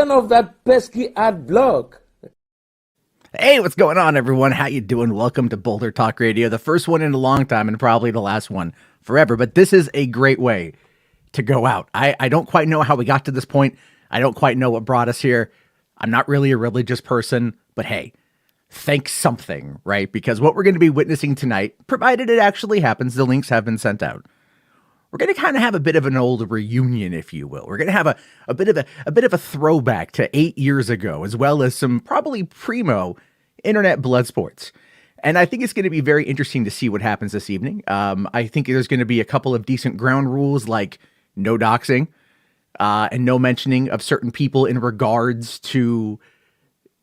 Turn off that pesky ad block. Hey, what's going on, everyone? How you doing? Welcome to Boulder Talk Radio, the first one in a long time and probably the last one forever. But this is a great way to go out. I don't quite know how we got to this point. I don't quite know what brought us here. I'm not really a religious person, but hey, thank something, right? Because what we're going to be witnessing tonight, provided it actually happens, the links have been sent out. We're going to kind of have a bit of an old reunion, if you will. We're going to have a bit of a throwback to 8 years ago, as well as some probably primo internet blood sports. And I think it's going to be very interesting to see what happens this evening. I think there's going to be a couple of decent ground rules, like no doxing and no mentioning of certain people in regards to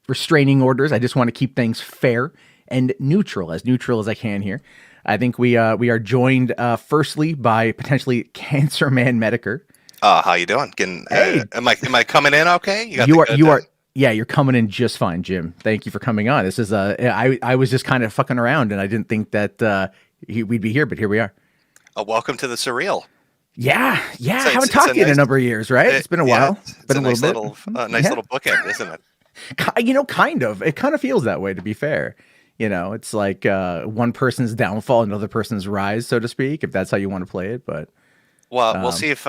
restraining orders. I just want to keep things fair and neutral as I can here. I think we are joined firstly by potentially Cancer Man Metokur. How you doing? Hey. Am I coming in okay? You're coming in just fine, Jim. Thank you for coming on. This is I was just kind of fucking around and I didn't think that we'd be here, but here we are. Welcome to the surreal. Yeah. I haven't talked to you in a number of years, right? It's been a while. It's been a nice little bookend, isn't it? Kind of. It kind of feels that way, to be fair. It's like one person's downfall, another person's rise, so to speak, if that's how you want to play it. But we'll see if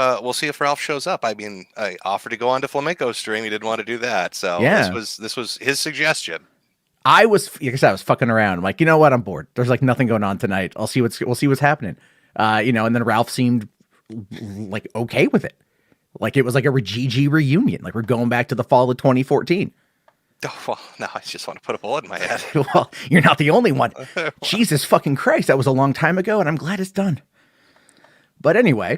Ralph shows up. I mean, I offered to go on to Flamenco stream. He didn't want to do that, so yeah. This was his suggestion. I was fucking around. I'm like, you know what? I'm bored. There's like nothing going on tonight. We'll see what's happening. And then Ralph seemed like okay with it. Like it was like a GG reunion. Like we're going back to the fall of 2014. Oh, well, now I just want to put a bullet in my head. Well, you're not the only one. Jesus fucking Christ. That was a long time ago, and I'm glad it's done. But anyway,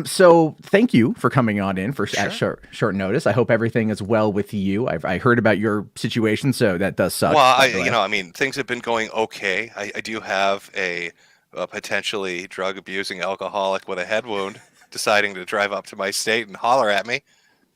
so thank you for coming on in at short notice. I hope everything is well with you. I heard about your situation, so that does suck. Well, things have been going okay. I do have a potentially drug-abusing alcoholic with a head wound deciding to drive up to my state and holler at me.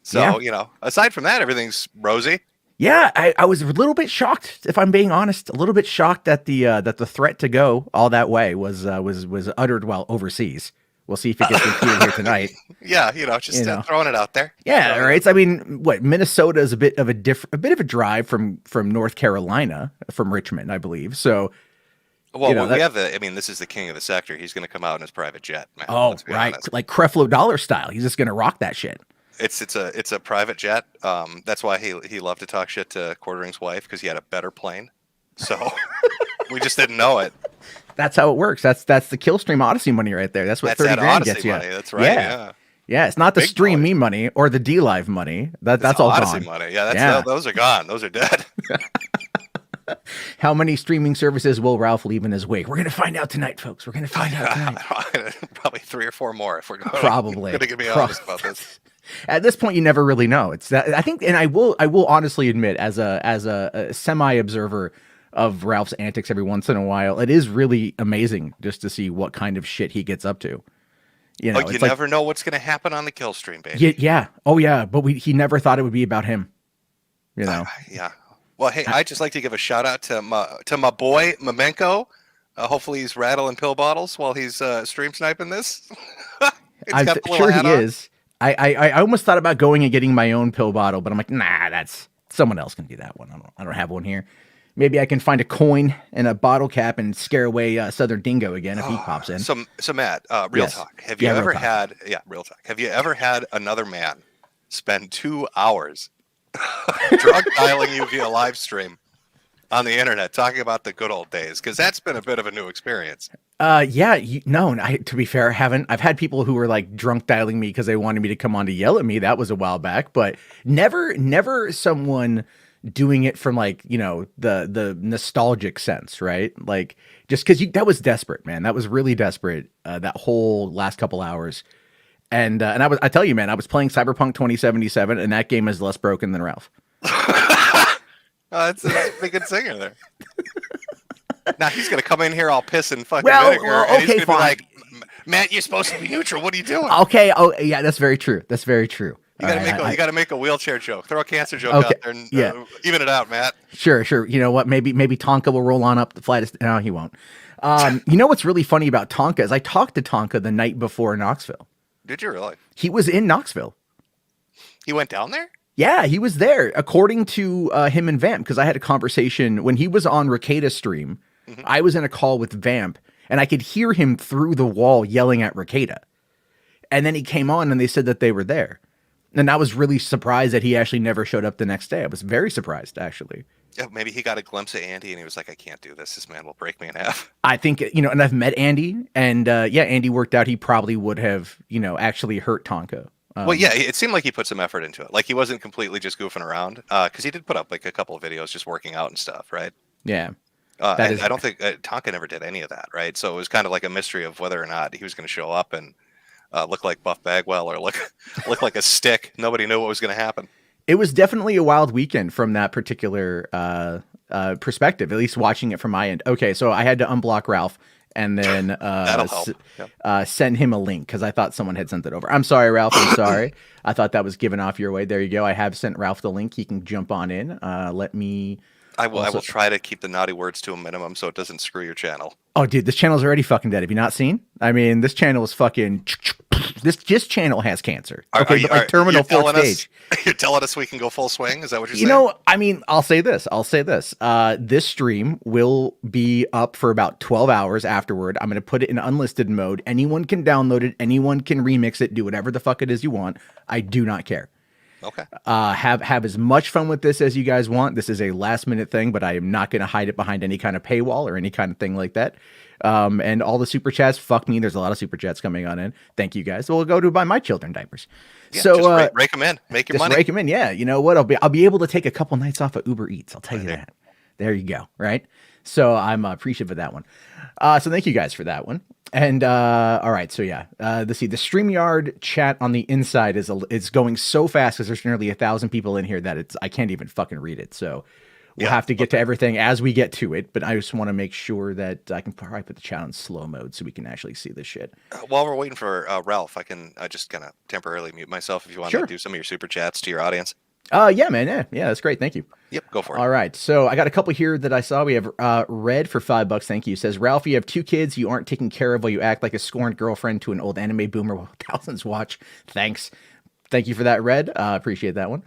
So, aside from that, everything's rosy. Yeah, I was a little bit shocked, if I'm being honest, a little bit shocked that the threat to go all that way was uttered while overseas. We'll see if it gets repeated here tonight. Yeah, throwing it out there. Yeah, right. So, I mean, Minnesota is a bit of a drive from North Carolina, from Richmond, I believe. So, well, we have this is the king of the sector. He's going to come out in his private jet, man. Oh, right, honest. Like Creflo Dollar style. He's just going to rock that shit. It's a private jet. That's why he loved to talk shit to Quartering's wife, because he had a better plane. So we just didn't know it. That's how it works. That's the Killstream Odyssey money right there. That's what 30 grand gets you. Money. That's right. Yeah. It's not the Stream Me money or the D-Live money. That's all Odyssey gone. Money. Yeah, those are gone. Those are dead. How many streaming services will Ralph leave in his wake? We're going to find out tonight, folks. We're going to find out tonight. Probably 3 or 4 more if we're going to be honest about this. At this point, you never really know. It's that I think, and I will honestly admit, as a semi-observer of Ralph's antics every once in a while, it is really amazing just to see what kind of shit he gets up to. You never know what's going to happen on the kill stream, baby. Yeah. Oh yeah, but he never thought it would be about him. Yeah. Well, hey, I'd just like to give a shout out to my boy Mamenko. Hopefully, he's rattling pill bottles while he's stream sniping this. I'm sure he is. I almost thought about going and getting my own pill bottle, but I'm like, nah, that's someone else can do that one. I don't have one here. Maybe I can find a coin and a bottle cap and scare away Southern Dingo again if he pops in. So Matt, real talk. Have you ever had another man spend 2 hours drug dialing you via live stream on the internet, talking about the good old days? Because that's been a bit of a new experience. To be fair, I haven't. I've had people who were like drunk dialing me because they wanted me to come on to yell at me. That was a while back, but never someone doing it from like, the nostalgic sense, right? Like just because that was desperate, man. That was really desperate. That whole last couple hours. And I tell you, man, I was playing Cyberpunk 2077 and that game is less broken than Ralph. That's a good singer there. Now he's gonna come in here all pissing fucking vinegar, and he's gonna be like, "Matt, you're supposed to be neutral. What are you doing?" Okay. Oh, yeah, that's very true. You gotta make a wheelchair joke. Throw a cancer joke out there and even it out, Matt. Sure. You know what? Maybe Tonka will roll on up the flight. No, he won't. You know what's really funny about Tonka is I talked to Tonka the night before Knoxville. Did you really? He was in Knoxville. He went down there? Yeah, he was there, according to him and Vamp, because I had a conversation when he was on Rekida's stream. Mm-hmm. I was in a call with Vamp, and I could hear him through the wall yelling at Rekida. And then he came on, and they said that they were there. And I was really surprised that he actually never showed up the next day. I was very surprised, actually. Yeah, maybe he got a glimpse of Andy, and he was like, I can't do this. This man will break me in half. I think, and I've met Andy, and Andy worked out. He probably would have, actually hurt Tonka. Well, yeah, it seemed like he put some effort into it. Like, he wasn't completely just goofing around, because he did put up like a couple of videos just working out and stuff, right? Yeah. I don't think Tonka never did any of that, right? So it was kind of like a mystery of whether or not he was going to show up and look like Buff Bagwell or look like a stick. Nobody knew what was going to happen. It was definitely a wild weekend from that particular perspective, at least watching it from my end. Okay, so I had to unblock Ralph and then send him a link because I thought someone had sent it over. I'm sorry, Ralph. I'm sorry. I thought that was given off your way. There you go. I have sent Ralph the link. He can jump on in. I will try to keep the naughty words to a minimum so it doesn't screw your channel. Oh, dude, this channel's already fucking dead. Have you not seen? I mean, this channel is fucking... This channel has cancer. Okay, terminal fourth stage. You're telling us we can go full swing? Is that what you're saying? I mean, I'll say this. This stream will be up for about 12 hours afterward. I'm going to put it in unlisted mode. Anyone can download it. Anyone can remix it. Do whatever the fuck it is you want. I do not care. Okay. Have as much fun with this as you guys want. This is a last minute thing, but I am not going to hide it behind any kind of paywall or any kind of thing like that. And all the super chats, fuck me. There's a lot of super chats coming on in. Thank you guys. So we'll go to buy my children diapers. Yeah, so just rake them in, make your money. Rake them in. Yeah. You know what? I'll be able to take a couple nights off of Uber Eats. I'll tell you that. There you go. Right. So I'm appreciative of that one. So thank you guys for that one. And all right, so yeah, let's see. The StreamYard chat on the inside is going so fast because there's nearly 1,000 people in here that I can't even fucking read it. So we'll have to get to everything as we get to it. But I just want to make sure that I can probably put the chat on slow mode so we can actually see this shit. While we're waiting for Ralph, I can just kind of temporarily mute myself if you want to do some of your super chats to your audience. Yeah, man. Yeah, that's great. Thank you. Yep, go for it. All right. So I got a couple here that I saw. We have Red for $5. Thank you. Says, Ralph, you have 2 kids you aren't taking care of while you act like a scorned girlfriend to an old anime boomer while thousands watch. Thanks. Thank you for that, Red. Appreciate that one.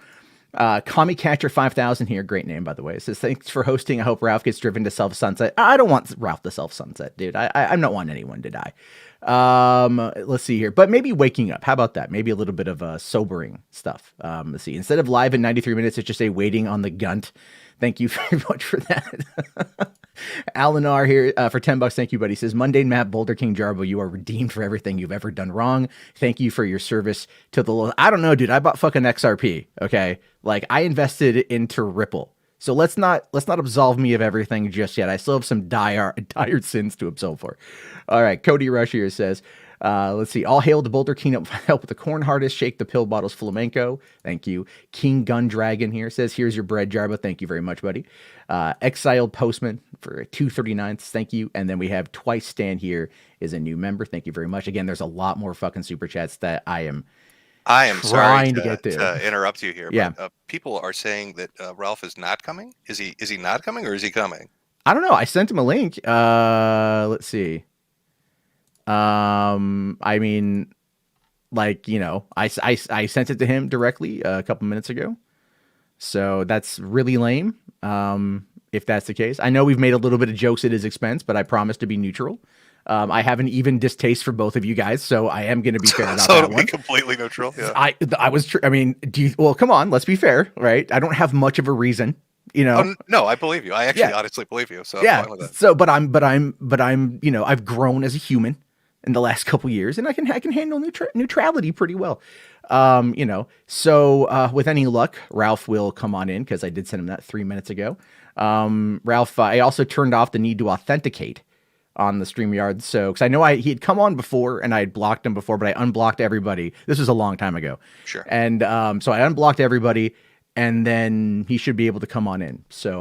Kami Catcher 5000 here. Great name, by the way. It says, thanks for hosting. I hope Ralph gets driven to self-sunset. I don't want Ralph to self-sunset, dude. I'm not wanting anyone to die. Let's see here, but maybe waking up. How about that? Maybe a little bit of sobering stuff. Let's see. Instead of live in 93 minutes, it's just a waiting on the GUNT. Thank you very much for that. Alinar here for $10. Thank you, buddy. Says, mundane map, Boulder King Jarbo, you are redeemed for everything you've ever done wrong. Thank you for your service to the... I don't know, dude. I bought fucking XRP. Okay. Like, I invested into Ripple. So let's not absolve me of everything just yet. I still have some dire sins to absolve for. All right, Cody Rush here says, let's see. All hail the Boulder King, help with the corn hardest, shake the pill bottles flamenco. Thank you. King Gun Dragon here says, here's your bread, Jarbo. Thank you very much, buddy. Exiled Postman for 239. Thank you. And then we have Twice Stan here is a new member. Thank you very much. Again, there's a lot more fucking super chats that I am sorry to get to interrupt you here. Yeah. But people are saying that Ralph is not coming. Is he not coming or is he coming? I don't know. I sent him a link. Let's see. I mean, like, I sent it to him directly a couple minutes ago. So that's really lame. If that's the case, I know we've made a little bit of jokes at his expense, but I promise to be neutral. I have an even distaste for both of you guys, so I am going to be fair about that one. Completely neutral. Yeah. I mean, well, come on, let's be fair, right? I don't have much of a reason, Oh, no, I believe you. I actually honestly believe you. So yeah. I'm fine with that. So, but I'm, I've grown as a human in the last couple years, and I can handle neutrality pretty well. So with any luck, Ralph will come on in because I did send him that 3 minutes ago. Ralph, I also turned off the need to authenticate on the StreamYard. So, because I know he had come on before and I had blocked him before, but I unblocked everybody. This was a long time ago. Sure. And so I unblocked everybody, and then he should be able to come on in. So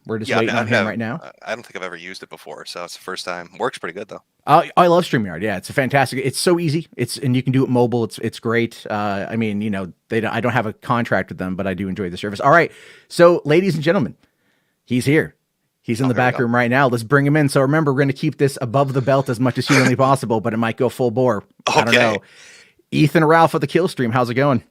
we're just waiting on him right now. I don't think I've ever used it before, so it's the first time. Works pretty good though. I love StreamYard. Yeah, it's a fantastic. It's so easy. And you can do it mobile. It's great. I mean, I don't have a contract with them, but I do enjoy the service. All right. So, ladies and gentlemen, he's here. He's in the back room right now. Let's bring him in. So remember, we're going to keep this above the belt as much as humanly possible, but it might go full bore. Okay. I don't know. Ethan Ralph of the Kill Stream. How's it going?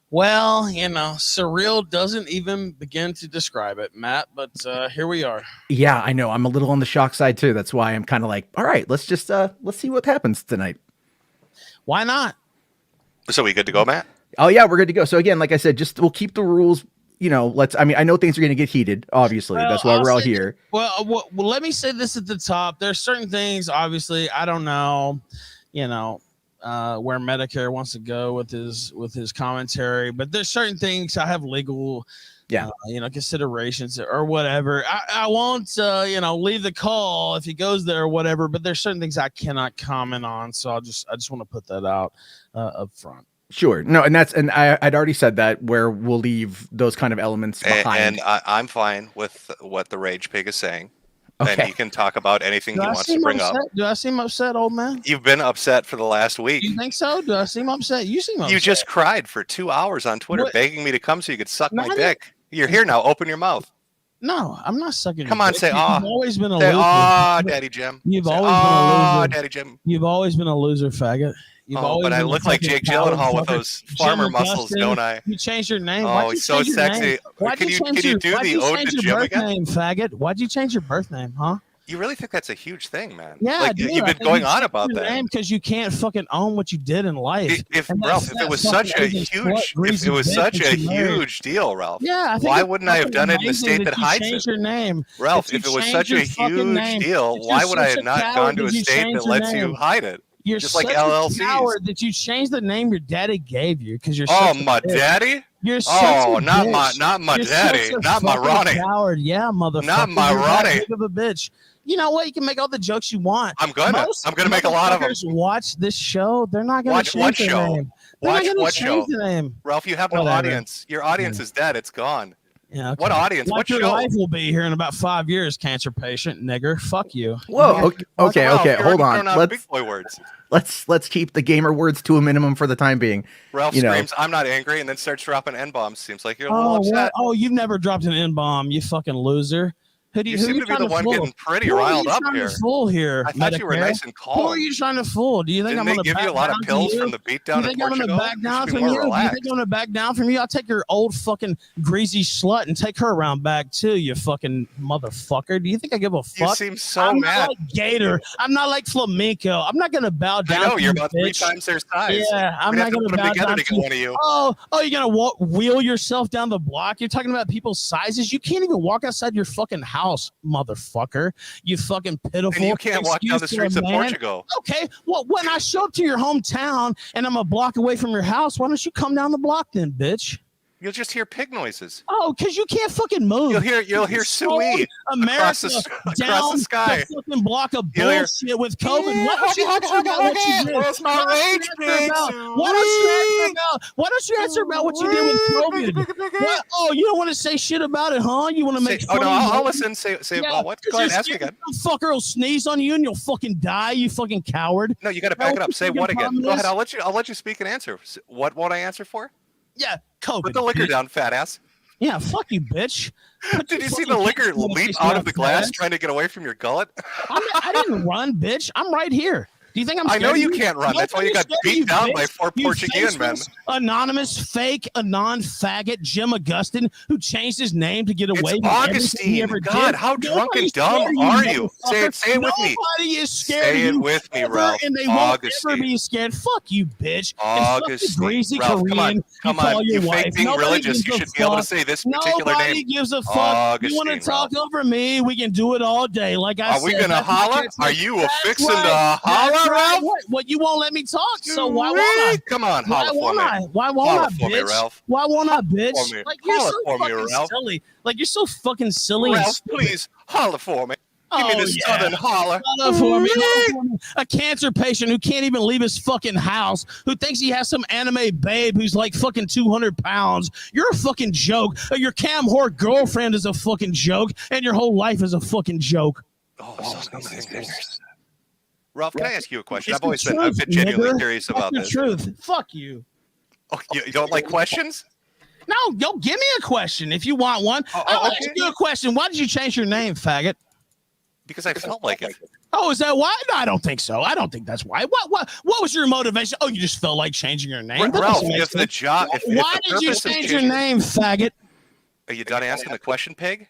Well, surreal doesn't even begin to describe it, Matt, but here we are. Yeah, I know. I'm a little on the shock side too. That's why I'm kind of like, all right, let's just let's see what happens tonight. Why not? So we good to go, Matt? Oh yeah, we're good to go. So again, like I said, we'll keep the rules. I know things are going to get heated. Obviously, that's why we're all here. Well, let me say this at the top. There's certain things, obviously, I don't know, where Metokur wants to go with his commentary, but there's certain things I have legal, considerations or whatever. I won't, leave the call if he goes there or whatever. But there's certain things I cannot comment on, so I just want to put that out up front. Sure. No, and I'd already said that where we'll leave those kind of elements behind. And I'm fine with what the Rage Pig is saying. Okay. And he can talk about anything he wants to bring up. Do I seem upset, old man? You've been upset for the last week. You think so? Do I seem upset? You seem upset. You just cried for 2 hours on Twitter begging me to come so you could suck my dick. You're here now. Open your mouth. No, I'm not sucking. Come on, say You've always been a loser. Oh, Daddy Jim. You've always been a loser. Daddy Jim. You've always been a loser, faggot. But I look like Jake Gyllenhaal with those farmer muscles, don't I? You changed your name. Oh, he's so sexy. Can you do the ode to Jim again? Name, faggot? Why'd you change your birth name, huh? You really think that's a huge thing, man? Yeah, you've been going on about that because you can't fucking own what you did in life. If it was such a huge deal, Ralph, why wouldn't I have done it in the state that hides it? Your name, Ralph. If it was such a huge deal, why would I have not gone to a state that lets you hide it? You're just such like LLCs. A coward that you changed the name your daddy gave you because you're. My daddy. You're not my daddy, not my Ronnie. Coward, yeah, motherfucker. Not my Ronnie. Big of a bitch. You know what? You can make all the jokes you want. I'm gonna make a lot of them. Watch this show. They're not gonna change the name. Watch what show? The name. Ralph, you have no audience. Your audience is dead. It's gone. Yeah. Okay. What audience? What your show? life will be here in about 5 years, cancer patient, nigger. Fuck you. Whoa. Okay. Hold on. Big boy words. Let's keep the gamer words to a minimum for the time being. Ralph screams, "I'm not angry," and then starts dropping N-bombs. Seems like you're a little upset. You've never dropped an N-bomb, you fucking loser. You seem to be the one getting pretty riled up here. I thought you were nice and calm. Who are you trying to fool? Do you think I'm going to give you a lot of pills from the beatdown in Portugal? I'm going to back down from you? Do you think I'm going to back down from you? I'll take your old fucking greasy slut and take her around back too, you fucking motherfucker. Do you think I give a fuck? You seem so I'm mad. Not like Gator. I'm not like Flamenco. I'm not going to bow down. I know, you're about bitch. 3 times their size. Yeah, I'm not going to bow down to get one of you. Oh, you're going to wheel yourself down the block? You're talking about people's sizes? You can't even walk outside your fucking house, motherfucker. You fucking pitiful. And you can't walk down the streets of Portugal. Okay, well, when I show up to your hometown and I'm a block away from your house, why don't you come down the block then, bitch? You'll just hear pig noises. Oh, because you can't fucking move. You'll hear Sui across the sky. The fucking block of bullshit with COVID. Why don't you answer about what you did? Where's my rage, pig? Why don't you answer about what you did with COVID? What? Oh, you don't want to say shit about it, huh? You want to make fun? Oh no, I'll listen. Say what? Go ahead, ask again. Some fucker will sneeze on you and you'll fucking die. You fucking coward. No, you got to back it up. Say what again? Go ahead. I'll let you speak and answer. What won't I answer for? Yeah, COVID. Put the liquor down, fat ass. Yeah, fuck you, bitch. Did you see the liquor leap out of the glass trying to get away from your gullet? I didn't run, bitch. I'm right here. Do you think I'm? I know you can't run. That's why you got beat down by 4 Portuguese men. Anonymous, fake, faggot Jim Augustine, who changed his name to get away. It's Augustine. God, how drunk and dumb are you? Say it with me. Nobody is scared. Say it with me, Ralph. And they won't ever be scared. Fuck you, bitch. Augustine. Ralph, come on. You fake being religious. You should be able to say this particular name. Nobody gives a fuck. You want to talk over me? We can do it all day. Like I said. Are we gonna holler? Are you fixing to holler? Ralph? What you won't let me talk, so why won't I? Come on, holler for me. Why won't I, bitch? Me, Ralph. Why won't I, bitch? Like you're so fucking silly. Like you're so fucking silly. Ralph, please holler for me. Give me this southern holler. Holler for me. A cancer patient who can't even leave his fucking house, who thinks he has some anime babe who's like fucking 200 pounds. You're a fucking joke. Your cam whore girlfriend is a fucking joke, and your whole life is a fucking joke. Ralph, can I ask you a question? I've been genuinely curious about this. Truth. Fuck you. Oh, you don't like questions? No, go give me a question if you want one. I'll ask you a question. Why did you change your name, faggot? Because I felt like it. Oh, is that why? No, I don't think so. I don't think that's why. What was your motivation? Oh, you just felt like changing your name. Ralph, if the job, why did you change your name, faggot? Are you done asking the question, pig?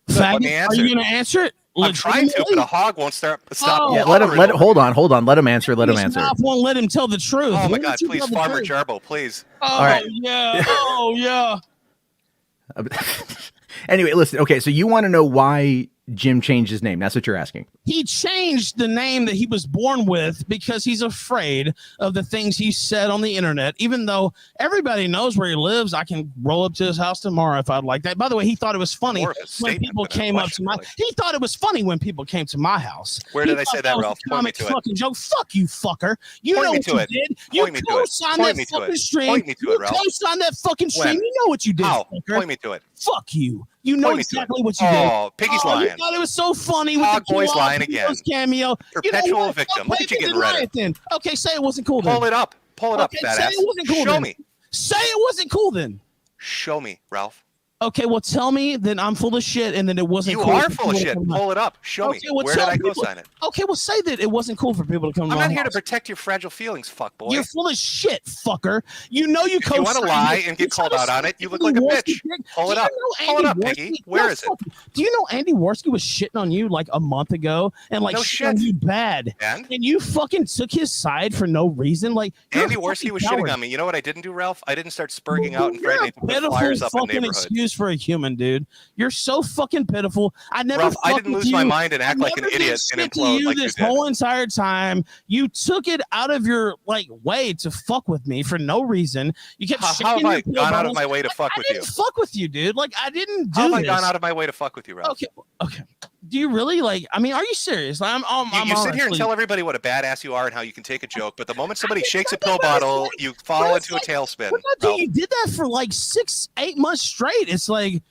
Faggot, are you going to answer it? I'm trying to, but a hog won't stop. Oh, yeah, let him. Hold on. Let him answer. Let him answer. Won't let him tell the truth. Oh my God! Please, Farmer Jarbo, please. Oh, all right. Yeah. Oh yeah. Anyway, listen. Okay, so you want to know why Jim changed his name? That's what you're asking. He changed the name that he was born with because he's afraid of the things he said on the internet. Even though everybody knows where he lives, I can roll up to his house tomorrow if I'd like that. By the way, he thought it was funny when people came up to my. He thought it was funny when people came to my house. Where did I say that, Ralph? Point me to it. Fucking joke. Fuck you, fucker. You know what you did. You co-signed that fucking stream. Point me to it, Ralph. You co-signed that fucking stream. You know what you did. How? Point me to it. Fuck you. You know exactly what you did. Oh, Piggy's lying. You thought it was so funny with Hog the Boy's lying again. Cameo. Perpetual victim. Look at you getting ready. Then. Okay, say it wasn't cool then. Pull it up. Pull it up, Say badass. it wasn't cool. Show me. Say it wasn't cool then. Show me, Ralph. Okay, well, tell me that I'm full of shit and that it wasn't cool. You are full of shit. Pull it up. Show me. Well, where did I co-sign it? Okay, well, say that it wasn't cool for people to come to my house. I'm not here to protect your fragile feelings, fuckboy. You're full of shit, fucker. You know you co-signed. If you want to lie and get called out on it, you look like a bitch. Pull it up. Pull it up, Piggy. Where is it? Do you know Andy Worski was shitting on you like a month ago and like shitting on you bad? And you fucking took his side for no reason? Like Andy Worski was shitting on me. You know what I didn't do, Ralph? I didn't start spurging out and threatening to put flyers up in neighborhoods. Excuse for a human, dude. You're so fucking pitiful. I never. Ralph, I didn't lose my mind and act like an idiot and implode like you did. This whole entire time, you took it out of your way to fuck with me for no reason. You kept. How have I gone out of my way to fuck with you? I didn't fuck with you, dude. Like I didn't do. How have I gone out of my way to fuck with you, Ralph? Okay. Do you really I mean, are you serious? You sit here and tell everybody what a badass you are and how you can take a joke, but the moment somebody shakes a pill bottle, you fall into a tailspin. You did that for like 6-8 months straight. It's like.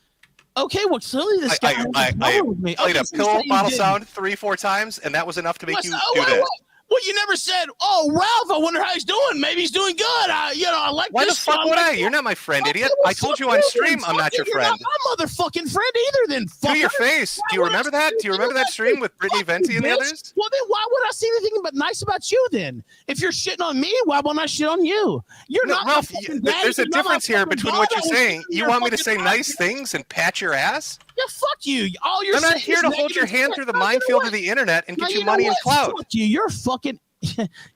Okay, well, clearly this guy with me. Played a pill bottle sound 3-4 times, and that was enough to make you do this. Well, you never said, "Oh, Ralph, I wonder how he's doing. Maybe he's doing good." I like. Why the fuck would I? You're not my friend, idiot. I told you on stream I'm not your friend. You're not my motherfucking friend either. Then to your face. Do you remember that? Do you remember that stream with Brittany Venti and the others? Well, then why would I say anything but nice about you? Then, if you're shitting on me, why won't I shit on you? You're not. Ralph, there's a difference here between what you're saying. You want me to say nice things and pat your ass? Yeah, fuck you. I'm not here to hold your hand through the minefield of the internet and get you money and clout. Fuck you. You're fucking.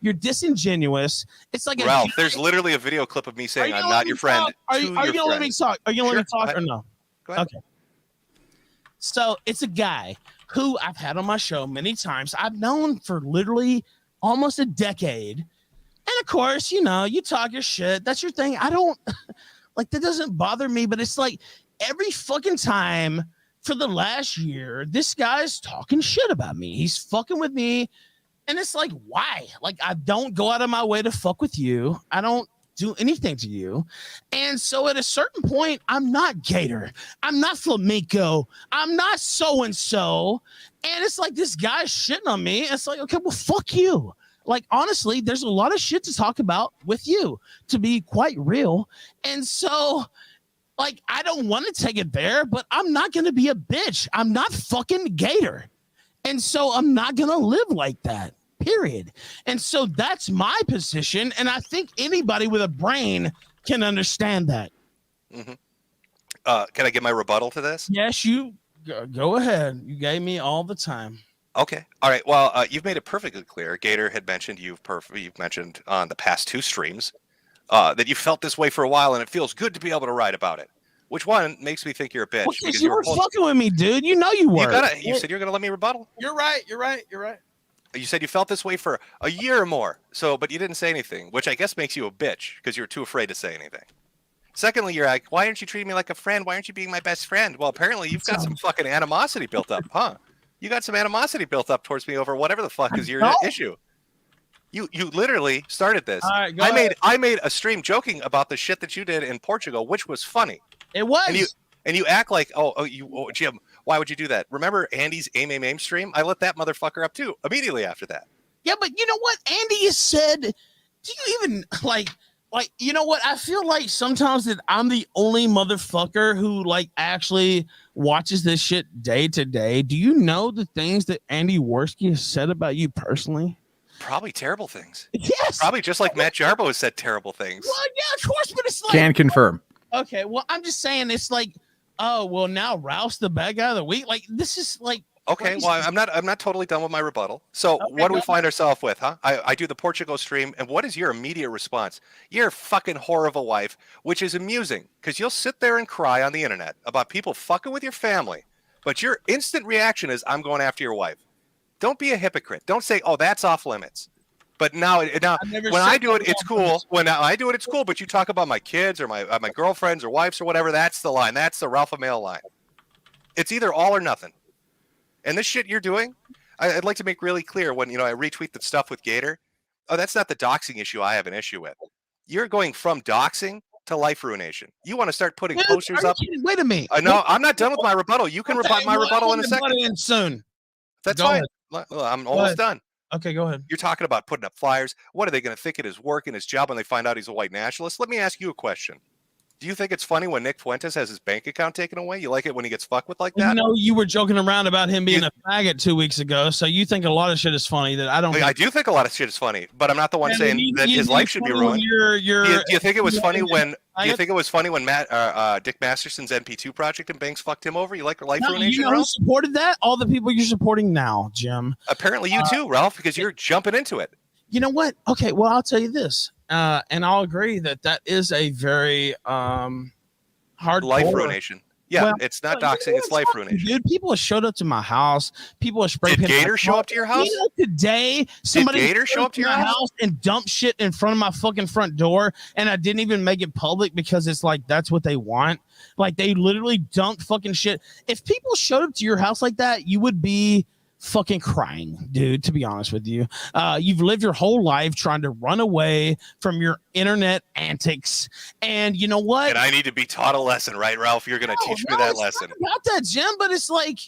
You're disingenuous. It's like Ralph. There's literally a video clip of me saying I'm not your friend. Are you gonna let me talk? Are you gonna let me talk or no? Go ahead. Okay. So it's a guy who I've had on my show many times. I've known for literally almost a decade, and of course, you talk your shit. That's your thing. I don't that. Doesn't bother me, but it's like every fucking time for the last year, this guy's talking shit about me. He's fucking with me. And it's like, why? Like, I don't go out of my way to fuck with you. I don't do anything to you. And so at a certain point, I'm not Gator. I'm not Flamenco. I'm not so-and-so. And it's like, this guy's shitting on me. It's like, okay, well, fuck you. Like, honestly, there's a lot of shit to talk about with you, to be quite real. And so, I don't want to take it there, but I'm not going to be a bitch. I'm not fucking Gator. And so I'm not going to live like that. Period. And so that's my position. And I think anybody with a brain can understand that. Mm-hmm. Can I get my rebuttal to this? Yes, you go ahead. You gave me all the time. Okay. All right. Well, you've made it perfectly clear. Gator had mentioned you've mentioned on the past 2 streams that you felt this way for a while, and it feels good to be able to write about it. Which one makes me think you're a bitch? Well, because you were fucking with me, dude. You know you were. You said you're gonna let me rebuttal. You're right. You said you felt this way for a year or more. But you didn't say anything, which I guess makes you a bitch because you were too afraid to say anything. Secondly, you're like, why aren't you treating me like a friend? Why aren't you being my best friend? Well, apparently you've got some fucking animosity built up, huh? You got some animosity built up towards me over whatever the fuck is your issue. You literally started this. All right, I made a stream joking about the shit that you did in Portugal, which was funny. It was. And you act like, Jim, why would you do that? Remember Andy's AIM stream? I lit that motherfucker up too immediately after that. Yeah, but you know what? Andy has said, do you even like, you know what? I feel like sometimes that I'm the only motherfucker who like actually watches this shit day to day. Do you know the things that Andy Worski has said about you personally? Probably terrible things. Yes. Probably just like Matt Jarbo has said terrible things. Well, yeah, of course, but it's like Can confirm. okay. Well, I'm just saying it's like, oh, well, now Ralph's the bad guy of the week. Like this is like okay. Well, I'm not totally done with my rebuttal. So okay, what do we find ourselves with, huh? I do the Portugal stream, and what is your immediate response? You're a fucking whore of a wife, which is amusing because you'll sit there and cry on the internet about people fucking with your family, but your instant reaction is, I'm going after your wife. Don't be a hypocrite. Don't say, "Oh, that's off limits." But now when I do it, it's cool. When I do it, it's cool. But you talk about my kids or my girlfriends or wives or whatever. That's the line. That's the Ralph Mail line. It's either all or nothing. And this shit you're doing, I'd like to make really clear when I retweet the stuff with Gator. Oh, that's not the doxing issue I have an issue with. You're going from doxing to life ruination. You want to start putting posters up? Wait a minute. No, I'm not done with my rebuttal. You can rebut my rebuttal in a second. In soon. That's fine. I'm almost done. Okay, go ahead. You're talking about putting up flyers. What are they going to think it is work in his job when they find out he's a white nationalist? Let me ask you a question. Do you think it's funny when Nick Fuentes has his bank account taken away? You like it when he gets fucked with like that? You know, you were joking around about him being a faggot 2 weeks ago, so you think a lot of shit is funny that I don't. I do think a lot of shit is funny, but I'm not the one saying that his life should be ruined. Do you think it was funny when? Do you think it was funny when Dick Masterson's NP2 project and banks fucked him over? You like life ruination? You know who supported that? All the people you're supporting now, Jim. Apparently, you too, Ralph, because you're jumping into it. You know what? Okay, well, I'll tell you this, and I'll agree that is a very hard life ruination. Yeah, well, it's not doxing, it's life ruination. Dude, people have showed up to my house. People have sprayed. Did Gator show up to your house? Today, somebody did Gator show up to your house and dump shit in front of my fucking front door, and I didn't even make it public because it's like that's what they want. Like they literally dumped fucking shit. If people showed up to your house like that, you would be fucking crying, dude, to be honest with you. You've lived your whole life trying to run away from your internet antics, and you know what? And I need to be taught a lesson, right, Ralph? You're going to teach me that lesson. Not that, Jim, but it's like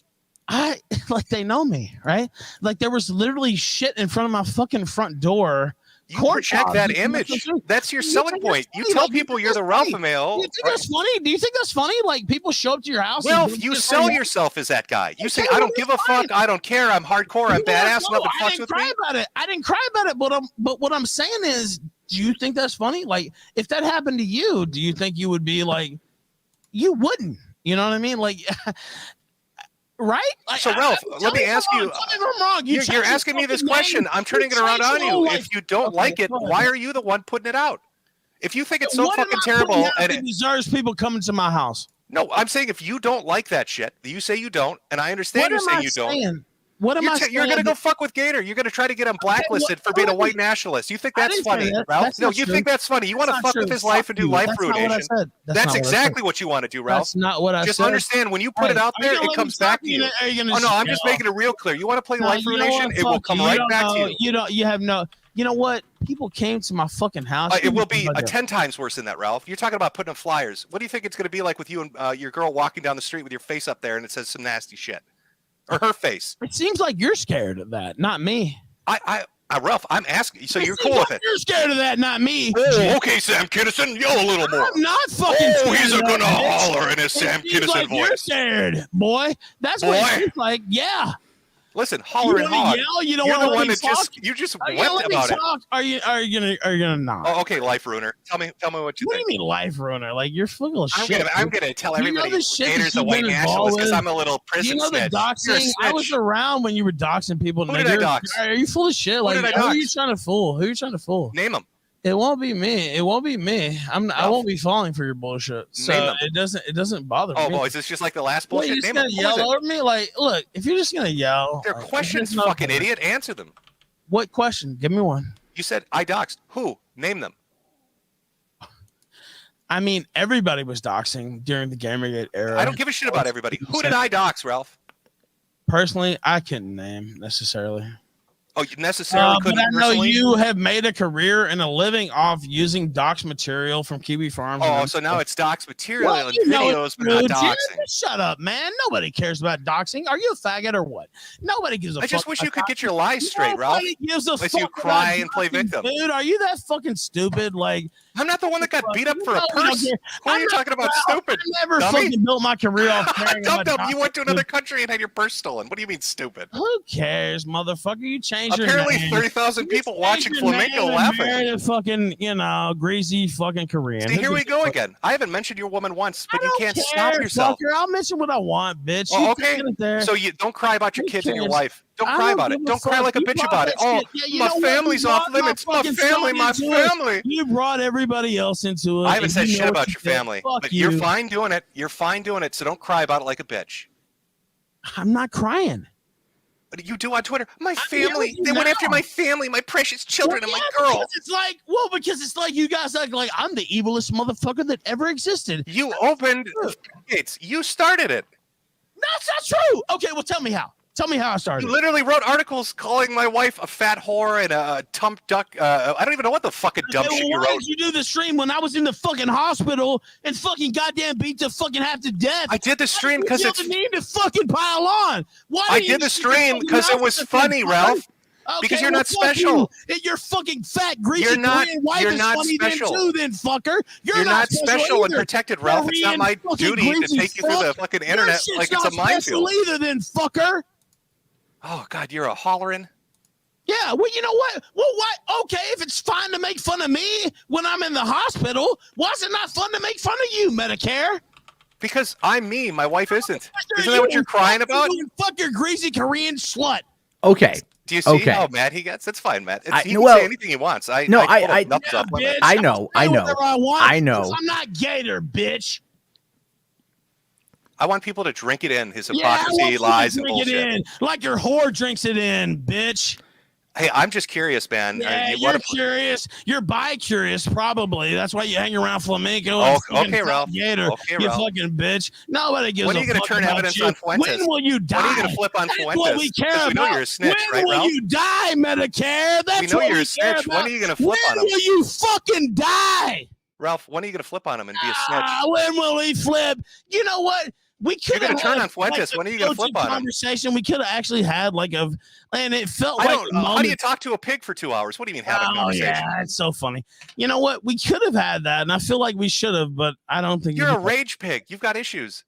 like they know me, right? Like there was literally shit in front of my fucking front door. You project that image. That's your selling point. You tell people you're the Ralph Mail. Do you think that's funny? Do you think that's funny? Like people show up to your house. Well, you sell yourself as that guy. You say, I don't give a fuck. I don't care. I'm hardcore. I'm badass. Nothing fucks with me. I didn't cry about it. But what I'm saying is, do you think that's funny? Like if that happened to you, do you think you would be like, you wouldn't? You know what I mean? Like. Right? Like, so, Ralph, let me ask you. You're asking me this question. I'm turning it around on you. If you don't like it, why are you the one putting it out? If you think it's so fucking terrible, and it deserves people coming to my house. No, I'm saying if you don't like that shit, you say you don't, and I understand you're saying you don't. What am I saying? You're going to go fuck with Gator. You're going to try to get him blacklisted for being a white nationalist. You think that's funny, Ralph? No, you think that's funny. You want to fuck with his life and do life ruination. That's exactly what you want to do, Ralph. That's not what I said. Just understand, when you put it out there, it comes back to you. Oh, no, I'm just making it real clear. You want to play life ruination, it will come right back to you. You know what? People came to my fucking house. It will be 10 times worse than that, Ralph. You're talking about putting up flyers. What do you think it's going to be like with you and your girl walking down the street with your face up there and it says some nasty shit? Or her face. It seems like you're scared of that, not me. Ralph, I'm asking. So you're cool with it? You're scared of that, not me. Oh, okay, Sam Kinison, yell a little more. I'm not fucking. Oh, he's gonna holler in his Sam Kinison voice. You're scared, boy. That's what it seems like. Yeah. Listen, holler and hog. You don't want to let me talk? You just wept about it. Are you gonna not? Oh, okay, life ruiner. Tell me what you think. What do you mean life ruiner? Like you're full of shit. I'm gonna tell everybody Gator's a white nationalist because I'm a little prison snitch. You know the doxing? I was around when you were doxing people. Who did I dox? Are you full of shit? Like who are you trying to fool? Who are you trying to fool? Name them. It won't be me. It won't be me. I won't be falling for your bullshit. So it doesn't bother me. Oh boy, is this just like the last bullshit? You're just gonna yell over me? Like, look, if you're just gonna yell, they're questions, fucking idiot. Answer them. What question? Give me one. You said I doxed. Who? Name them. I mean, everybody was doxing during the Gamergate era. I don't give a shit about everybody. Who did I dox, Ralph? Personally, I couldn't name necessarily. Oh, you necessarily couldn't but I know personally? you have made a career and a living off using docs material from Kiwi Farms. Oh, so now it's docs material and videos, but not doxing. Shut up, man. Nobody cares about doxing. Are you a faggot or what? Nobody gives a fuck. I just wish you could get your lies straight, Ralph. Nobody gives a fuck. You cry and play victim. Dude, are you that fucking stupid? Like, I'm not the one that got beat up for a purse. Who are you talking about, stupid? I never fucking built my career off carrying Dum-dum, you went to another country and had your purse stolen. What do you mean, stupid? Who cares, motherfucker? You changed your Apparently, name. 30,000 people watching Flamenco laughing. A fucking, greasy fucking Korean. See, here we go again. I haven't mentioned your woman once, but you can't stop yourself. Fucker. I'll mention what I want, bitch. Oh, okay. So you don't cry about your kids and your wife. Don't cry about it. Don't cry like a bitch about it. Oh, my family's off limits. My family. You brought everybody else into it. I haven't said shit about your family, but you're fine doing it. You're fine doing it, so don't cry about it like a bitch. I'm not crying. What you do on Twitter? My family. They went after my family, my precious children, and my girl. Because it's like you guys act like I'm the evilest motherfucker that ever existed. You opened gates. You started it. That's not true. Okay, well, tell me how. Tell me how I started. You literally wrote articles calling my wife a fat whore and a tump duck. I don't even know what the fucking dumb shit you wrote. Why did you do the stream when I was in the fucking hospital and fucking goddamn beat to fucking half to death? I did the stream because it's. You need to fucking pile on. Why? I did the stream because it was funny, Ralph. Okay, because you're not special. You're fucking fat, greasy Korean wife is funny special. Then fucker. You're not special and protected, Ralph. It's not my duty to take you through the fucking internet like it's a minefield. Either then, fucker. Oh God, you're a hollering. Yeah, well, you know what? Well, what? Okay, if it's fine to make fun of me when I'm in the hospital, why is it not fun to make fun of you, Medicare? Because I'm me. My wife isn't. Isn't that what you're crying about? Fuck your greasy Korean slut. Okay. Do you see how mad he gets? That's fine, Matt. He can say anything he wants. I know. I'm not Gator, bitch. I want people to drink it in. His hypocrisy, lies, and bullshit. It in, like your whore drinks it in, bitch. Hey, I'm just curious, man. Yeah, you're curious. You're bi-curious, probably. That's why you hang around flamenco. Okay, Ralph. Gator, you fucking bitch. Nobody gives a fuck. When are you going to turn evidence on Fuentes? When will you die? When are you going to flip on Fuentes? What we care about. We know you're a snitch, right, Ralph? When will you die, Medicare? That's we know you're a snitch. When are you going to flip on him? When will you fucking die? Ralph, when are you going to flip on him and be a snitch? When will he flip? You know what? We could have turn on Fuentes. When are you going to flip on him? Conversation. We could have actually had and it felt like. How do you talk to a pig for 2 hours? What do you mean have a conversation? Yeah, it's so funny. You know what? We could have had that, and I feel like we should have, but I don't think you're a rage pig. You've got issues.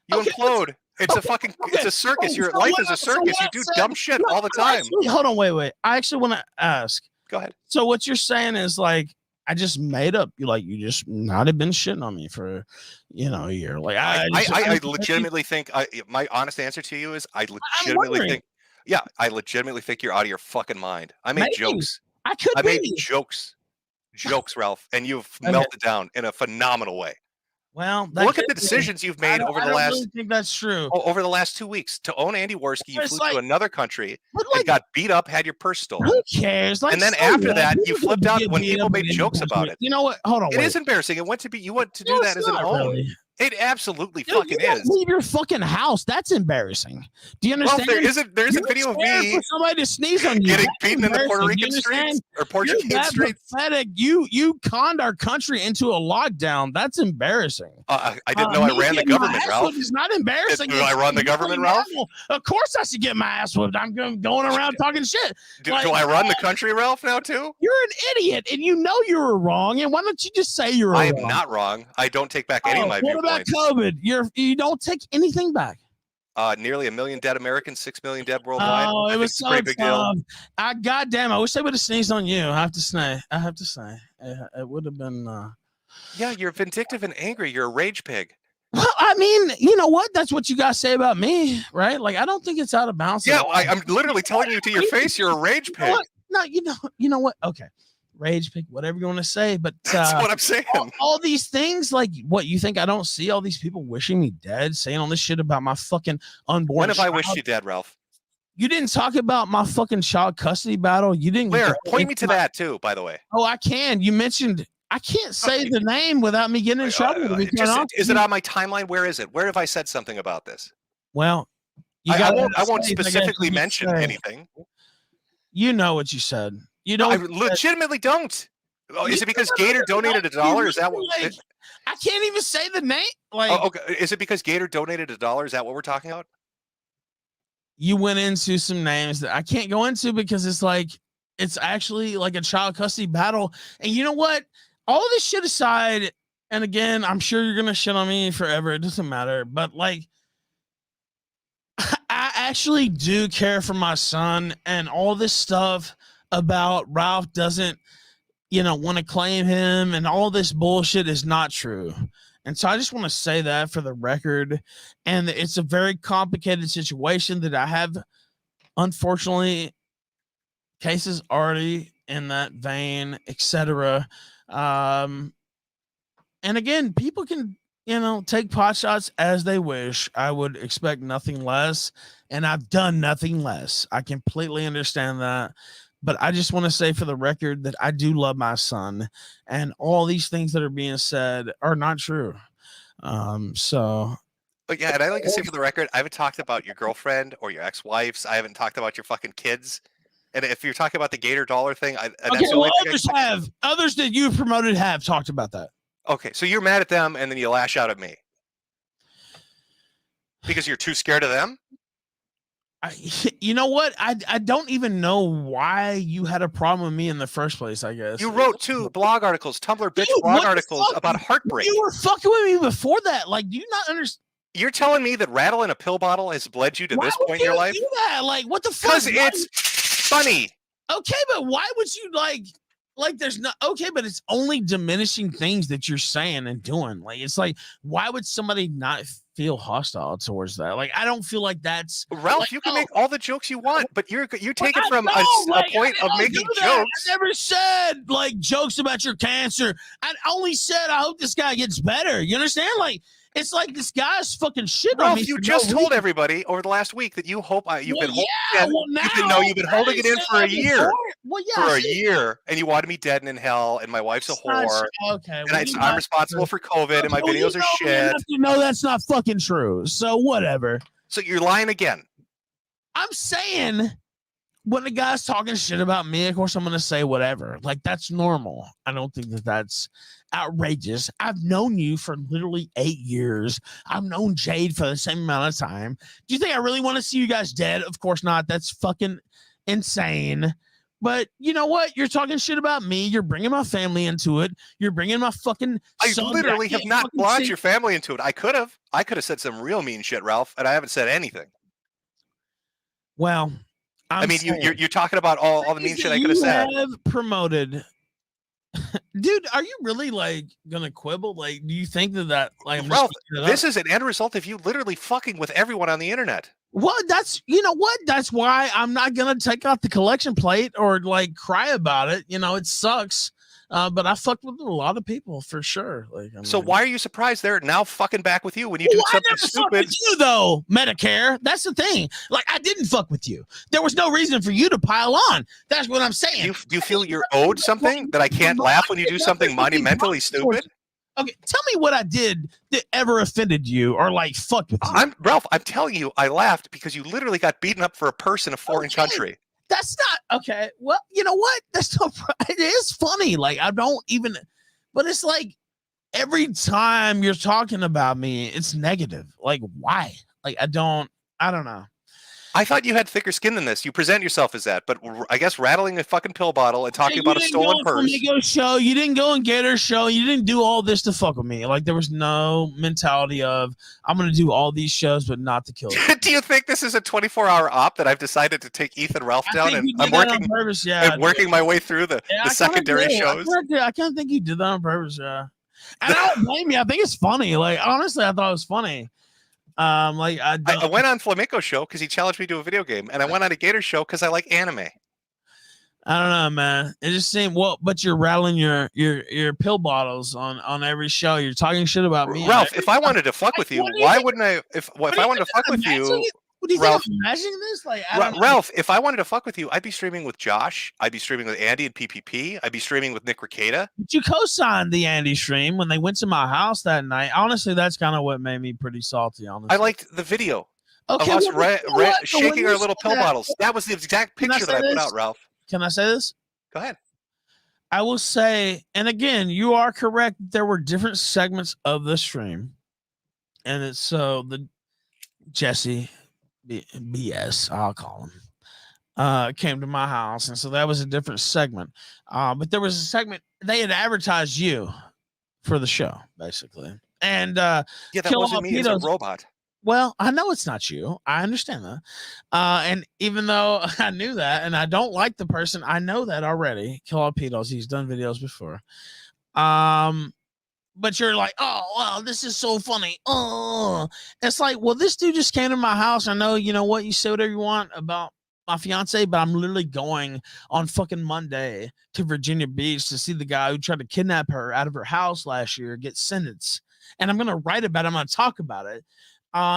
You implode. It's a fucking. It's a circus. Your life is a circus. You do dumb shit all the time. Hold on, wait. I actually want to ask. Go ahead. So what you're saying is I just made up. You just not have been shitting on me for, a year. Like I legitimately think. My honest answer to you is I legitimately think. Yeah, I legitimately think you're out of your fucking mind. I made jokes. I made jokes, Ralph, and you've melted down in a phenomenal way. Well, look at the decisions you've made over the last. I really think that's true. Over the last 2 weeks, to own Andy Worski, you flew to another country and got beat up, had your purse stolen. Who cares? And then after that, you flipped out when people made jokes about it. You know what? Hold on. It is embarrassing. You went to do that as an own. Really. It absolutely fucking is. Leave your fucking house. That's embarrassing. Do you understand? Well, there's a video of me for somebody to sneeze on you. Getting beaten in the Puerto Rican streets or Portuguese streets. Pathetic. You conned our country into a lockdown. That's embarrassing. I didn't know I ran the government, Ralph. It's not embarrassing. Do I run the government, Ralph? Of course I should get my ass whipped. I'm going around talking shit. Do I run the country, Ralph, now too? You're an idiot, and you know you were wrong. And why don't you just say you're wrong? I am not wrong. I don't take back any of my viewpoints. What about COVID? You don't take anything back. Nearly 1 million dead Americans, 6 million dead worldwide. Oh, it was so pretty big deal. Goddamn, I wish they would have sneezed on you. I have to say, it would have been. Yeah, you're vindictive and angry. You're a rage pig. Well, I mean, you know what? That's what you guys say about me, right? Like, I don't think it's out of bounds. Yeah, I'm literally telling you to your face, you're a rage pig. No, you know what? Okay. Rage pig, whatever you want to say, but that's what I'm saying. All these things, like what you think I don't see all these people wishing me dead, saying all this shit about my fucking unborn. When have I wished you dead, Ralph? You didn't talk about my fucking child custody battle. You didn't. Where? Point me to that too, by the way. Oh, I can. You mentioned. I can't say the name without me getting in trouble. Is it on my timeline? Where is it? Where have I said something about this? Well, I won't specifically mention anything. You know what you said. You know, I legitimately don't. Oh, is it because Gator donated $1? Is that what? Like, I can't even say the name. Like, oh, okay. Is it because Gator donated $1? Is that what we're talking about? You went into some names that I can't go into because it's like it's actually like a child custody battle. And you know what? All this shit aside, and again, I'm sure you're gonna shit on me forever. It doesn't matter. But like, I actually do care for my son, and all this stuff about Ralph doesn't, want to claim him, and all this bullshit is not true. And so I just want to say that for the record. And it's a very complicated situation that I have, unfortunately, cases already in that vein, etc. And again, people can, take pot shots as they wish. I would expect nothing less. And I've done nothing less. I completely understand that. But I just want to say for the record that I do love my son, and all these things that are being said are not true. But yeah, and I like to say for the record, I haven't talked about your girlfriend or your ex-wives. I haven't talked about your fucking kids. And if you're talking about the Gator dollar thing, others that you've promoted have talked about that. Okay, so you're mad at them, and then you lash out at me because you're too scared of them. You know what? I don't even know why you had a problem with me in the first place, I guess. You wrote 2 blog articles, Tumblr bitch blog articles about heartbreak. You were fucking with me before that. Like, do you not understand? You're telling me that rattling a pill bottle has led you to this point in your life? Do that? Like, what the fuck? Because it's funny. Okay, but why would you there's not okay, but it's only diminishing things that you're saying and doing. Like, it's like, why would somebody not feel hostile towards that? Like, I don't feel like that's Ralph. like, you can make all the jokes you want, but you take it from a point of making jokes. I never said like jokes about your cancer. I only said I hope this guy gets better. You understand? Like, it's like this guy's fucking shit on me. You just told everybody over the last week that you hope you've been holding it in for a year. For a year, and you wanted me dead and in hell, and my wife's a whore. Okay, and I'm responsible for COVID, and my videos are shit. You know that's not fucking true. So whatever. So you're lying again. I'm saying when the guy's talking shit about me, of course I'm gonna say whatever. Like, that's normal. I don't think that's outrageous. I've known you for literally 8 years. I've known Jade for the same amount of time. Do you think I really want to see you guys dead? Of course not. That's fucking insane. But you know what? You're talking shit about me. You're bringing my family into it. You're bringing my fucking. I literally have not brought your family into it. I could have said some real mean shit, Ralph, and I haven't said anything. Well, you're talking about all the mean shit I could have said. You have promoted. Dude, are you really like gonna quibble? Like, do you think that like Ralph, this is an end result of you literally fucking with everyone on the internet? Well, that's why I'm not gonna take out the collection plate or like cry about it. It sucks. But I fucked with a lot of people for sure. Like, so why are you surprised they're now fucking back with you when you do something stupid? Fuck with you though, Medicare. That's the thing. Like, I didn't fuck with you. There was no reason for you to pile on. That's what I'm saying. Do you feel you're owed something that I can't laugh when you do something monumentally stupid? Okay, tell me what I did that ever offended you or like fucked with you. Ralph, I'm telling you, I laughed because you literally got beaten up for a purse in a foreign country. That's not okay. Well, you know what? That's not. It is funny. Like, I don't even. But it's like every time you're talking about me, it's negative. Like, why? Like, I don't know. I thought you had thicker skin than this. You present yourself as that, but I guess rattling a fucking pill bottle and talking about a stolen purse. Show. You didn't go and get her show. You didn't do all this to fuck with me. Like, there was no mentality of I'm going to do all these shows, but not to kill you. Do you think this is a 24-hour op that I've decided to take Ethan Ralph down and I'm working my way through the secondary shows? I kind of think you did that on purpose. Yeah, and I don't blame you. I think it's funny. Like, honestly, I thought it was funny. I went on Flamenco show because he challenged me to a video game, and I went on a Gator show because I like anime. I don't know, man. It just seemed but you're rattling your pill bottles on every show. You're talking shit about me. Ralph, if I wanted to fuck with you, why wouldn't I? If I wanted to fuck with you, what do you Ralph, think I'm imagining this? Like, Ralph, if I wanted to fuck with you, I'd be streaming with Josh. I'd be streaming with Andy and PPP. I'd be streaming with Nick Ricada. But you co-signed the Andy stream when they went to my house that night. Honestly, that's kind of what made me pretty salty. Honestly, I liked the video of us shaking our little pill bottles. That was the exact picture that I put out, Ralph. Can I say this? Go ahead. I will say, and again, you are correct. There were different segments of the stream, and it's so the Jesse BS, I'll call him, came to my house, and so that was a different segment. But there was a segment they had advertised you for the show, basically, and yeah, that wasn't me. It's a robot. Well, I know it's not you. I understand that. And even though I knew that and I don't like the person, I know that already. Kill All Pedos. He's done videos before. But you're like, oh, wow, this is so funny. Oh, it's like, well, this dude just came to my house. I know, you know what? You say whatever you want about my fiance, but I'm literally going on fucking Monday to Virginia Beach to see the guy who tried to kidnap her out of her house last year get sentenced. And I'm going to write about it. I'm going to talk about it.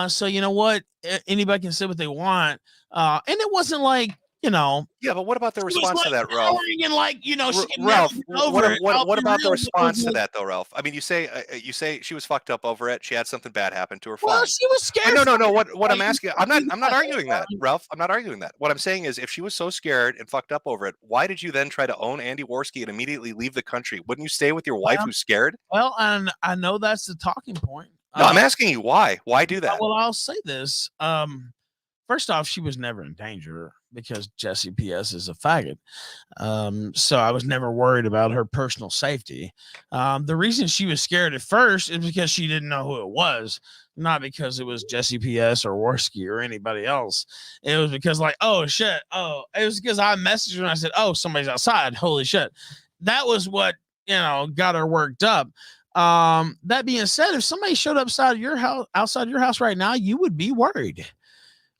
So you know what? Anybody can say what they want. And it wasn't like, you know. Yeah, but what about the response to that, Ralph? And like, you know, Ralph, what about the response to that, though, Ralph? I mean, you say she was fucked up over it. She had something bad happen to her. Well, she was scared. No. What I'm asking, I'm not arguing that, Ralph. I'm not arguing that. What I'm saying is, if she was so scared and fucked up over it, why did you then try to own Andy Worski and immediately leave the country? Wouldn't you stay with your wife who's scared? Well, and I know that's the talking point. No, I'm asking you why. Why do that? Well, I'll say this. First off, she was never in danger because Jesse PS is a faggot. So I was never worried about her personal safety. The reason she was scared at first is because she didn't know who it was, not because it was Jesse PS or Worski or anybody else. It was because like, oh shit. Oh, it was because I messaged her and I said, oh, somebody's outside. Holy shit. That was what, you know, got her worked up. That being said, if somebody showed up outside your house right now, you would be worried.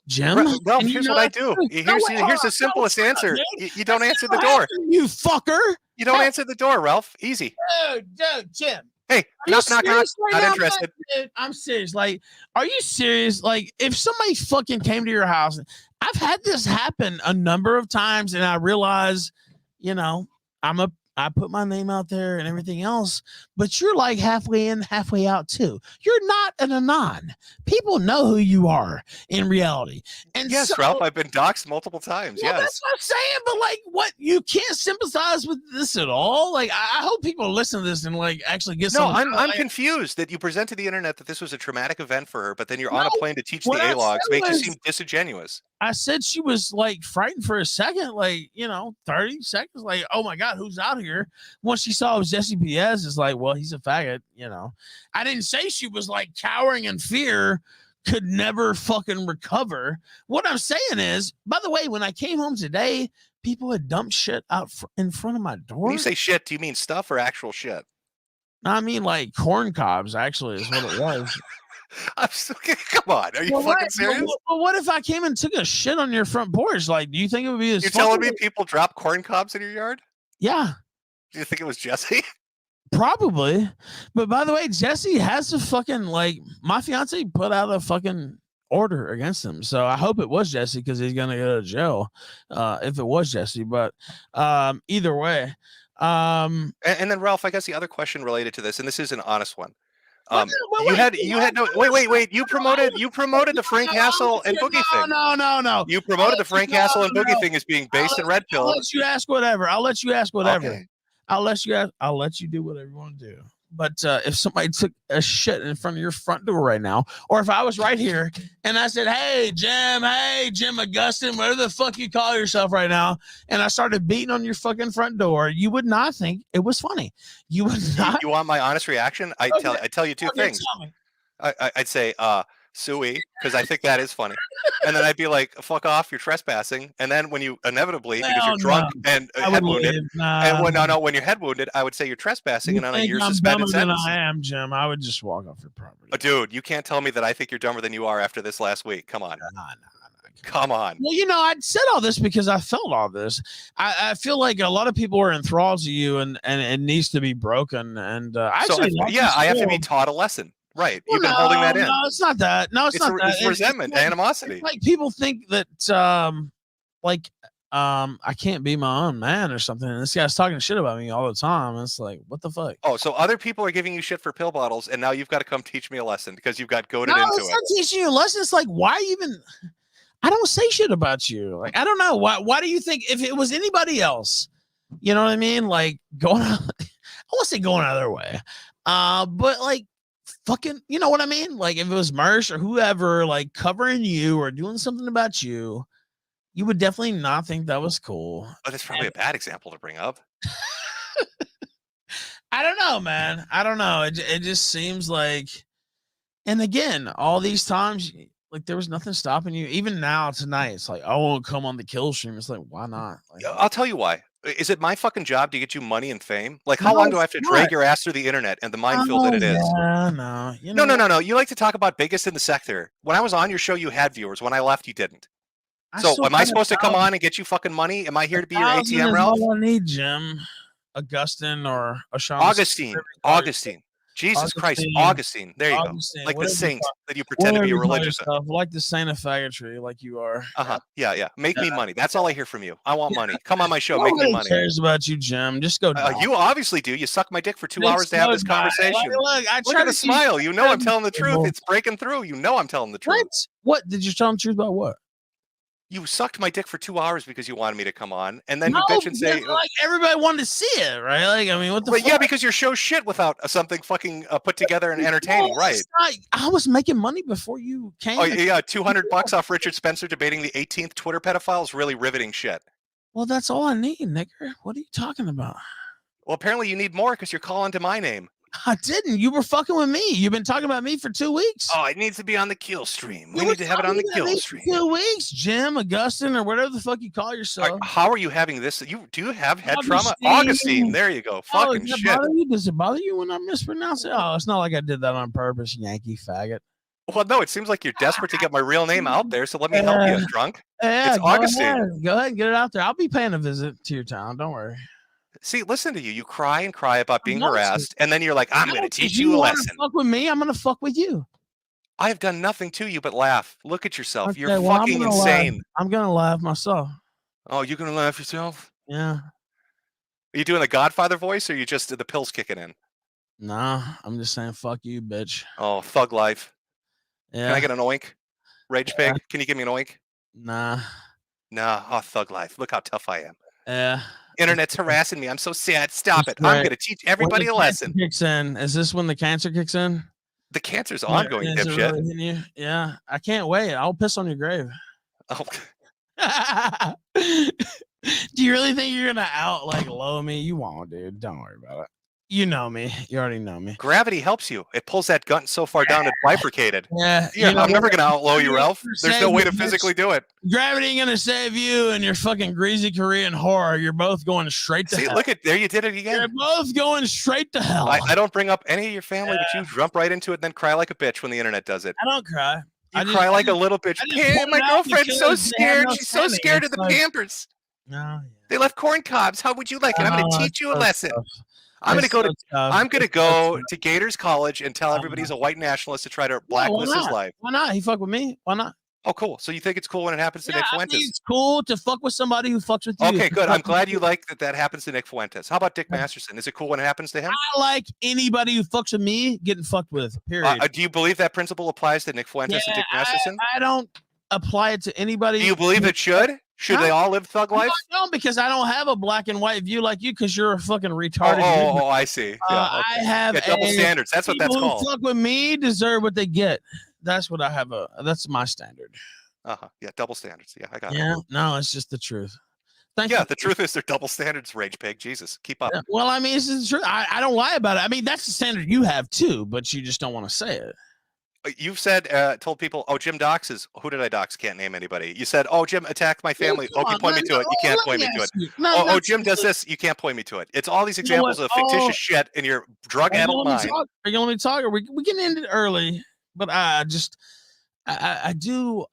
Jim, Ralph, here's what I do. Here's the simplest answer. You don't answer the door. You fucker. You don't answer the door, Ralph. Easy. Dude, Jim. Hey, knock. Not interested. I'm serious. Like, are you serious? Like, if somebody fucking came to your house, I've had this happen a number of times, and I realize, you know, I put my name out there and everything else, but you're like halfway in, halfway out too. You're not an anon. People know who you are in reality. And yes, so, Ralph, I've been doxxed multiple times. Well, yes, that's what I'm saying. But like, what, you can't sympathize with this at all? Like, I hope people listen to this and like actually get some. No, I'm confused that you present to the internet that this was a traumatic event for her, but then you're on a plane to teach the A-logs. Makes you seem disingenuous. I said she was like frightened for a second, like, you know, 30 seconds, like, oh my God, who's out here? Once she saw it was Jesse PS, it's like, well, he's a faggot, you know. I didn't say she was like cowering in fear, could never fucking recover. What I'm saying is, by the way, when I came home today, people had dumped shit out in front of my door. When you say shit, do you mean stuff or actual shit? I mean, like corn cobs, actually, is what it was. Come on, are you fucking serious? Well, what if I came and took a shit on your front porch? Like, do you think it would be as You're telling me people drop corn cobs in your yard? Yeah. Do you think it was Jesse? Probably. But by the way, Jesse has to fucking, like, my fiance put out a fucking order against him. So I hope it was Jesse because he's going to go to jail if it was Jesse. But either way. And then, Ralph, I guess the other question related to this, and this is an honest one. You had no wait. You promoted the Frank Castle and Boogie thing. No. You promoted the Frank Castle and Boogie thing as being based in Red Pill. I'll let you ask whatever. Okay. I'll let you do whatever you want to do. But if somebody took a shit in front of your front door right now, or if I was right here and I said, hey, Jim Augustine, whatever the fuck you call yourself right now, and I started beating on your fucking front door, you would not think it was funny. You would not. You want my honest reaction? I tell you two things. I'd say, suey, because I think that is funny. And then I'd be like, fuck off, you're trespassing. And then when you inevitably, because you're drunk and head wounded, when you're head wounded, I would say you're trespassing, and on your suspended sentence. I am, Jim. I would just walk off your property. Dude, you can't tell me that I think you're dumber than you are after this last week. Come on. No. Come on. Well, you know, I'd said all this because I felt all this. I feel like a lot of people are enthralled to you, and it needs to be broken. And I have to be taught a lesson. Right. Well, you've been holding that in. No, it's not that. No, it's not that. It's resentment, animosity. It's like people think that I can't be my own man or something. And this guy's talking shit about me all the time. It's like, what the fuck? Oh, so other people are giving you shit for pill bottles, and now you've got to come teach me a lesson because you've got goaded into it. It's not teaching you a lesson. It's like, why even? I don't say shit about you. Like, I don't know. Why do you think if it was anybody else, you know what I mean? Like going out, I won't say going out of their way. But like fucking, you know what I mean? Like if it was Mersh or whoever like covering you or doing something about you, you would definitely not think that was cool. Oh, that's probably a bad example to bring up. I don't know, man. I don't know. It just seems like, and again, all these times, like there was nothing stopping you. Even now, tonight, it's like I won't come on the kill stream. It's like, why not? Like, I'll tell you why. Is it my fucking job to get you money and fame? Like, how long do I have to drag your ass through the internet and the minefield that it is? No. You know No. You like to talk about biggest in the sector. When I was on your show, you had viewers. When I left, you didn't. So am I supposed to come on and get you fucking money? Am I here to be your ATM, Ralph? I need Jim, Augustine, or Augustine. Jesus Christ, Augustine. There you go. Like the saint that you pretend to be a religious. Like the saint of faggotry, like you are. Yeah. Make me money. That's all I hear from you. I want money. Come on my show. Make me money. Nobody cares about you, Jim. Just go. You obviously do. You suck my dick for 2 hours to have this conversation. Look at the smile. You know I'm telling the truth. It's breaking through. You know I'm telling the truth. What? Did you tell him the truth about what? You sucked my dick for 2 hours because you wanted me to come on, and then you bitch and say, like everybody wanted to see it, right? Like, I mean, what the fuck? Yeah, because your show's shit without something fucking put together and entertaining, right? I was making money before you came. Oh, yeah, $200 off Richard Spencer debating the 18th Twitter pedophile is really riveting shit. Well, that's all I need, nigger. What are you talking about? Well, apparently you need more because you're calling to my name. I didn't. You were fucking with me. You've been talking about me for 2 weeks. Oh, it needs to be on the kill stream. We need to have it on the kill stream. 2 weeks, Jim, Augustine, or whatever the fuck you call yourself. How are you having this? Do you have head trauma? Augustine. There you go. Fucking shit. Does it bother you when I mispronounce it? Oh, it's not like I did that on purpose, Yankee faggot. Well, no, it seems like you're desperate to get my real name out there, so let me help you, drunk. Yeah, it's Augustine. Go ahead and get it out there. I'll be paying a visit to your town. Don't worry. See, listen to you. You cry and cry about being harassed, and then you're like, I'm going to teach you a lesson. Fuck with me, I'm going to fuck with you. I have done nothing to you but laugh. Look at yourself. Okay, you're fucking insane. I'm going to laugh myself. Oh, you're going to laugh yourself? Yeah. Are you doing the Godfather voice, or are you just the pills kicking in? Nah, I'm just saying fuck you, bitch. Oh, thug life. Yeah. Can I get an oink? Rage pig, can you give me an oink? Nah. Oh, thug life. Look how tough I am. Yeah. Internet's harassing me. I'm so sad. Stop it. I'm going to teach everybody a lesson. Kicks in. Is this when the cancer kicks in? The cancer's ongoing, dipshit. Really yeah. I can't wait. I'll piss on your grave. Oh. Do you really think you're going to low me? You won't, dude. Don't worry about it. You know me. You already know me. Gravity helps you. It pulls that gun so far down it bifurcated. Yeah. I'm never going to outlaw you, Ralph. There's no way to physically do it. Gravity ain't going to save you and your fucking greasy Korean whore. You're both going straight to hell. Look at there. You did it again. You're both going straight to hell. I don't bring up any of your family, but you jump right into it and then cry like a bitch when the internet does it. I don't cry. You cry like a little bitch. My girlfriend's so scared. She's so scared of the Pampers. No. They left corn cobs. How would you like it? I'm going to teach you a lesson. I'm gonna go to Gators College and tell everybody he's a white nationalist to try to blacklist his life. Why not? He fuck with me. Why not? Oh, cool. So you think it's cool when it happens to Nick Fuentes? It's cool to fuck with somebody who fucks with you. Okay, good. I'm glad you like that happens to Nick Fuentes. How about Dick Masterson? Is it cool when it happens to him? I like anybody who fucks with me getting fucked with. Period. Do you believe that principle applies to Nick Fuentes and Dick Masterson? I don't apply it to anybody. Do you believe it should? Should they all live thug life? No, because I don't have a black and white view like you, because you're a fucking retarded. Oh, I see. Yeah, okay. I have double standards. That's what that's called. People who fuck with me deserve what they get. That's what I have. That's my standard. Yeah, double standards. Yeah, I got it. Yeah, no, it's just the truth. The truth is they're double standards, Rage Pig. Jesus, keep up. Yeah, well, I mean, it's the truth. I don't lie about it. I mean, that's the standard you have too, but you just don't want to say it. You've said, told people, oh, Jim doxes. Who did I dox? Can't name anybody. You said, oh, Jim attacked my family. You point me to it. You can't point me to it. Jim does this. You can't point me to it. It's all these examples of fictitious shit in your drug-addled mind. Are you going to let me talk? Or we can end it early, but I do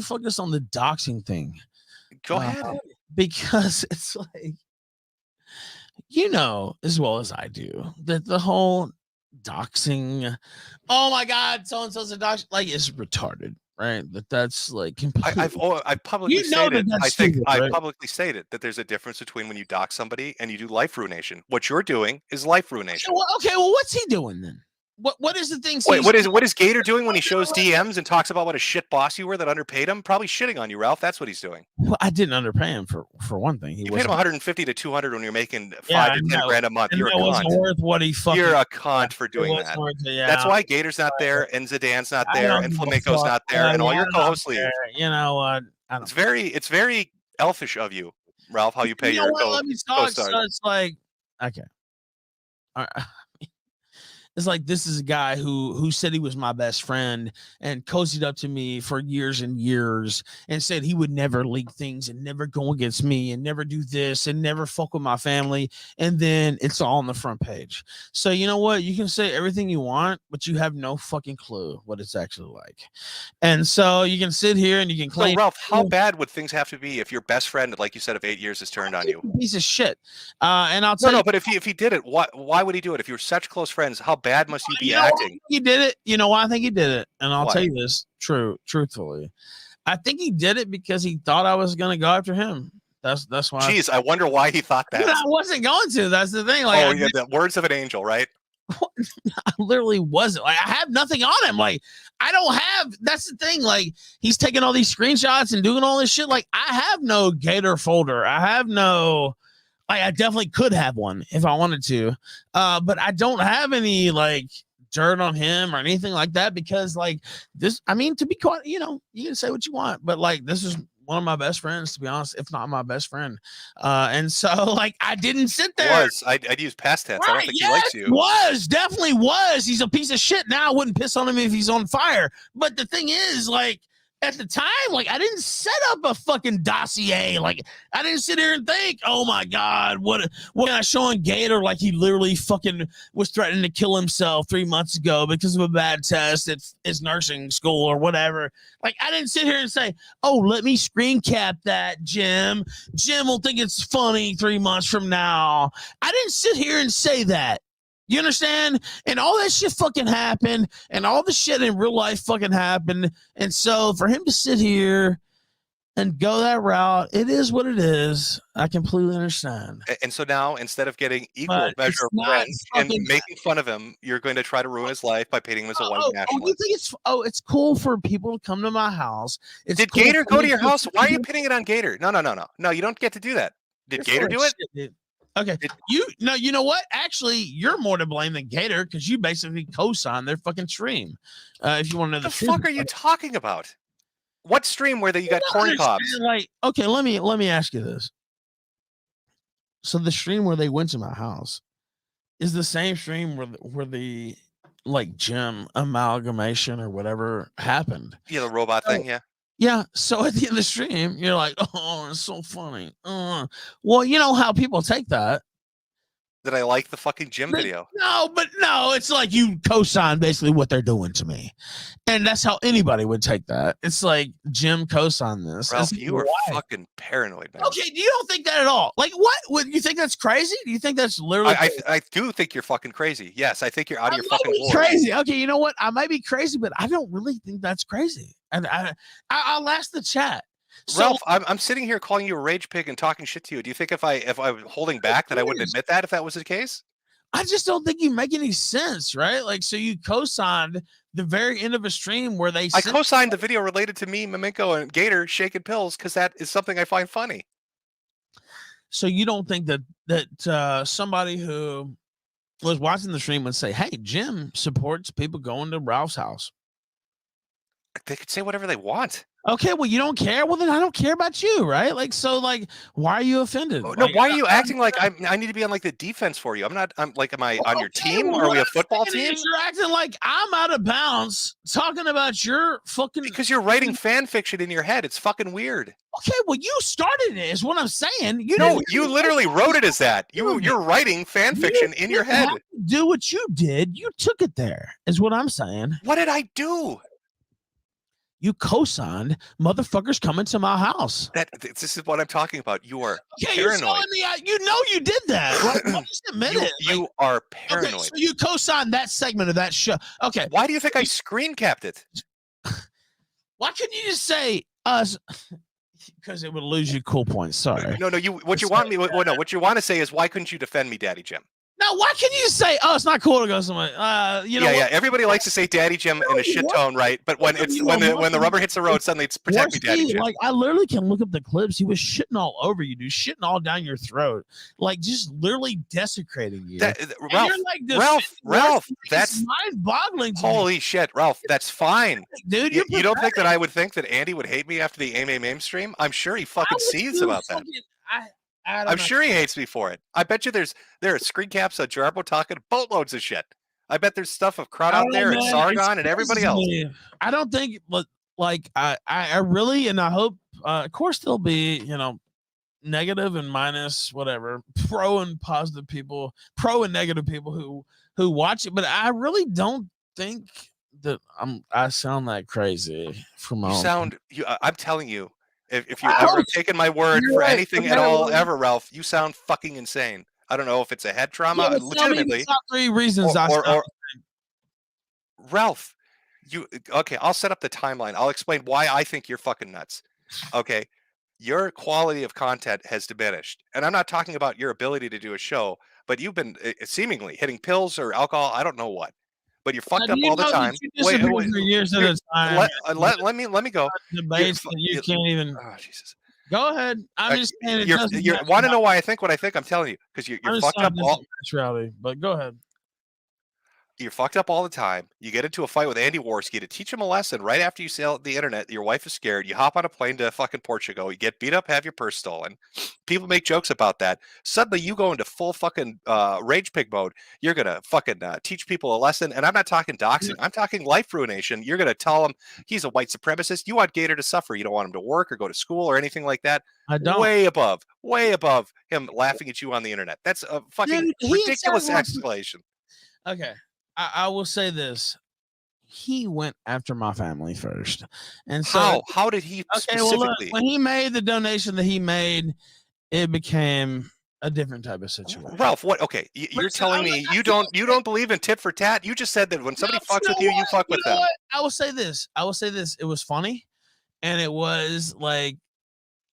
focus on the doxing thing. Go ahead. Because it's like, as well as I do, that the whole doxing, oh my god, so and so's a dox, like, it's retarded, right? That's like completely. I've publicly stated. I publicly stated that there's a difference between when you dox somebody and you do life ruination. What you're doing is life ruination. Okay, well, what's he doing then? What is the thing? Wait, what is Gator doing when he shows DMs and talks about what a shit boss you were that underpaid him? Probably shitting on you, Ralph. That's what he's doing. Well, I didn't underpay him for one thing. You paid him 150 to 200 when you're making 5 to 10 grand a month. You're a cunt. Worth what he fucking. You're a cunt for doing that. That's why Gator's not there, and Zidane's not there, and Flamenco's not there, and all your co-hosts leave. You know what? It's very elfish of you, Ralph. How you pay your co-stars. So it's like, okay. All right. It's like, this is a guy who said he was my best friend and cozied up to me for years and years and said he would never leak things and never go against me and never do this and never fuck with my family. And then it's all on the front page. So you know what? You can say everything you want, but you have no fucking clue what it's actually like. And so you can sit here and you can claim. So Ralph, how bad would things have to be if your best friend, like you said, of 8 years has turned on you? Piece of shit. And I'll tell you. No, but if he did it, why would he do it? If you're such close friends, how bad must you be acting? He did it. You know why I think he did it? And I'll tell you this truthfully. I think he did it because he thought I was going to go after him. That's why. Jeez, I wonder why he thought that. I wasn't going to. That's the thing. Like, the words of an angel, right? I literally wasn't. Like, I have nothing on him. Like, I don't have. That's the thing. Like, he's taking all these screenshots and doing all this shit. Like, I have no Gator folder. I have no. I definitely could have one if I wanted to, but I don't have any like dirt on him or anything like that because like this. I mean, to be quite, you can say what you want, but like this is one of my best friends, to be honest, if not my best friend. And so like I didn't sit there. I'd use past tense. Right, I don't think he likes you. Definitely was. He's a piece of shit. Now I wouldn't piss on him if he's on fire. But the thing is, like, at the time, like, I didn't set up a fucking dossier. Like, I didn't sit here and think, oh my God, what can I show on Gator? Like, he literally fucking was threatening to kill himself 3 months ago because of a bad test at his nursing school or whatever. Like, I didn't sit here and say, oh, let me screen cap that, Jim. Jim will think it's funny 3 months from now. I didn't sit here and say that. You understand? And all that shit fucking happened, and all the shit in real life fucking happened. And so for him to sit here and go that route, it is what it is. I completely understand. And so now, instead of getting equal measure of friends and making fun of him, you're going to try to ruin his life by painting him as a white nationalist. You think it's cool for people to come to my house? Did Gator go to your house? Why are you pinning it on Gator? No, you don't get to do that. Did Gator do it? Shit, okay, you know what? Actually, you're more to blame than Gator because you basically co-signed their fucking stream. If you want to know the fuck are you talking about? What stream where you got corn cobs? Like, okay, let me ask you this. So the stream where they went to my house is the same stream where the like gym amalgamation or whatever happened. Yeah, the robot thing. Yeah. Yeah, so at the end of the stream, you're like, oh, it's so funny. Well, you know how people take that. Did I like the fucking gym video? No, it's like you co-sign basically what they're doing to me. And that's how anybody would take that. It's like Jim co-signed this. Ralph, you are fucking paranoid, man. Okay, you don't think that at all. Like, what? Would you think that's crazy? Do you think that's literally I do think you're fucking crazy. Yes, I think you're out of your fucking board. Crazy. Okay, you know what? I might be crazy, but I don't really think that's crazy. And I'll ask the chat. So, Ralph, I'm sitting here calling you a rage pig and talking shit to you. Do you think if I'm holding back that I wouldn't admit that if that was the case? I just don't think you make any sense, right? Like, so you co-signed the very end of a stream where I co-signed the video related to me, Flamenco, and Gator shaking pills because that is something I find funny. So you don't think that somebody who was watching the stream would say, "Hey, Jim supports people going to Ralph's house"? They could say whatever they want. Okay, well, you don't care. Well, then I don't care about you, right? Like, so, like, why are you offended? No, why are you acting like I need to be on like the defense for you? I'm not. I'm like, am I on your team? Well, are we a football team? You're acting like I'm out of bounds talking about your fucking. Because you're writing fan fiction in your head. It's fucking weird. Okay, well, you started it, is what I'm saying. You literally wrote it as that. You're writing fan fiction in your head. Do what you did. You took it there, is what I'm saying. What did I do? You co-signed motherfuckers coming to my house. This is what I'm talking about. You are paranoid. You know you did that. Like, just admit it. You are paranoid. Okay, so you co-signed that segment of that show. Okay. Why do you think I screen capped it? Why couldn't you just say us? Because it would lose you cool points. Sorry. No. What you want to say is why couldn't you defend me, Daddy Jim? Now, why can you say, "Oh, it's not cool to go somewhere"? You know, yeah. Everybody likes to say "Daddy Jim" in a shit tone, right? But when the rubber hits the road, suddenly it's "Protect me, Daddy Jim." Like, I literally can look up the clips. He was shitting all over you, dude, shitting all down your throat, like just literally desecrating you. Ralph, that's mind-boggling. Holy shit, Ralph, that's fine, dude. You don't think that I would think that Andy would hate me after the AIM stream? I'm sure he fucking sees about that. I'm sure he hates me for it. I bet you there are screen caps of Jarbo talking boatloads of shit. I bet there's stuff of crowd out there and Sargon and everybody else. I don't think, like, I really, and I hope, of course, there'll be, you know, negative and minus, whatever, pro and positive people, pro and negative people who watch it, but I really don't think that I sound that crazy from my I'm telling you. If you ever have taken my word for anything at all ever, Ralph, you sound fucking insane. I don't know if it's a head trauma, legitimately. Top 3 reasons Ralph, okay, I'll set up the timeline. I'll explain why I think you're fucking nuts. Okay, your quality of content has diminished. And I'm not talking about your ability to do a show, but you've been seemingly hitting pills or alcohol, I don't know what. But you're fucked up all the time. Wait, for years at a time. Let me go. Debates that you can't even. Oh, Jesus. Go ahead. I'm just saying. You want to know why I think what I think? I'm telling you, because you're fucked up all. But go ahead. You're fucked up all the time. You get into a fight with Andy Worski to teach him a lesson right after you sell the internet. Your wife is scared. You hop on a plane to fucking Portugal. You get beat up, have your purse stolen. People make jokes about that. Suddenly you go into full fucking rage pig mode. You're going to fucking teach people a lesson. And I'm not talking doxing. I'm talking life ruination. You're going to tell him he's a white supremacist. You want Gator to suffer. You don't want him to work or go to school or anything like that. I don't. Way above him laughing at you on the internet. That's a fucking ridiculous explanation. Okay. I will say this. He went after my family first. And so how did he specifically? Well, look, when he made the donation that he made, it became a different type of situation. Ralph, what? Okay, you're telling me you don't believe in tit for tat? You just said that when somebody fucks with you, you fuck with them. I will say this. It was funny, and it was like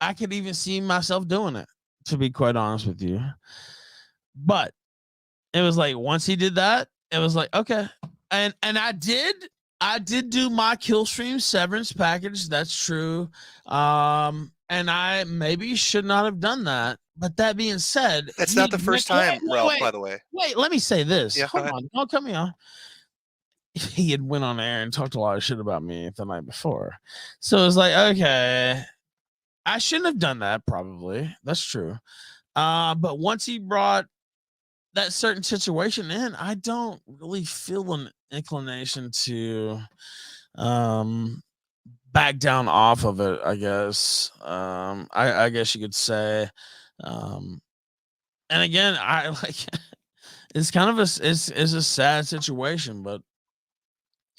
I could even see myself doing it, to be quite honest with you. But it was like once he did that, it was like, okay. And I did do my kill stream severance package. That's true. And I maybe should not have done that. But that being said, that's not the first time, Ralph, by the way. Wait, let me say this. Yeah, hold on. Don't cut me off. He had went on air and talked a lot of shit about me the night before. So it was like, okay, I shouldn't have done that, probably. That's true. But once he brought that certain situation in, I don't really feel an inclination to back down off of it, I guess. I guess you could say. And again, I like it's kind of it's a sad situation, but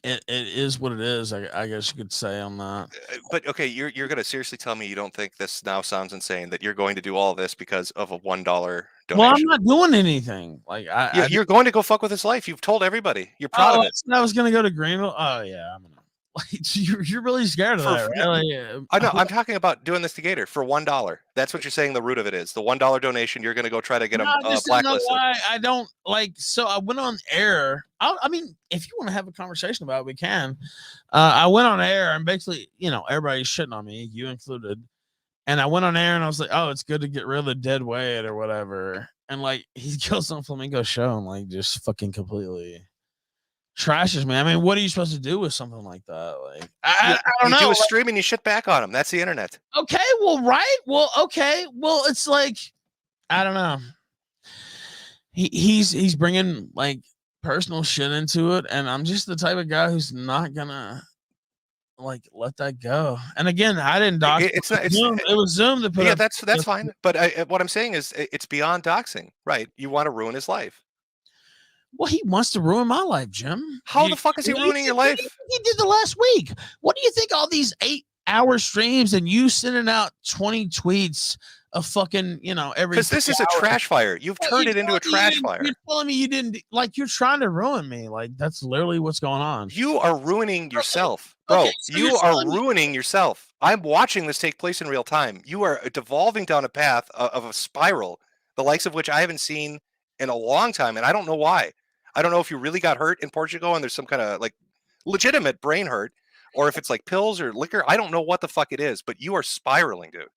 it is what it is. I guess you could say on that. But okay, you're going to seriously tell me you don't think this now sounds insane that you're going to do all this because of a $1 donation? Well, I'm not doing anything. Like you're going to go fuck with his life. You've told everybody. You're proud of it. I was going to go to Greenville. Oh yeah, I'm gonna. Like, you're really scared of that, right? Like, I know. I'm talking about doing this to Gator for $1. That's what you're saying. The root of it is the $1 donation. You're going to go try to get him blacklisted. I don't like. So I went on air. I mean, if you want to have a conversation about it, we can. I went on air and basically, everybody's shitting on me, you included. And I went on air and I was like, "Oh, it's good to get rid of the dead weight or whatever." And like, he goes on Flamingo show and like just fucking completely trashes me. I mean, what are you supposed to do with something like that? Like, I don't know. You do a stream and you shit back on him. That's the internet. Okay, well, right. Well, okay. Well, it's like, I don't know. He's bringing like personal shit into it, and I'm just the type of guy who's not gonna like let that go. And again, I didn't dox. It was Zoom that put. Yeah, that's fine. But what I'm saying is, it's beyond doxing, right? You want to ruin his life. Well, he wants to ruin my life, Jim. How the fuck is he ruining your life? He did the last week. What do you think? All these 8-hour streams and you sending out 20 tweets of fucking, every. Because this is a trash fire. You've turned it into a trash fire. You're telling me you didn't like. You're trying to ruin me. Like that's literally what's going on. You are ruining yourself, bro. So you are ruining yourself. I'm watching this take place in real time. You are devolving down a path of a spiral, the likes of which I haven't seen in a long time, and I don't know why. I don't know if you really got hurt in Portugal and there's some kind of like legitimate brain hurt, or if it's like pills or liquor. I don't know what the fuck it is, but you are spiraling, dude.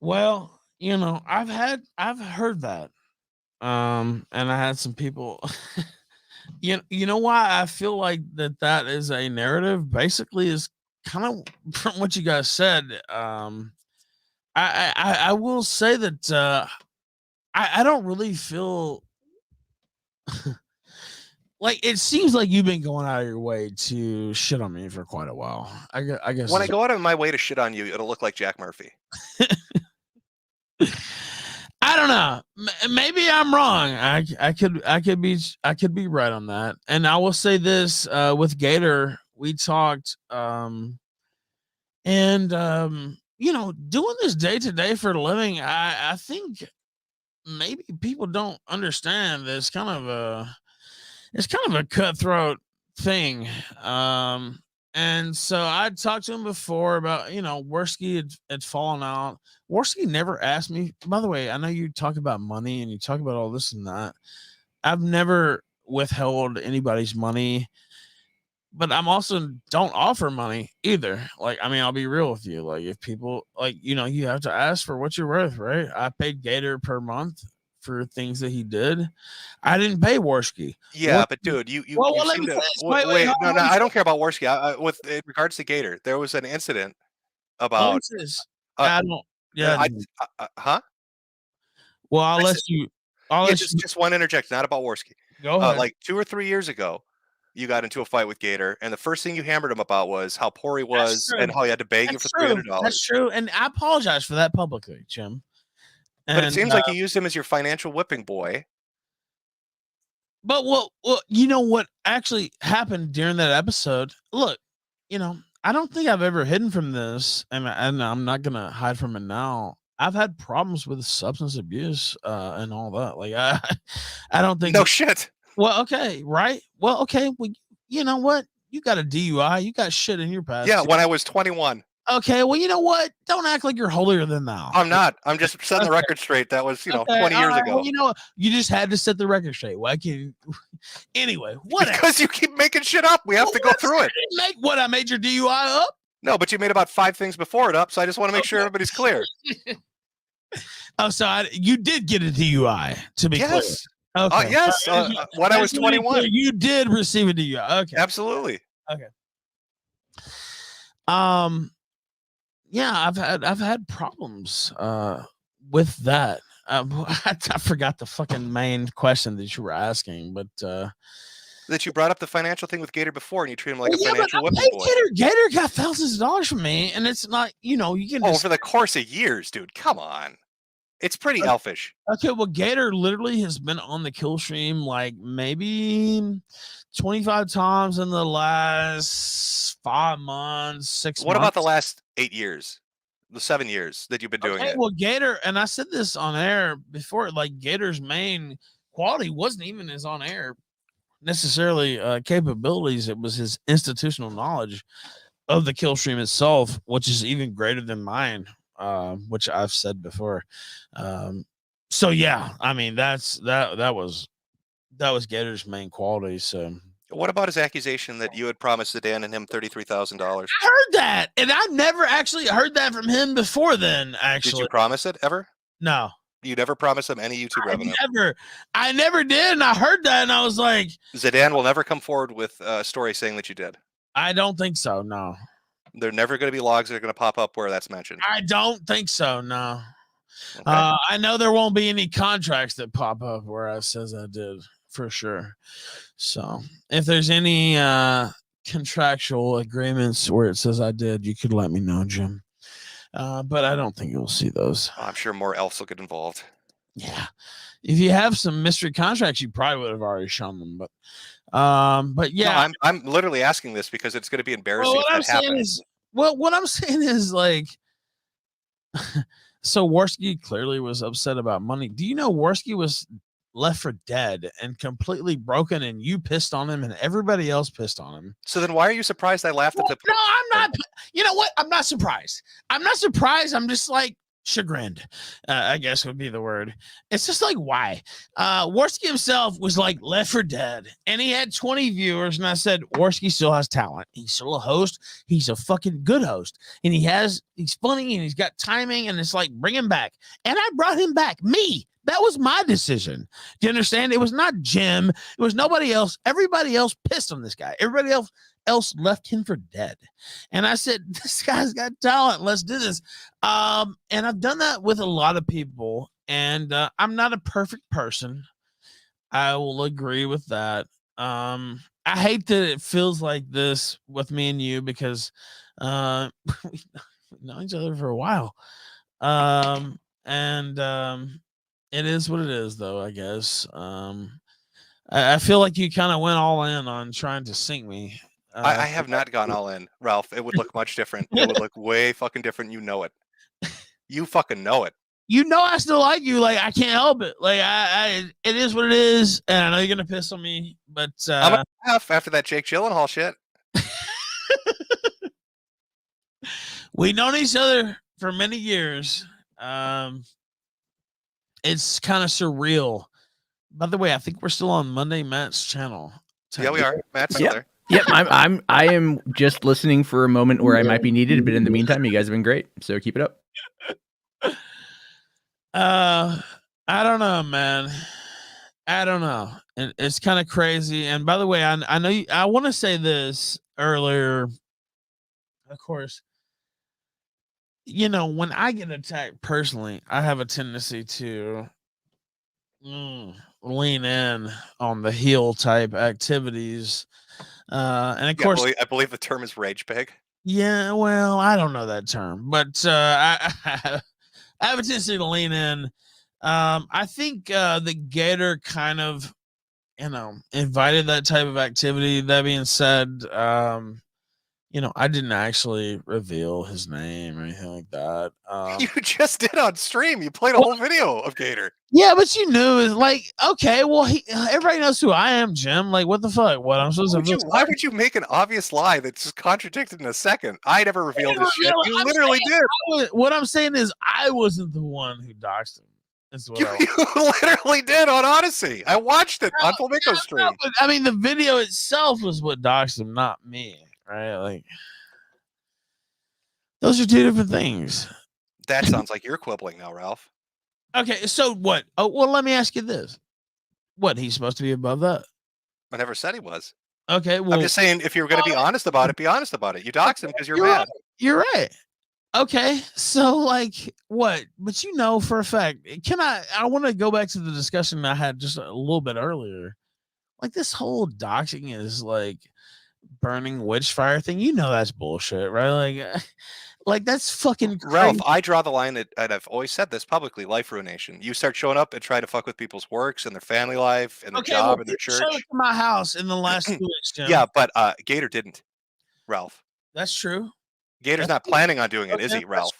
Well, I've heard that. And I had some people you know why I feel like that is a narrative basically is kind of from what you guys said. I will say that I don't really feel like it seems like you've been going out of your way to shit on me for quite a while. I guess when I go out of my way to shit on you, it'll look like Jack Murphy. I don't know. Maybe I'm wrong. I could be right on that. And I will say this: with Gator, we talked, doing this day to day for a living. I think maybe people don't understand that it's kind of a cutthroat thing. And so I talked to him before about, Worski had fallen out. Worski never asked me. By the way, I know you talk about money and you talk about all this and that. I've never withheld anybody's money, but I'm also don't offer money either. Like, I mean, I'll be real with you. Like, if people you have to ask for what you're worth, right? I paid Gator per month for things that he did. I didn't pay Worski. Yeah, but dude, you seem to wait. No, I don't care about Worski. With in regards to Gator, there was an incident about. I don't. Yeah. Huh? Well, I'll let you. Just one interjection, not about Worski. Go ahead. Like 2 or 3 years ago, you got into a fight with Gator, and the first thing you hammered him about was how poor he was and how he had to beg you for $300. That's true, and I apologize for that publicly, Jim. But it seems like you used him as your financial whipping boy. But well, you know what actually happened during that episode? Look, I don't think I've ever hidden from this, and I'm not gonna hide from it now. I've had problems with substance abuse and all that. Like I don't think. No shit. Well, okay, right? Well, okay. Well, you know what? You got a DUI. You got shit in your past. Yeah, when I was 21. Okay, well, you know what? Don't act like you're holier than thou. I'm not. I'm just setting the record straight. That was, 20 years ago. Well, you just had to set the record straight. Why can't you? Anyway, what? Because you keep making shit up. We have to go through it. I made your DUI up? No, but you made about 5 things before it up, so I just want to make sure everybody's clear. Oh, so you did get a DUI, to be clear. Okay. Yes. When I was 21. You did receive a DUI. Okay. Absolutely. Okay. Yeah, I've had problems with that. I forgot the fucking main question that you were asking, but that you brought up the financial thing with Gator before, and you treat him like a financial whipping boy. Gator got thousands of dollars from me, and it's not, you can. Over the course of years, dude. Come on, it's pretty elfish. Okay, well, Gator literally has been on the kill stream like maybe 25 times in the last 5 months, 6 months. What about the last 8 years? The 7 years that you've been doing it? Well, Gator, and I said this on air before, like Gator's main quality wasn't even his on air necessarily capabilities. It was his institutional knowledge of the kill stream itself, which is even greater than mine, which I've said before. So yeah, I mean that was Gator's main quality. So what about his accusation that you had promised Sedan and him $33,000? I heard that, and I've never actually heard that from him before then. Actually, did you promise it ever? No. You never promised him any YouTube revenue? I never did, and I heard that, and I was like... Zidane will never come forward with a story saying that you did? I don't think so, no. There are never going to be logs that are going to pop up where that's mentioned? I don't think so, no. Okay. I know there won't be any contracts that pop up where it says I did, for sure. So, if there's any contractual agreements where it says I did, you could let me know, Jim. But I don't think you'll see those. I'm sure more elves will get involved. Yeah. If you have some mystery contracts, you probably would have already shown them. But yeah. No, I'm literally asking this because it's going to be embarrassing if that happens. What I'm saying is like, so Worski clearly was upset about money. Do you know Worski was left for dead and completely broken, and you pissed on him and everybody else pissed on him? So then why are you surprised I laughed at the... No, I'm not. You know what? I'm not surprised. I'm just like, chagrined, I guess would be the word. It's just like, why? Worski himself was like Left 4 Dead, and he had 20 viewers, and I said, Worski still has talent. He's still a host. He's a fucking good host, and he's funny, and he's got timing, and it's like, bring him back. And I brought him back. Me. That was my decision. Do you understand? It was not Jim. It was nobody else. Everybody else pissed on this guy. Everybody else left him for dead. And I said, this guy's got talent. Let's do this. And I've done that with a lot of people. And I'm not a perfect person. I will agree with that. I hate that it feels like this with me and you because we've known each other for a while. It is what it is, though, I guess. I feel like you kind of went all in on trying to sink me. I have not gone all in, Ralph. It would look much different. It would look way fucking different. You know it. You fucking know it. You know I still like you. Like, I can't help it. Like, it is what it is, and I know you're gonna piss on me, but I'm gonna laugh after that Jake Gyllenhaal shit. We've known each other for many years. It's kind of surreal. By the way, I think we're still on Monday Matt's channel. Yeah, we are. Matt's still there. Yep, I am just listening for a moment where I might be needed, but in the meantime, you guys have been great. So keep it up. I don't know, man. I don't know. And it's kind of crazy. And by the way, I know I want to say this earlier. Of course, you know, when I get attacked personally, I have a tendency to lean in on the heel type activities. And of course, I believe the term is rage pig. Yeah, well, I don't know that term, but I have a tendency to lean in. I think the Gator kind of, invited that type of activity. That being said, I didn't actually reveal his name or anything like that. You just did on stream. You played a whole video of Gator. Yeah, but you knew is like, okay, well, everybody knows who I am, Jim. Like, what the fuck? What I'm supposed to? Why would you make an obvious lie that's just contradicted in a second? I never revealed this shit. You literally did. What I'm saying is, I wasn't the one who doxed him. You literally did on Odyssey. I watched it on Fulmico's stream. But, I mean, the video itself was what doxed him, not me. Right? Like, those are two different things. That sounds like you're quibbling now, Ralph. Okay, so what? Oh, well, let me ask you this: what, he's supposed to be above that? I never said he was. Okay, well, I'm just saying, if you're going to be honest about it, be honest about it. You dox him because you're mad. Right. You're right. Okay, so like what? But for a fact, I want to go back to the discussion I had just a little bit earlier. Like, this whole doxing is like burning witch fire thing. That's bullshit, right? Like that's fucking crazy. Ralph, I draw the line and I've always said this publicly: life ruination. You start showing up and try to fuck with people's works and their family life and their job and their church. Showed up to my house in the last 2 weeks, Jim. Yeah, but Gator didn't. Ralph. That's true. Gator's not planning on doing it, is he, Ralph?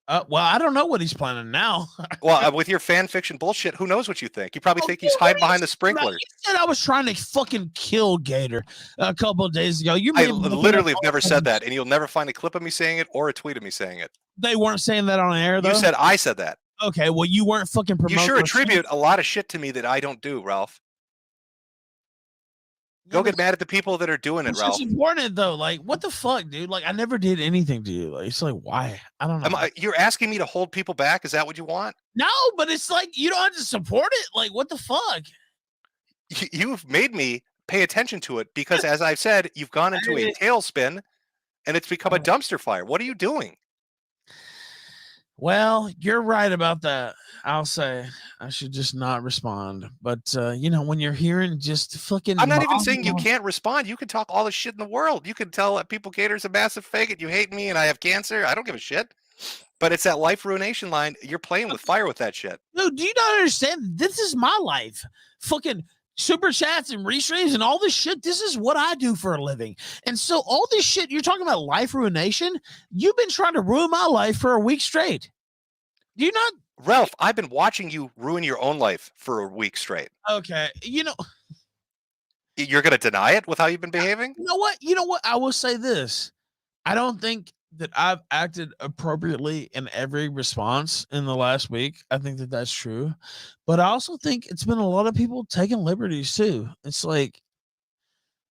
Well, I don't know what he's planning now. Well, with your fan fiction bullshit, who knows what you think? You probably think he's hiding behind the sprinkler. You said I was trying to fucking kill Gator a couple of days ago. I literally have never said that, and you'll never find a clip of me saying it or a tweet of me saying it. They weren't saying that on air, though? You said I said that. Okay, well, you weren't fucking promoting. You sure attribute a lot of shit to me that I don't do, Ralph. Go get mad at the people that are doing it, Ralph. It's important, though. Like, what the fuck, dude? Like, I never did anything to you. Like, it's like, why? I don't know. You're asking me to hold people back? Is that what you want? No, but it's like, you don't have to support it. Like, what the fuck? You've made me pay attention to it because, as I've said, you've gone into a tailspin and it's become a dumpster fire. What are you doing? Well, you're right about that. I'll say I should just not respond. But, when you're hearing just fucking... I'm not even saying you can't respond. You can talk all the shit in the world. You can tell people Gator's a massive faggot. You hate me and I have cancer. I don't give a shit. But it's that life ruination line. You're playing with fire with that shit. Dude, do you not understand? This is my life. Fucking super chats and restreams and all this shit. This is what I do for a living. And so all this shit, you're talking about life ruination. You've been trying to ruin my life for a week straight. Do you not? Ralph, I've been watching you ruin your own life for a week straight. Okay. You're going to deny it with how you've been behaving? You know what? I will say this. I don't think that I've acted appropriately in every response in the last week. I think that that's true, but I also think it's been a lot of people taking liberties too. It's like,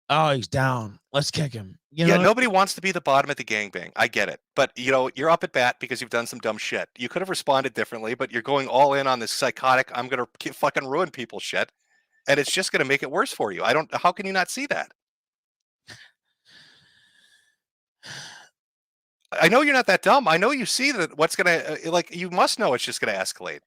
oh, he's down, let's kick him. You know, nobody wants to be the bottom of the gangbang. I get it. But, you're up at bat because you've done some dumb shit. You could have responded differently, but you're going all in on this psychotic, I'm going to fucking ruin people shit. And it's just going to make it worse for you. How can you not see that? I know you're not that dumb. I know you see that what's going to, you must know it's just going to escalate.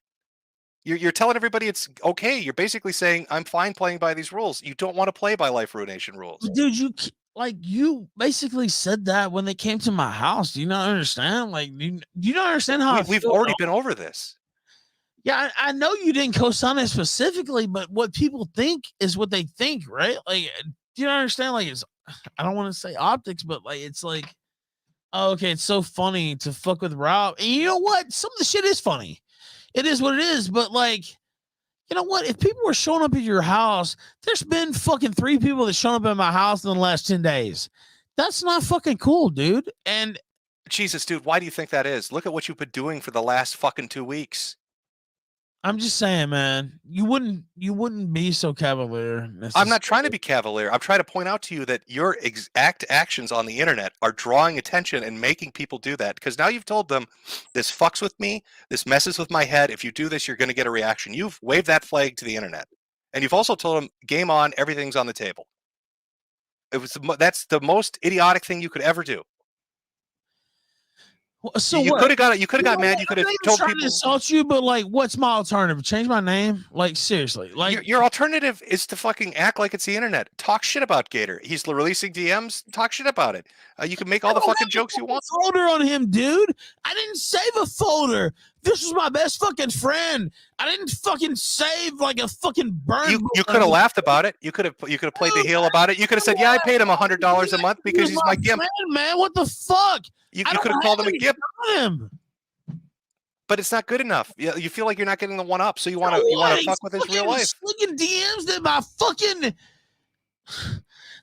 You're telling everybody it's okay. You're basically saying, I'm fine playing by these rules. You don't want to play by Life Ruination rules. Dude, you basically said that when they came to my house. Do you not understand? Like, do you not understand how we've already been over this? Yeah, I know you didn't co-sign it specifically, but what people think is what they think, right? Like, do you understand? Like, I don't want to say optics, but like, it's like, oh, okay, it's so funny to fuck with Ralph. And you know what? Some of the shit is funny. It is what it is. But like, you know what? If people were showing up at your house, there's been fucking 3 people that shown up at my house in the last 10 days. That's not fucking cool, dude. And Jesus, dude, why do you think that is? Look at what you've been doing for the last fucking 2 weeks. I'm just saying, man, you wouldn't be so cavalier. I'm not trying to be cavalier. I'm trying to point out to you that your exact actions on the internet are drawing attention and making people do that. Because now you've told them, this fucks with me, this messes with my head. If you do this, you're going to get a reaction. You've waved that flag to the internet. And you've also told them, game on, everything's on the table. That's the most idiotic thing you could ever do. So you could have got it. You could have got mad. You could have told people to insult you, but like, what's my alternative? Change my name? Like, seriously? Like, your alternative is to fucking act like it's the internet. Talk shit about Gator. He's releasing DMs. Talk shit about it. You can make all the fucking jokes you want. Folder on him, dude. I didn't save a folder. This was my best fucking friend. I didn't fucking save like a fucking burn. You could have laughed about it. You could have played the heel about it. You could have said, "Yeah, I paid him $100 a month because he's my gimp." Man, what the fuck? You could have called him a gimp. But it's not good enough. You feel like you're not getting the one up, so you want to fuck with his real life. Fucking DMs that my fucking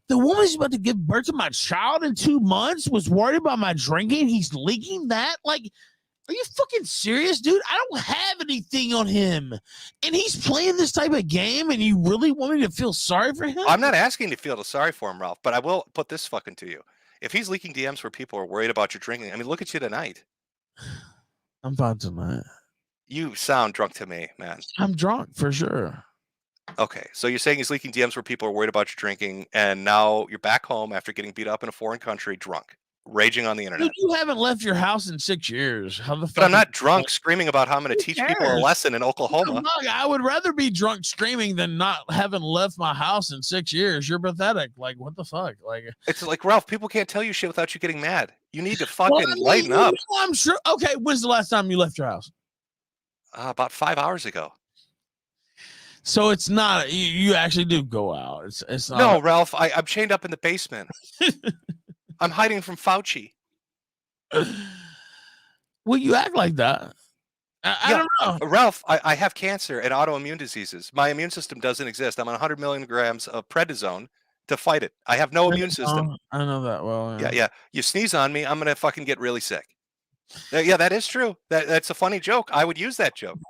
the woman's about to give birth to my child in 2 months was worried about my drinking. He's leaking that. Like, are you fucking serious, dude? I don't have anything on him, and he's playing this type of game. And you really want me to feel sorry for him? I'm not asking to feel sorry for him, Ralph, but I will put this fucking to you. If he's leaking DMs where people are worried about your drinking, I mean, look at you tonight. I'm fine tonight. You sound drunk to me, man. I'm drunk for sure. Okay, so you're saying he's leaking DMs where people are worried about your drinking, and now you're back home after getting beat up in a foreign country, drunk, raging on the internet. Dude, you haven't left your house in 6 years. How the fuck? But I'm not drunk screaming about how I'm going to teach people a lesson in Oklahoma. I would rather be drunk screaming than not having left my house in 6 years. You're pathetic. Like, what the fuck? Like, it's like, Ralph, people can't tell you shit without you getting mad. You need to fucking lighten up. I'm sure. Okay, when's the last time you left your house? About 5 hours ago. So it's not, you actually do go out. It's not. No, Ralph, I'm chained up in the basement. I'm hiding from Fauci. Well, you act like that. I don't know. Ralph, I have cancer and autoimmune diseases. My immune system doesn't exist. I'm on 100 milligrams of prednisone to fight it. I have no immune system. I know that well. Yeah. You sneeze on me, I'm going to fucking get really sick. Yeah, that is true. That's a funny joke. I would use that joke.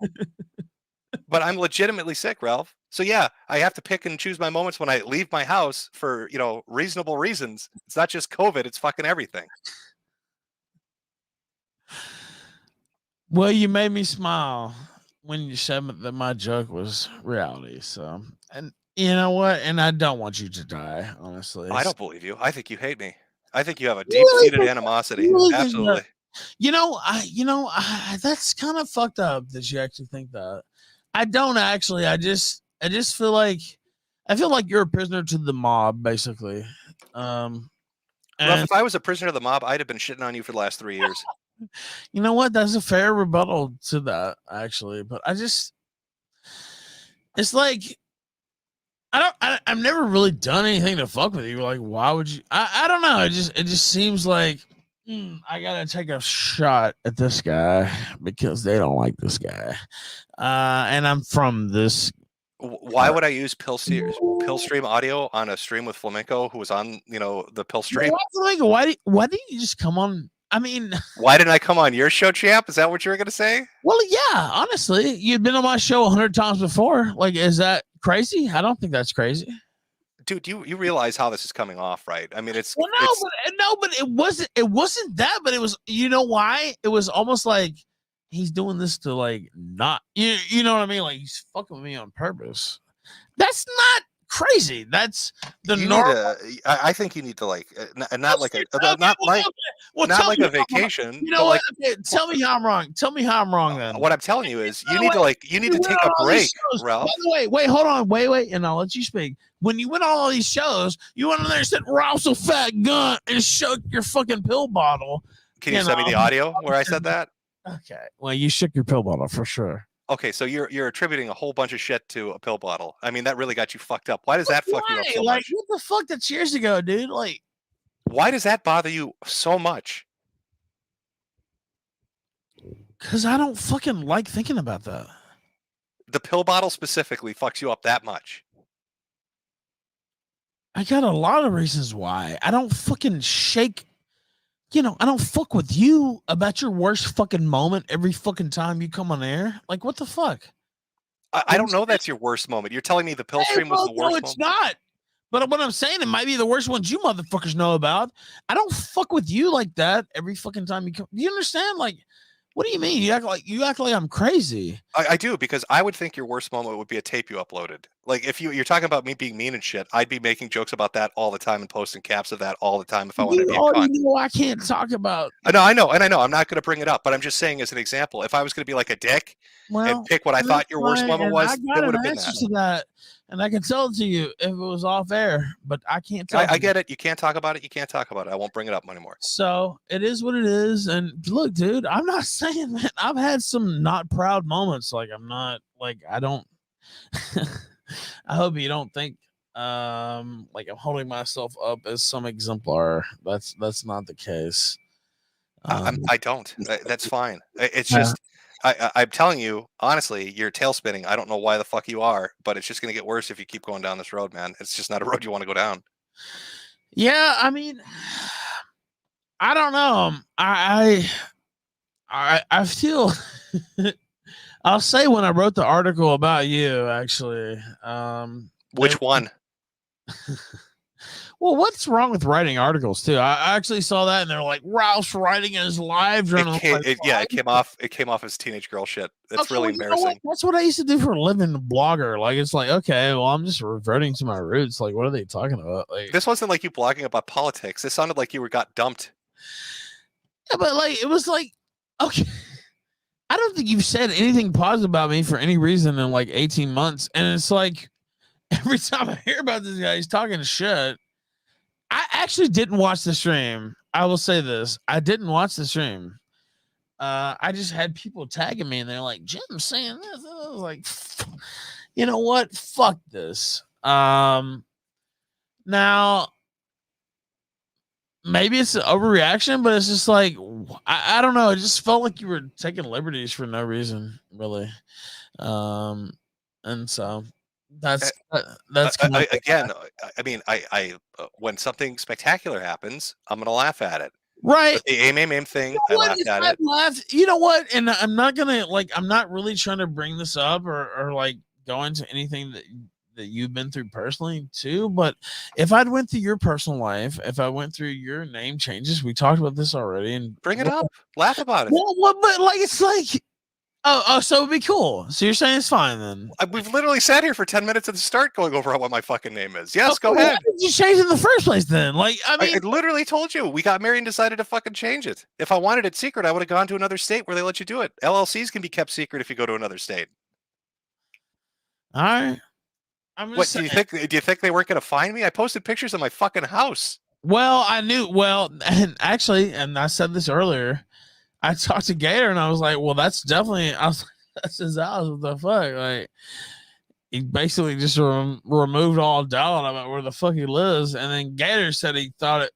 But I'm legitimately sick, Ralph. So yeah, I have to pick and choose my moments when I leave my house for, reasonable reasons. It's not just COVID, it's fucking everything. Well, you made me smile when you said that my joke was reality. So, and you know what? And I don't want you to die, honestly. I don't believe you. I think you hate me. I think you have a deep-seated animosity. Absolutely. That's kind of fucked up that you actually think that. I don't actually. I just feel like you're a prisoner to the mob, basically. Well, if I was a prisoner of the mob, I'd have been shitting on you for the last 3 years. You know what? That's a fair rebuttal to that, actually. But it's like I've never really done anything to fuck with you. Like, why would you? I don't know. It just seems like I gotta take a shot at this guy because they don't like this guy. And I'm from this. Why would I use pill stream audio on a stream with Flamenco, who was on, the pill stream? Why didn't you just come on I mean, why didn't I come on your show, champ? Is that what you were gonna say? well, yeah. Honestly, you've been on my show 100 times before. Like, is that crazy? I don't think that's crazy. Dude, you realize how this is coming off, right? I mean, Well, but it wasn't. It wasn't that. But it was. You know why? It was almost like he's doing this to like not. You know what I mean? Like he's fucking with me on purpose. That's not crazy. That's the normal. I think you need to like not like a vacation. You know what? Like, okay, tell me how I'm wrong. Tell me how I'm wrong. Then what I'm telling you is you need to take a break, Ralph. By the way, wait, hold on, wait, and I'll let you speak. When you went on all these shows, you went on there and said Ralph's a fat gun and shook your fucking pill bottle. Can you send me the audio where I said that? Okay. Well, you shook your pill bottle for sure. Okay, so you're attributing a whole bunch of shit to a pill bottle. I mean, that really got you fucked up. Why does that fuck you up so much? What the fuck? That's years ago, dude. Like, why does that bother you so much? Because I don't fucking like thinking about that. The pill bottle specifically fucks you up that much. I got a lot of reasons why. I don't fucking shake. I don't fuck with you about your worst fucking moment every fucking time you come on air. Like, what the fuck? I don't know that's your worst moment. You're telling me the pill stream was the worst moment? No, it's not. But what I'm saying, it might be the worst ones you motherfuckers know about. I don't fuck with you like that every fucking time you come. Do you understand? Like, what do you mean? You act like I'm crazy. I do, because I would think your worst moment would be a tape you uploaded. Like if you're talking about me being mean and shit, I'd be making jokes about that all the time and posting caps of that all the time if I wanted to be a cunt. You know I can't talk about. I know. I'm not going to bring it up, but I'm just saying as an example, if I was going to be like a dick and pick what I thought your worst moment was, it would have been that. And I can tell it to you if it was off air, but I can't tell. I get it. You can't talk about it. I won't bring it up anymore. So it is what it is. And look, dude, I'm not saying that I've had some not proud moments. Like I'm not like I don't. I hope you don't think like I'm holding myself up as some exemplar. That's not the case. I don't. That's fine. It's just. I'm telling you, honestly, you're tail spinning. I don't know why the fuck you are, but it's just going to get worse if you keep going down this road, man. It's just not a road you want to go down. Yeah, I mean, I don't know. I feel. I'll say when I wrote the article about you, actually. Which one? Well, what's wrong with writing articles too? I actually saw that, and they're like, Ralph's writing his live journal. It came off as teenage girl shit. It's really embarrassing. That's what I used to do for a living, blogger. Like, it's like, okay, well, I'm just reverting to my roots. Like, what are they talking about? Like, this wasn't like you blogging about politics. This sounded like you got dumped. Yeah, but like, it was like, okay. I don't think you've said anything positive about me for any reason in like 18 months, and it's like every time I hear about this guy, he's talking shit. I actually didn't watch the stream. I will say this. I didn't watch the stream. I just had people tagging me and they're like, Jim's saying this. I was like, you know what? Fuck this. Now, maybe it's an overreaction, but it's just like, I don't know. It just felt like you were taking liberties for no reason, really. And so that's again. I mean, I when something spectacular happens, I'm gonna laugh at it. Right. But the aim thing, I laughed at it. You know what? And I'm not gonna I'm not really trying to bring this up or like go into anything that you've been through personally too. But if I'd went through your personal life, if I went through your name changes, we talked about this already, and bring it up, laugh about it. Well, but like it's like. Oh, so it'd be cool. So you're saying it's fine then? We've literally sat here for 10 minutes at the start going over what my fucking name is. Yes, go ahead. Why did you change it in the first place then? Like, I mean, I literally told you we got married and decided to fucking change it. If I wanted it secret, I would have gone to another state where they let you do it. LLCs can be kept secret if you go to another state. All right. What do you think? Do you think they weren't going to find me? I posted pictures of my fucking house. Well, I knew. Well, and actually, and I said this earlier. I talked to Gator and I was like, well, that's definitely, that's his house. What the fuck? Like, he basically just removed all doubt about where the fuck he lives. And then Gator said he thought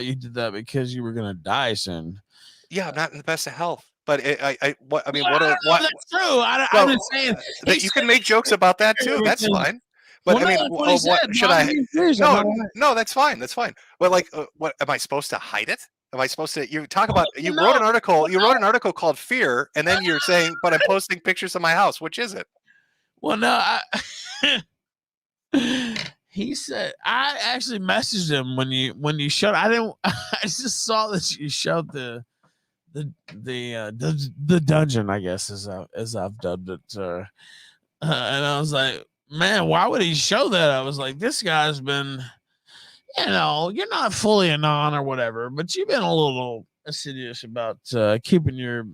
you did that because you were going to die soon. Yeah, I'm not in the best of health. But that's true. I'm just saying that you can make jokes about that too. That's fine. But should I? No, that's fine. That's fine. But like, what am I supposed to hide it? Am I supposed to? You talk about you No, wrote an article. You wrote an article called "Fear," and then you're saying, "But I'm posting pictures of my house." Which is it? Well, no, he said I actually messaged him when you showed. I didn't. I just saw that you showed the dungeon. I guess as I've dubbed it, and I was like, man, why would he show that? I was like, this guy's been, you're not fully a non or whatever, but you've been a little assiduous about keeping your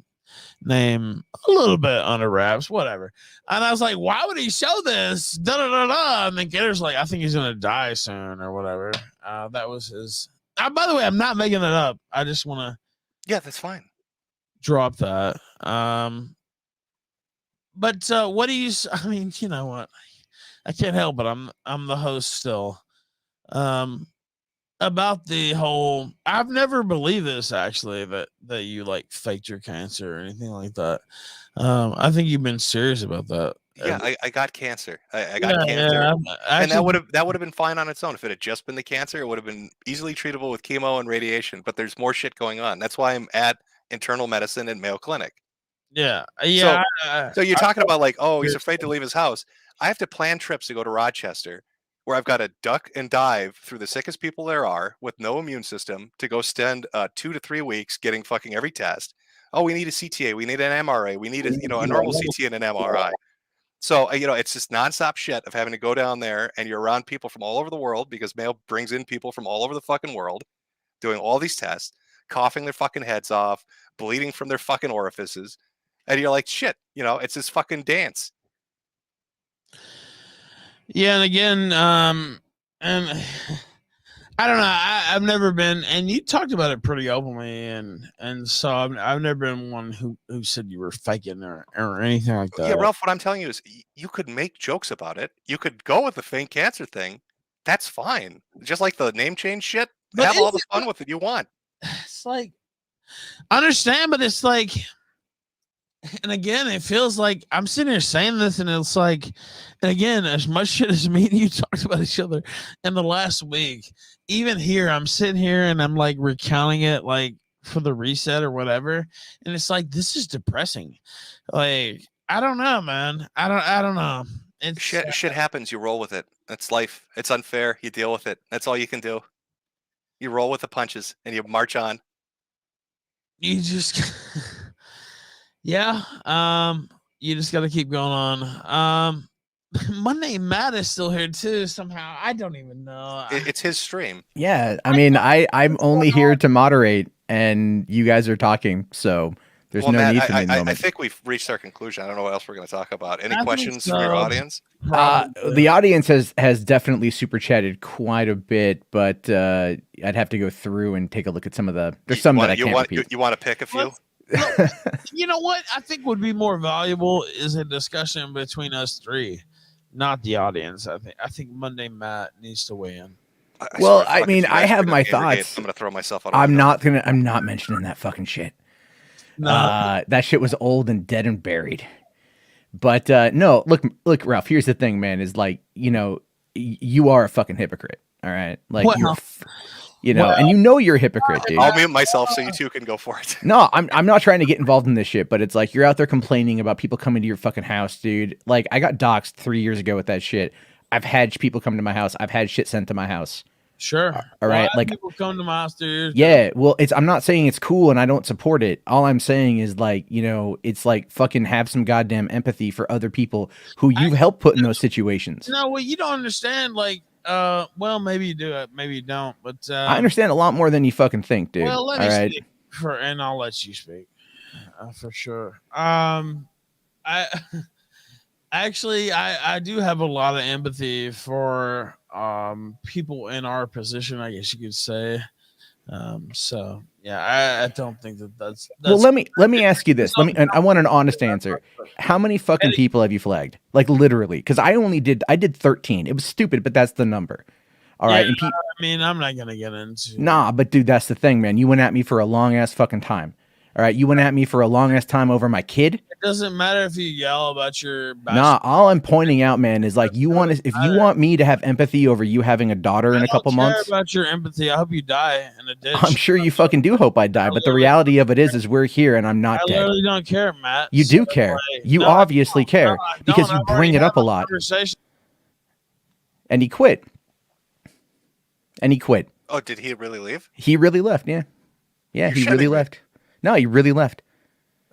name a little bit under wraps, whatever. And I was like, why would he show this? Da da da da. And then Gator's like, I think he's gonna die soon or whatever. That was his. By the way, I'm not making that up. I just want to. Yeah, that's fine. Drop that. But what do you? I mean, you know what? I can't help it. I'm the host still. About the whole, I've never believed this actually that you like faked your cancer or anything like that. I think you've been serious about that. Yeah, I got cancer. I got cancer, and that would have been fine on its own if it had just been the cancer. It would have been easily treatable with chemo and radiation. But there's more shit going on. That's why I'm at internal medicine and Mayo Clinic. Yeah. So you're talking about like, oh, he's afraid to leave his house. I have to plan trips to go to Rochester, where I've got to duck and dive through the sickest people there are with no immune system to go spend 2 to 3 weeks getting fucking every test. Oh, we need a CTA, we need an MRA, we need a normal CT and an MRI. So it's just nonstop shit of having to go down there, and you're around people from all over the world because Mayo brings in people from all over the fucking world, doing all these tests, coughing their fucking heads off, bleeding from their fucking orifices, and you're like, shit, it's this fucking dance. Yeah, and again, and I don't know. I've never been, and you talked about it pretty openly, and so I've never been one who said you were faking or anything like that. Yeah, Ralph, what I'm telling you is you could make jokes about it. You could go with the fake cancer thing. That's fine. Just like the name change shit. But have all the fun with it you want. It's like, I understand, but it's like, and again, it feels like I'm sitting here saying this, and it's like, and again, as much shit as me and you talked about each other in the last week, even here, I'm sitting here and I'm like recounting it, like for the reset or whatever, and it's like, this is depressing. Like, I don't know, man. I don't know. It's, shit happens. You roll with it. That's life. It's unfair. You deal with it. That's all you can do. You roll with the punches and you march on. You just. Yeah, you just got to keep going on. Monday Matt is still here too. Somehow, I don't even know. It's his stream. Yeah, I mean, I'm only here to moderate, and you guys are talking, so there's no Matt, need for me. I think we've reached our conclusion. I don't know what else we're going to talk about. Any questions from your audience? The audience has definitely super chatted quite a bit, but I'd have to go through and take a look at some of the. There's some that I can't repeat. You want to pick a few? Well, you know what I think would be more valuable is a discussion between us three, not the audience. I think Monday Matt needs to weigh in. Well, I mean, I have my thoughts. I'm gonna throw myself out. I'm not mentioning that fucking shit. No. That shit was old and dead and buried. But no, look, Ralph. Here's the thing, man. Is like, you are a fucking hypocrite. All right, like and you're a hypocrite, dude. I'll mute myself so you two can go for it. No, I'm not trying to get involved in this shit, but it's like you're out there complaining about people coming to your fucking house, dude. Like, I got doxxed 3 years ago with that shit. I've had people come to my house. I've had shit sent to my house. Sure. All right. Like, people come to my house, dude. Yeah. Well, I'm not saying it's cool and I don't support it. All I'm saying is, like, it's like fucking have some goddamn empathy for other people who you've helped put in those situations. No, well, you don't understand. Like, well, maybe you do it, maybe you don't. But I understand a lot more than you fucking think, dude. Well, let me speak and I'll let you speak for sure. I actually I do have a lot of empathy for people in our position, I guess you could say. So yeah, I don't think that's well. Let me ask you this. I want an honest answer. How many fucking people have you flagged? Like, literally, because I did 13. It was stupid, but that's the number. All right. And I mean, I'm not gonna get into. Nah, but dude, that's the thing, man. You went at me for a long ass fucking time. All right, you went at me for a long ass time over my kid. It doesn't matter if you yell about your. Nah, all I'm pointing out, man, is like if you want me to have empathy over you having a daughter in a couple months. I don't care about your empathy. I hope you die in a ditch. I'm sure you fucking do hope I die, but the reality of it is we're here and I'm not dead. I literally don't care, Matt. You do care. You obviously care because you bring it up a lot. And he quit. Oh, did he really leave? He really left. Yeah. Yeah, he really left. No, he really left.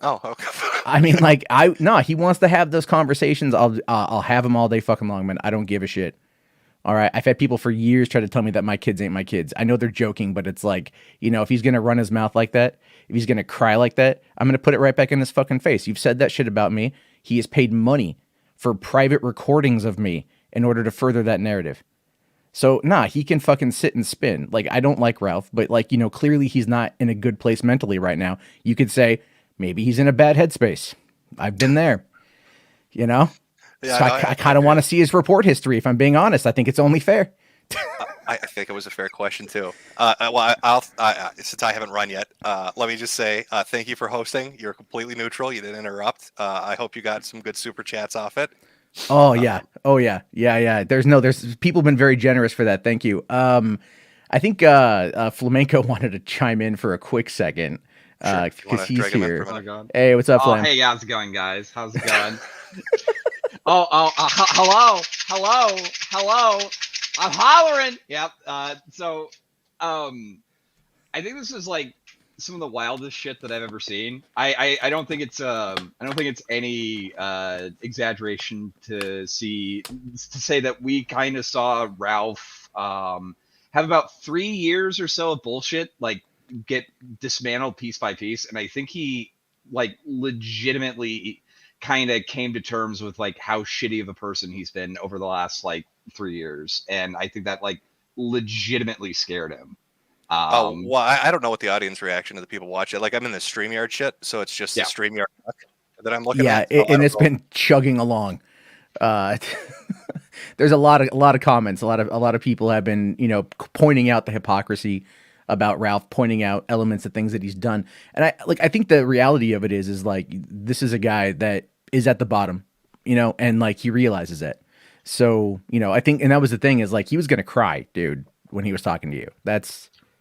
Oh, okay. I mean, like, he wants to have those conversations. I'll have them all day fucking long, man. I don't give a shit. All right. I've had people for years try to tell me that my kids ain't my kids. I know they're joking, but it's like, if he's going to run his mouth like that, if he's going to cry like that, I'm going to put it right back in his fucking face. You've said that shit about me. He has paid money for private recordings of me in order to further that narrative. So, he can fucking sit and spin. Like, I don't like Ralph, but like, clearly he's not in a good place mentally right now. You could say maybe he's in a bad headspace. I've been there, Yeah, so I kind of want to see his report history. If I'm being honest, I think it's only fair. I think it was a fair question too. Well, since I haven't run yet, let me just say thank you for hosting. You're completely neutral. You didn't interrupt. I hope you got some good super chats off it. Oh yeah. There's people been very generous for that. Thank you. I think Flamenco wanted to chime in for a quick second because he's here. Hey, what's up, Flam? Hey, how's it going, guys? How's it going? hello. I'm hollering. Yep. I think this is like some of the wildest shit that I've ever seen. I don't think it's any exaggeration to say that we kind of saw Ralph have about 3 years or so of bullshit like get dismantled piece by piece, and I think he like legitimately kind of came to terms with like how shitty of a person he's been over the last like 3 years, and I think that like legitimately scared him. Well, I don't know what the audience reaction to the people watch it. Like, I'm in the StreamYard shit, so it's just the StreamYard that I'm looking at. Yeah, and it's been chugging along. There's a lot of comments. A lot of people have been, pointing out the hypocrisy about Ralph, pointing out elements of things that he's done. And I think the reality of it is like, this is a guy that is at the bottom, and like he realizes it. So, I think, and that was the thing is like, he was going to cry, dude, when he was talking to you.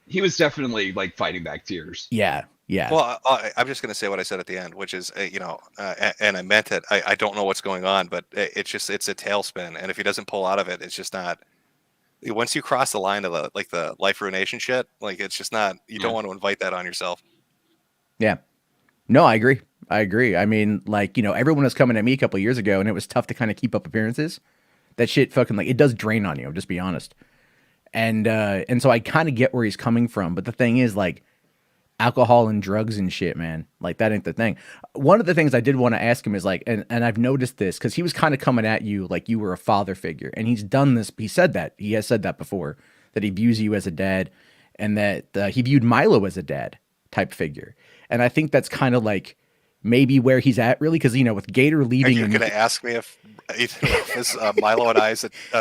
He was definitely like fighting back tears. Yeah. Well, I'm just going to say what I said at the end, which is, and I meant it. I don't know what's going on, but it's a tailspin. And if he doesn't pull out of it, it's just not. Once you cross the line of the life ruination shit, like it's just not. You don't want to invite that on yourself. Yeah. No, I agree. I mean, like, everyone was coming at me a couple of years ago, and it was tough to kind of keep up appearances. That shit fucking like it does drain on you. Just be honest. And so I kind of get where he's coming from, but the thing is like alcohol and drugs and shit, man, like that ain't the thing. One of the things I did want to ask him is like, and I've noticed this because he was kind of coming at you like you were a father figure, and he's done this. He has said that before, that he views you as a dad, and that he viewed Milo as a dad type figure. And I think that's kind of like maybe where he's at really, because with Gator leaving, you're going to ask me if Milo and I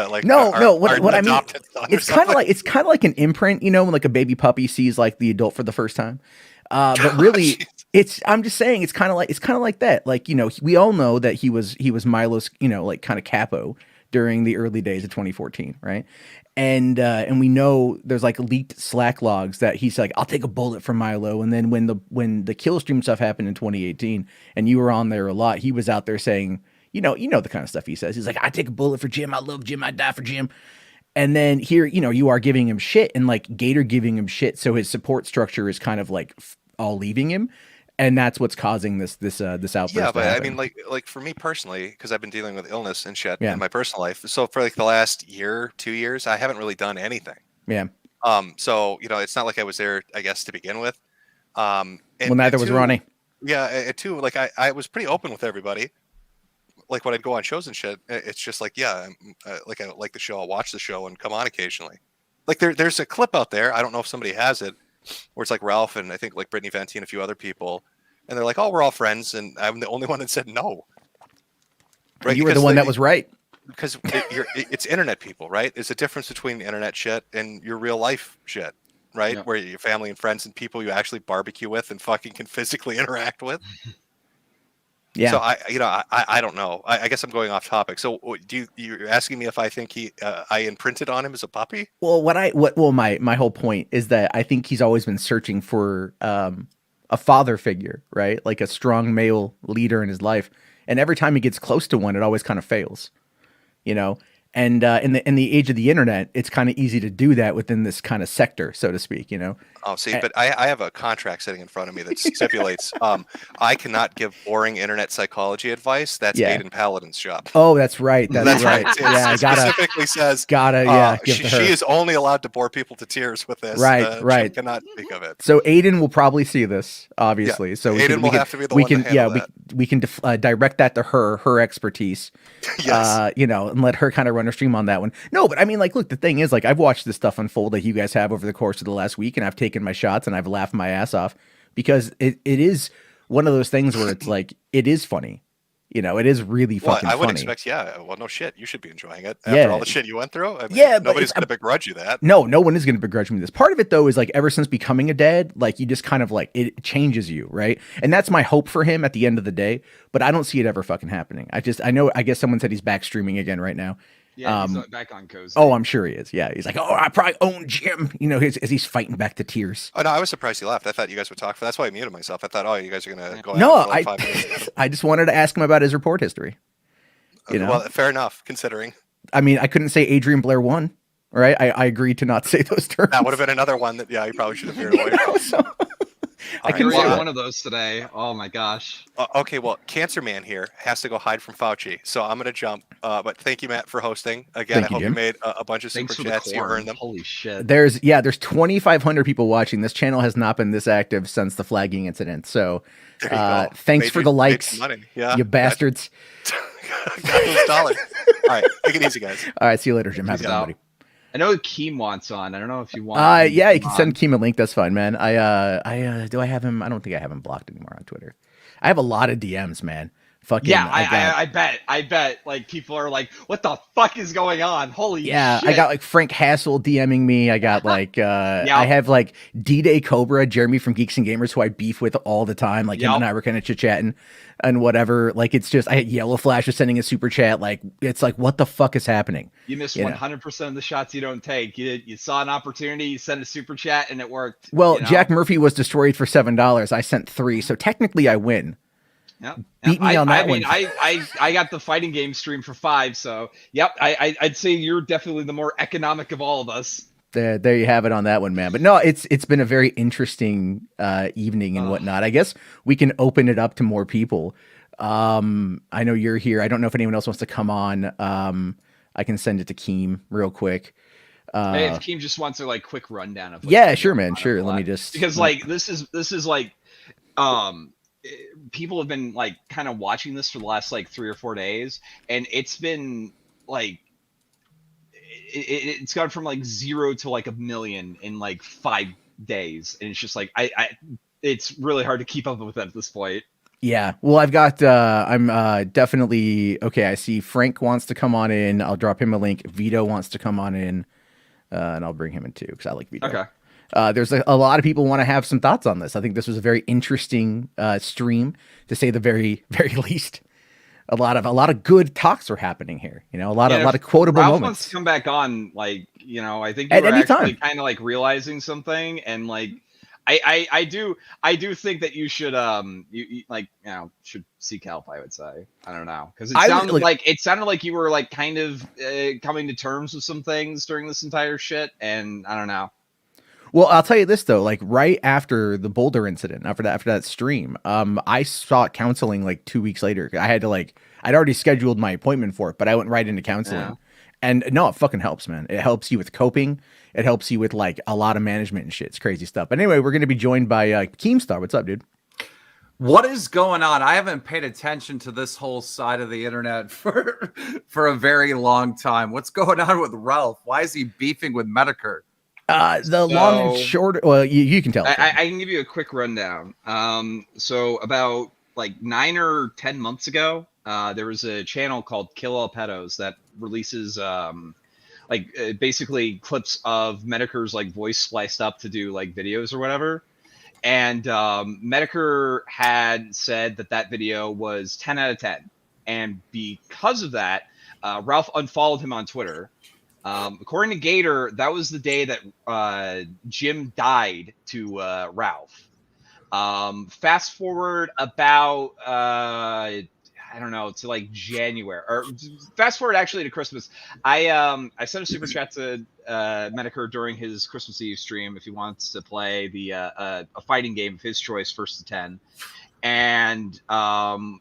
like no. What I mean, it's kind of like an imprint, when like a baby puppy sees like the adult for the first time. But really, I'm just saying it's kind of like that. Like we all know that he was Milo's like kind of capo during the early days of 2014, right? And we know there's like leaked Slack logs that he's like, I'll take a bullet for Milo. And then when the kill stream stuff happened in 2018, and you were on there a lot, he was out there saying, you know the kind of stuff he says. He's like, I take a bullet for Jim. I love Jim. I die for Jim. And then here, you are giving him shit, and like Gator giving him shit. So his support structure is kind of like all leaving him. And that's what's causing this outburst. Yeah, but I mean, like for me personally, because I've been dealing with illness and shit in my personal life. So for like the last 2 years, I haven't really done anything. Yeah. So it's not like I was there, I guess, to begin with. And neither was Ronnie. Yeah. Too, like I was pretty open with everybody. Like when I'd go on shows and shit, it's just like, I like the show. I'll watch the show and come on occasionally. Like there's a clip out there. I don't know if somebody has it, where it's like Ralph and I think like Brittany Venti and a few other people, and they're like, "Oh, we're all friends," and I'm the only one that said no. Right? You were the one that was right. Because it's internet people, right? There's a difference between internet shit and your real life shit. right? Yep. Where your family and friends and people you actually barbecue with and fucking can physically interact with. Yeah. So I don't know. I guess I'm going off topic. So you're asking me if I think I imprinted on him as a puppy? Well, my whole point is that I think he's always been searching for a father figure, right? Like a strong male leader in his life. And every time he gets close to one, it always kind of fails, you know? And in the age of the internet, it's kind of easy to do that within this kind of sector, so to speak, you know? Oh, see, but I have a contract sitting in front of me that stipulates I cannot give boring internet psychology advice. That's Yeah. Aiden Paladin's job. Oh, that's right. That's right. Yeah, I It gotta specifically says give to her. she is only allowed to bore people to tears with this. Right. She cannot speak of it. So Aiden will probably see this, obviously. Yeah. So Aiden will have to be the one to handle that. we can direct that to her expertise. Yes. And let her kind of run her stream on that one. No, but I mean, like, look, the thing is, like, I've watched this stuff unfold like you guys have over the course of the last week, and I've taken my shots and I've laughed my ass off because it is one of those things where it's like, it is funny. You know, it is really fucking funny. I would expect, well, no shit. You should be enjoying it after all the shit you went through. I mean, but nobody's going to begrudge you that. No one is going to begrudge me this. Part of it, though, is like ever since becoming a dad, like you just kind of like, it changes you, right? And that's my hope for him at the end of the day, but I don't see it ever fucking happening. I guess someone said he's back streaming again right now. Yeah, he's back on Cozy. Oh, I'm sure he is. Yeah, he's like, I probably own Jim. You know, as he's fighting back to tears. Oh no, I was surprised he left. I thought you guys would talk. That's why I muted myself. I thought, you guys are gonna go. No, for like 5 minutes. I just wanted to ask him about his report history. You know? Well, fair enough, considering. I mean, I couldn't say Adrian Blair won, right? I agreed to not say those terms. That would have been another one that, you probably should have veered away from. I couldn't say one of those today. Oh my gosh. Okay, well, Cancer Man here has to go hide from Fauci, so I'm gonna jump. But thank you, Matt, for hosting again. I hope you made a bunch of super chats. You earned them. Holy shit. There's 2,500 people watching. This channel has not been this active since the flagging incident. So thanks for the likes, you bastards. Got those dollars. All right, take it easy, guys. All right, see you later, Jim. Have a good one, buddy. I know Keem wants on. I don't know if you want. Yeah, you can send Keem a link. That's fine, man. Do I have him? I don't think I have him blocked anymore on Twitter. I have a lot of DMs, man. Fucking yeah, I bet. Like people are like, "What the fuck is going on?" Holy shit. I got like Frank Hassel DMing me. I got like I have like D-Day Cobra, Jeremy from Geeks and Gamers, who I beef with all the time. Like him and I were kind of chit-chatting and whatever. Like it's just I had Yellow Flash was sending a super chat. Like it's like, what the fuck is happening? You missed 100% of the shots you don't take. You saw an opportunity, you sent a super chat, and it worked. Well, Jack Murphy was destroyed for $7. I sent 3, so technically I win. Yep. Beat me on that one. I got the fighting game stream for 5, so yep. I'd say you're definitely the more economic of all of us. There you have it on that one, man. But no, it's been a very interesting evening and whatnot. I guess we can open it up to more people. I know you're here. I don't know if anyone else wants to come on. I can send it to Keem real quick. Hey, if Keem just wants a like quick rundown of sure, man, sure. Let me just because like this is like people have been like kind of watching this for the last like 3 or 4 days, and it's been like it's gone from like 0 to like 1 million in like 5 days, and it's just like it's really hard to keep up with at this point. Yeah, well, I've got I'm definitely okay. I see Frank wants to come on in. I'll drop him a link. Vito wants to come on in, and I'll bring him in too because I like Vito. Okay. There's a lot of people want to have some thoughts on this. I think this was a very interesting stream, to say the very, very least. A lot of good talks are happening here. You know, a lot of quotable Ralph moments. Wants to come back on, like, you know, I think at you were any actually time. kind of like realizing something, and like I do think that you should you like, you know, should seek help. I would say, I don't know, because it sounded like you were like kind of coming to terms with some things during this entire shit, and I don't know. Well, I'll tell you this though, like right after the Boulder incident, after that stream, I sought counseling like 2 weeks later. I had to I'd already scheduled my appointment for it, but I went right into counseling. Yeah. And no, it fucking helps, man. It helps you with coping. It helps you with like a lot of management and shit. It's crazy stuff. But anyway, we're going to be joined by Keemstar. What's up, dude? What is going on? I haven't paid attention to this whole side of the internet for a very long time. What's going on with Ralph? Why is he beefing with Metokur? Long and short. Well, you can tell. I can give you a quick rundown. So about like 9 or 10 months ago, there was a channel called Kill All Pedos that releases basically clips of Metokur's like voice spliced up to do like videos or whatever. And Metokur had said that video was 10 out of 10. And because of that, Ralph unfollowed him on Twitter. According to Gator, that was the day that Jim died to Ralph. Fast forward about I don't know, to like January, or fast forward actually to Christmas. I sent a super chat to Metokur during his Christmas Eve stream if he wants to play the a fighting game of his choice, 1st to 10. And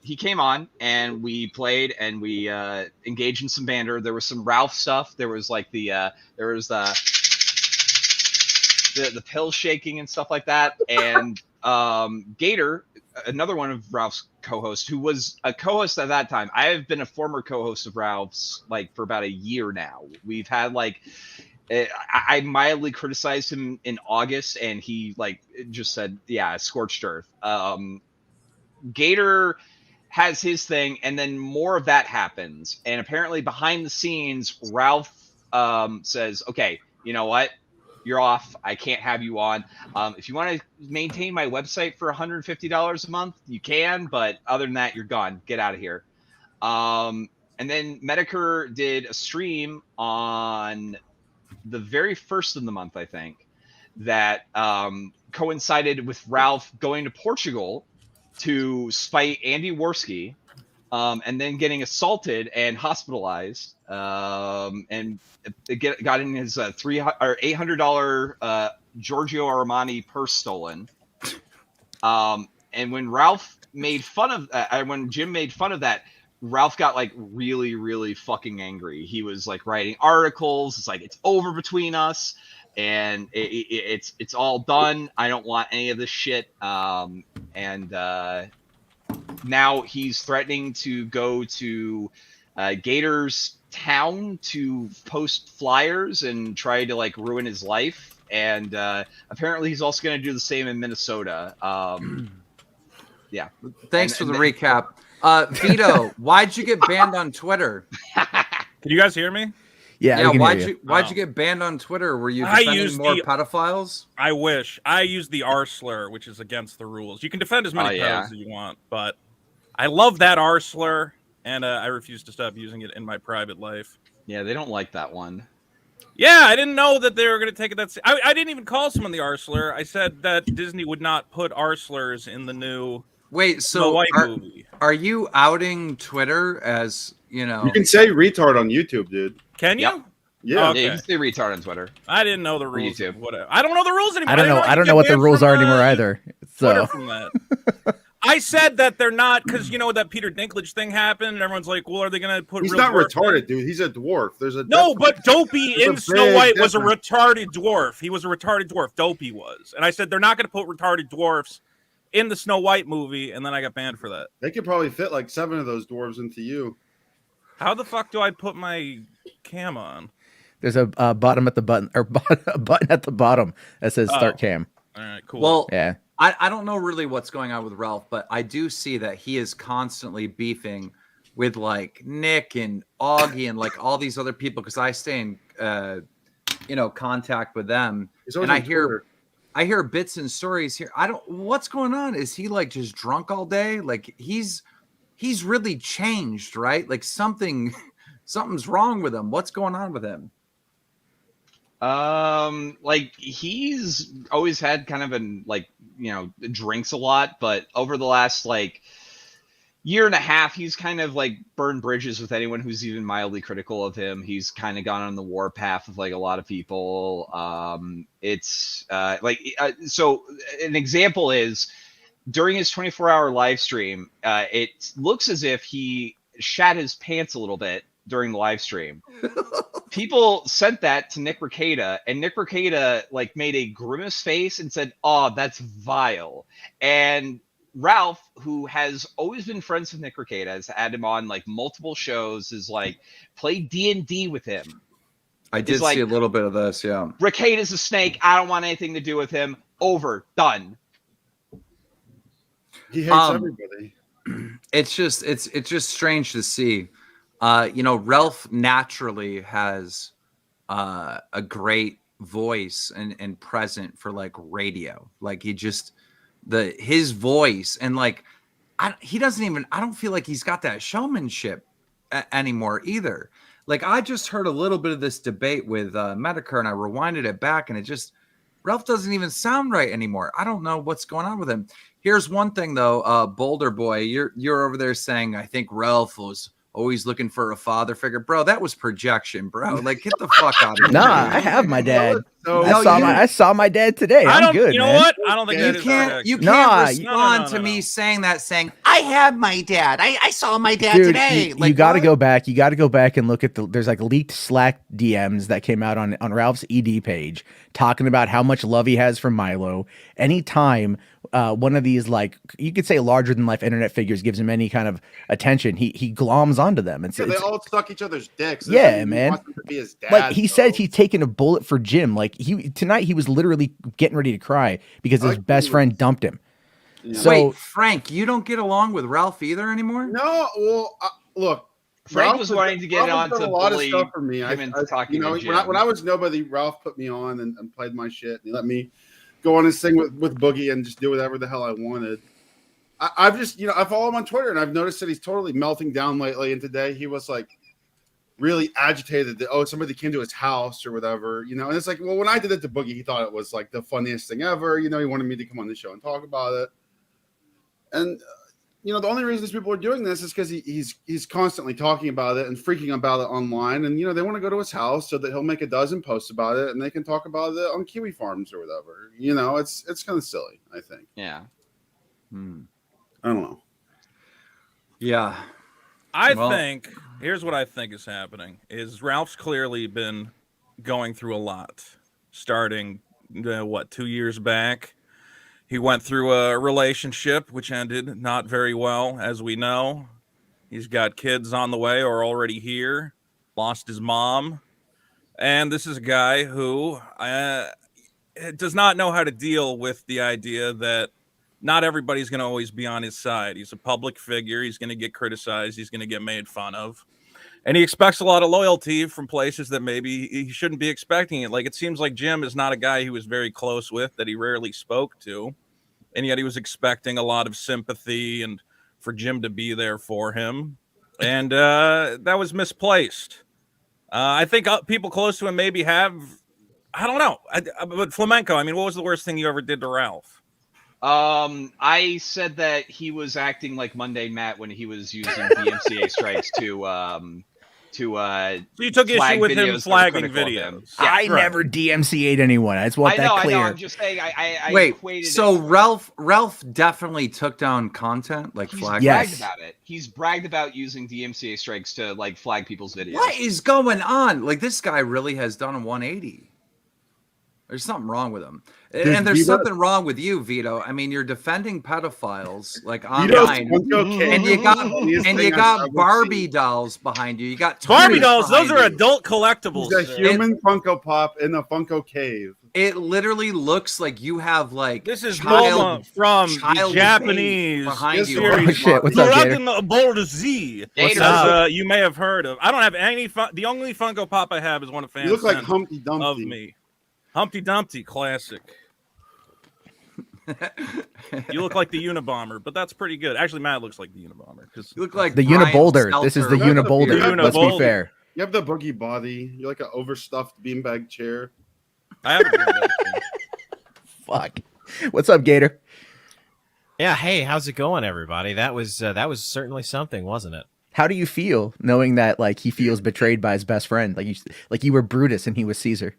he came on and we played and we engaged in some banter. There was some Ralph stuff. There was like the pill shaking and stuff like that. And Gator, another one of Ralph's co-hosts, who was a co-host at that time. I have been a former co-host of Ralph's like for about a year now. We've had like I mildly criticized him in August and he like just said, yeah, scorched earth. Gator has his thing, and then more of that happens. And apparently behind the scenes, Ralph says, okay, you know what? You're off. I can't have you on. If you want to maintain my website for $150 a month, you can. But other than that, you're gone. Get out of here. And then Metokur did a stream on the very first of the month, I think, that coincided with Ralph going to Portugal to spite Andy Worski, and then getting assaulted and hospitalized, and got in his $800 Giorgio Armani purse stolen. And when Ralph made fun of when Jim made fun of that, Ralph got like really, really fucking angry. He was like writing articles. It's like, it's over between us, and it's all done. I don't want any of this shit. And now he's threatening to go to Gator's town to post flyers and try to like ruin his life. And apparently he's also going to do the same in Minnesota. Yeah. Thanks for the recap. Vito, why'd you get banned on Twitter? Can you guys hear me? Yeah. Why'd you get banned on Twitter? Were you defending more pedophiles? I wish. I used the R slur, which is against the rules. You can defend as many pedophiles as you want, but I love that R slur, and I refuse to stop using it in my private life. Yeah, they don't like that one. Yeah, I didn't know that they were going to take it that. I didn't even call someone the R slur. I said that Disney would not put R slurs in the new Snow White movie. Are you outing Twitter as, you know? You can say retard on YouTube, dude. Can you? Yep. Yeah. Okay. Yeah, you can say retard on Twitter. I didn't know the rules. YouTube. Whatever. I don't know the rules anymore. I don't know what the rules are anymore either. So from that. I said that they're not, because you know that Peter Dinklage thing happened, and everyone's like, "Well, are they going to put?" He's not retarded, dude. He's a dwarf. There's a but Dopey in Snow White was a retarded dwarf. He was a retarded dwarf. Dopey was, and I said they're not going to put retarded dwarfs in the Snow White movie, and then I got banned for that. They could probably fit like 7 of those dwarves into you. How the fuck do I put my cam on? There's a button at the bottom that says start cam. All right, cool. Well, yeah. I don't know really what's going on with Ralph, but I do see that he is constantly beefing with like Nick and Augie and like all these other people, because I stay in contact with them, and I hear bits and stories here. What's going on? Is he like just drunk all day? Like he's really changed, right? Like something's wrong with him. What's going on with him? Like he's always had kind of an drinks a lot, but over the last like year and a half, he's kind of like burned bridges with anyone who's even mildly critical of him. He's kind of gone on the warpath with like a lot of people. So an example is during his 24-hour live stream, it looks as if he shat his pants a little bit during the live stream. People sent that to Nick Rekieta, and Nick Rekieta like made a grimace face and said, "Oh, that's vile." And Ralph, who has always been friends with Nick Rekieta, has had him on like multiple shows, is like play D&D with him. I did see a little bit of this, yeah. Rekieta's a snake. I don't want anything to do with him. Over. Done. He hates everybody. It's just strange to see. Ralph naturally has a great voice and present for like radio. Like his voice and like he doesn't even, I don't feel like he's got that showmanship anymore either. Like I just heard a little bit of this debate with Metokur and I rewinded it back and Ralph doesn't even sound right anymore. I don't know what's going on with him. Here's one thing though, Boulder boy, you're over there saying, I think Ralph was always looking for a father figure. Bro, that was projection, bro. Like get the fuck out of here. Nah, I have my dad. So, I saw my dad today. I'm good, you know man. what? I don't think you can't respond to me saying that, saying I have my dad. I saw my dad today. You got to go back. You got to go back and look at there's like leaked Slack DMs that came out on Ralph's ED page talking about how much love he has for Milo. Anytime one of these, like, you could say larger than life internet figures gives him any kind of attention, he gloms onto them. They all suck each other's dicks. Yeah, man. Wants him to be his dad, like he said, he's taking a bullet for Jim. Like tonight he was literally getting ready to cry because his best friend dumped him. Yeah. So, wait, Frank, you don't get along with Ralph either anymore? No, well, look, Frank Ralph was wanting to get on to a lot of bully stuff for me. him into talking to Jim. when I was nobody, Ralph put me on and played my shit. And he let me go on and sing with Boogie and just do whatever the hell I wanted. I've just, I follow him on Twitter and I've noticed that he's totally melting down lately. And today he was like really agitated that, somebody came to his house or whatever, and it's like, well, when I did it to Boogie, he thought it was like the funniest thing ever. He wanted me to come on the show and talk about it. And, the only reason these people are doing this is because he's constantly talking about it and freaking about it online. And, they want to go to his house so that he'll make a dozen posts about it and they can talk about it on Kiwi Farms or whatever. It's kind of silly, I think. Yeah. I don't know. Yeah. I think, here's what I think is happening, is Ralph's clearly been going through a lot, starting, 2 years back. He went through a relationship which ended not very well, as we know. He's got kids on the way or already here, lost his mom. And this is a guy who does not know how to deal with the idea that not everybody's going to always be on his side. He's a public figure. He's going to get criticized. He's going to get made fun of. And he expects a lot of loyalty from places that maybe he shouldn't be expecting it. Like, it seems like Jim is not a guy he was very close with, that he rarely spoke to. And yet he was expecting a lot of sympathy and for Jim to be there for him. And that was misplaced. I think people close to him maybe have, I don't know. But Flamenco, I mean, what was the worst thing you ever did to Ralph? I said that he was acting like Monday Matt when he was using DMCA strikes so you took issue with him flagging videos. Yeah, I never DMCA'd anyone. I just want that clear. I know. I'm just saying. I wait. Equated so it. Ralph definitely took down content like flag. Bragged about it. He's bragged about using DMCA strikes to like flag people's videos. What is going on? Like this guy really has done a 180. There's something wrong with him. And there's something wrong with you, Vito. I mean, you're defending pedophiles like online, and you got Barbie dolls behind you. You got Barbie dolls. Those are adult collectibles. He's a human Funko Pop in a Funko cave. It literally looks like you have like this is Moma from the Japanese behind you. Oh, shit. What's up, Gator? Boulder Z. You may have heard of. I don't have any. The only Funko Pop I have is one of fans. You look like Humpty Dumpty of me. Humpty Dumpty, classic. You look like the Unabomber, but that's pretty good. Actually, Matt looks like the Unabomber. You look like the Uniboulder. This is the Uniboulder. Let's be fair. You have the boogie body. You're like an overstuffed beanbag chair. I have a beanbag chair. Fuck. What's up, Gator? Yeah. Hey, how's it going, everybody? That was certainly something, wasn't it? How do you feel knowing that like he feels betrayed by his best friend? Like you were Brutus and he was Caesar.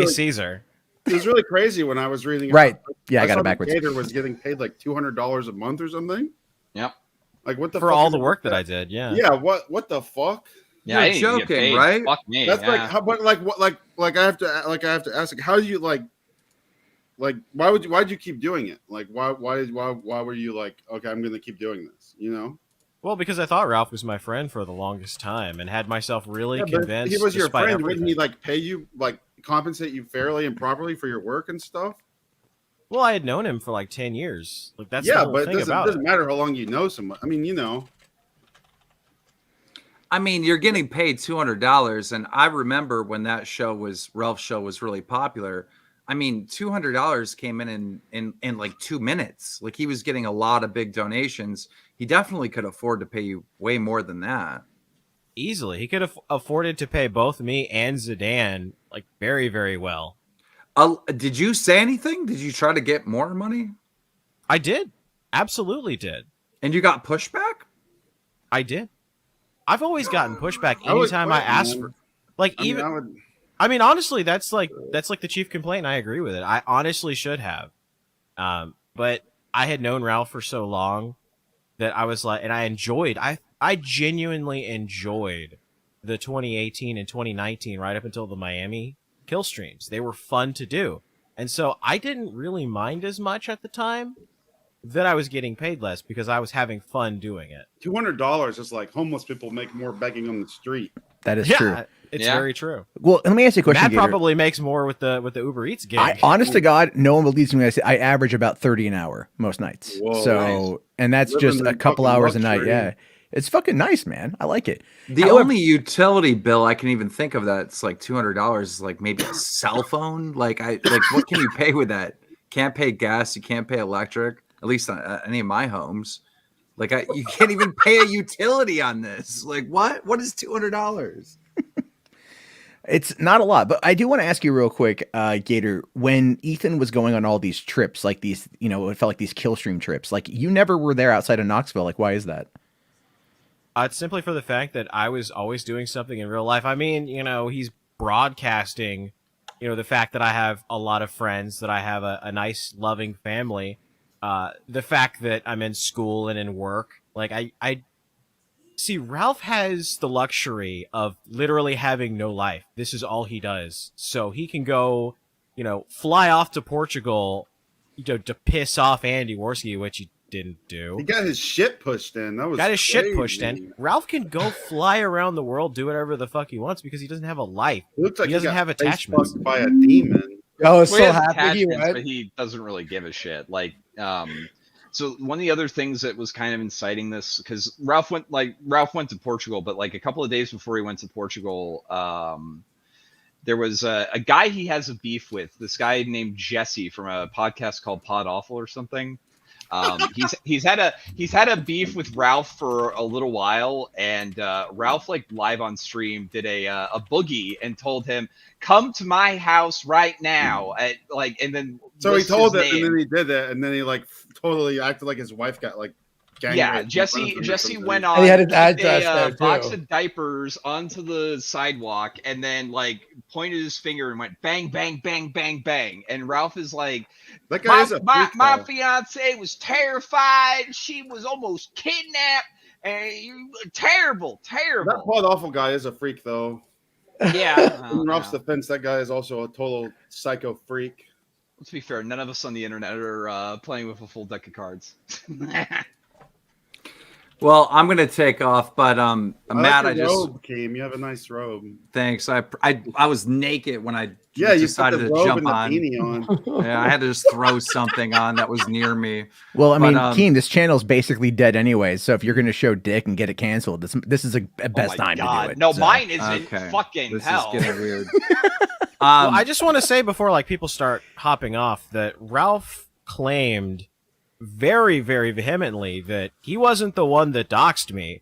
Caesar. It was really crazy when I was reading. Right. Yeah, I got it backwards. Gator was getting paid like $200 a month or something. Yep. Like what the for fuck all the work that I did. Yeah. Yeah. What the fuck? Yeah, you're joking, right? Fuck me. That's like, how, but like what? Like I have to ask. Like, how do you like? Why'd you keep doing it? Like why were you like, okay, I'm gonna keep doing this? Well, because I thought Ralph was my friend for the longest time and had myself really convinced. He was your friend. Everything. Wouldn't he like pay you, like compensate you fairly and properly for your work and stuff? Well, I had known him for like 10 years. Like that's yeah, the whole but thing it doesn't matter how long you know someone. I mean, I mean, you're getting paid $200, and I remember when that Ralph's show was really popular. I mean, $200 came in like 2 minutes. Like he was getting a lot of big donations. He definitely could afford to pay you way more than that. Easily, he could have afforded to pay both me and Zidane like very, very well. Did you say anything? Did you try to get more money? I did, absolutely did. And you got pushback? I did. I've always gotten pushback anytime I ask for, like, I mean, honestly, that's like the chief complaint. I agree with it. I honestly should have, but I had known Ralph for so long that I was like, and I genuinely enjoyed the 2018 and 2019 right up until the Miami kill streams. They were fun to do, and so I didn't really mind as much at the time that I was getting paid less because I was having fun doing it. $200 is like homeless people make more begging on the street. That is true. It's very true. Well, let me ask you a question. Matt probably makes more with the Uber Eats gig. Honest to God, no one believes me when I say I average about 30 an hour most nights. Whoa, so, nice. And that's Living just a in couple fucking hours a night. luxury. Yeah, it's fucking nice, man. I like it. The only utility bill I can even think of that's like $200 is like maybe a cell phone. Like what can you pay with that? Can't pay gas. You can't pay electric. At least on any of my homes. Like you can't even pay a utility on this. Like what? What is $200? It's not a lot, but I do want to ask you real quick, Gator, when Ethan was going on all these trips, like these, it felt like these kill stream trips, like you never were there outside of Knoxville. Like, why is that? It's simply for the fact that I was always doing something in real life. I mean, he's broadcasting, the fact that I have a lot of friends, that I have a nice, loving family. The fact that I'm in school and in work, like I see Ralph has the luxury of literally having no life. This is all he does. So he can go, fly off to Portugal, to piss off Andy Worski, which he didn't do. He got his shit pushed in. That was crazy. Shit pushed in. Ralph can go fly around the world, do whatever the fuck he wants because he doesn't have a life. It looks like he doesn't have attachments. By a demon. I was so happy he went. But he doesn't really give a shit. Like, so one of the other things that was kind of inciting this, because Ralph went to Portugal, but like a couple of days before he went to Portugal, there was a guy he has a beef with. This guy named Jesse from a podcast called Pod Awful or something. He's had a beef with Ralph for a little while, and Ralph like live on stream did a boogie and told him, "Come to my house right now." And then so he told it, and then he did that, and then he like totally acted like his wife got like. Yeah, Jesse went on. And he had his address a there too. box of diapers onto the sidewalk, and then like pointed his finger and went bang, bang, bang, bang, bang. And Ralph is like, that guy my fiance was terrified. She was almost kidnapped. And terrible. That Pod Awful guy is a freak, though. Yeah. In Ralph's defense, that guy is also a total psycho freak. Let's be fair. None of us on the internet are playing with a full deck of cards. Well, I'm gonna take off, but Matt, like your robe, Keem. You have a nice robe. Thanks. I was naked when I you decided put the to robe jump and the on. beanie on. Yeah, I had to just throw something on that was near me. Well, I mean, Keem, this channel's basically dead anyway. So if you're gonna show dick and get it canceled, this is a best time to do it. No, so. Mine isn't fucking this hell. Is getting weird. Well, I just want to say before like people start hopping off that Ralph claimed very, very vehemently that he wasn't the one that doxed me.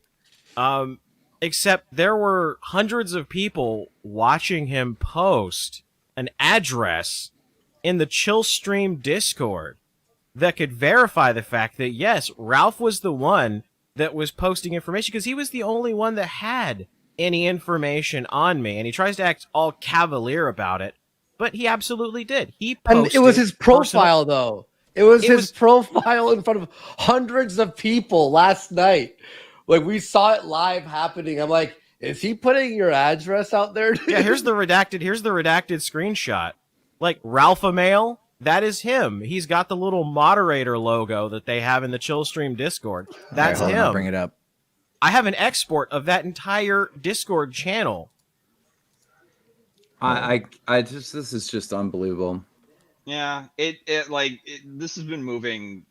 Except there were hundreds of people watching him post an address in the Chill Stream Discord that could verify the fact that, yes, Ralph was the one that was posting information because he was the only one that had any information on me. And he tries to act all cavalier about it, but he absolutely did. He posted And it was his profile, though. It was his profile in front of hundreds of people last night. Like, we saw it live happening. I'm like, is he putting your address out there? Dude? Yeah, here's the redacted screenshot. Like, Ralph-a-mail, that is him. He's got the little moderator logo that they have in the Chill Stream Discord. That's him. I'll bring it up. I have an export of that entire Discord channel. This is just unbelievable. Yeah, this has been moving.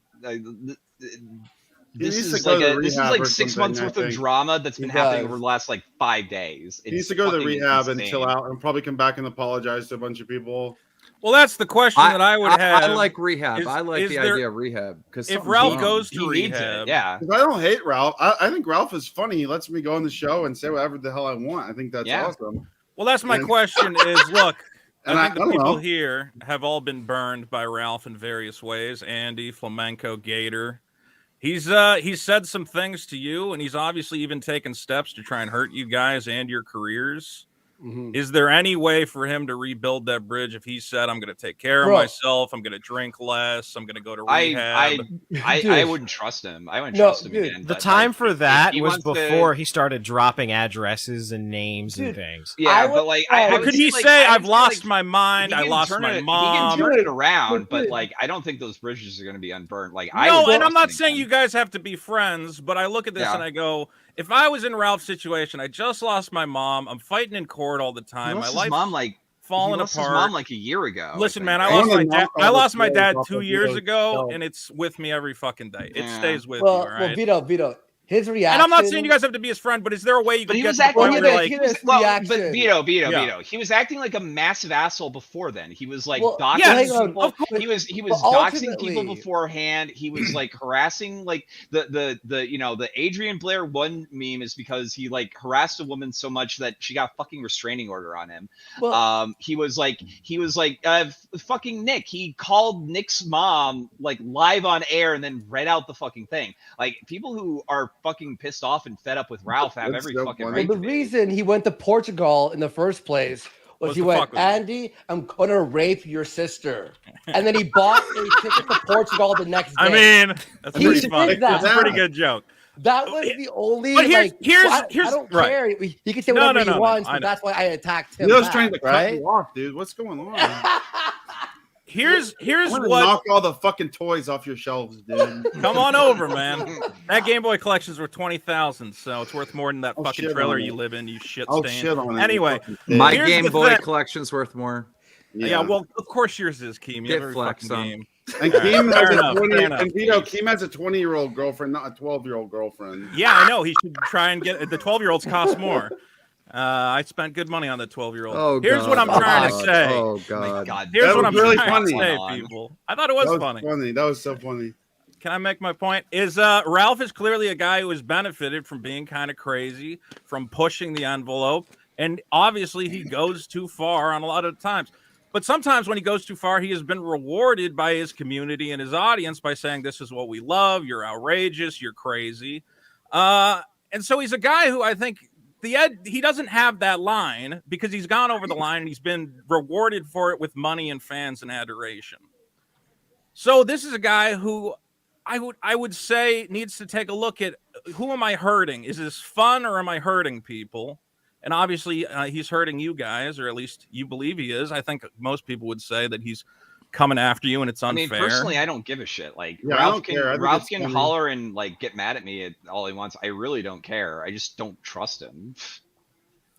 This is like 6 months worth of drama that's been happening over the last like 5 days. He needs to go to the rehab and chill out, and probably come back and apologize to a bunch of people. Well, that's the question that I would have. I like rehab. I like the idea of rehab because if Ralph goes to rehab, yeah. I don't hate Ralph. I think Ralph is funny. He lets me go on the show and say whatever the hell I want. I think that's awesome. Well, that's my question. Is look, I think the people here have all been burned by Ralph in various ways. Andy, Flamenco, Gator. He's said some things to you, and he's obviously even taken steps to try and hurt you guys and your careers. Mm-hmm. Is there any way for him to rebuild that bridge if he said, I'm going to take care of myself, I'm going to drink less, I'm going to go to rehab? I wouldn't trust him. I wouldn't trust him again. The time for that was before he started dropping addresses and names and things. Yeah, but like, could he say, I've lost my mind, I lost my mom? He can turn it around, but like, I don't think those bridges are going to be unburned. Like, and I'm not saying you guys have to be friends, but I look at this and I go, if I was in Ralph's situation, I just lost my mom. I'm fighting in court all the time. My life's falling apart. His mom like a year ago. Listen, man, I lost my dad 2 years ago, and it's with me every fucking day. It stays with me. All right? Well, Vito, his reaction. And I'm not saying you guys have to be his friend, but is there a way you can get to the point where you're like, but Vito, he was acting like a massive asshole before then. He was like doxing people. He was doxing people beforehand. He was like harassing like the Adrian Blair one meme is because he like harassed a woman so much that she got a fucking restraining order on him. He was like fucking Nick. He called Nick's mom like live on air and then read out the fucking thing. Like people who are fucking pissed off and fed up with Ralph have every fucking right. The reason he went to Portugal in the first place was he went, Andy, I'm gonna rape your sister, and then he bought a ticket to Portugal the next day. I mean, that's pretty funny. That's a pretty good joke. That was the only. But here's I don't care. He can say whatever he wants, but that's why I attacked him. He was trying to cut you off, dude. What's going on? Here's what knock all the fucking toys off your shelves, dude. Come on over, man. That Game Boy collection's worth $20,000, so it's worth more than that fucking trailer you live in. You shit stain. Shit on it. Anyway, my Game Boy collection's worth more. Yeah, well, of course yours is, Keem. You have every fucking game. And Keem has a 20. And Vito, Keem has a 20-year-old girlfriend, not a 12-year-old girlfriend. Yeah, I know. He should try and get the 12-year-olds cost more. I spent good money on the 12-year-old. Oh, here's what I'm trying to say. Oh God! Here's what I'm trying to say, people. I thought it was funny. That was so funny. Can I make my point? Ralph is clearly a guy who has benefited from being kind of crazy, from pushing the envelope, and obviously he goes too far on a lot of times. But sometimes when he goes too far, he has been rewarded by his community and his audience by saying, "This is what we love. You're outrageous. You're crazy," and so he's a guy who I think. He doesn't have that line because he's gone over the line and he's been rewarded for it with money and fans and adoration. So this is a guy who I would say needs to take a look at who am I hurting? Is this fun or am I hurting people? And obviously he's hurting you guys, or at least you believe he is. I think most people would say that he's coming after you and it's unfair. I mean, personally, I don't give a shit. Like Ralph can holler and like get mad at me at all he wants. I really don't care. I just don't trust him.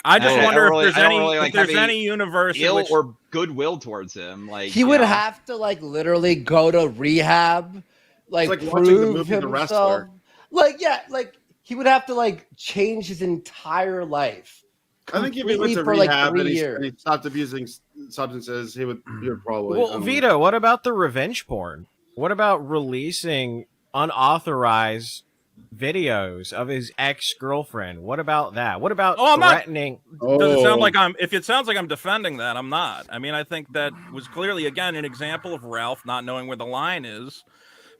I just wonder if there's any universe ill or goodwill towards him. Like he would have to like literally go to rehab, like prove himself. Like he would have to like change his entire life. I think if he went to rehab and he stopped abusing substances, he would probably. Well, Vito, what about the revenge porn? What about releasing unauthorized videos of his ex-girlfriend? What about that? What about threatening? Does it sound like if it sounds like I'm defending that, I'm not. I mean, I think that was clearly, again, an example of Ralph not knowing where the line is.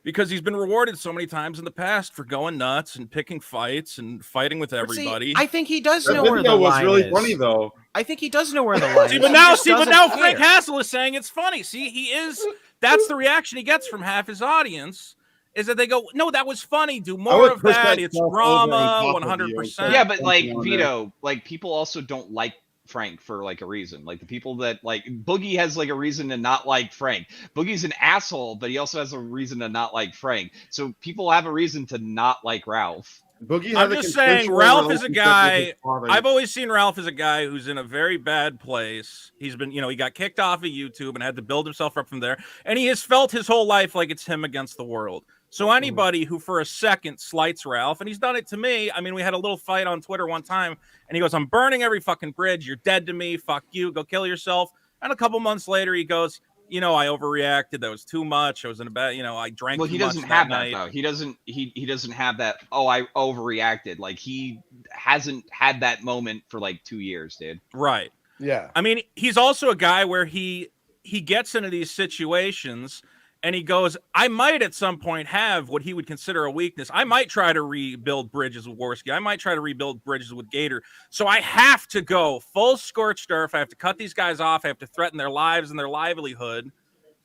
Because he's been rewarded so many times in the past for going nuts and picking fights and fighting with everybody. See, I think he does know where the line is. Was really funny, though. I think he does know where the line is. But now Frank Hassel is saying it's funny. See, he is. That's the reaction he gets from half his audience. Is that they go, no, that was funny. Do more of that. It's drama, 100%. Yeah, but like Vito, like people also don't like Frank for like a reason. Like the people that like Boogie has like a reason to not like Frank. Boogie's an asshole, but he also has a reason to not like Frank. So people have a reason to not like Ralph. I'm just saying Ralph is a guy. I've always seen Ralph as a guy who's in a very bad place. He's been, he got kicked off of YouTube and had to build himself up from there. And he has felt his whole life like it's him against the world. So anybody who for a second slights Ralph, and he's done it to me. I mean, we had a little fight on Twitter one time, and he goes, "I'm burning every fucking bridge. You're dead to me. Fuck you. Go kill yourself." And a couple months later, he goes, "I overreacted. That was too much. I was in a bad, I drank too much." Well, he doesn't have that though. He doesn't. He doesn't have that. Oh, I overreacted. Like he hasn't had that moment for like 2 years, dude. Right. Yeah. I mean, he's also a guy where he gets into these situations and he goes, I might at some point have what he would consider a weakness. I might try to rebuild bridges with Worski. I might try to rebuild bridges with Gator. So I have to go full scorched earth. I have to cut these guys off. I have to threaten their lives and their livelihood,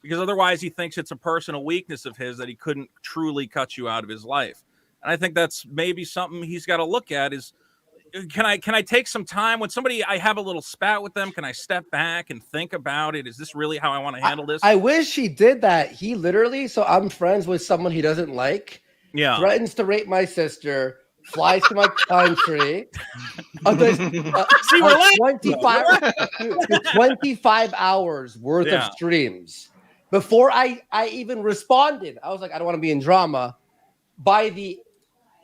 because otherwise he thinks it's a personal weakness of his that he couldn't truly cut you out of his life. And I think that's maybe something he's got to look at is, can I take some time when somebody, I have a little spat with them? Can I step back and think about it? Is this really how I want to handle this? I wish he did that. He literally, so I'm friends with someone he doesn't like. Yeah. Threatens to rape my sister, flies to my country. See, we're 25 hours worth of streams. Before I even responded, I was like, I don't want to be in drama. By the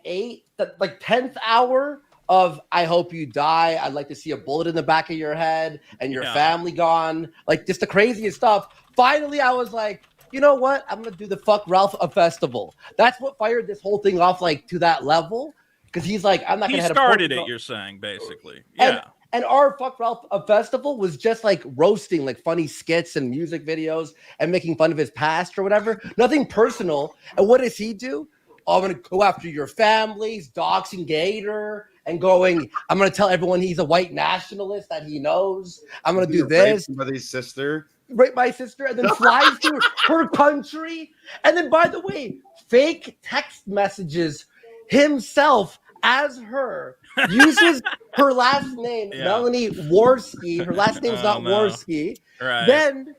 10th hour of I hope you die, I'd like to see a bullet in the back of your head and your family gone, like just the craziest stuff. Finally, I was like, you know what? I'm gonna do the fuck Ralph a festival. That's what fired this whole thing off, like to that level. Because he's like, I'm not gonna. He started it. You're saying basically, yeah. And our Fuck Ralph a festival was just like roasting like funny skits and music videos and making fun of his past or whatever. Nothing personal. And what does he do? Oh, I'm going to go after your families, doxing Gator, and going, I'm going to tell everyone he's a white nationalist that he knows. I'm going to do this. Somebody's sister. Rape my sister, and then flies to her country. And then, by the way, fake text messages himself as her, uses her last name, Melanie Worski. Her last name's not Worski. Right. Then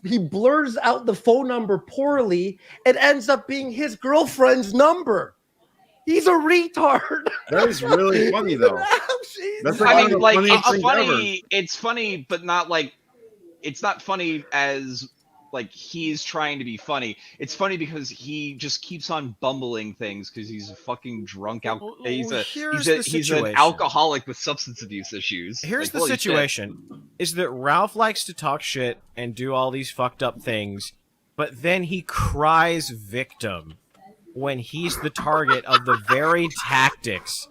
he blurs out the phone number poorly. It ends up being his girlfriend's number. He's a retard. That is really funny, though. That's like it's funny. It's funny, but not like it's not funny as like he's trying to be funny. It's funny because he just keeps on bumbling things because he's a fucking drunk he's an alcoholic with substance abuse issues. Here's the situation is that Ralph likes to talk shit and do all these fucked up things, but then he cries victim when he's the target of the very tactics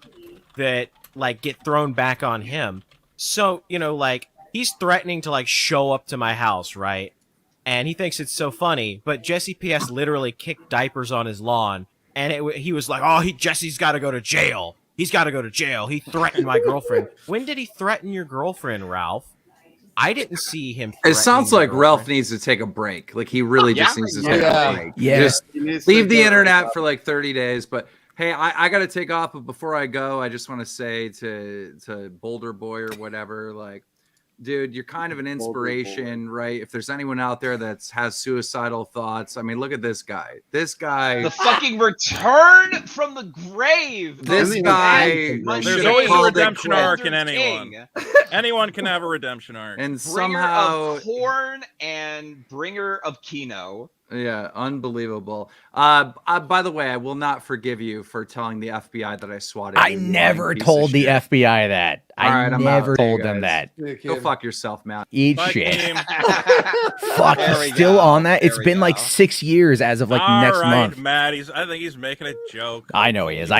that like get thrown back on him. So, like he's threatening to like show up to my house, right? And he thinks it's so funny, but Jesse P.S. literally kicked diapers on his lawn, and he was like, "Oh, Jesse's got to go to jail. He's got to go to jail. He threatened my girlfriend." When did he threaten your girlfriend, Ralph? I didn't see him. It sounds like Ralph needs to take a break. Like he really just needs to take a break. Yeah, just leave the internet for like 30 days. But hey, I got to take off. But before I go, I just want to say to Boulder Boy or whatever, like, dude, you're kind of an inspiration, right? If there's anyone out there that has suicidal thoughts, I mean, look at this guy. This guy, the fucking return from the grave. This guy, there's always a redemption arc in anyone. Anyone can have a redemption arc. And bringer somehow, of corn and bringer of Kino. Yeah, unbelievable. By the way, I will not forgive you for telling the FBI that I swatted. I never told the FBI that. I never told them that. Go fuck yourself, Matt. Eat shit. Fuck, he's still on that. It's been like 6 years as of like next month. Matt, I think he's making a joke. I know he is.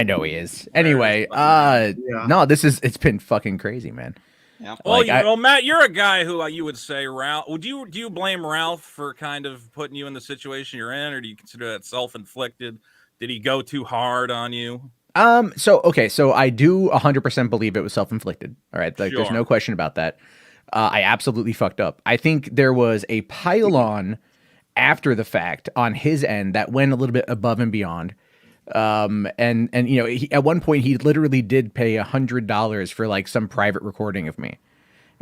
Anyway, no, it's been fucking crazy, man. Yeah. Well, Matt, you're a guy who you would say Ralph. Do you blame Ralph for kind of putting you in the situation you're in, or do you consider that self-inflicted? Did he go too hard on you? So I do 100% believe it was self-inflicted. All right, like there's no question about that. I absolutely fucked up. I think there was a pile-on after the fact on his end that went a little bit above and beyond. And he, at one point he literally did pay $100 for like some private recording of me,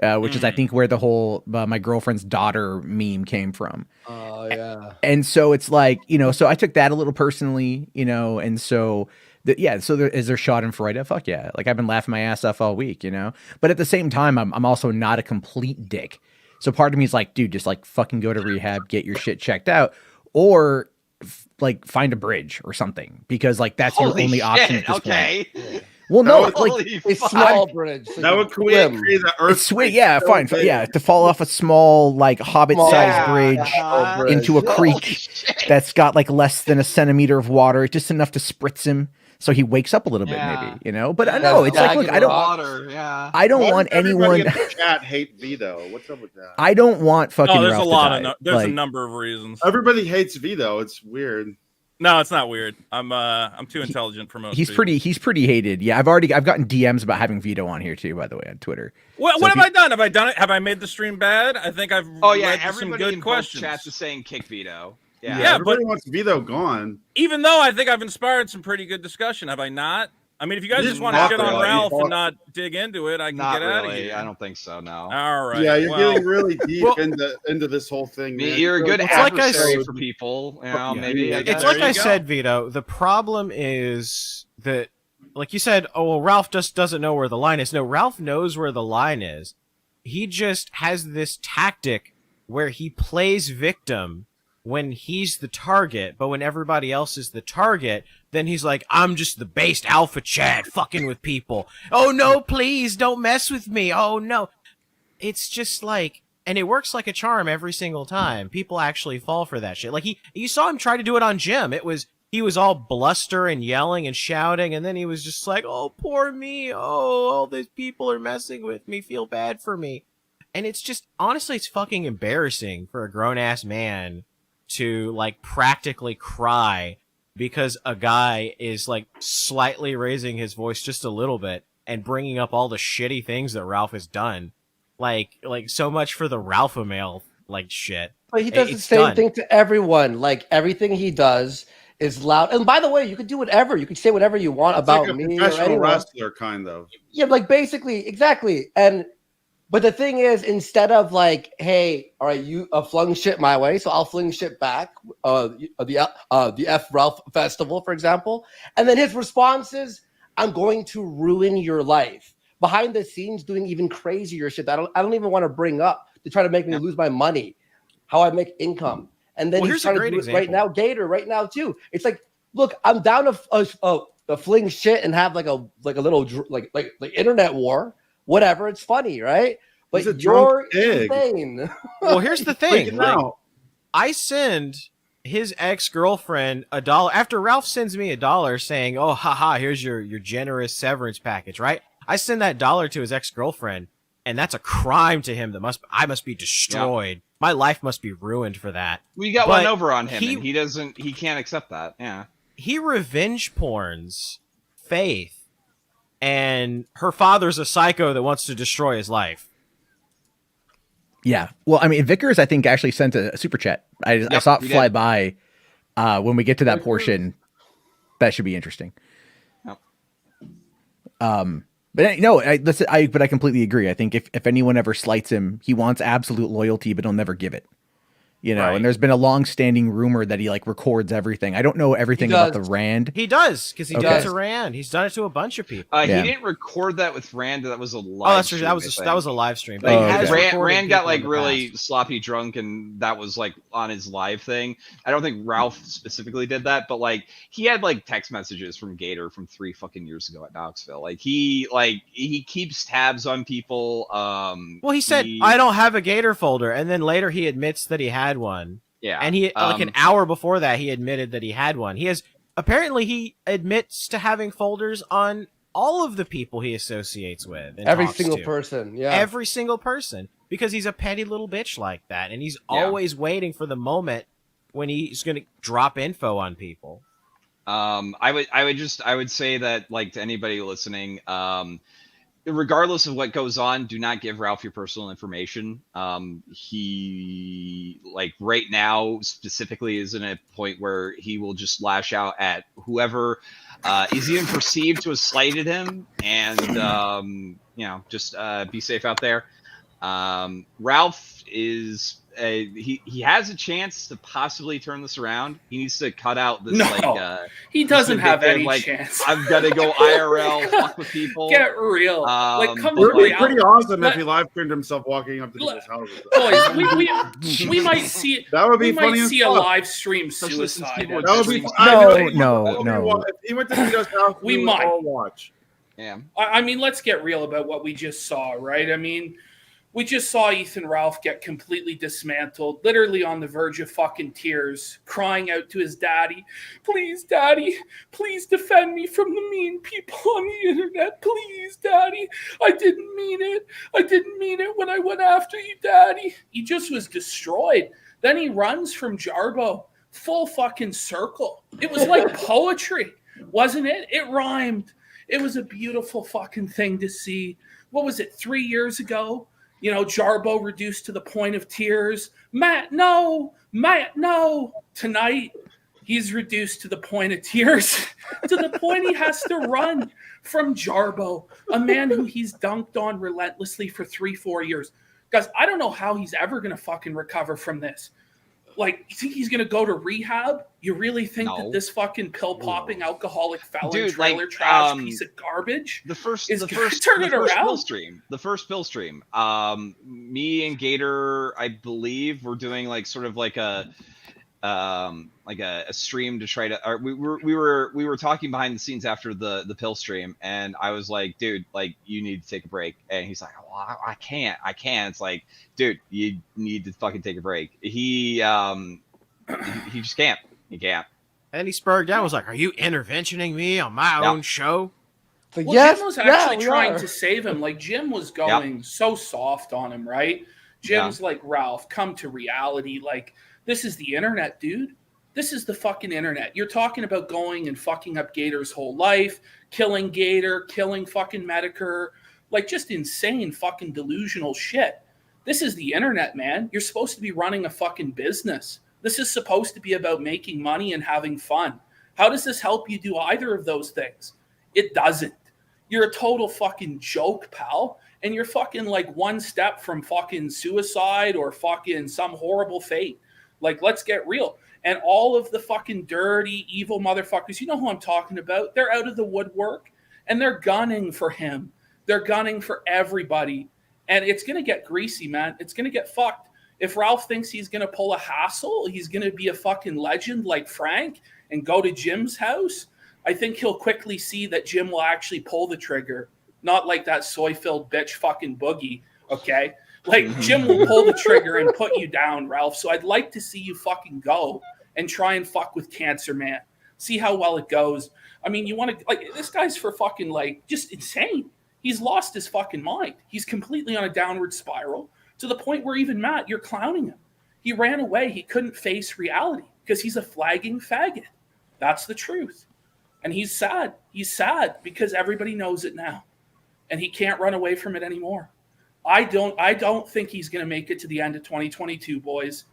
which is I think where the whole my girlfriend's daughter meme came from. Oh yeah. And so it's like, so I took that a little personally, and so so is there schadenfreude? Fuck yeah. Like I've been laughing my ass off all week, but at the same time, I'm also not a complete dick. So part of me is like, dude, just like fucking go to rehab, get your shit checked out, or like find a bridge or something, because like that's your Holy only shit, option at this okay. point. Well, no, it's like Holy A fuck. small bridge. So That you would can create swim. an earth. it's sweet. Yeah, fine. Yeah, to fall off a small like hobbit-sized bridge into a Holy creek shit. that's got like less than a centimeter of water, just enough to spritz him so he wakes up a little bit, maybe, you know. But I know it's like, look, I don't want anyone. In the chat hate Vito. What's up with that? I don't want fucking. there's Ralph a lot to die. of there's like, a number of reasons. Everybody hates Vito. It's weird. No, it's not weird. I'm too intelligent for most. He's people. he's pretty hated. Yeah, I've gotten DMs about having Vito on here too, by the way, on Twitter. What have I done? Have I done it? Have I made the stream bad? I think I've led to some good questions. Chats is saying kick Vito. Yeah, everybody wants Vito gone. Even though I think I've inspired some pretty good discussion, have I not? I mean, if you guys just want to shit on Ralph and not dig into it, I can get out of here. I don't think so. No. All right. Yeah, you're getting really deep into this whole thing. Man. You're a good adversary for people. You know, maybe. It's like I said, Vito. The problem is that, like you said, oh well, Ralph just doesn't know where the line is. No, Ralph knows where the line is. He just has this tactic where he plays victim when he's the target, but when everybody else is the target, then he's like, I'm just the based alpha Chad fucking with people. Oh no, please don't mess with me. Oh no. It's just like, and it works like a charm every single time. People actually fall for that shit. Like you saw him try to do it on Jim. He was all bluster and yelling and shouting, and then he was just like, oh, poor me. Oh, all these people are messing with me. Feel bad for me. And it's just, honestly, it's fucking embarrassing for a grown-ass man to like practically cry because a guy is like slightly raising his voice just a little bit and bringing up all the shitty things that Ralph has done. Like so much for the Ralpha mail like shit. But he does the same thing to everyone. Like everything he does is loud. And by the way, you can do whatever. You can say whatever you want about like me or anyone. Wrestler kind of. Yeah, like basically, exactly. But the thing is, instead of like, hey, all right, you flung shit my way, so I'll fling shit back. The F Ralph Festival, for example, and then his response is, "I'm going to ruin your life." Behind the scenes, doing even crazier shit that I don't even want to bring up to try to make me lose my money, how I make income, and then he's trying to do it right now, Gator, right now too. It's like, look, I'm down to fling shit and have like a little like internet war. Whatever, it's funny, right? But you're insane. Well, here's the thing. Like, I send his ex-girlfriend $1 after Ralph sends me $1 saying, "Oh, haha, here's your generous severance package," right? I send that $1 to his ex-girlfriend, and that's a crime to him. I must be destroyed. Yeah. My life must be ruined for that. We got one over on him, and he can't accept that. Yeah. He revenge porns Faith. And her father's a psycho that wants to destroy his life. Yeah. Well, I mean, Vickers, I think, actually sent a super chat. I saw it fly by. When we get to that portion, that should be interesting. Yep. But no, but I completely agree. I think if anyone ever slights him, he wants absolute loyalty, but he'll never give it. You know, and there's been a long-standing rumor that he like records everything. I don't know everything about the Rand. He does, because he does it to Rand. He's done it to a bunch of people. He didn't record that with Rand. That was a live. Stream, that was a live stream. But Rand got like really sloppy drunk, and that was like on his live thing. I don't think Ralph specifically did that, but like he had like text messages from Gator from 3 fucking years ago at Knoxville. Like he keeps tabs on people. Well, he said I don't have a Gator folder, and then later he admits that he had one. Yeah. And he like an hour before that he admitted that he had one. He admits to having folders on all of the people he associates with. Every single person. Yeah. Every single person. Because he's a petty little bitch like that. And he's always waiting for the moment when he's gonna drop info on people. I would say that, like, to anybody listening, regardless of what goes on, do not give Ralph your personal information. He, like, right now specifically is in a point where he will just lash out at whoever is even perceived to have slighted him, and just be safe out there. Ralph is he has a chance to possibly turn this around. He needs to cut out this he doesn't have any like, chance. I've got to go IRL, fuck with people. Get real. Come it would be reality. pretty awesome if he live streamed himself walking up to people's houses. Boys, we might see that would be funny. We might see a fuck. live stream suicide. That would be no. If he went to Vito's house, we might all watch. Yeah. I mean, let's get real about what we just saw, right? I mean, we just saw Ethan Ralph get completely dismantled, literally on the verge of fucking tears, crying out to his daddy, "Please, daddy, please defend me from the mean people on the internet. Please, daddy, I didn't mean it. I didn't mean it when I went after you, daddy." He just was destroyed. Then he runs from Jarbo, full fucking circle. It was like poetry, wasn't it? It rhymed. It was a beautiful fucking thing to see. What was it, 3 years ago? You know, Jarbo reduced to the point of tears. Matt, no. Matt, no. Tonight, he's reduced to the point of tears, to the point he has to run from Jarbo, a man who he's dunked on relentlessly for 3-4 years. Guys, I don't know how he's ever going to fucking recover from this. Like, you think he's going to go to rehab? You really think that this fucking pill-popping alcoholic felon trailer trash piece of garbage the first pill stream, me and Gator, I believe, were doing like sort of like a stream to try to, we were talking behind the scenes after the pill stream, and I was like, dude, like, you need to take a break. And he's like, well, I can't. It's like, dude, you need to fucking take a break. He just can't. He can't. And he spurred down, was like, are you interventioning me on my own show? Well, Jim was actually trying to save him. Like, Jim was going so soft on him, right? Jim's like, Ralph, come to reality. Like, this is the internet, dude. This is the fucking internet. You're talking about going and fucking up Gator's whole life, killing Gator, killing fucking Metokur, like just insane fucking delusional shit. This is the internet, man. You're supposed to be running a fucking business. This is supposed to be about making money and having fun. How does this help you do either of those things? It doesn't. You're a total fucking joke, pal. And you're fucking like one step from fucking suicide or fucking some horrible fate. Like, let's get real. And all of the fucking dirty, evil motherfuckers, you know who I'm talking about? They're out of the woodwork and they're gunning for him. They're gunning for everybody. And it's going to get greasy, man. It's going to get fucked. If Ralph thinks he's going to pull a hassle, he's going to be a fucking legend like Frank and go to Jim's house, I think he'll quickly see that Jim will actually pull the trigger. Not like that soy-filled bitch fucking Boogie, okay? Like, Jim will pull the trigger and put you down, Ralph. So I'd like to see you fucking go and try and fuck with Cancer Man. See how well it goes. I mean, you want to, like, this guy's for fucking, like, just insane. He's lost his fucking mind. He's completely on a downward spiral to the point where even Matt, you're clowning him. He ran away. He couldn't face reality because he's a flagging faggot. That's the truth. And he's sad. He's sad because everybody knows it now. And he can't run away from it anymore. I don't think he's going to make it to the end of 2022, boys.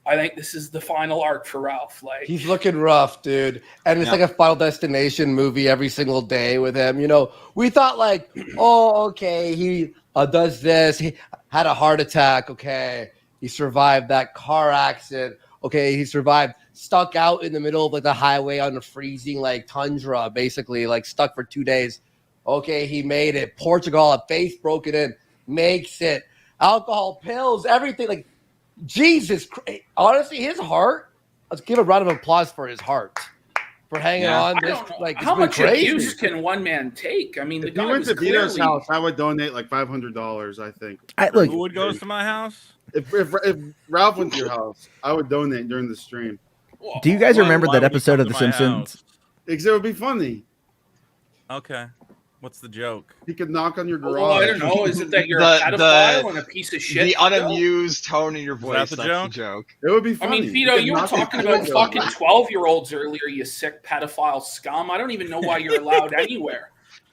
I think this is the final arc for Ralph. Like, he's looking rough, dude. And it's like a Final Destination movie every single day with him. You know, we thought like, oh, okay, he does this. He had a heart attack. Okay, he survived that car accident. Okay, he survived. Stuck out in the middle of like the highway on the freezing like tundra, basically like stuck for 2 days. Okay, he made it. Portugal, a face broken in. Makes it. Alcohol, pills, everything. Like, Jesus Christ. Honestly, his heart, let's give a round of applause for his heart. For hanging on. This, like, how much abuse can one man take? I mean, the guy went was to Vito's house, I would donate like $500, I think. Who would go to my house? If Ralph went to your house, I would donate during the stream. Do you guys remember that episode of The Simpsons? Because it would be funny. Okay. What's the joke? He could knock on your garage. Oh, I don't know. Is it that you're a pedophile and a piece of shit? The unamused tone in your voice. That's the joke. It would be funny. I mean, Vito, you were talking about fucking 12-year-olds earlier, you sick pedophile scum. I don't even know why you're allowed anywhere.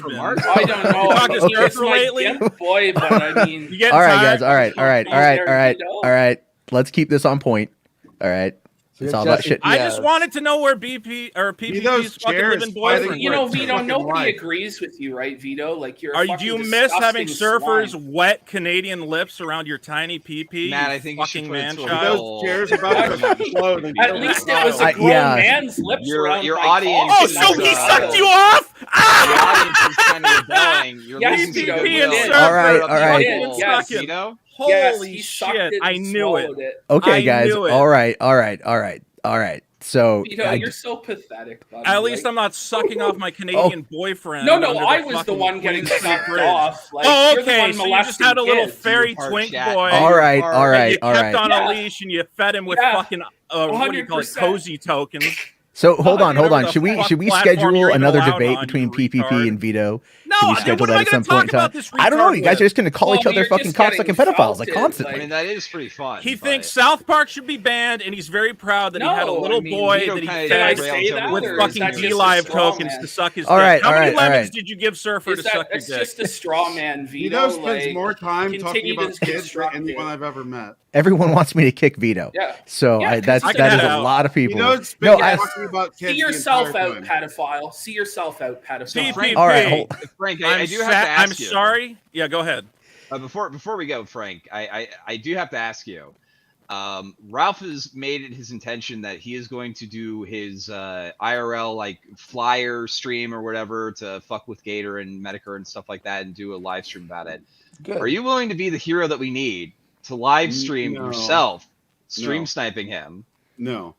has been. I don't know. Talk to It's my lately? GIMP boy, but I mean, All right, guys. All right. Let's keep this on point. All right. It's all about shit. I just wanted to know where BP or PPP's fucking living boyfriend. You know, Vito, nobody agrees with you, right, Vito? Like you're. Do you miss having surfers' wet Canadian lips around your tiny PP? Matt, I think fucking man child. Chairs about to explode. At least it was a grown man's lips. Your audience. Oh, so he sucked you off? The audience is kind of rebelling. You're losing to PPP. All right. Yes, Vito. Holy shit! I knew it. Okay, guys. All right. So Vito, you're so pathetic, buddy. At least I'm not sucking off my Canadian boyfriend. No, I was the one getting sucked off. Like, okay, so you just had a little fairy twink boy. All right. You kept on a leash and you fed him with fucking what do you call it, cozy tokens. So hold on. Should we schedule another debate between PPP and Vito? No, should we schedule that at some point in time? I don't know. You guys are just going to call each other fucking cocksucking pedophiles like constantly. I mean, that is pretty fun. He thinks South Park should be banned, and he's very proud that he had a little boy that he fed with fucking D-Live tokens to suck his dick. How many lemons did you give Surfer to suck your dick? It's just a straw man, Vito. Vito spends more time talking about kids than anyone I've ever met. Everyone wants me to kick Vito. Yeah. So that is a lot of people. See yourself out, pedophile. See yourself out, pedophile. All right, Frank, I do have to ask you. I'm sorry. Yeah, go ahead. Before we go, Frank, I do have to ask you. Ralph has made it his intention that he is going to do his IRL like flyer stream or whatever to fuck with Gator and Metokur and stuff like that and do a live stream about it. Good. Are you willing to be the hero that we need to live stream yourself, sniping him? No.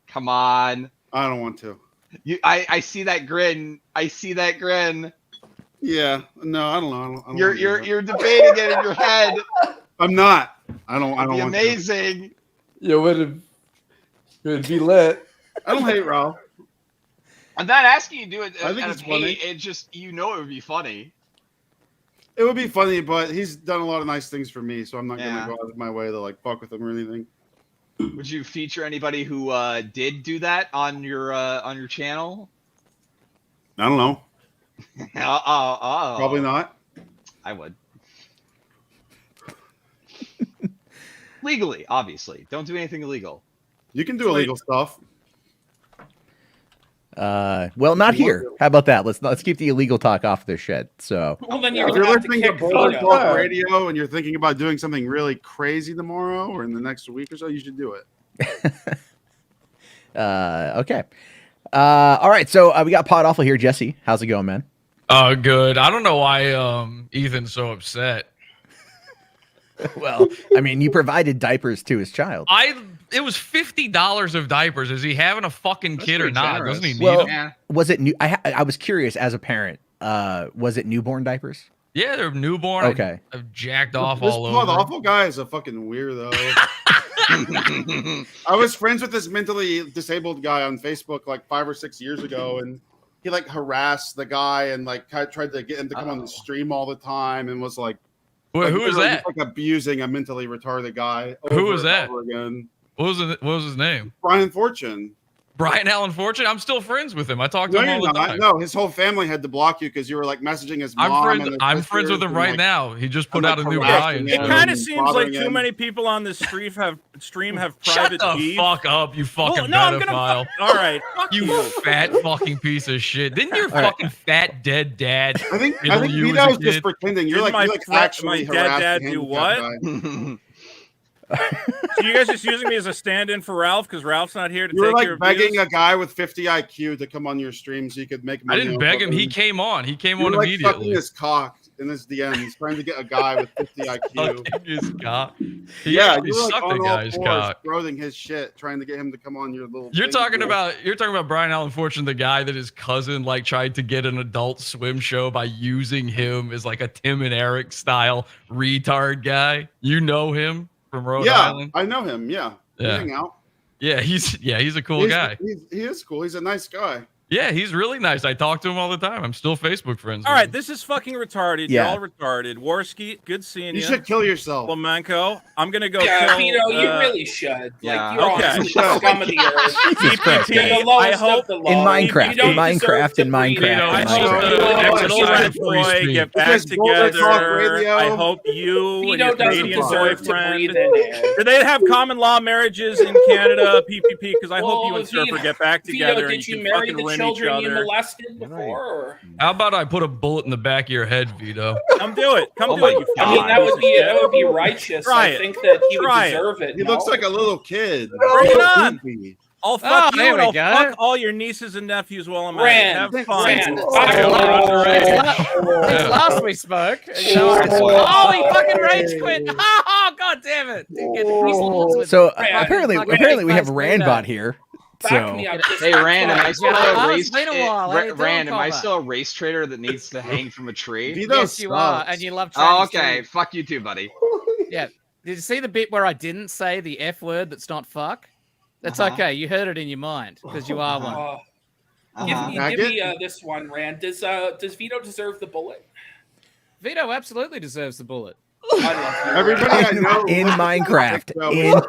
Come on. I don't want to. I see that grin. Yeah. No, I don't know. You're debating it in your head. I'm not. I don't It'd be want amazing. It would be lit. I don't hate Ralph. I'm not asking you to do it. I think it's funny. It just it would be funny. It would be funny, but he's done a lot of nice things for me, so I'm not gonna go out of my way to like fuck with him or anything. Would you feature anybody who did do that on your channel? I don't know. Oh. Probably not. I would. Legally, obviously. Don't do anything illegal. You can do illegal stuff. Well, not here. How about that? Let's keep the illegal talk off this shit. So, well, then if you're listening to Boulder Talk Radio and you're thinking about doing something really crazy tomorrow or in the next week or so, you should do it. Okay. All right. So we got Pod Awful here. Jesse, how's it going, man? Good. I don't know why Ethan's so upset. Well, I mean, you provided diapers to his child. It was $50 of diapers. Is he having a fucking kid or not? Generous. Doesn't he need them? Was it new? I was curious as a parent. Was it newborn diapers? Yeah, they're newborn. Okay. I've jacked off all over. This awful guy is a fucking weirdo. I was friends with this mentally disabled guy on Facebook like 5 or 6 years ago, and he like harassed the guy and like tried to get him to come on the stream all the time and was like, who was that? Like abusing a mentally retarded guy. Who was that? Again. What was his name? Brian Fortune. Brian Allen Fortune? I'm still friends with him. I talk to him all the time. No, his whole family had to block you because you were like messaging his mom. I'm friends with him right now. He just put out a new guy. It kind of seems like too many people on this stream have private Shut the fuck up, you fucking pedophile. All right. You fat fucking piece of shit. Didn't your fucking fat dead dad? I think Vito's just pretending. You're like actually my dad do what? So you guys just using me as a stand-in for Ralph because Ralph's not here to take care of begging a guy with 50 IQ to come on your stream so you could make money. I didn't beg him. He came on. He came on like immediately. Fucking his cock in his DM. He's trying to get a guy with 50 IQ. Fucking his cock. He sucked the guy's cock. Throwing his shit, trying to get him to come on your little. You're talking about Brian Allen Fortune, the guy that his cousin like tried to get an Adult Swim show by using him as like a Tim and Eric style retard guy. You know him from Rhode Island. I know him. Yeah. We hang out. Yeah, he's a cool guy. He is cool. He's a nice guy. Yeah, he's really nice. I talk to him all the time. I'm still Facebook friends. All right, this is fucking retarded. Yeah. You're all retarded. Warski, good seeing you. You should kill yourself. Flamenco, I'm gonna go Yeah, kill. Vito, you really should. Yeah. Like, you're Okay. honestly the scum of the earth. Jesus Christ, You're guys. the lowest I hope of the In low. Minecraft, You don't in Minecraft, deserve in to breathe. Minecraft, I in hope Minecraft. the little red boy get back This is Boulder Talk together. Radio. I hope you and Vito your doesn't Canadian deserve to boyfriend. breathe in air. Do they have common law marriages in Canada, PPP? Because I hope you and Vito, Surfer get back together Vito, and did you can marry fucking the rim each children you other. molested before? Or? How about I put a bullet in the back of your head, Vito? Come do it. Come Oh do my it. You God. I mean, that would be fucking righteous. Try I it. think that he would Try it. deserve it. He looks like a little kid. Bring it on. Creepy. I'll fuck you there and we I'll go. fuck all your nieces and nephews while I'm Rand, at it. Have fun. Rand. Since last we spoke, you know, oh, he fucking rage quit. Oh, God damn it. So Rand, apparently we have Randbot here. Back me So up. Hey, Rand, am I still a race? It's been a while. How you doing, Rand, am I Combat? still a race trader that needs to hang from a tree? Vito Yes, you are, sucks. and you love Oh, Chinese okay. food. Fuck you too, buddy. Yeah. Did you see the bit where I didn't say the F word that's not fuck? That's okay. You heard it in your mind because you are one. Give me this one, Rand. Does Vito deserve the bullet? Vito absolutely deserves the bullet. I love you. Everybody I know in Minecraft, Vito in would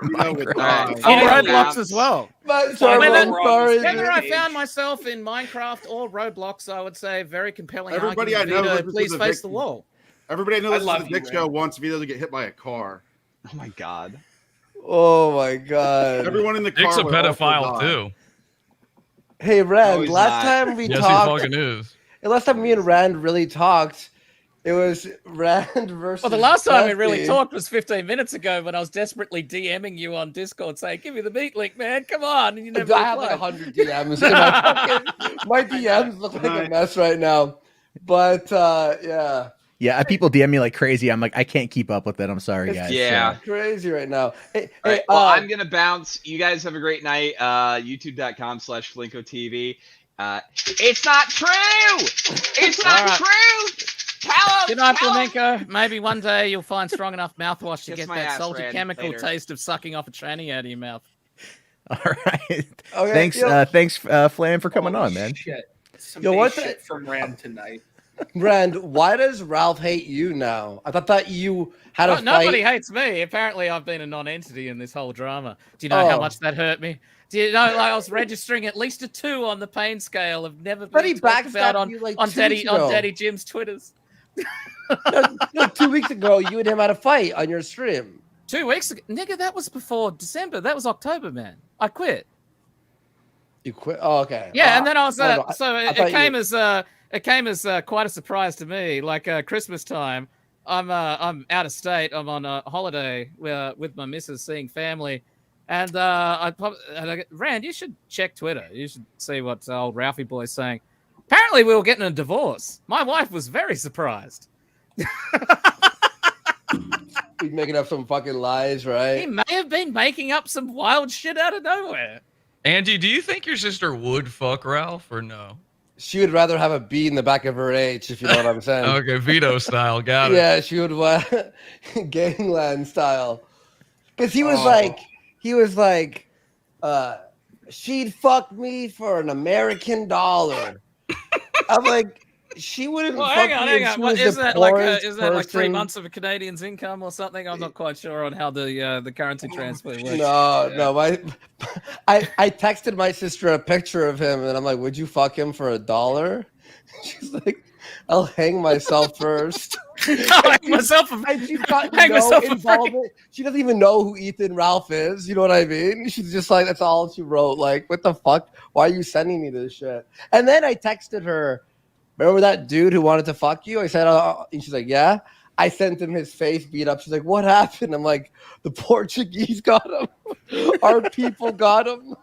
Minecraft. die. On Roblox as well. Sorry. Whenever I found myself in Minecraft or Roblox, I would say very compelling Everybody argument. I know Vito, listens please to the face the victim. wall. Everybody I know I this is love the you, Dick Show Rand. wants Vito to get hit by a car. Oh my god. Oh my god. Everyone in the car. Dick's a would also pedophile die. too. Hey No, Rand, he's last not. time we Yes, talked, he fucking is. last time me and Rand really talked, it was Rand versus. Well, the last time we really Dusty. talked was 15 minutes ago when I was desperately DMing you on Discord saying, "Give me the meat link, man. Come on." And you never I have like replied. 100 DMs. My DMs look like a mess right now. But yeah. Yeah, people DM me like crazy. I'm like, I can't keep up with it. I'm sorry, guys. Yeah. Crazy right now. Hey, All right, hey, well, I'm gonna bounce. You guys have a great night. YouTube.com/FlinkoTV. It's not true. It's not true. Tell him. Good night, tell him. Flamenco. Maybe one day you'll find strong enough mouthwash to Kiss get my that ass, salty Rand. chemical Later. taste of sucking off a tranny out of your mouth. All right. Okay, Thanks, yo. thanks, Flam, for coming on, man. Shit. Some Yo, big what the- shit from Rand tonight. Rand, why does Ralph hate you now? I thought you had a Oh, nobody fight. hates me. Apparently, I've been a non-entity in this whole drama. Do you know how Oh. much that hurt me? Do you know like, I was registering at least a 2 on the pain scale of never But he been talked about backstabbed you, like, on 2 weeks ago. Daddy Jim's Twitters. No, 2 weeks ago, you and him had a fight on your stream. 2 weeks ago, nigga, that was before December. That was October, man. I quit. You quit? Oh, okay. Yeah, and then I was no, no, so I it thought came you- as quite a surprise to me. Like Christmas time, I'm out of state. I'm on a holiday with my missus, seeing family, and Rand, you should check Twitter. You should see what old Ralphie boy's saying. Apparently, we were getting a divorce. My wife was very surprised. He's making up some fucking lies, right? He may have been making up some wild shit out of nowhere. Angie, do you think your sister would fuck Ralph or no? She would rather have a B in the back of her H, if you know what I'm saying. Okay, Vito style, got it. Yeah, she would gangland style. Because he was like, she'd fuck me for an American dollar. I'm like, she wouldn't Well, fuck hang me if on. she What, was isn't the that like poorest isn't that like 3 person. months of a Canadian's income or something? I'm not quite sure on how the currency transfer works. No, I texted my sister a picture of him, and I'm like, "Would you fuck him for $1?" She's like, "I'll hang myself first." I'll hang myself. And she's got Hang no myself a involvement. She doesn't even know who Ethan Ralph is. You know what I mean? She's just like, that's all she wrote. Like, what the fuck? Why are you sending me this shit? And then I texted her, remember that dude who wanted to fuck you? I said, and she's like, yeah. I sent him his face beat up. She's like, what happened? I'm like, the Portuguese got him. Our people got him.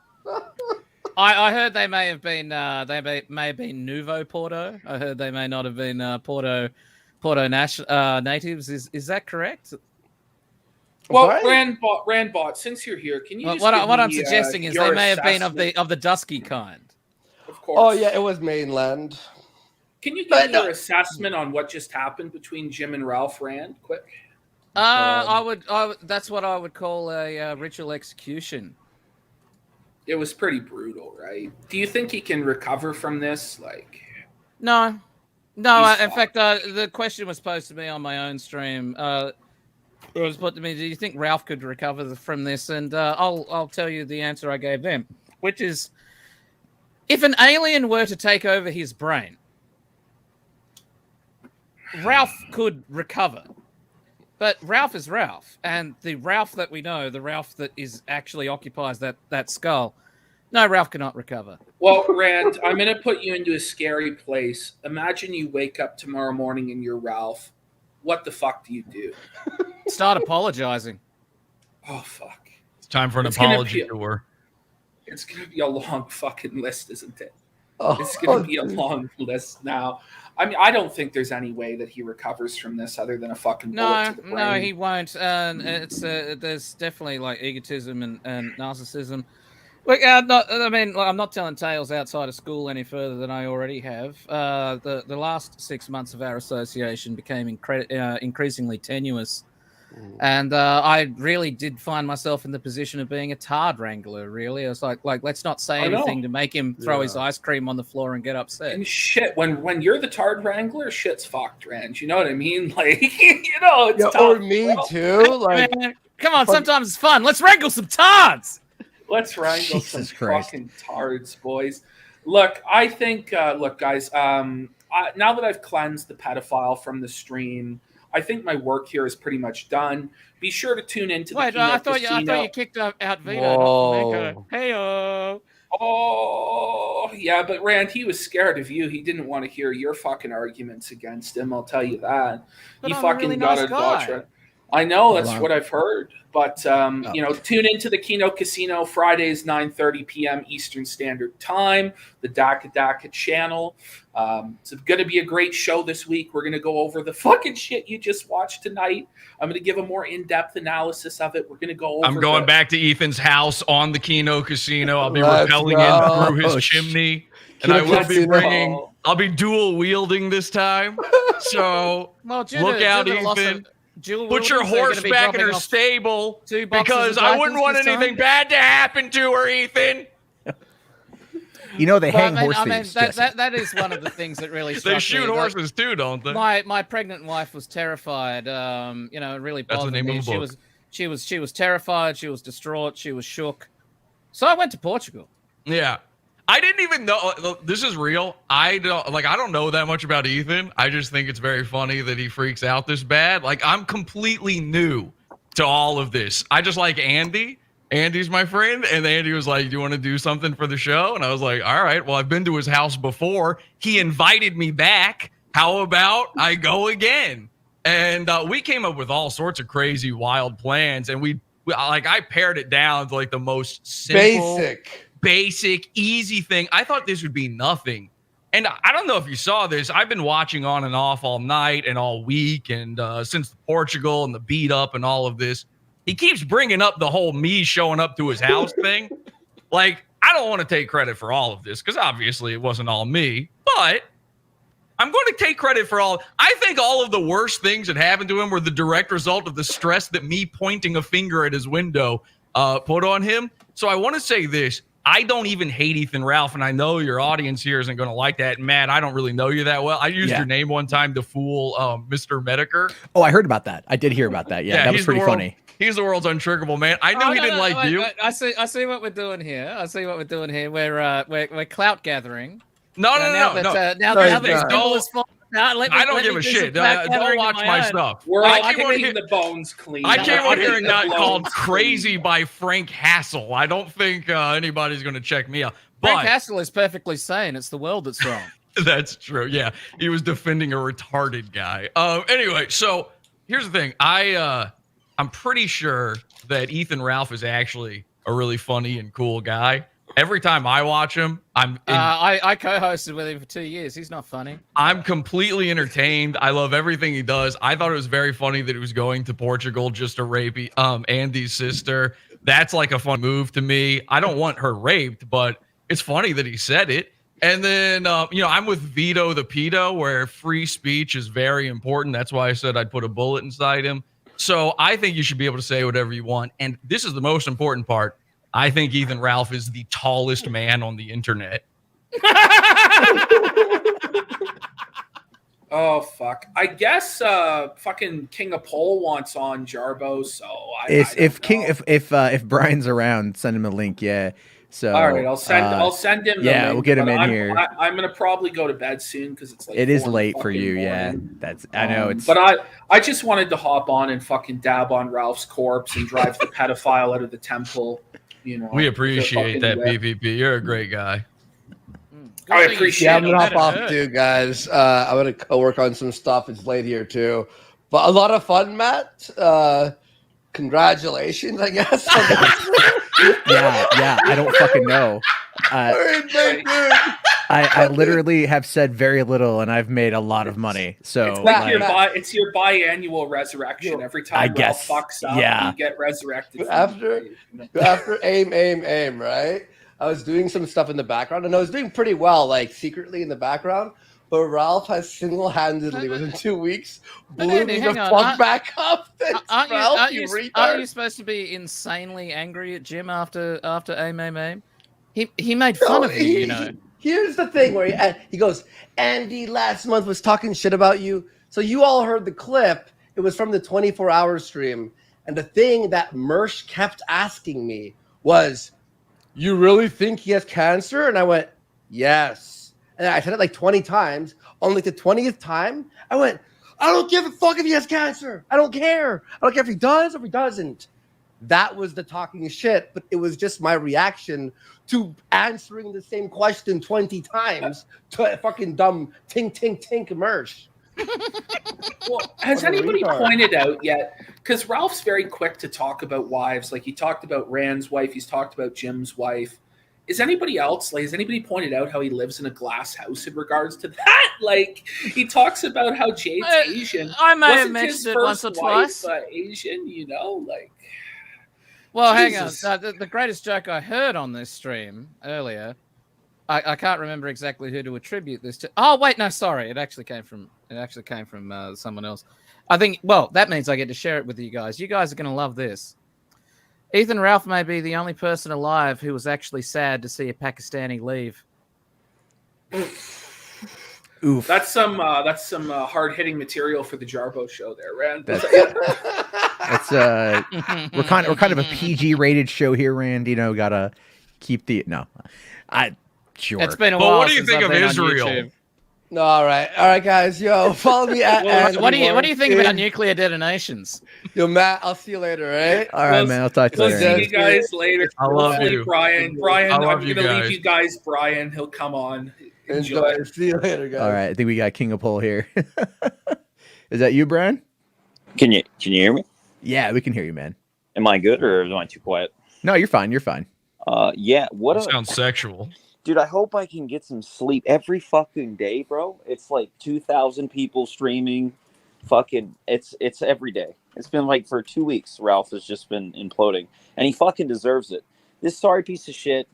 I heard they may have been Nouveau Porto. I heard they may not have been Porto natives. Is that correct? Well, Sorry? Randbot, since you're here, can you just What give I'm me, suggesting is your they may have been assessment? of the dusky kind. Of course. Oh, yeah, it was mainland. Can you give me your assessment on what just happened between Jim and Ralph Rand, quick? I would. That's what I would call a ritual execution. It was pretty brutal, right? Do you think he can recover from this? Like, no. In fact, the question was posed to me on my own stream. It was put to me, do you think Ralph could recover from this? And I'll tell you the answer I gave them, which is, if an alien were to take over his brain, Ralph could recover. But Ralph is Ralph, and the Ralph that we know, the Ralph that actually occupies that skull, no, Ralph cannot recover. Well, Rand, I'm going to put you into a scary place. Imagine you wake up tomorrow morning and you're Ralph. What the fuck do you do? Start apologizing. Oh, fuck. It's time for an apology tour. It's going to be a long fucking list, isn't it? Oh, it's going to be a long list now. I mean, I don't think there's any way that he recovers from this other than a fucking bullet to the brain. No, he won't. There's definitely like egotism and narcissism. Look, I'm not telling tales outside of school any further than I already have. The last 6 months of our association became increasingly tenuous. And I really did find myself in the position of being a tard wrangler, really. I was like let's not say anything to make him throw his ice cream on the floor and get upset. And shit, when you're the tard wrangler, shit's fucked, Rand. You know what I mean? Like, it's tough. Or me too. Like, man, come on, sometimes it's fun. Let's wrangle some tards. Let's wrangle some fucking tards, boys. Look, I think, guys, now that I've cleansed the pedophile from the stream, I think my work here is pretty much done. Be sure to tune into the I thought you kicked out Vito. Hey-oh. Oh, yeah, but Rand, he was scared of you. He didn't want to hear your fucking arguments against him, I'll tell you that. But he I'm fucking a really got nice a guy. dodge. I know, that's what I've heard. But, tune into the Kino Casino Fridays, 9:30 p.m. Eastern Standard Time, the DACA channel. It's going to be a great show this week. We're going to go over the fucking shit you just watched tonight. I'm going to give a more in-depth analysis of it. We're going to go over I'm going back to Ethan's house on the Kino Casino. I'll be rappelling in through his chimney. And I will be I'll be dual wielding this time. So look out, Ethan. Put your horse back in her stable because I wouldn't want anything bad to happen to her, Ethan. They hang horse thieves. That is one of the things that really struck me. They shoot horses too, don't they? My pregnant wife was terrified. It really bothered me. She was terrified. She was distraught. She was shook. So I went to Portugal. Yeah. I didn't even know this is real. I don't know that much about Ethan. I just think it's very funny that he freaks out this bad. Like, I'm completely new to all of this. I just like Andy. Andy's my friend, and Andy was like, "Do you want to do something for the show?" And I was like, "All right. Well, I've been to his house before. He invited me back. How about I go again?" And we came up with all sorts of crazy, wild plans, and I pared it down to like the most simple, basic, easy thing. I thought this would be nothing. And I don't know if you saw this. I've been watching on and off all night and all week and since Portugal and the beat up and all of this. He keeps bringing up the whole me showing up to his house thing. Like, I don't want to take credit for all of this because obviously it wasn't all me, but I'm going to take credit for all. I think all of the worst things that happened to him were the direct result of the stress that me pointing a finger at his window put on him. So I want to say this. I don't even hate Ethan Ralph, and I know your audience here isn't going to like that. Matt, I don't really know you that well. I used your name one time to fool Mr. Metokur. Oh, I heard about that. I did hear about that. Yeah, that was pretty funny. He's the world's untriggable man. I knew he didn't like you. I see what we're doing here. We're clout gathering. No. I don't give a shit. Don't watch my stuff. I came getting the bones clean. I came on here and got called crazy by Frank Hassel. I don't think anybody's going to check me out. Frank Hassel is perfectly sane. It's the world that's wrong. That's true. Yeah, he was defending a retarded guy. Anyway, so here's the thing. I'm pretty sure that Ethan Ralph is actually a really funny and cool guy. Every time I watch him, I co-hosted with him for 2 years. He's not funny. I'm completely entertained. I love everything he does. I thought it was very funny that he was going to Portugal just to rape Andy's sister. That's like a fun move to me. I don't want her raped, but it's funny that he said it. And then, I'm with Vito the Pedo, where free speech is very important. That's why I said I'd put a bullet inside him. So I think you should be able to say whatever you want. And this is the most important part. I think Ethan Ralph is the tallest man on the internet. Oh fuck! I guess fucking King of Pole wants on Jarbo, so if Brian's around, send him a link. Yeah. So all right, I'll send him. Yeah, the link, we'll get him in I'm, here. I'm gonna probably go to bed soon because it's like it is late for you. morning. Yeah, that's I know it's. But I just wanted to hop on and fucking dab on Ralph's corpse and drive the pedophile out of the temple. You know, we appreciate that, PvP. You're a great guy. I appreciate I'm gonna hop off too, guys. I'm gonna go work on some stuff. It's late here too, but a lot of fun, Matt. Congratulations, I guess. yeah. I don't fucking know. I literally have said very little, and I've made a lot of money. So it's your biannual resurrection. Every time Ralph fucks up, you get resurrected. After aim, right? I was doing some stuff in the background, and I was doing pretty well, like secretly in the background. But Ralph has single-handedly, within 2 weeks, blew me the fuck back up. Aren't you supposed to be insanely angry at Jim after aim? He made fun of you, you know. Here's the thing where he goes, Andy last month was talking shit about you. So you all heard the clip. It was from the 24-hour stream. And the thing that Mersh kept asking me was, you really think he has cancer? And I went, yes. And I said it like 20 times. On like the 20th time, I went, I don't give a fuck if he has cancer. I don't care. I don't care if he does or if he doesn't. That was the talking shit, but it was just my reaction to answering the same question 20 times to a fucking dumb tink Mersh. Well, has anybody pointed out yet? Because Ralph's very quick to talk about wives. Like he talked about Rand's wife. He's talked about Jim's wife. Has anybody pointed out how he lives in a glass house in regards to that? Like he talks about how Jade's Asian. I may have mentioned it once or twice. Asian, you know, like. Well, Jesus. Hang on. The greatest joke I heard on this stream earlier, I can't remember exactly who to attribute this to. Oh, wait, no, sorry. It actually came from someone else. I think, well, that means I get to share it with you guys. You guys are going to love this. Ethan Ralph may be the only person alive who was actually sad to see a Pakistani leave. Oof. That's some hard-hitting material for the Jarbo show there, Rand. We're kind of a PG-rated show here, Rand. You know, gotta keep the sure. It's been a while. But what do you think of Israel? No, all right, guys. Yo, follow me at. What do you think about nuclear detonations? Yo, Matt, I'll see you later, right? All right, man. I'll talk to you later. See you guys later. I love you, Brian. I'm gonna leave you guys. Brian, he'll come on. Enjoy. See you later, guys. All right, I think we got King of Pole here. Is that you, Brian? Can you hear me? Yeah, we can hear you, man. Am I good or am I too quiet? No, you're fine. You're fine. Yeah. Sounds sexual. Dude, I hope I can get some sleep every fucking day, bro. It's like 2,000 people streaming. Fucking, it's every day. It's been like for 2 weeks. Ralph has just been imploding, and he fucking deserves it. This sorry piece of shit.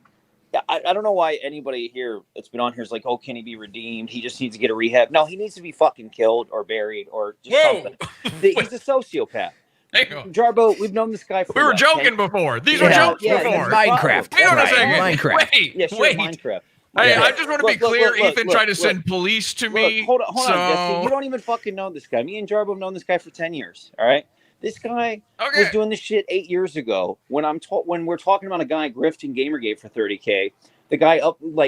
I don't know why anybody here that's been on here is like, oh, can he be redeemed? He just needs to get a rehab. No, he needs to be fucking killed or buried or just something. He's a sociopath. Jarbo, we've known this guy for. We were joking before. These were jokes before. Minecraft. Hang on a second. Minecraft. Wait. Minecraft. Hey, I just want to be clear. Ethan tried to send police to me. Hold on, Jesse. You don't even fucking know this guy. Me and Jarbo have known this guy for 10 years. All right. This guy was doing this shit 8 years ago. When we're talking about a guy grifting Gamergate for 30K, the guy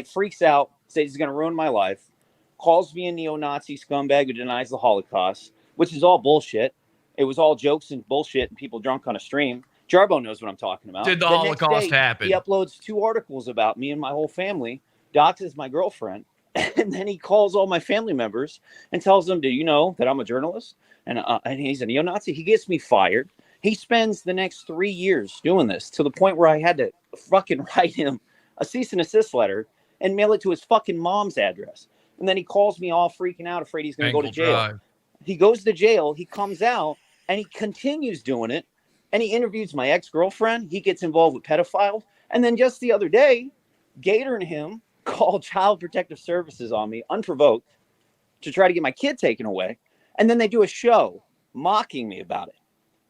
freaks out, says he's gonna ruin my life, calls me a neo-Nazi scumbag who denies the Holocaust, which is all bullshit. It was all jokes and bullshit and people drunk on a stream. Jarbo knows what I'm talking about. Did the Holocaust happen? He uploads 2 articles about me and my whole family, doxes my girlfriend, and then he calls all my family members and tells them, do you know that I'm a journalist? And he's a neo-Nazi. He gets me fired. He spends the next 3 years doing this to the point where I had to fucking write him a cease and desist letter and mail it to his fucking mom's address. And then he calls me all freaking out, afraid he's going to go to jail. Drive. He goes to jail. He comes out and he continues doing it. And he interviews my ex-girlfriend. He gets involved with pedophiles. And then just the other day, Gator and him called Child Protective Services on me, unprovoked, to try to get my kid taken away. And then they do a show mocking me about it.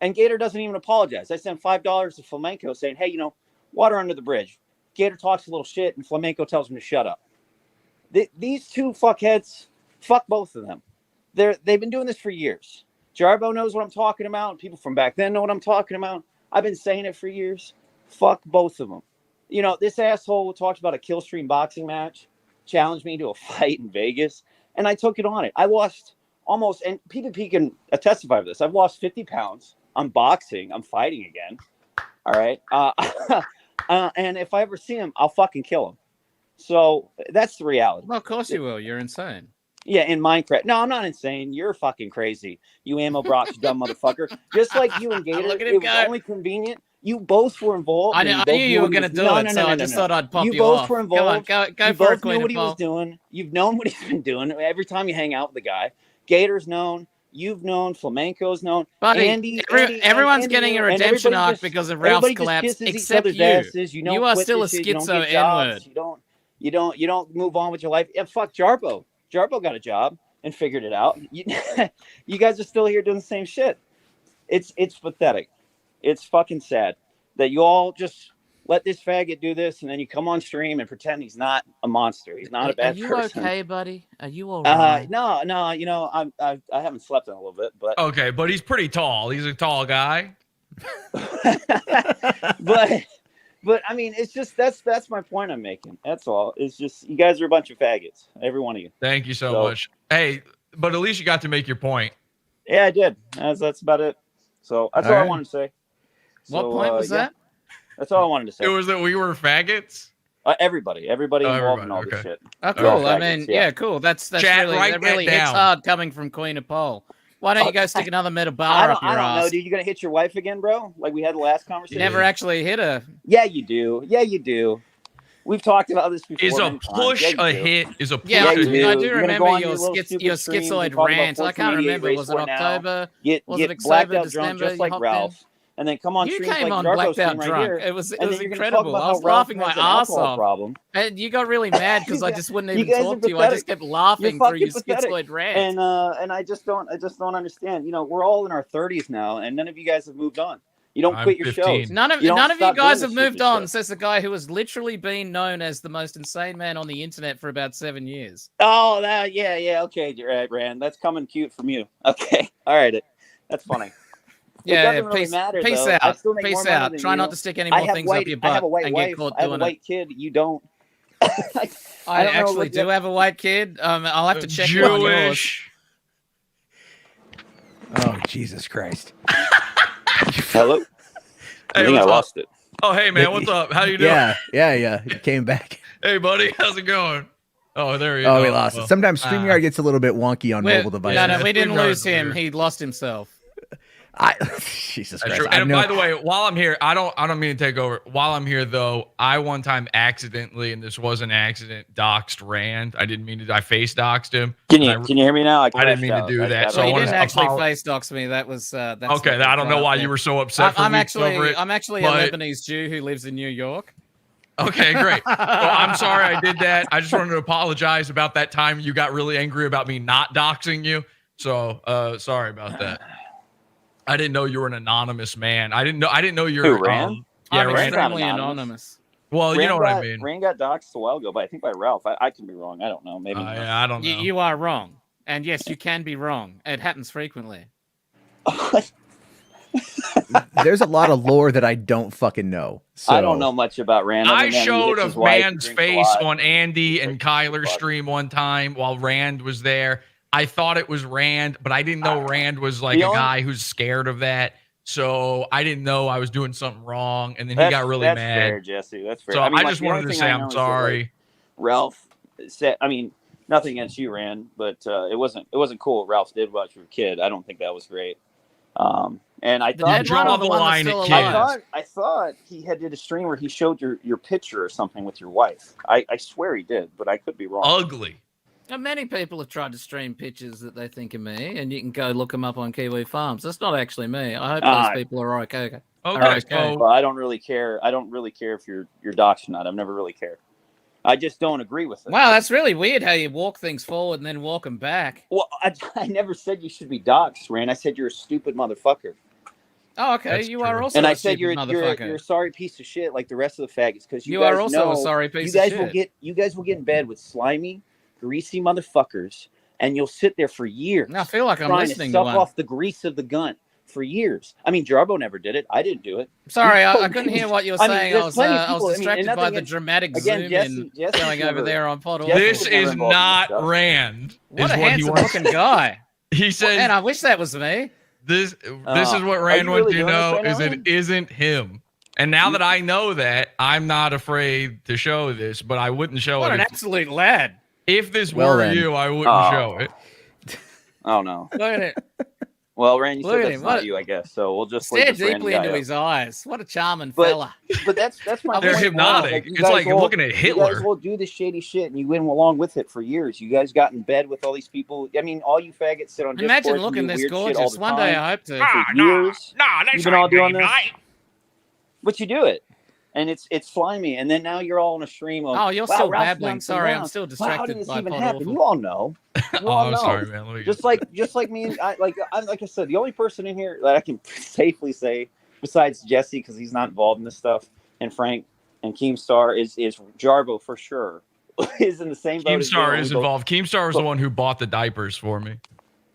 And Gator doesn't even apologize. I sent $5 to Flamenco saying, hey, Water under the bridge. Gator talks a little shit, and Flamenco tells him to shut up. These two fuckheads, fuck both of them. They've been doing this for years. Jarbo knows what I'm talking about. People from back then know what I'm talking about. I've been saying it for years. Fuck both of them. You know, this asshole talked about a kill stream boxing match, challenged me to a fight in Vegas, and I took it on it. I lost almost, and PvP can testify to this, I've lost 50 pounds. I'm boxing. I'm fighting again. All right. And if I ever see him, I'll fucking kill him. So that's the reality. Well, of course you will. You're insane. Yeah, in Minecraft. No, I'm not insane. You're fucking crazy. You ammo Brock's dumb motherfucker. Just like you and Gator, it was only convenient. You both were involved. I knew you were going to do it, so I just thought I'd pop you off. You both were involved. Come on, go you for both it, knew what he was doing. You've known what he's been doing every time you hang out with the guy. Gator's known. You've known. Flamenco's known. Buddy, everyone's getting a redemption arc because of Ralph's collapse, except you. You are still a schizo N-word. You don't move on with your life. Yeah, fuck Jarbo. Jarbo got a job and figured it out. You guys are still here doing the same shit. It's pathetic. It's fucking sad that you all just let this faggot do this, and then you come on stream and pretend he's not a monster. He's not a bad person. Are you okay, buddy? Are you all right? No. You know, I haven't slept in a little bit, but okay, but he's pretty tall. He's a tall guy. But I mean, it's just that's my point I'm making. That's all. It's just you guys are a bunch of faggots, every one of you. Thank you so much. Hey, but at least you got to make your point. Yeah, I did. That's about it. So that's all I wanted to say. What point was that? That's all I wanted to say. It was that we were faggots. Everybody involved in all this shit. Oh, cool. I mean, yeah, cool. That's Chat, really hits hard coming from Queen of Pole. Why don't you go stick another metal bar up your ass? I don't know, dude. You gonna hit your wife again, bro? Like we had the last conversation. You never actually hit her. Yeah, you do. Yeah, you do. We've talked about this before. Is a push a hit? Is a push yeah, a hit? I do remember your schizoid rant. I can't remember. Was it October? Was it October, December? Just like Ralph. And then come on you streams came like on Jarbo's blacked out right drunk. Here, it was and incredible. I was laughing my ass off. Problem. And you got really mad because I just wouldn't even talk to you. I just kept laughing through your schizoid rant. And I just don't understand. You know, we're all in our 30s now, and none of you guys have moved on. You don't quit your shows. None of you guys have moved on, says the guy who has literally been known as the most insane man on the internet for about 7 years. Oh, yeah. Okay, Rand. That's coming cute from you. Okay, all right. That's funny. Yeah, really peace matter, out. Peace out. Try not to stick any more things up your butt and get caught doing it. I have a white kid. You don't. I actually do have a white kid. I'll have to check on yours. Oh, Jesus Christ. Hello? I think I lost it. Oh, hey, man. What's up? How you doing? Yeah. He came back. Hey, buddy. How's it going? Oh, there he is. Oh, we lost it. Sometimes StreamYard gets a little bit wonky on mobile devices. No, we didn't lose him. He lost himself. Jesus Christ. And by the way, while I'm here, I don't mean to take over. While I'm here, though, I one time accidentally, and this was an accident, doxed Rand. I didn't mean to. I face doxed him. Can you hear me now? I didn't mean to do that. So he didn't actually face dox me. That was that's okay. I don't know why you were so upset. I'm actually a Lebanese Jew who lives in New York. Okay, great. Well, I'm sorry I did that. I just wanted to apologize about that time you got really angry about me not doxing you. So sorry about that. I didn't know you were an anonymous man. I didn't know you were Rand. Yeah, I'm extremely anonymous. Well, you know what I mean. Rand got doxed a while ago, but I think by Ralph. I can be wrong. I don't know. Maybe. I don't know. You are wrong, and yes, you can be wrong. It happens frequently. There's a lot of lore that I don't fucking know. So. I don't know much about Rand. I showed a man's face on Andy and Kyler's stream one time while Rand was there. I thought it was Rand, but I didn't know Rand was like a guy who's scared of that. So I didn't know I was doing something wrong, and then he got really mad. That's fair, Jesse. That's fair. So I just wanted to say I'm sorry. Ralph said, I mean, nothing against you, Rand, but it wasn't cool what Ralph did about your kid. I don't think that was great. And I thought I thought he did a stream where he showed your picture or something with your wife. I swear he did, but I could be wrong. Ugly. Now, many people have tried to stream pictures that they think of me, and you can go look them up on Kiwi Farms. That's not actually me. I hope those people are okay. Well, I don't really care. I don't really care if you're doxed or not. I've never really cared. I just don't agree with it. Wow, that's really weird how you walk things forward and then walk them back. Well, I never said you should be doxed, Rand. I said you're a stupid motherfucker. Oh, okay. That's you true. are also. And a I said stupid you're a sorry piece of shit, like the rest of the faggots, because You guys are also know a sorry piece you guys of will shit. you guys will get in bed with slimy, greasy motherfuckers, and you'll sit there for years. I feel like I'm trying listening to to suck one. off the grease of the gun for years. I mean, Jarbo never did it. I didn't do it. Sorry, I couldn't hear what you were saying. there's plenty of people. I was distracted by nothing the dramatic again, zoom in going over there on Pod Awful. This is not Rand. What is a what handsome he wants. looking guy. He says, and I wish that was me. This is what Rand wants you to know is it isn't him. And now that I know that, I'm not afraid to show this, but I wouldn't show it. What an absolute lad. If this were you, I wouldn't show it. Oh no. Look at it. Well, Rand, you Look said at that's him. not you, I guess. So we'll just Stare leave this deeply random into guy his eyes. What a charming But- fella. But that's my They're point. hypnotic. You It's guys like will- looking at You Hitler. guys will do this shady shit, and you went along with it for years. You guys got in bed with all these people. I mean, all you faggots sit on Imagine Discord and looking do this weird shit all gorgeous. the One day time I hope to. for years. that's You've been all doing this, but you do it, and it's slimy. And then now you're all on a stream of. Oh, you're wow, still Ralph's babbling. done Sorry, some I'm still rounds. Wow, how did distracted this by even Pod happen? Awful. You all know. You Oh, all I'm know. sorry, man. Let me Just like me and like I said, the only person in here that I can safely say, besides Jesse, because he's not involved in this stuff, and Frank and Keemstar is Jarbo for sure. Is in the same boat. Keemstar is involved. Keemstar was the one who bought the diapers for me.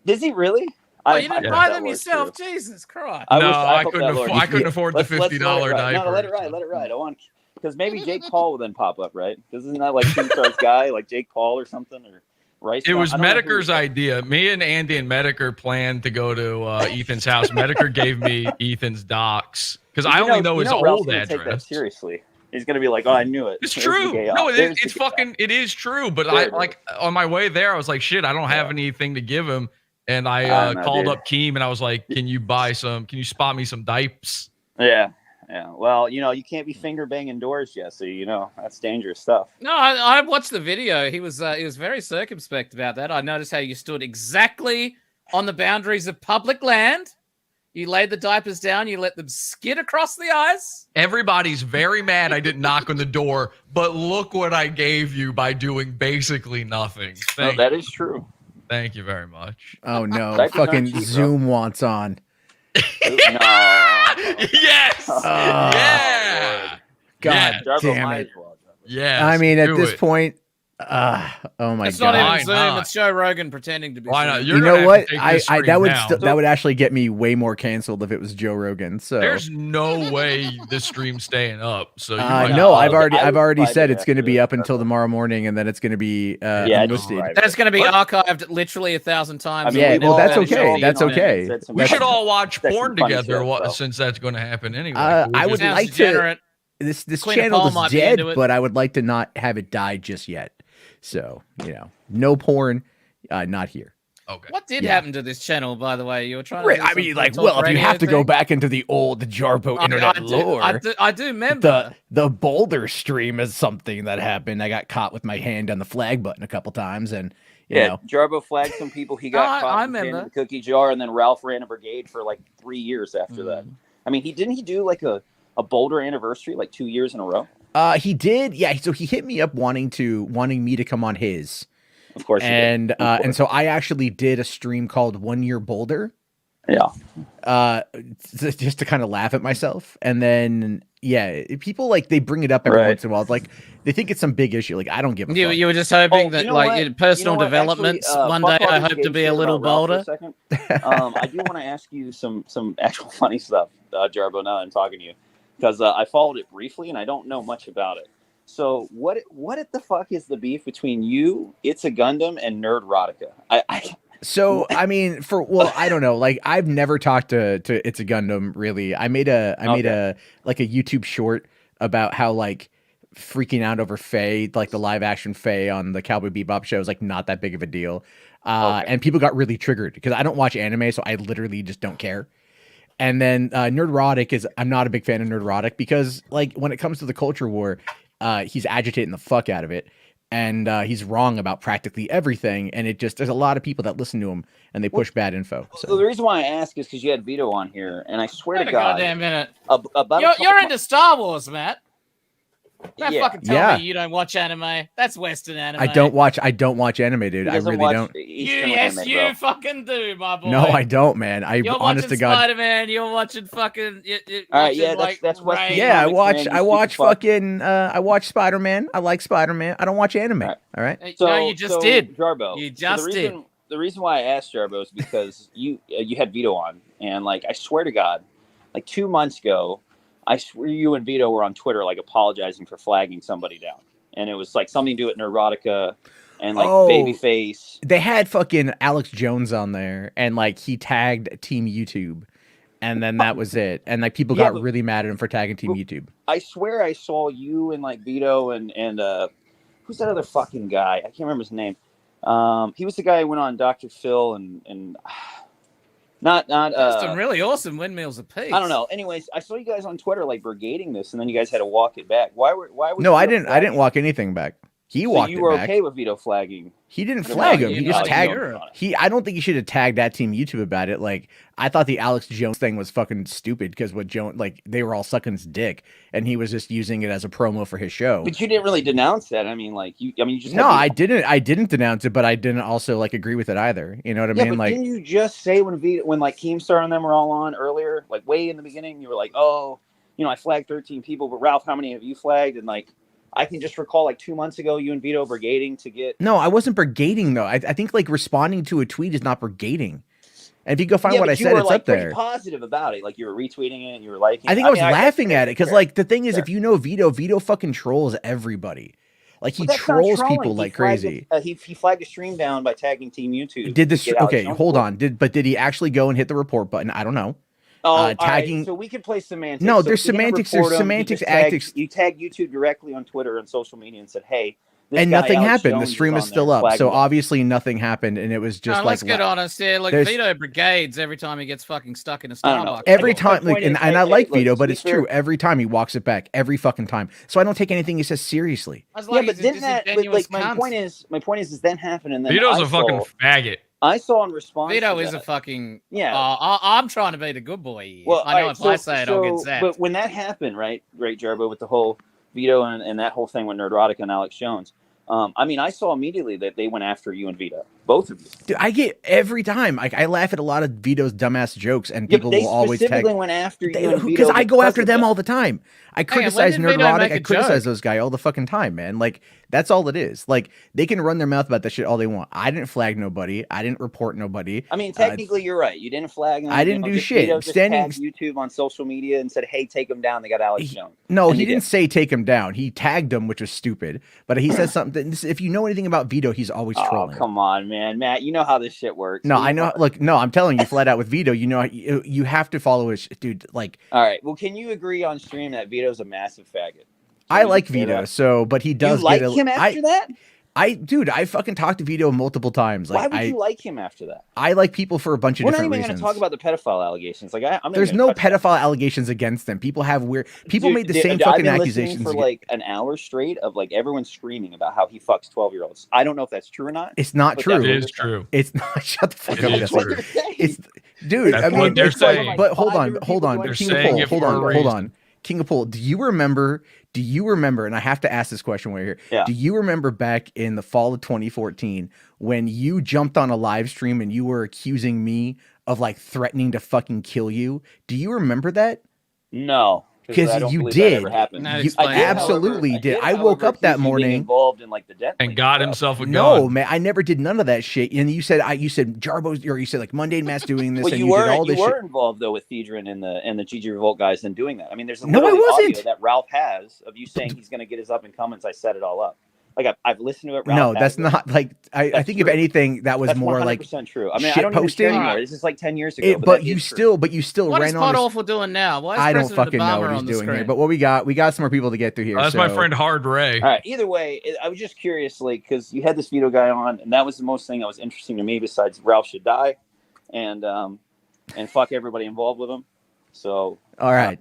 Is he really? Oh, you didn't hope buy that them works yourself? too. Jesus Christ. No, I I hope couldn't that afford. works. I couldn't afford the Let's let it $50 ride. diaper. No, let it ride. Let it ride. I want, because maybe Jake Paul will then pop up, right? Isn't that like Keemstar's guy, like Jake Paul or something, or Rice? It was I don't know who- Metokur's idea. Me and Andy and Metokur planned to go to Ethan's house. Metokur gave me Ethan's docs because I only know his Ralph's old gonna take that address. seriously. He's gonna be like, "Oh, I knew it." It's There's the true. gay No, out. it, There's it's the gay out. fucking. It is true. But There I it is. like on my way there, I was like, shit, I don't have anything to give him, and I know, called dude. up Keem and I was like, can you spot me some diapers? Yeah. Well, you can't be finger banging doors, Jesse. That's dangerous stuff. No, I watched the video. He was very circumspect about that. I noticed how you stood exactly on the boundaries of public land. You laid the diapers down. You let them skid across the ice. Everybody's very mad I didn't knock on the door, but look what I gave you by doing basically nothing. That is true. Thank you very much. Oh no, Diapers aren't fucking cheap, bro. Zoom wants on. No. Yes. Yeah. God Yeah. Jarbo damn might it. as well. Yes. I mean, at do this it. point, oh my It's god. not Why even Zoom. not? It's Joe Rogan pretending to be. Why Zoom. not? You're You gonna know have what? to take I this that stream would now. that would actually get me way more canceled if it was Joe Rogan. So There's no way this stream's staying up. So you might no, not- I've already private said it's going to be up after until tomorrow morning, and then it's going to be Yeah, just unlisted. private. That's going to be What? archived literally 1,000 times. I mean, Yeah, we've well, all that's had okay. shows That's on it and okay. said some we should funny- all watch said some porn funny together shit, so. since that's going to happen anyway. I would Sounds like degenerate. to. This Queen of channel Paul is might be dead, into it. but I would like to not have it die just yet. So no porn, not here. Okay. What did Yeah. happen to this channel, by the way? You were trying to. Right, do I some mean, like, talk well, if you radio have to go thing? back into the old Jarbo internet lore, I do remember. the Boulder stream is something that happened. I got caught with my hand on the flag button a couple times, and you know, Jarbo flagged some people. He got I caught in remember. the cookie jar, and then Ralph ran a brigade for like 3 years after that. I mean, didn't he do like a Boulder anniversary like 2 years in a row? he did, yeah. So he hit me up wanting me to come on his, Of course, he did. and so I actually did a stream called 1 Year Boulder. Yeah. Just to kind of laugh at myself, and then people like they bring it up every once in a while. It's like they think it's some big issue. Like I don't give a fuck. You were just hoping that, you know like, what? in personal You know what? developments, Actually, one fuck day all I this hope gay to be shit a little about Ralph bolder. for a second. I do want to ask you some actual funny stuff, Jarbo. Now that I'm talking to you, because I followed it briefly and I don't know much about it. So what the fuck is the beef between you, It's a Gundam, and Nerdrotica? So I mean, I don't know. Like I've never talked to It's a Gundam really. I made a YouTube short about how like freaking out over Faye, like the live action Faye on the Cowboy Bebop show is like not that big of a deal. And people got really triggered because I don't watch anime, so I literally just don't care. And then Nerdrotic I'm not a big fan of Nerdrotic because like when it comes to the culture war, he's agitating the fuck out of it. And he's wrong about practically everything. And there's a lot of people that listen to him and they push bad info. So the reason why I ask is because you had Vito on here, and I swear Wait to a God, goddamn minute. about You're into Star Wars, Matt. Don't Yeah. fucking tell me you don't watch anime. That's Western anime. I don't watch anime, dude. I really don't. Yes, you fucking do, my boy. No, I don't, man. You're honest watching to God. Spider-Man. You're watching fucking. All right, yeah, that's Western. Yeah, I comics, watch fucking. I watch Spider-Man. I like Spider-Man. I don't watch anime. All right. So, no, you just did, Jarbo. You just did. The reason why I asked Jarbo is because you had Vito on, and like I swear to God, like 2 months ago, I swear you and Vito were on Twitter like apologizing for flagging somebody down, and it was like something to do with Neurotica and like Babyface. They had fucking Alex Jones on there, and like he tagged Team YouTube, and then that was it. And like people got really mad at him for tagging Team YouTube. I swear I saw you and like Vito and who's that other fucking guy? I can't remember his name. He was the guy who went on Dr. Phil and not some really awesome windmills apiece. I don't know. Anyways, I saw you guys on Twitter like brigading this, and then you guys had to walk it back. Why was No, I didn't walk anything back. He walked it back. You were okay with Vito flagging? He didn't flag him. He just tagged him. I don't think he should have tagged that Team YouTube about it. Like, I thought the Alex Jones thing was fucking stupid because what Jones, like, they were all sucking his dick, and he was just using it as a promo for his show. But you didn't really denounce that. I mean, like, you just no, I didn't. I didn't denounce it, but I didn't also like agree with it either. You know what I mean? But like, didn't you just say when like Keemstar and them were all on earlier, like way in the beginning, you were like, oh, I flagged 13 people, but Ralph, how many have you flagged? And like, I can just recall like 2 months ago, you and Vito brigading to get. No, I wasn't brigading though. I think like responding to a tweet is not brigading. And if you go find what I said, it's up there. You were positive about it, like you were retweeting it and you were liking. I think I was laughing at it because like the thing is, if you know Vito fucking trolls everybody. Like he trolls people like crazy. He flagged a stream down by tagging Team YouTube. Did this? Okay, hold on. Did he actually go and hit the report button? I don't know. Oh, tagging. Right. So we can play semantics. No, there's semantics. There's semantics. You tagged YouTube directly on Twitter and social media and said, "Hey." And nothing happened. The stream is still up, so obviously nothing happened, and it was just like. Let's get honest here. Like Vito brigades every time he gets fucking stuck in a Starbucks. Every time, like, and I like Vito, but it's true. Every time he walks it back, every fucking time. So I don't take anything he says seriously. Yeah, but then that, like, my point is, then happened, and then Vito's a fucking faggot. I saw in response. Vito is a fucking yeah. I'm trying to be the good boy. Well, I know if I say it, I'll get zapped. But when that happened, right, Jarbo, with the whole Vito and that whole thing with Nerdrotica and Alex Jones. I mean, I saw immediately that they went after you and Vito, both of you. Dude, I get every time. Like, I laugh at a lot of Vito's dumbass jokes, and people will always tag. They went after you because I go after them all the time. I criticize Nerdrotic. I criticize those guys all the fucking time, man. Like, that's all it is. Like, they can run their mouth about that shit all they want. I didn't flag nobody. I didn't report nobody. I mean, technically, you're right. You didn't flag them. I didn't do shit. Vito just tagged YouTube on social media and said, "Hey, take them down. They got Alex Jones." No, he didn't say take him down. He tagged him, which was stupid. But he said something. If you know anything about Vito, he's always trolling. Oh, come on, man, Matt. You know how this shit works. No, I know. Look, no, I'm telling you flat out with Vito. You know, you have to follow his dude. Like, all right. Well, can you agree on stream that Vito's a massive faggot? I like Vito, but he does. You like him after that? Dude, I fucking talked to Vito multiple times. Like, why would you like him after that? I like people for a bunch of different reasons. We're not even going to talk about the pedophile allegations. Like, there's no pedophile allegations against them. People have weird. People made the same fucking accusations for like an hour straight of like everyone screaming about how he fucks 12-year-olds. I don't know if that's true or not. It's not true. It is true. It's not. Shut the fuck up. It is true. It's dude. That's what they're saying. But hold on. Hold on. King of Pool, do you remember, and I have to ask this question while you're here. Yeah. Do you remember back in the fall of 2014 when you jumped on a live stream and you were accusing me of like threatening to fucking kill you? Do you remember that? No. Because you did. You absolutely did. I woke up that morning involved in like the death and got himself a gun. No, man, I never did none of that shit. And you said Jarbo's, or you said like Mundane Mass doing this. Well, and you did all were this shit. involved though with Thedron and the GG Revolt guys in doing that. I mean, there's a no, I wasn't. audio that Ralph has of you saying he's going to get his up and comments. I set it all up. Like I've listened to it. Ralph that's not like I think true. If anything that was that's more 100% like true. I mean, I don't posting anymore. This is like 10 years ago. But you still what ran is on. What is Pod Awful doing now? Why is I don't President fucking Obama know what he's doing screen? here. But what we got some more people to get through here. That's my friend Hard Ray. All right. Either way, I was just curious, like, because you had this Vito guy on, and that was the most thing that was interesting to me. Besides Ralph should die, and fuck everybody involved with him. So all right.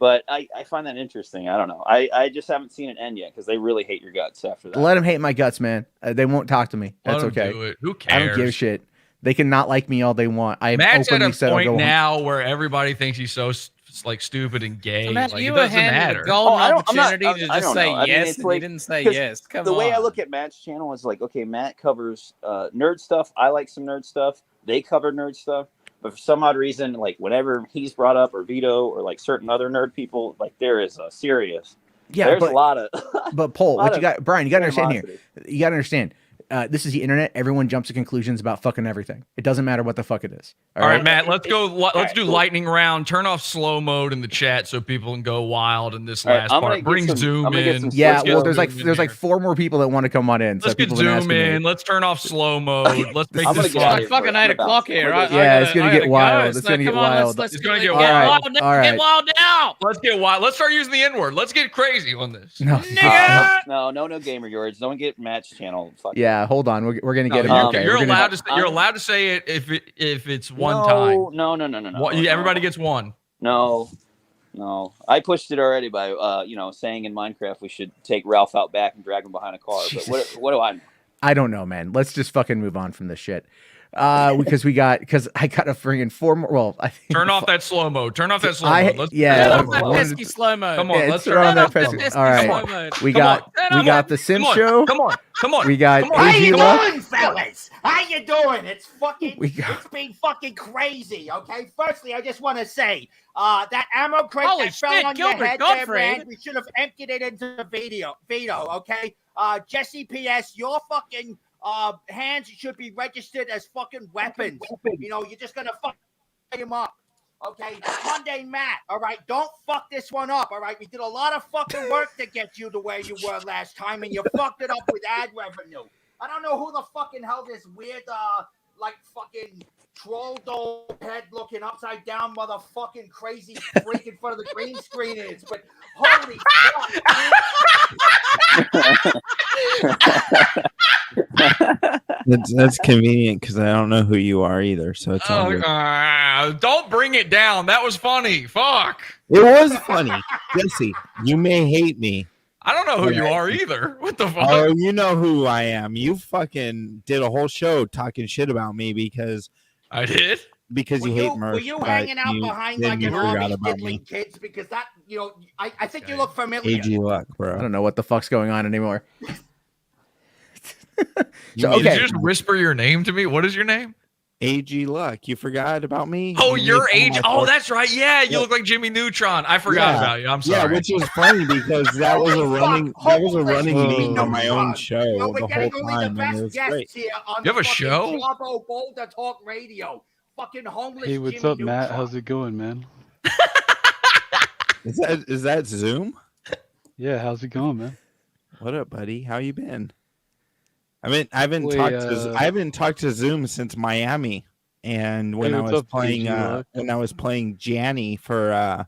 But I find that interesting. I don't know. I just haven't seen it end yet because they really hate your guts after that. Let them hate my guts, man. They won't talk to me. That's okay. Do it. Who cares? I don't give a shit. They can not like me all they want. I Matt's at openly a said I'll point go now where everybody thinks he's so like stupid and gay. Matt, like, you it were doesn't handed matter. a golden I'm opportunity to I just don't say know. I mean, yes, it's and like, you didn't say 'cause yes. Come the on. way I look at Matt's channel is like, okay, Matt covers nerd stuff. I like some nerd stuff. They cover nerd stuff. But for some odd reason, like whenever he's brought up or Vito or like certain other nerd people, like there is a serious. Yeah, there's but, a lot of. But Paul, what you got, Brian? You got to understand here. animosity. You got to understand. This is the internet. Everyone jumps to conclusions about fucking everything. It doesn't matter what the fuck it is. All right, Matt, let's go. Let's right, do cool. lightning round. Turn off slow mode in the chat so people can go wild in this All right, last I'm gonna part. get Bring some- Zoom I'm gonna get in. some Yeah, Let's get well, there's Zoom in like here. 4 more people that want to come on in. So Let's get people have been Zoom asking me. in. Let's turn off slow mode. Let's make I'm this gonna get out fun. of It's fucking 8 o'clock here. Yeah, it's gonna get wild. It's gonna get wild. It's gonna get All right, wild. all right. Get wild now. Let's get wild. Let's start using the N-word. Let's get crazy on this. No, No gamer yards. Don't get Matt's channel. Fuck. yeah, hold on. We're gonna get him. You're, Okay, you're we're gonna- allowed to. You're allowed to say it if it's one No, time. No. Everybody gets one. No. I pushed it already by saying in Minecraft we should take Ralph out back and drag him behind a car. But what do I know? I don't know, man. Let's just fucking move on from this shit. Because I got a friggin' 4 more. Well, I think Turn off that slow mode. Turn off that slow mode. Let's yeah. Turn off that pesky slow mode. Come on, Yeah, let's turn turn on off that that pesky. slow All mode. right, we got the Sim Show. Come on. We got Come on. AG How Luck. you doing, fellas? How you doing? It's fucking. We got- It's been fucking crazy. Okay. Firstly, I just want to say that ammo crate Holy that fell shit, on your Gilbert head Gottfried. there, man. We should have emptied it into the Vito. Okay. Jesse PS, your fucking hands should be registered as fucking weapons. You know, you're just gonna fuck him up. Okay, Monday Matt, all right, don't fuck this one up, all right? We did a lot of fucking work to get you to where you were last time, and you fucked it up with ad revenue. I don't know who the fucking hell this weird, like fucking troll doll head looking upside down motherfucking crazy freak in front of the green screen is, but holy fuck. That's convenient because I don't know who you are either, so it's all good. Don't bring it down. That was funny. Fuck. It was funny, Jesse. You may hate me. I don't know who you are either. What the fuck? Oh, you know who I am. You fucking did a whole show talking shit about me because I did. Because you hate Murph. Were you hanging out behind like an army diddling kids? Because that, you know, I think you look familiar. AG Luck, bro. I don't know what the fuck's going on anymore. So, okay. Did you just whisper your name to me? What is your name? AG Luck. You forgot about me? Oh, you're AG. Oh, that's right. Yeah, you look like Jimmy Neutron. I forgot about you. I'm sorry. Yeah, which was funny because that was a running meme on my own show the whole time, and it was great. Here on You have a fucking show? Jarbo Boulder Talk Radio. Fucking homeless. Hey, what's Jimmy up, Matt? Neutron. How's it going, man? Is that Zoom? Yeah, how's it going, man? What up, buddy? How you been? I haven't talked to Zoom since Miami, and when Hey, I what's was up, playing AG Luck? when I was playing Janny for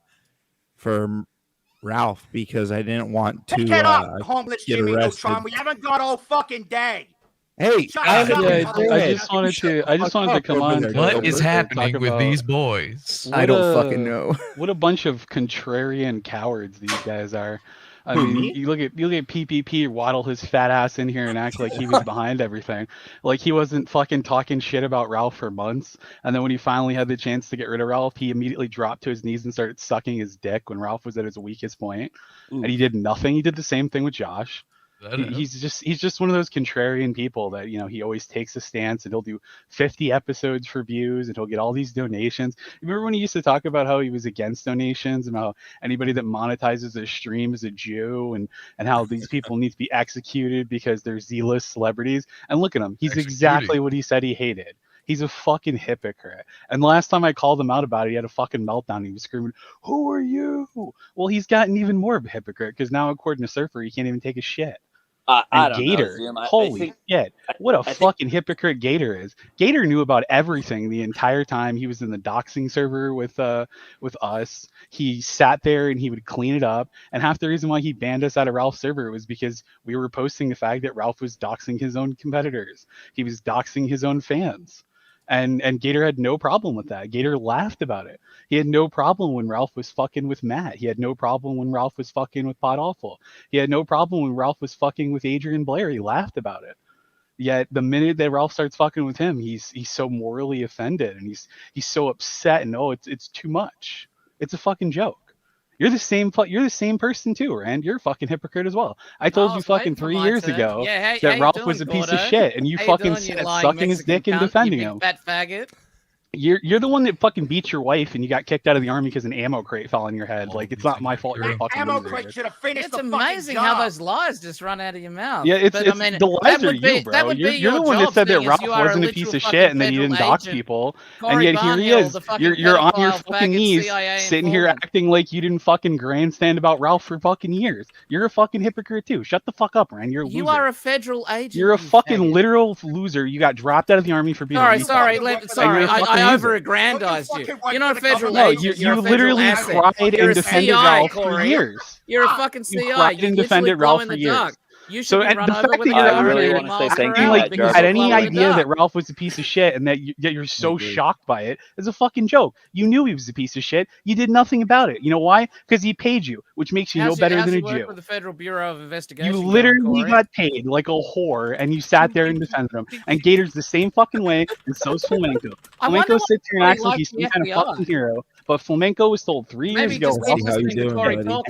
Ralph because I didn't want to Pick it up, homeless get Jimmy arrested. Neutron. We haven't got all fucking day. Hey, Shut I up, just wanted to come on. to What is talk happening with about these boys? I don't fucking know. What a bunch of contrarian cowards these guys are. I Who, mean, me? you look at PPP waddle his fat ass in here and act like he was behind everything, like he wasn't fucking talking shit about Ralph for months. And then when he finally had the chance to get rid of Ralph, he immediately dropped to his knees and started sucking his dick when Ralph was at his weakest point. And he did nothing. He did the same thing with Josh. He's just one of those contrarian people that, you know, he always takes a stance and he'll do 50 episodes for views and he'll get all these donations. Remember when he used to talk about how he was against donations and how anybody that monetizes a stream is a Jew and how these people need to be executed because they're Z-list celebrities? And look at him. He's exactly what he said he hated. He's a fucking hypocrite. And the last time I called him out about it, he had a fucking meltdown. He was screaming, "Who are you?" Well, he's gotten even more of a hypocrite because now, according to Surfer, he can't even take a shit. I And don't Gator, know, Jim. holy shit, what a fucking hypocrite Gator is. Gator knew about everything the entire time he was in the doxing server with us. He sat there and he would clean it up. And half the reason why he banned us out of Ralph's server was because we were posting the fact that Ralph was doxing his own competitors. He was doxing his own fans. And Gator had no problem with that. Gator laughed about it. He had no problem when Ralph was fucking with Matt. He had no problem when Ralph was fucking with Pod Awful. He had no problem when Ralph was fucking with Adrian Blair. He laughed about it. Yet the minute that Ralph starts fucking with him, he's so morally offended, and he's so upset, and it's too much. It's a fucking joke. You're the same person too, Rand. You're a fucking hypocrite as well. I told you fucking 3 years ago that Ralph was a piece of shit, and you fucking said sucking his dick and defending him. Fat faggot. You're the one that fucking beat your wife and you got kicked out of the army because an ammo crate fell on your head. Like, it's not my fault. You're a fucking ammo loser. crate should have finished. It's amazing how those lies just run out of your mouth. Yeah, the lies are you, bro. You're the one that said that Ralph wasn't a piece of shit and that he didn't dox people, and yet here he is. You're on your fucking knees, sitting here acting like you didn't fucking grandstand about Ralph for fucking years. You're a fucking hypocrite too. Shut the fuck up, Rand. You're a loser. You are a federal agent. You're a fucking literal loser. You got dropped out of the army for being. Sorry. I over-aggrandized you. You're not a federal agent. You literally cried and defended Ralph for years. You're a fucking CI. You cried and defended Ralph for years. You should be run over with I really want to say thank you. Like, you had any idea that Ralph was a piece of shit and that you're so shocked by it is a fucking joke. You knew he was a piece of shit. You did nothing about it. You know why? Because he paid you, which makes you no better than a Jew. With the Federal Bureau of Investigation. You literally got paid like a whore, and you sat there and defended him. And Gator's the same fucking way, and so's Flamenco. Flamenco sits here and acts like he's some kind of fucking hero. But Flamenco was told 3 years ago, and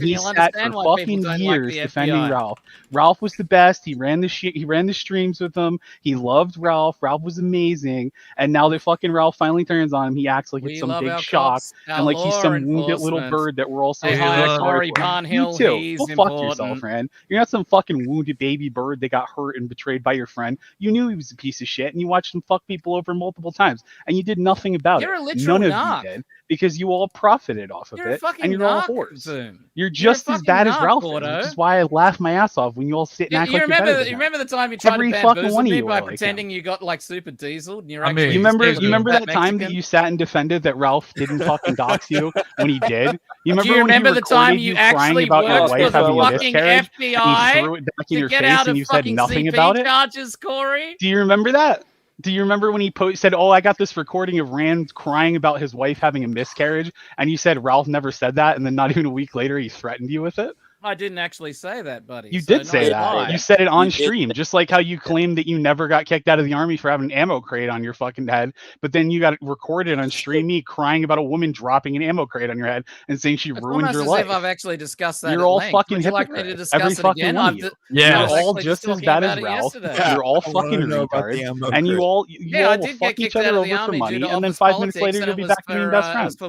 he sat for fucking years defending Ralph. Ralph was the best. He ran the streams with him. He loved Ralph. Ralph was amazing. And now that fucking Ralph finally turns on him, he acts like it's some big shock and like he's some wounded little bird that we're all so sorry for. You too. Go fuck yourself, friend. You're not some fucking wounded baby bird that got hurt and betrayed by your friend. You knew he was a piece of shit, and you watched him fuck people over multiple times, and you did nothing about it. None of you did, because you all profited off of it, and you're all whores. You're just as bad as Ralph, which is why I laugh my ass off when you all sit and act like you're better than him. You remember the time you tried to bamboozle me by pretending you got like super dieseled? And you're actually you remember that time that you sat and defended that Ralph didn't fucking dox you when he did? You remember the time you actually about your worked wife for the having a fucking miscarriage FBI and he threw it back in your face and you said nothing about it? Charges, Corey? Do you remember that? Do you remember when he said, "Oh, I got this recording of Rand crying about his wife having a miscarriage," and you said Ralph never said that, and then not even a week later he threatened you with it? I didn't actually say that, buddy. You did say that. You said it on stream, just like how you claimed that you never got kicked out of the army for having an ammo crate on your fucking head, but then you got it recorded on stream me crying about a woman dropping an ammo crate on your head and saying she ruined your life. As if I've actually discussed that. You're all fucking hypocrites. Every fucking one of you. Yeah, you're all just as bad as Ralph. You're all fucking retards, and you all will fuck each other over for money, and then 5 minutes later you'll be back to being best friends.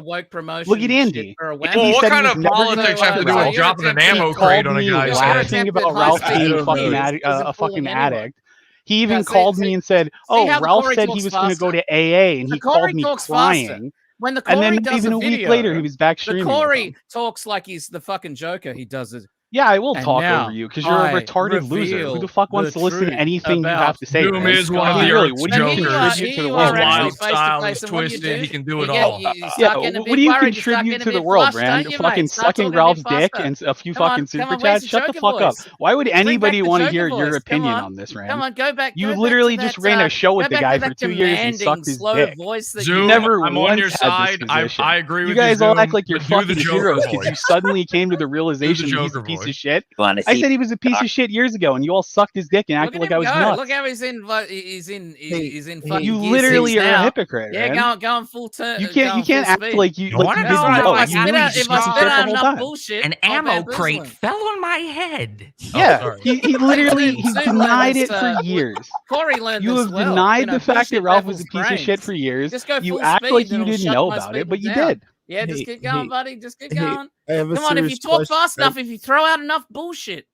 Look at Andy. Well, what kind of politics have to do with dropping an ammo crate on a guy? Laughing about Ralph being a fucking addict. He even called me and said, "Oh, Ralph said he was going to go to AA," and he called me crying. When the Corey and then does even a week later, he was back streaming. The Corey talks like he's the fucking Joker. He does it. Yeah, I will talk over you because you're a retarded loser. Who the fuck wants to listen to anything you have to say? Doom is one of the what do you contribute to the world? Lifestyle is twisted. He can do it all. Yeah, what do you contribute to the world, Rand? Fucking sucking Ralph's dick and a few fucking super chats? Shut the fuck up. Why would anybody want to hear your opinion on this, Rand? Come on, go back. You literally just ran a show with the guy for 2 years and sucked his dick. Zoom, I'm on your side. I agree with you. You guys all act like you're fucking heroes because you suddenly came to the realization he's a piece of shit. I said he was a piece of shit years ago, and you all sucked his dick and acted like I was nuts. Look how he's in fucking. You literally are a hypocrite. Yeah, going full turn. You can't act like you. Like you didn't know. If I spit out enough bullshit, an ammo crate fell on my head. Yeah, he literally denied it for years. Corey learned you have denied the fact that Ralph was a piece of shit for years. You act like you didn't know about it, but you did. Yeah, just keep going, buddy. Just keep going. Come on, if you talk fast enough, if you throw out enough bullshit,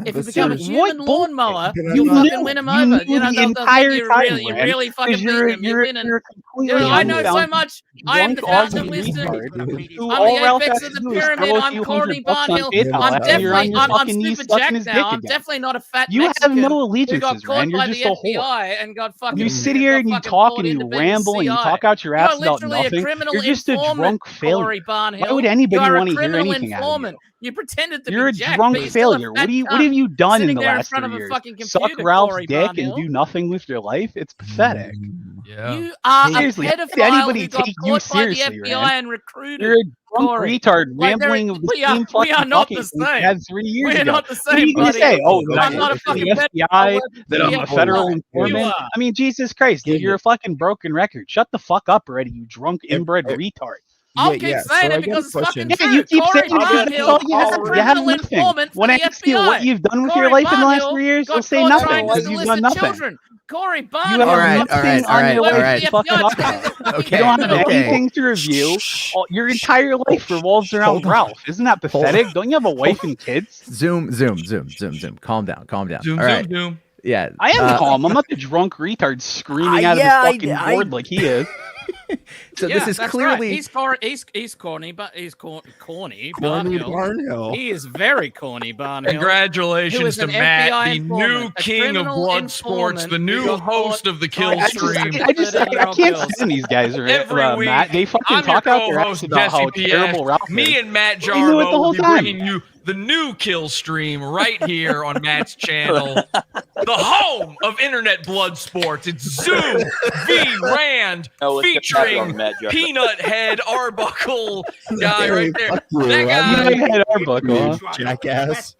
if you become a human lawnmower, you'll fucking win him over. You know, they'll think you really fucking beat him. You're winning. I know so much. I am the fountain of wisdom. I'm the apex of the pyramid. I'm Courtney Barnhill. I'm super jacked now. I'm definitely not a fat Mexican. You have no allegiances, who got caught by the FBI and got fucking. You sit here and you talk and you ramble and you talk out your ass about nothing. You're just a drunk failure. Why would anybody want to hear anything out of you? You pretended to be You're a drunk failure. What have you done in the last 3 years? Suck Ralph's dick and do nothing with your life? It's pathetic. Yeah. You are Seriously, a how could pedophile anybody who got take you caught by the seriously, FBI Rand? and recruited. You're a drunk Corey. retard Like, rambling of the same we are fucking not the talking you same. had 3 years We're ago. not the What are same, you going to buddy. say? Oh, that I'm I not a work for fucking the FBI, that I'm a federal FBI. informant. You are. I mean, Jesus Christ, dude, you're a fucking broken record. Shut the fuck up already, you drunk inbred retard. I'll keep saying it because it's fucking true. You keep Corey saying it because that's all Barnhill you is a have. You have criminal nothing. informant for When I the ask you what FBI. you've done with Corey your life in the last Barnhill 3 years, got you'll say caught nothing trying to because you've done solicit nothing. children. Corey You Barnhill. have All right, nothing all right, on your all life right. to fucking talk about. You don't have anything to review. Your entire life revolves around Hold on. Ralph. Isn't that pathetic? Don't you have a wife and kids? Zoom. Calm down. Zoom, All right. zoom. Yeah. I am calm. I'm not the drunk retard screaming out of his fucking board like he is. So this is that's clearly right. He's corny, but he's corny. Corny Barnhill. Barnhill. He is very corny, Barnhill. Who Congratulations is to an Matt, FBI the informant, new a king of criminal blood sports, informant the who new got host caught of the kill trying to stream. I can't stand these guys. Every week, Matt, they fucking I'm your talk out their ass co-host, about how Jesse terrible PS. Ralph Me is. and Matt We knew it Jarbo the will whole be time. bringing you the new kill stream right here on Matt's channel, the home of internet blood sports. It's Zoom v Rand featuring Peanut Head Arbuckle guy right there. That guy, Peanut Head Arbuckle, jackass.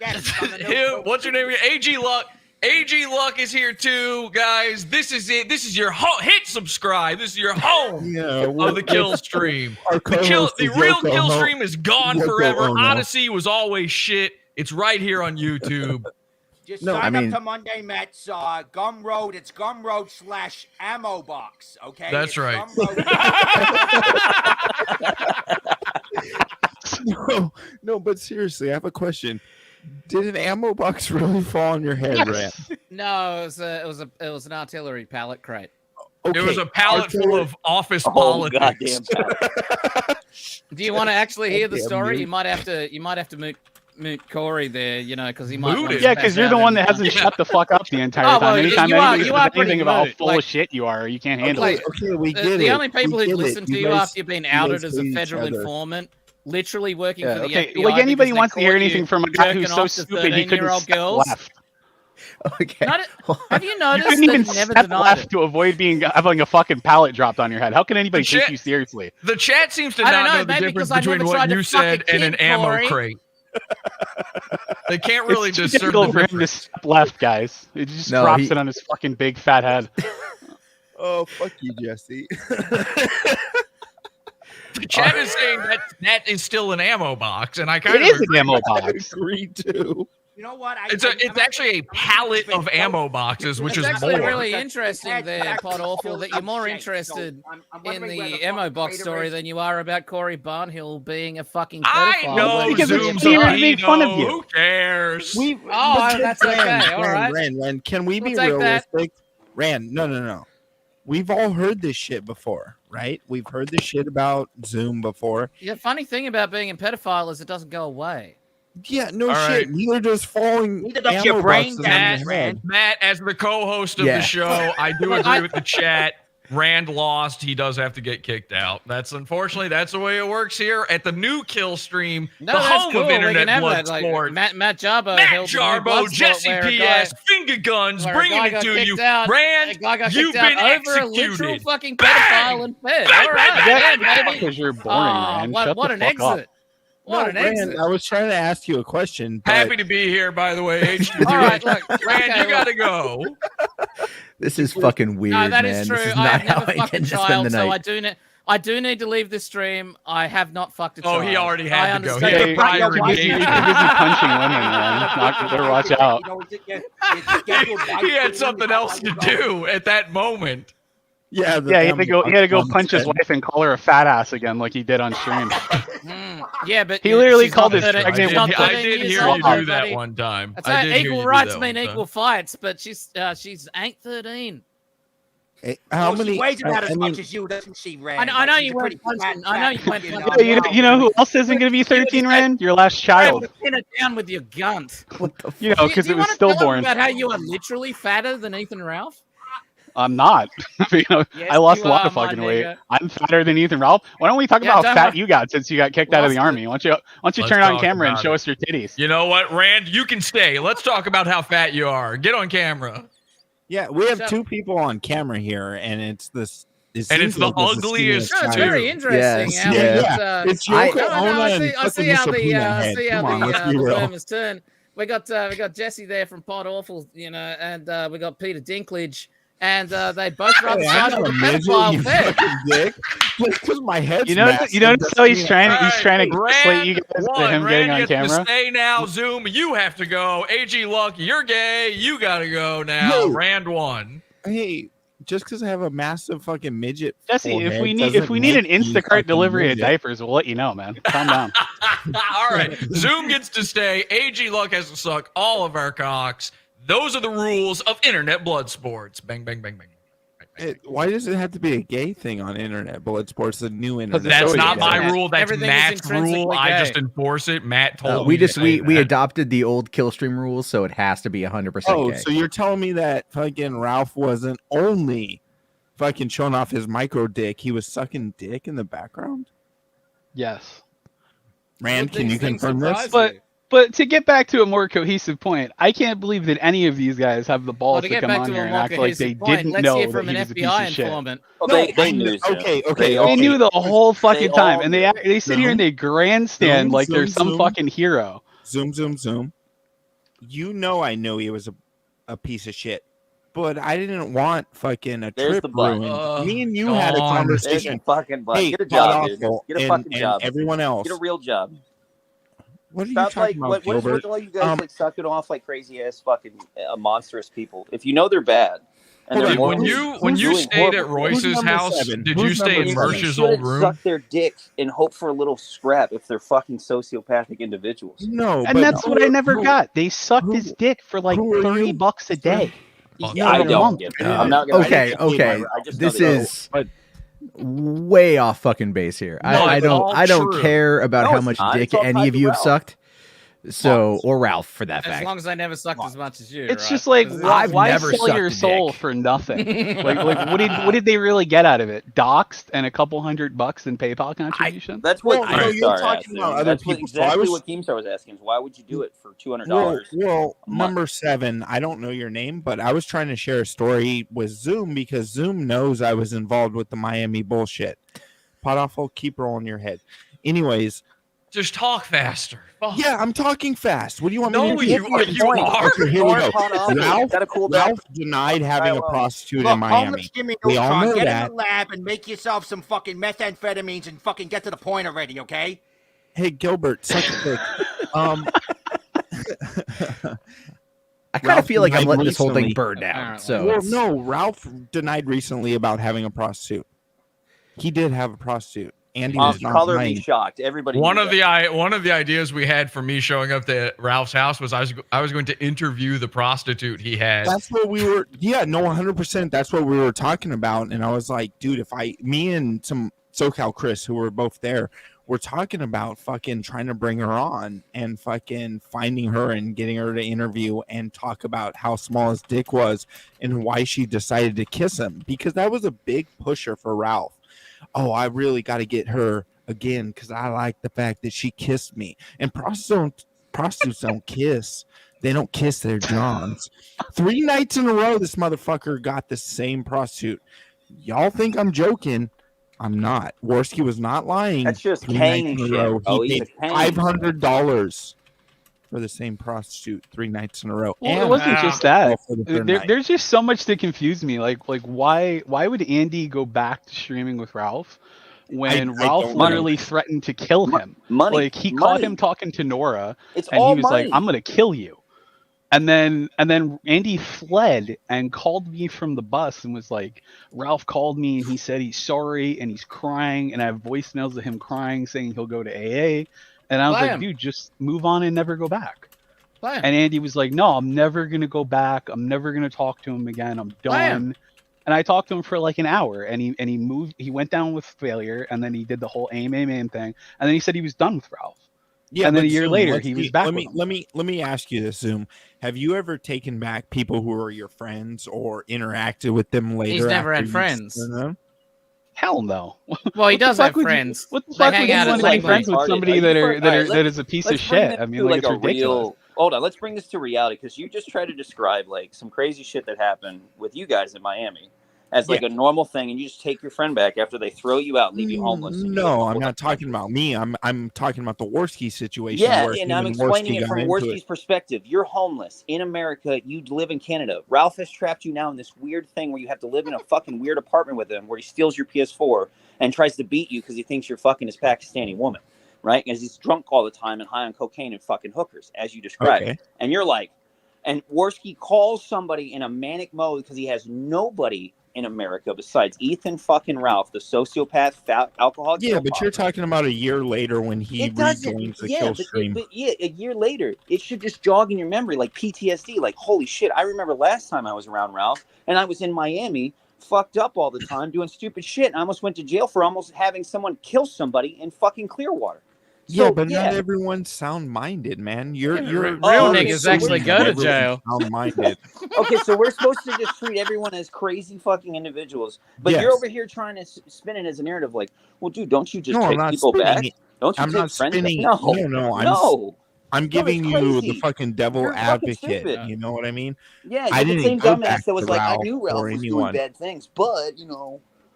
what's your name? AG Luck. AG Luck is here too, guys. This is it. This is your hit subscribe. This is your home of the kill stream. The real kill stream is gone forever. Odyssey was always shit. It's right here on YouTube. Just sign up to Monday Mets Gumroad. It's Gumroad/ammo box. Okay, That's it's right. No, but seriously, I have a question. Did an ammo box really fall on your head, Rand? No, it was an artillery pallet crate. It was a pallet full of office politics. Do you want to actually hear the Goddamn story? dude. You might have to moot Corey there, because he might. Yeah, because you're the one that hasn't shut the fuck up the entire Oh, well, time. Anytime you are anybody says pretty anything about how moot. full of shit you are, you can't handle it. Okay, we get it. The only people We who get it. listen to you guys- after you've been you outed guys as a hate each federal other. informant, literally working for the Okay, FBI. like anybody because they wants to hear caught you anything from a guy who's jerking so off to stupid he couldn't 13-year-old step girls. left. Okay. Have you You noticed couldn't even that he never step denied left it? to avoid having a fucking pallet dropped on your head. How can anybody The take chat- you seriously? The chat seems to I don't not know, know the maybe difference because I between never what tried to you fuck a said and an kid, ammo Corey. crate. They can't really It's too discern the difficult for him to difference. step left, guys. He just No, drops he- it on his fucking big fat head. Oh, fuck you, Jesse. The chat is saying that is still an ammo box, and I kind It of is an ammo I box. agree too. You know what? It's actually a pallet of ammo boxes, which It's is actually more. really interesting there, Pod Awful, that you're more interested in the ammo box story than you are about Corey Barnhill being a fucking pedophile. I know Because it's Zoom's funnier a to make fun of pedo. you. Who cares? That's okay. All right. Rand, can we We'll be take that. realistic? Rand, no. We've all heard this shit before, right? We've heard this shit about Zoom before. The funny thing about being a pedophile is it doesn't go away. Yeah, no All shit. right. Neither does falling. Neither does your ammo brain boxes on damage, your head. Matt, as the co-host of Yeah. the show, I do agree with the chat. Rand lost. He does have to get kicked out. That's unfortunately that's the way it works here at the new kill stream, No, the that's home cool. of We can internet have blood that. Like, sport. Matt Jarbo Matt held the new Jarbo, blood sport Jesse where a PS, guy- finger guns, where a bringing guy it got to kicked you. out- a Rand, guy got you've kicked out been over a literal executed. fucking Bang! pedophile and fed. Bang, All bang, right, bang, yeah, bang, baby. Because you're boring, man. What Shut an the fuck up. exit! What an Rand, exit! I was trying to ask you a question. But Happy to be here, by the way. HG. All right, look, Rand, okay, you gotta go. This is fucking weird, No, that man. is true. This is I not have how never I fucked a intend to spend child, the so night. I do need to leave this stream. I have not fucked a child. Oh, he already had to go. He understand. had Hey, a prior you're busy engagement. punching women, man. Better watch out. He had something else to do at that moment. yeah, Yeah, he had to go punch his wife and call her a fat ass again, like he did on stream. Yeah, but He literally she's called not his 13 pregnant she's not wife. I 13 did years hear old, you though, do that buddy. one time. That's I right. did hear you Equal do rights that mean one equal time. fights, but she's ain't 13. How She many? weighs about as I mean, much as you, doesn't she, Rand? I know Like, she's you a weren't pretty punching. fat, I know you fat weren't fucking, punching. Yeah, you know who else isn't going to be 13, Rand? Your last child. Pin it down with your gunt. You know, because Do it you was wanna tell him stillborn. about how you are literally fatter than Ethan Ralph? I'm not. You know, Yes, I lost you a lot are, of my fucking weight. nigga. I'm fatter than Ethan Ralph. Why don't we talk Yeah, about how don't fat worry. you got since you got kicked out of the Lost army? Why don't you Let's turn on talk camera and about show it. us your titties? You know what, Rand? You can stay. Let's talk about how fat you are. Get on camera. Yeah, we have two people on camera here, and it's this. And it's the ugliest. No, it's very interesting. Yes. How It's Yoko Ono and I see fucking how Mr. the Peanut Head. Come on, let's be the real. rumors turn. We got Jesse there from Pod Awful, you know, and we got Peter Dinklage, and they both run the side of the pedophile bed. Dick. Just because my head's You notice how he's trying to slate you guys with him getting on you have camera. to stay now, Zoom. You have to go. AG Luck, you're gay. You got to go now. No. Rand 1. Hey, just because I have a massive fucking midget. Jesse, if forehead we need doesn't an make me Instacart fucking delivery of midget. diapers, we'll let you know, man. Calm down. All right. Zoom gets to stay. AG Luck has to suck all of our cocks. Those are the rules of internet blood sports. Bang, bang, bang, bang. Why does it have to be a gay thing on internet blood sports? The new internet. That's not gay. my rule. That's Everything is Matt's rule. intrinsically I gay. just enforce it. Matt told me. We adopted the old Killstream rules, so it has to be 100% Oh, gay. so you're telling me that fucking Ralph wasn't only fucking showing off his micro dick, he was sucking dick in the background? Yes. Rand, can you confirm this? But to get back to a more cohesive point, I can't believe that any of these guys have the balls to to get come back on to here a and more act like they cohesive point, didn't let's know hear that from he an was a piece FBI of shit. informant. Well, they knew. Okay. They knew the whole fucking time, and all they sit here and they grandstand Zoom, like they're zoom, some zoom. fucking hero. Zoom. You know I know he was a piece of shit. But I didn't want fucking a There's trip the butt. ruined. Me and you had a gone. conversation. There's the fucking butt. Hey, Get a job, dude. Awful, Get a and- fucking and job. everyone else. Get a real job. What are you Stop talking about, what is Gilbert? with all you guys like sucking off like crazy ass fucking monstrous people? If you know they're bad, and they're Dude, when morally you doing stayed at horrible Royce's things. house, did you stay in You Mersh's old shouldn't room? suck their dicks and hope for a little scrap if they're fucking sociopathic individuals. No, And that's what I never got. They sucked his dick for like $30 a day. Yeah, I don't get it. I'm not gonna. Okay. I just know This they is way off fucking base here. No, I it's all don't true. care about No, how it's much not. dick It's all any tied of to you have Ralph. sucked. So, or Ralph for that As fact. long as I never sucked as much as you. It's right? just like I've why never sell your sucked a soul dick. for nothing? like what did they really get out of it? Doxed and a couple $100 in PayPal contribution. That's what Well, no, you're Keemstar talking asked. about other That's what, people. So I exactly was- what Keemstar was asking. Is why would you do it for $200? Well, number 7, I don't know your name, but I was trying to share a story with Zoom because Zoom knows I was involved with the Miami bullshit. Pot awful, keep rolling your head. Anyways, Just talk faster. Fuck. yeah, I'm talking fast. What do you want No, me to do? you are. Okay, here we go. Pot awful. Ralph, Gotta cool down. Ralph denied having a prostitute Look, in Miami. homeless Jimmy We all Neutron, know get that. in the lab and make yourself some fucking methamphetamines and fucking get to the point already, okay? Hey, Gilbert, suck a dick. I kind of feel like I'm denied letting this whole thing recently- burn down. So well, it's- no, Ralph denied recently about having a prostitute. He did have a prostitute. Andy was not Color lying. me shocked. Everybody. One knew of that. the ideas we had for me showing up to Ralph's house was I was going to interview the prostitute he had. That's what we were. Yeah, no, 100%. That's what we were talking about. And I was like, dude, me and some SoCal Chris, who were both there, were talking about fucking trying to bring her on and fucking finding her and getting her to interview and talk about how small his dick was and why she decided to kiss him, because that was a big pusher for Ralph. Oh, I really got to get her again because I like the fact that she kissed me. And prostitutes don't kiss. They don't kiss their johns. 3 nights in a row, this motherfucker got the same prostitute. Y'all think I'm joking? I'm not. Worski was not lying. That's just 3 nights Kang in a shit, row. bro. He He's paid a Kang. $500 for the same prostitute 3 nights in a row. Well, And it wasn't just that. for the third night. There's just so much that confused me. Like why would Andy go back to streaming with Ralph when I Ralph don't know. literally threatened to kill him? Money. Like he caught Money. him talking to Nora, It's and all he was money. like, "I'm gonna kill you." And then Andy fled and called me from the bus and was like, Ralph called me and he said he's sorry and he's crying, and I have voicemails of him crying saying he'll go to AA. And I was like, dude, just move on and never go back. And Andy was like, no, I'm never going to go back. I'm never going to talk to him again. I'm done. And I talked to him for like an hour, and he went down with failure, and then he did the whole aim thing. And then he said he was done with Ralph. Yeah, and then but a year Zoom, later let's he was see, back. Let me ask you this, Zoom. Have you ever taken back people who are your friends or interacted with them later? He's never after had you've friends. seen them? Hell no. Well, he What the does fuck have would you- friends. What the They fuck hang would you out want at to be late friends night. with somebody that is a piece of shit? I mean, like, it's ridiculous. hold on. Let's bring this to reality, because you just tried to describe like some crazy shit that happened with you guys in Miami as like a normal thing, and you just take your friend back after they throw you out and leave you homeless. No, I'm not talking about me. I'm talking about the Worski situation. Yeah, where and I'm explaining it from Worski's perspective. You're homeless in America. You live in Canada. Ralph has trapped you now in this weird thing where you have to live in a fucking weird apartment with him, where he steals your PS4 and tries to beat you because he thinks you're fucking his Pakistani woman, right? Because he's drunk all the time and high on cocaine and fucking hookers, as you described. Okay. And you're like, and Worski calls somebody in a manic mode because he has nobody in America besides Ethan fucking Ralph, the sociopath, alcoholic. Yeah, but you're talking about a year later when he rejoins the kill stream. But a year later, it should just jog in your memory like PTSD. Like, holy shit, I remember last time I was around Ralph and I was in Miami, fucked up all the time, doing stupid shit, and I almost went to jail for almost having someone kill somebody in fucking Clearwater. Yeah, but not everyone's sound-minded, man. You're real niggas actually go to jail. Sound-minded. Okay, so we're supposed to just treat everyone as crazy fucking individuals, but you're over here trying to spin it as a narrative, like, well, dude, don't you just take people back? Don't you take friends back? No. I'm giving you the fucking devil You're advocate. stupid. You know what I mean? Yeah, I you're the didn't same go dumbass back that was to like, I Ralph knew Ralph or was anyone. doing bad things, but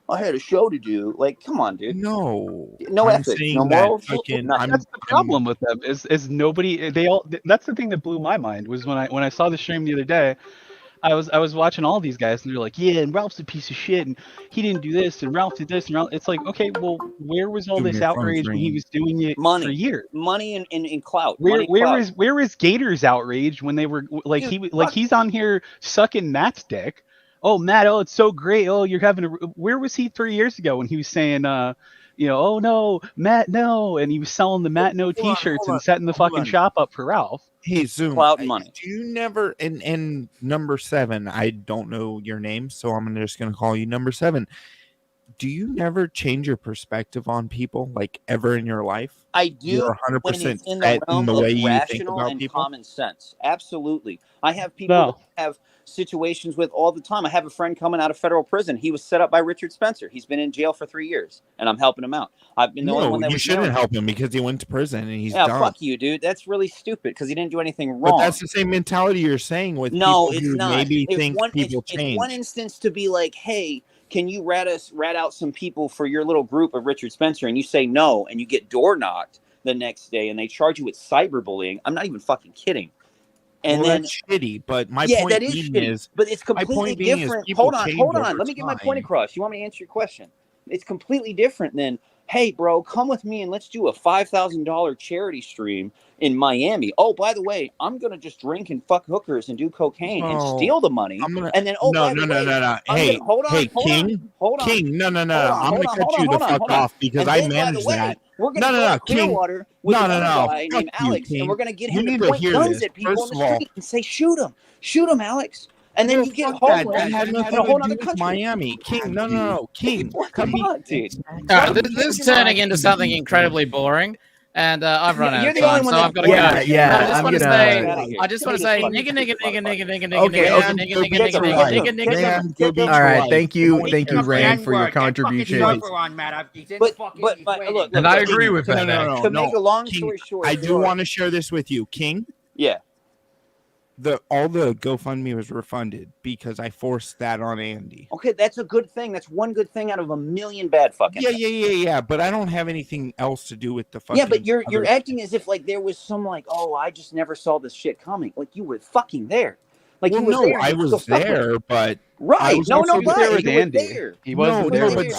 I had a show to do. Like, come on, dude. No ethics, no morals. That's the problem with them is nobody. They all. That's the thing that blew my mind was when I saw the stream the other day. I was watching all these guys and they're like, yeah, and Ralph's a piece of shit and he didn't do this and Ralph did this and Ralph. It's like, okay, well, where was all this outrage when he was doing it for years? Money and clout. Where is Gator's outrage when they were like he's on here sucking Matt's dick? Oh, Matt, it's so great. Oh, you're having where was he 3 years ago when he was saying oh no, Matt no, and he was selling the Matt no t-shirts and setting the fucking shop up for Ralph. Hey, Zoom, clout and money. Do you never and number 7, I don't know your name, so I'm just gonna call you number 7. Do you never change your perspective on people, like, ever in your life? I do. You're 100% when it's in the realm the way of you think rational about and people? common sense. Absolutely. I have people that have situations with all the time. I have a friend coming out of federal prison. He was set up by Richard Spencer. He's been in jail for 3 years, and I'm helping him out. I've been the only one that you shouldn't help him because he went to prison and he's done. Fuck you, dude. That's really stupid because he didn't do anything wrong. But that's the same mentality you're saying with people who maybe think people change. It's one instance to be like, hey, can you rat out some people for your little group of Richard Spencer? And you say no, and you get door knocked the next day, and they charge you with cyberbullying. I'm not even fucking kidding. And then that's shitty. But my point that is being shitty, is, but it's completely different. Hold on. Let me get my point across. You want me to answer your question? It's completely different than, hey, bro, come with me and let's do a $5,000 charity stream in Miami. Oh, by the way, I'm gonna just drink and fuck hookers and do cocaine and steal the money. And then no. Hey, King, no. I'm gonna cut you the fuck off because I manage that. We're gonna go to Clearwater with a guy named Alex, and we're gonna get him to point guns at people on the street and say, shoot him, Alex. And then you get homeless that had in nothing a whole to other do with country. Miami. King, no. King, come on, dude. This is turning into something incredibly boring. And I've run out of You're the only time, one so that- I've got to go. Yeah, I just want to say, nigga, All right, thank you, Rand, for your contribution. Look, and I agree with that. To make a long King, story short, I do want to share this with you, King. Yeah. All the GoFundMe was refunded because I forced that on Andy. Okay, that's a good thing. That's one good thing out of a million bad fucking things. Yeah. But I don't have anything else to do with the fucking. Yeah, but you're acting as if like there was some like, oh, I just never saw this shit coming. Like you were fucking there. Like well, you were there. I was there, but right. He was there. He was there, but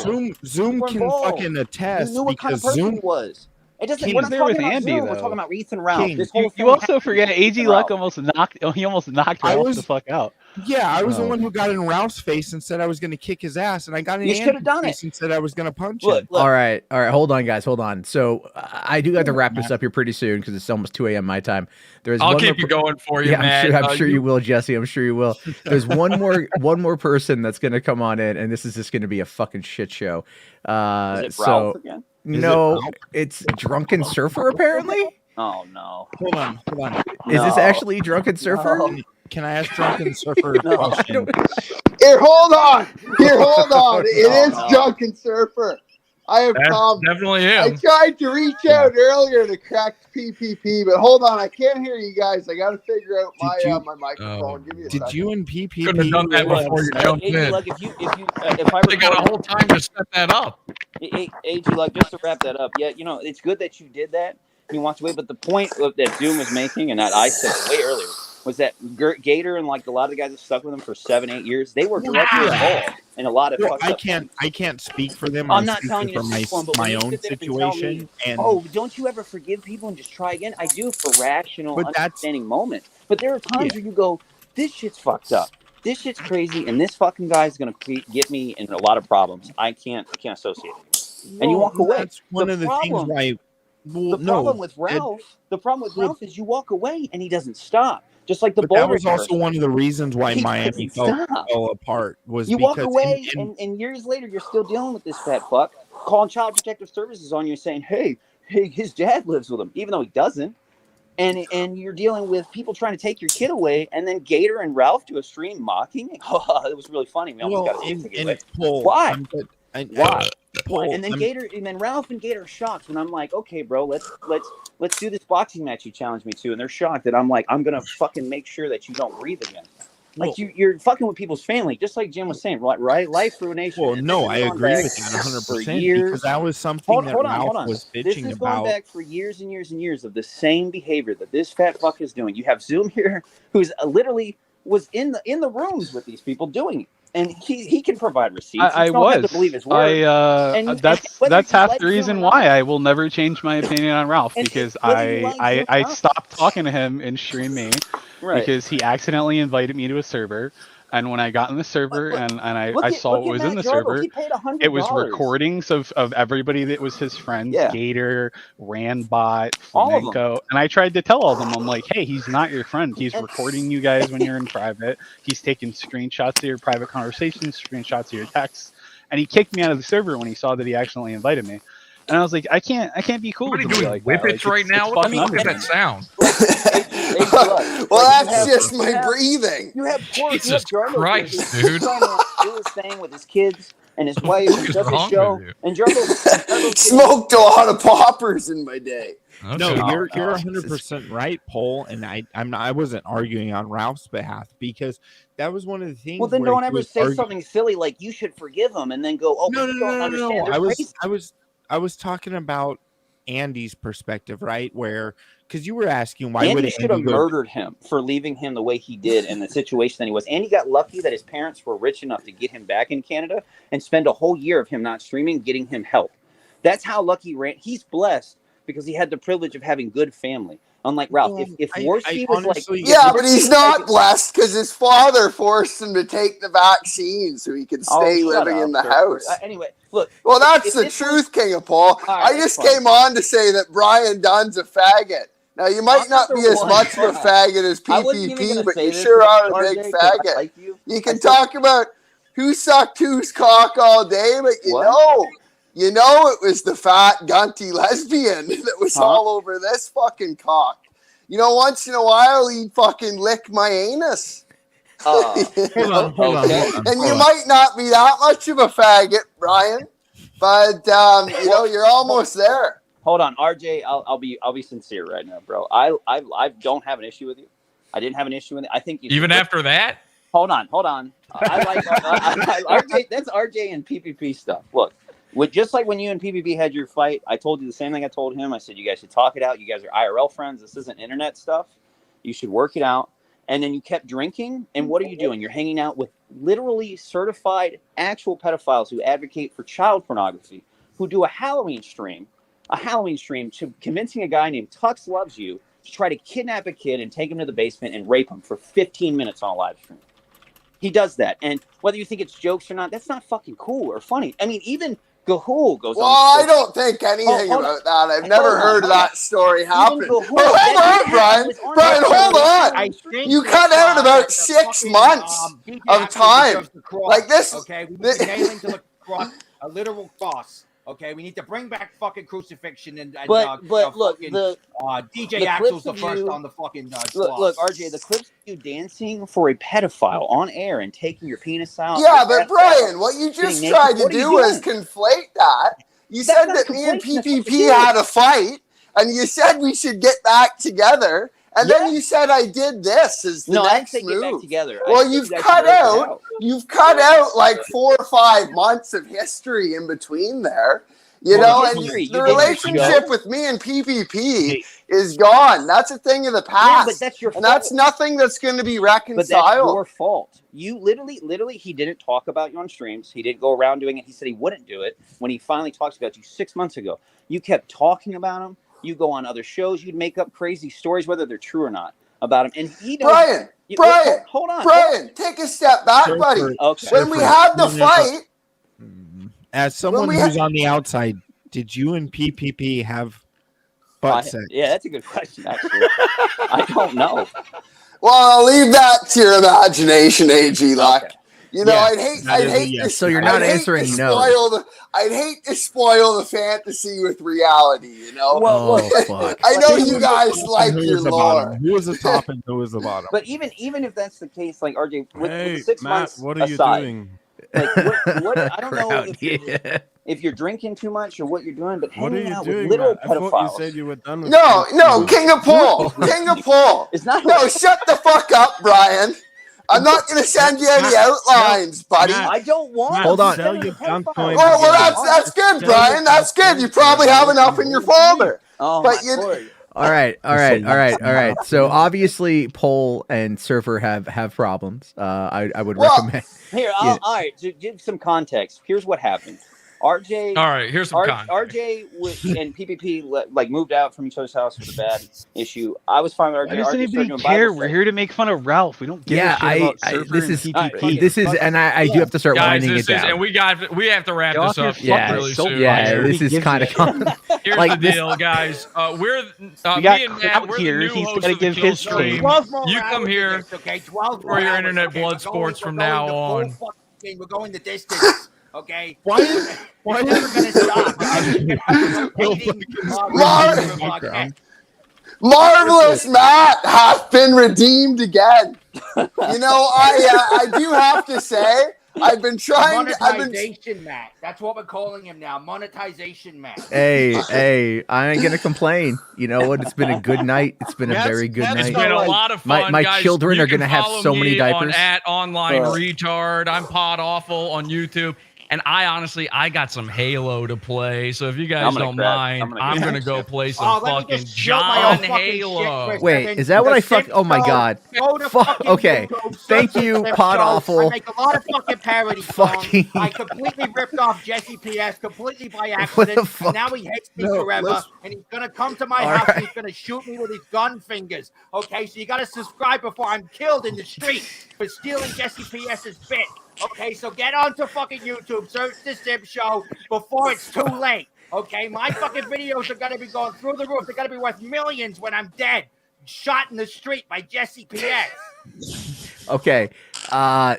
Zoom can fucking attest you knew what kind of person Zoom he was. It doesn't. He We're was not there talking with about Andy, Zoom. though. We're talking about Ethan Ralph. King, This whole You also forget AG Luck almost knocked Ralph the fuck out. Yeah, I was the one who got in Ralph's face and said I was going to kick his ass, and I got in Andy's face and said I was going to punch him. All right. Hold on, guys. Hold on. So I do have to wrap this up here pretty soon because it's almost 2 a.m. my time. I'll keep you going for you, man. I'm sure you will, Jesse. I'm sure you will. There's one more person that's going to come on in, and this is just going to be a fucking shit show. Is it Ralph again? No, it's Drunken Surfer apparently. Oh no! Hold on. Is this actually Drunken Surfer? No. Can I ask Drunken Surfer a question? Here, hold on. It is Drunken Surfer. I have That's Tom. definitely I him. tried to reach out earlier to correct PPP, but hold on, I can't hear you guys. I got to figure out my microphone. Give me a second. Did you and PPP Couldn't have done that before you jumped in. Like if I They got a whole time to set that up. AG, like just to wrap that up, yeah, you know, it's good that you did that. You walked away, but the point that Zoom was making, and that I said way earlier, was that Gator and like a lot of the guys that stuck with him for 7-8 years, they were directly involved in a lot of. I can't speak for them. I'm not telling you for my own situation. And oh, don't you ever forgive people and just try again? I do for rational, understanding moments. But there are times where you go, this shit's fucked up. This shit's crazy, and this fucking guy's gonna get me in a lot of problems. I can't associate it. And you walk away. That's one of the things why. Well, the problem with Ralph is you walk away and he doesn't stop. Just like the Boulder. That was also one of the reasons why Miami fell apart. Was you because walk away and years later you're still dealing with this fat fuck calling Child Protective Services on you saying, hey, his dad lives with him, even though he doesn't. And you're dealing with people trying to take your kid away, and then Gator and Ralph do a stream mocking it. Oh, it was really funny. We almost got his kid away. Why? Why? And then Ralph and Gator are shocked when I'm like, okay, bro, let's do this boxing match you challenged me to, and they're shocked that I'm like, I'm gonna fucking make sure that you don't breathe again. Like you're fucking with people's family, just like Jim was saying, right? Life ruination. Well, no, I agree with that 100% because that was something that Ralph was bitching about. This is going back for years and years and years of the same behavior that this fat fuck is doing. You have Zoom here, who's literally was in the rooms with these people doing it. And he can provide receipts. I was. To believe his word. That's half the reason why I will never change my opinion on Ralph, because I stopped talking to him in Stream Me because he accidentally invited me to a server. And when I got in the server and I saw what was in the server, it was recordings of everybody that was his friends, Gator, Randbot, Flamenco. And I tried to tell all of them, I'm like, hey, he's not your friend. He's recording you guys when you're in private. He's taking screenshots of your private conversations, screenshots of your texts. And he kicked me out of the server when he saw that he accidentally invited me. And I was like, I can't be cool. What are you doing? Like whippets right now? What does that sound? Well, that's just my breathing. You have Jesus Christ, dude. Do his thing with his kids and his wife. What is wrong with you? And Jarbo smoked a lot of poppers in my day. Okay. No, you're 100% right, Paul. And I wasn't arguing on Ralph's behalf because that was one of the things. Well, then don't ever say something silly like you should forgive him, and then go, oh, no. I was talking about Andy's perspective, right? Where, because you were asking why Andy should have murdered him for leaving him the way he did in the situation that he was. Andy got lucky that his parents were rich enough to get him back in Canada and spend a whole year of him not streaming, getting him help. That's how lucky he's blessed because he had the privilege of having good family. Unlike Ralph, if Worski was honestly, but he's not blessed because his father forced him to take the vaccine so he could stay living in the house. Anyway, look. Well, that's the truth, King of Paul. I just came on to say that Brian Dunn's a faggot. Now, you might not be as much of a faggot as PPP, but you sure are a big faggot. You can talk about who sucked whose cock all day, but you know it was the fat, gunty lesbian that was all over this fucking cock. You know, once in a while, he'd fucking lick my anus. Hold on. And you might not be that much of a faggot, Brian, but you're almost there. Hold on, RJ. I'll be sincere right now, bro. I don't have an issue with you. I didn't have an issue with it. I think you even after that. Hold on. I like RJ. That's RJ and PPP stuff. Look. Just like when you and PPP had your fight, I told you the same thing I told him. I said, you guys should talk it out. You guys are IRL friends. This isn't internet stuff. You should work it out. And then you kept drinking. And what are you doing? You're hanging out with literally certified actual pedophiles who advocate for child pornography, who do a Halloween stream to convincing a guy named Tux Loves You to try to kidnap a kid and take him to the basement and rape him for 15 minutes on a live stream. He does that. And whether you think it's jokes or not, that's not fucking cool or funny. I mean, even Gahul goes on. I don't think anything about that. I've never heard that story happen. Hold on, Brian. Brian, hold on. You cut out about 6 months of time. Like this. Okay, we need to nail him to the cross, a literal cross. Okay, we need to bring back fucking crucifixion and look, DJ Axel's the first on the fucking look, RJ, the clips of you dancing for a pedophile on air and taking your penis out. Yeah, but Brian, what you just tried to do is conflate that. You said that me and PPP had a fight, and you said we should get back together. And then you said I did this as the next move. Get back together. Well, you've cut out like 4 or 5 months of history in between there. You know, and the relationship with me and PPP is gone. That's a thing of the past. But that's your fault. And that's nothing that's going to be reconciled. But that's your fault. You literally, he didn't talk about you on streams. He didn't go around doing it. He said he wouldn't do it. When he finally talks about you 6 months ago, you kept talking about him. You go on other shows. You'd make up crazy stories, whether they're true or not, about him. And he doesn't. Brian, hold on. Brian, take a step back, buddy. Okay. When we had the fight. As someone who's on the outside, did you and PPP have butt sex? Yeah, that's a good question, actually. I don't know. Well, I'll leave that to your imagination, AG Luck. Okay. You know, I'd hate to. So you're not answering no. I'd hate to spoil the fantasy with reality. You know. Well, fuck. I know you guys like your lore. Who was the top and who was the bottom? But even if that's the case, like RJ, with 6 Matt, months what are you aside, doing? Like what I don't know if you're drinking too much or what you're doing, but hanging out with little pedophiles. I thought you said you were done with No, King of Pool. King of Pool. It's not. No, shut the fuck up, Brian. I'm not going to send you any outlines, buddy. I don't want. Hold on. Well, that's good, Brian. That's good. You probably have enough in your folder. Oh, but All right. So obviously, Pole and Surfer have problems. I would recommend. Here, all right. To give some context, here's what happened. RJ. All right, here's some context. RJ and PPP like moved out from each other's house with a bad issue. I was fine with RJ. Why does anybody care? We're here to make fun of Ralph. We don't give a shit about Surfer this and is PPP. this is, and I do have to start winding it down. And we have to wrap this up really soon. Yeah, this is kind of Here's like the deal, guys. We're we me got and Matt. We're here. the new He's hosts gotta of the give Kill his Stream. You come here for your internet blood sports from now on. We're going the distance. Okay. Why never gonna stop? Marvelous Matt hath been redeemed again. You know, I do have to say, I've been trying. Monetization Matt. That's what we're calling him now. Monetization Matt. Hey, I ain't gonna complain. You know what? It's been a good night. It's been a very good night. It's been a lot of fun. My guys. children are gonna have so many diapers. @online retard. I'm Pod Awful on YouTube. And I got some Halo to play. So if you guys don't mind, I'm going to go play some fucking John Halo. Wait, is that what I fuck? Oh my God. Okay. Thank you, Pod Awful. I make a lot of fucking parody songs. I completely ripped off Jesse PS completely by accident. And now he hates me forever. And he's going to come to my house and he's going to shoot me with his gun fingers. Okay, so you got to subscribe before I'm killed in the street for stealing Jesse PS's bit. Okay, so get onto fucking YouTube, search the Sim Show before it's too late. Okay, my fucking videos are gonna be going through the roof. They're gonna be worth millions when I'm dead, shot in the street by Jesse PS. Okay,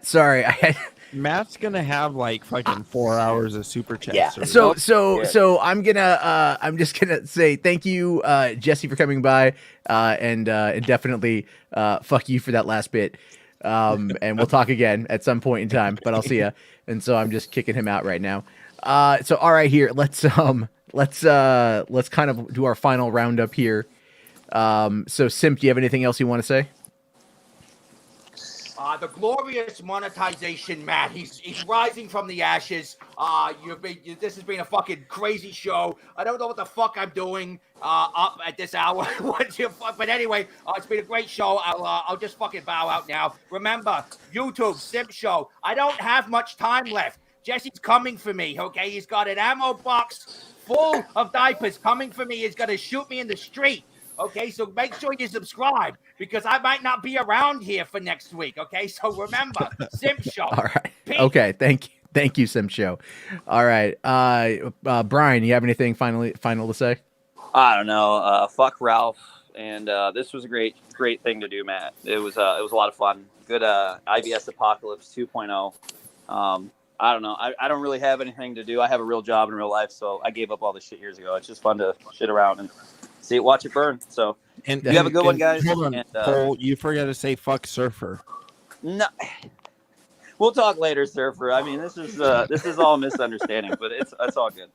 sorry, Matt's gonna have like fucking 4 hours of super chats. Yeah. So I'm just gonna say thank you, Jesse, for coming by, and definitely fuck you for that last bit. And we'll talk again at some point in time, but I'll see ya. And so I'm just kicking him out right now. So all right, here, let's kind of do our final roundup here. So Simp, do you have anything else you want to say? The glorious monetization, Matt. He's rising from the ashes. This has been a fucking crazy show. I don't know what the fuck I'm doing up at this hour. But anyway, it's been a great show. I'll just fucking bow out now. Remember, YouTube Sim Show. I don't have much time left. Jesse's coming for me. Okay, he's got an ammo box full of diapers coming for me. He's gonna shoot me in the street. Okay, so make sure you subscribe because I might not be around here for next week. Okay, so remember, Sim Show. All right. Peace. Okay. Thank you, Sim Show. All right. Brian, you have anything final to say? I don't know. Fuck Ralph, and this was a great thing to do, Matt. It was a lot of fun. Good IBS Apocalypse 2.0. I don't know. I don't really have anything to do. I have a real job in real life, so I gave up all this shit years ago. It's just fun to shit around and watch it burn. So you have a good one, guys. Hold on, Cole, you forgot to say fuck Surfer. No, we'll talk later, Surfer. I mean, this is all misunderstanding, but it's all good.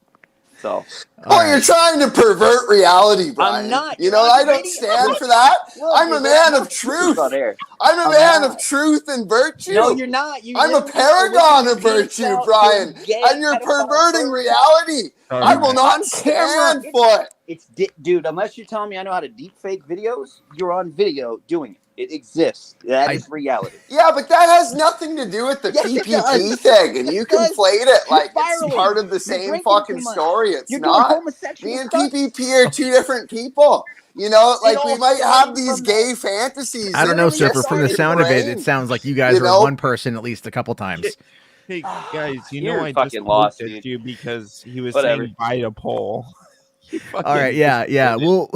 So, you're trying to pervert reality, Brian. I'm not. You know, I don't stand for that. I'm a man of truth. I'm a man of truth and virtue. No, you're not. I'm a paragon of virtue, Brian. And you're perverting reality. I will not stand for it. Dude, unless you're telling me I know how to deep fake videos, you're on video doing it. It exists. That is reality. Yeah, but that has nothing to do with the PPP thing, and you conflate it like it's part of the same fucking story. It's not. Me and PPP are two different people. You know, like we might have these gay fantasies. I don't know, Surfer. From the sound of it, it sounds like you guys were one person at least a couple times. Hey guys, you know I just lost at you because he was saying bite a pole. All right, yeah. We'll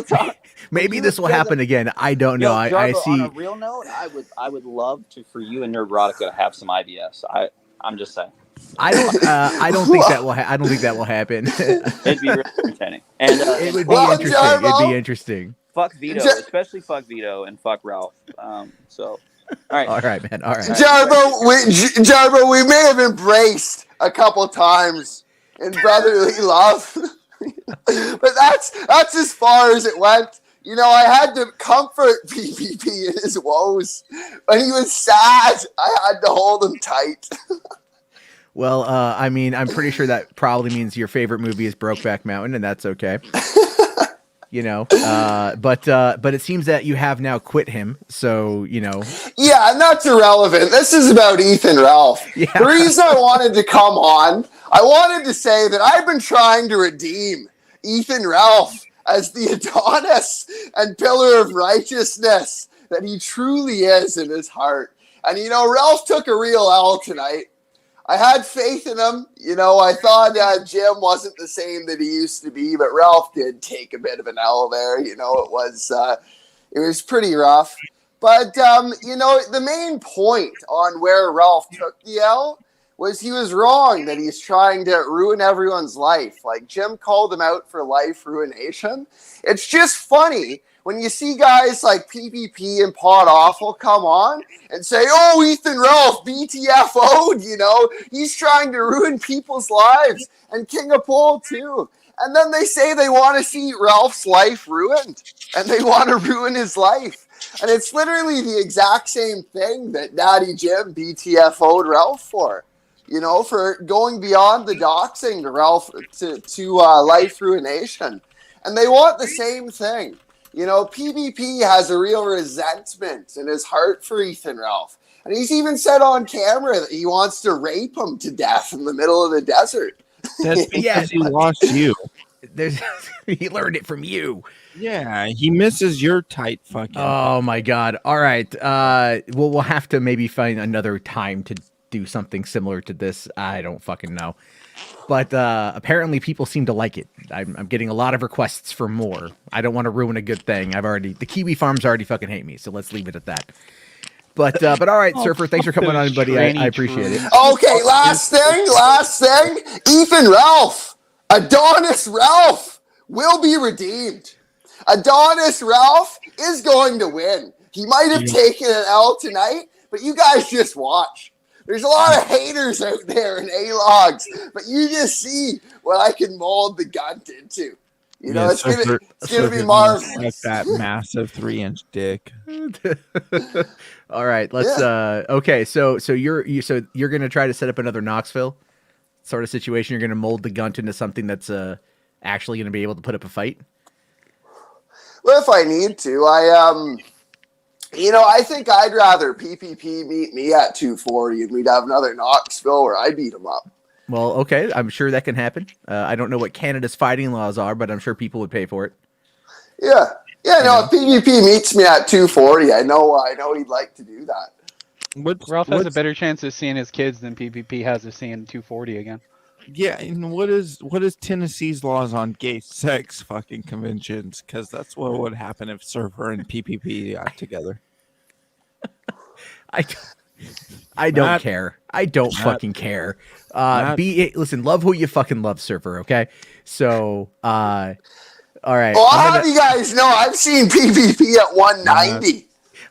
talk. Maybe this will happen again. I don't know. Jarbo, I see. On a real note, I would love for you and Nerdrotica to have some IBS. I'm just saying. I don't think that will. I don't think that will happen. It'd be really entertaining, and it would be interesting. Jarbo. It'd be interesting. Fuck Vito, especially fuck Vito and fuck Ralph. So, all right, man. All right, Jarbo, we may have embraced a couple times in brotherly love, but that's as far as it went. You know, I had to comfort PPP in his woes. When he was sad, I had to hold him tight. Well, I mean, I'm pretty sure that probably means your favorite movie is Brokeback Mountain, and that's okay. You know, but it seems that you have now quit him, so, you know. Yeah, and that's irrelevant. This is about Ethan Ralph. Yeah. The reason I wanted to come on, I wanted to say that I've been trying to redeem Ethan Ralph as the Adonis and pillar of righteousness that he truly is in his heart. And, you know, Ralph took a real L tonight. I had faith in him. You know, I thought Jim wasn't the same that he used to be, but Ralph did take a bit of an L there. You know, it was pretty rough. But, you know, the main point on where Ralph took the L was he was wrong that he's trying to ruin everyone's life. Like, Jim called him out for life ruination. It's just funny when you see guys like PPP and Pod Awful come on and say, oh, Ethan Ralph, BTFO, you know, he's trying to ruin people's lives, and King of Pole too. And then they say they want to see Ralph's life ruined, and they want to ruin his life. And it's literally the exact same thing that Daddy Jim BTFO'd Ralph for. You know, for going beyond the doxing to Ralph to life ruination. And they want the same thing. You know, PvP has a real resentment in his heart for Ethan Ralph. And he's even said on camera that he wants to rape him to death in the middle of the desert. That's because he lost you. He learned it from you. Yeah, he misses your tight fucking. Oh, my God. All right. Well, we'll have to maybe find another time to do something similar to this. I don't fucking know. But apparently people seem to like it. I'm getting a lot of requests for more. I don't want to ruin a good thing. The Kiwi farms already fucking hate me, so let's leave it at that. But all right, Surfer, thanks for coming on, buddy. I appreciate it. Okay, last thing. Ethan Ralph, Adonis Ralph will be redeemed. Adonis Ralph is going to win. He might have taken an L tonight, but you guys just watch. There's a lot of haters out there in A-logs, but you just see what I can mold the Gunt into. You know, it's gonna be marvelous. Like that massive 3-inch dick. All right, let's. Okay, so you're gonna try to set up another Knoxville sort of situation. You're gonna mold the Gunt into something that's actually gonna be able to put up a fight. Well, if I need to, you know, I think I'd rather PPP meet me at 240 and we'd have another Knoxville where I beat him up. Well, okay, I'm sure that can happen. I don't know what Canada's fighting laws are, but I'm sure people would pay for it. Yeah, no, if PPP meets me at 240, I know he'd like to do that. Ralph has a better chance of seeing his kids than PPP has of seeing 240 again. Yeah, and what is Tennessee's laws on gay sex fucking conventions? Because that's what would happen if Surfer and PPP got together. I don't care. I don't fucking care. Listen, love who you fucking love, Surfer. Okay, so all right. Well, how do you guys know? I've seen PPP at 190.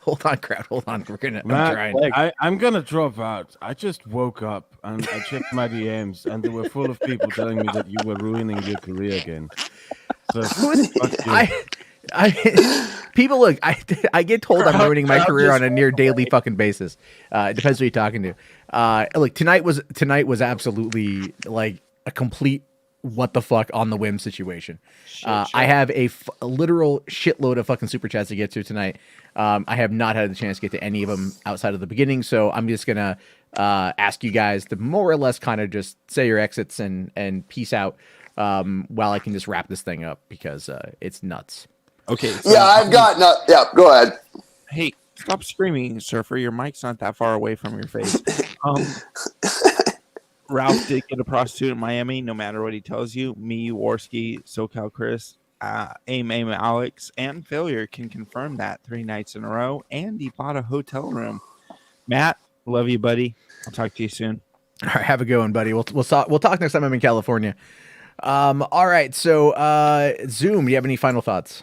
hold on, crowd. Hold on. I'm Matt, trying. I'm gonna drop out. I just woke up and I checked my DMs, and they were full of people telling me that you were ruining your career again. So People look. I get told I'm ruining my career on a near daily fucking basis. It depends who you're talking to. Look, tonight was absolutely like a complete what the fuck on the whim situation. I have a literal shitload of fucking super chats to get to tonight. I have not had the chance to get to any of them outside of the beginning, so I'm just gonna ask you guys to more or less kind of just say your exits and peace out while I can just wrap this thing up because it's nuts. Okay. So I've got yeah. Go ahead. Hey, stop screaming, Surfer. Your mic's not that far away from your face. Ralph did get a prostitute in Miami, no matter what he tells you. Me, Warski, SoCal Chris, Aim Alex, and Failure can confirm that 3 nights in a row, and he bought a hotel room. Matt, love you, buddy. I'll talk to you soon. All right, have a good one, buddy. We'll talk next time I'm in California. All right, so Zoom, do you have any final thoughts?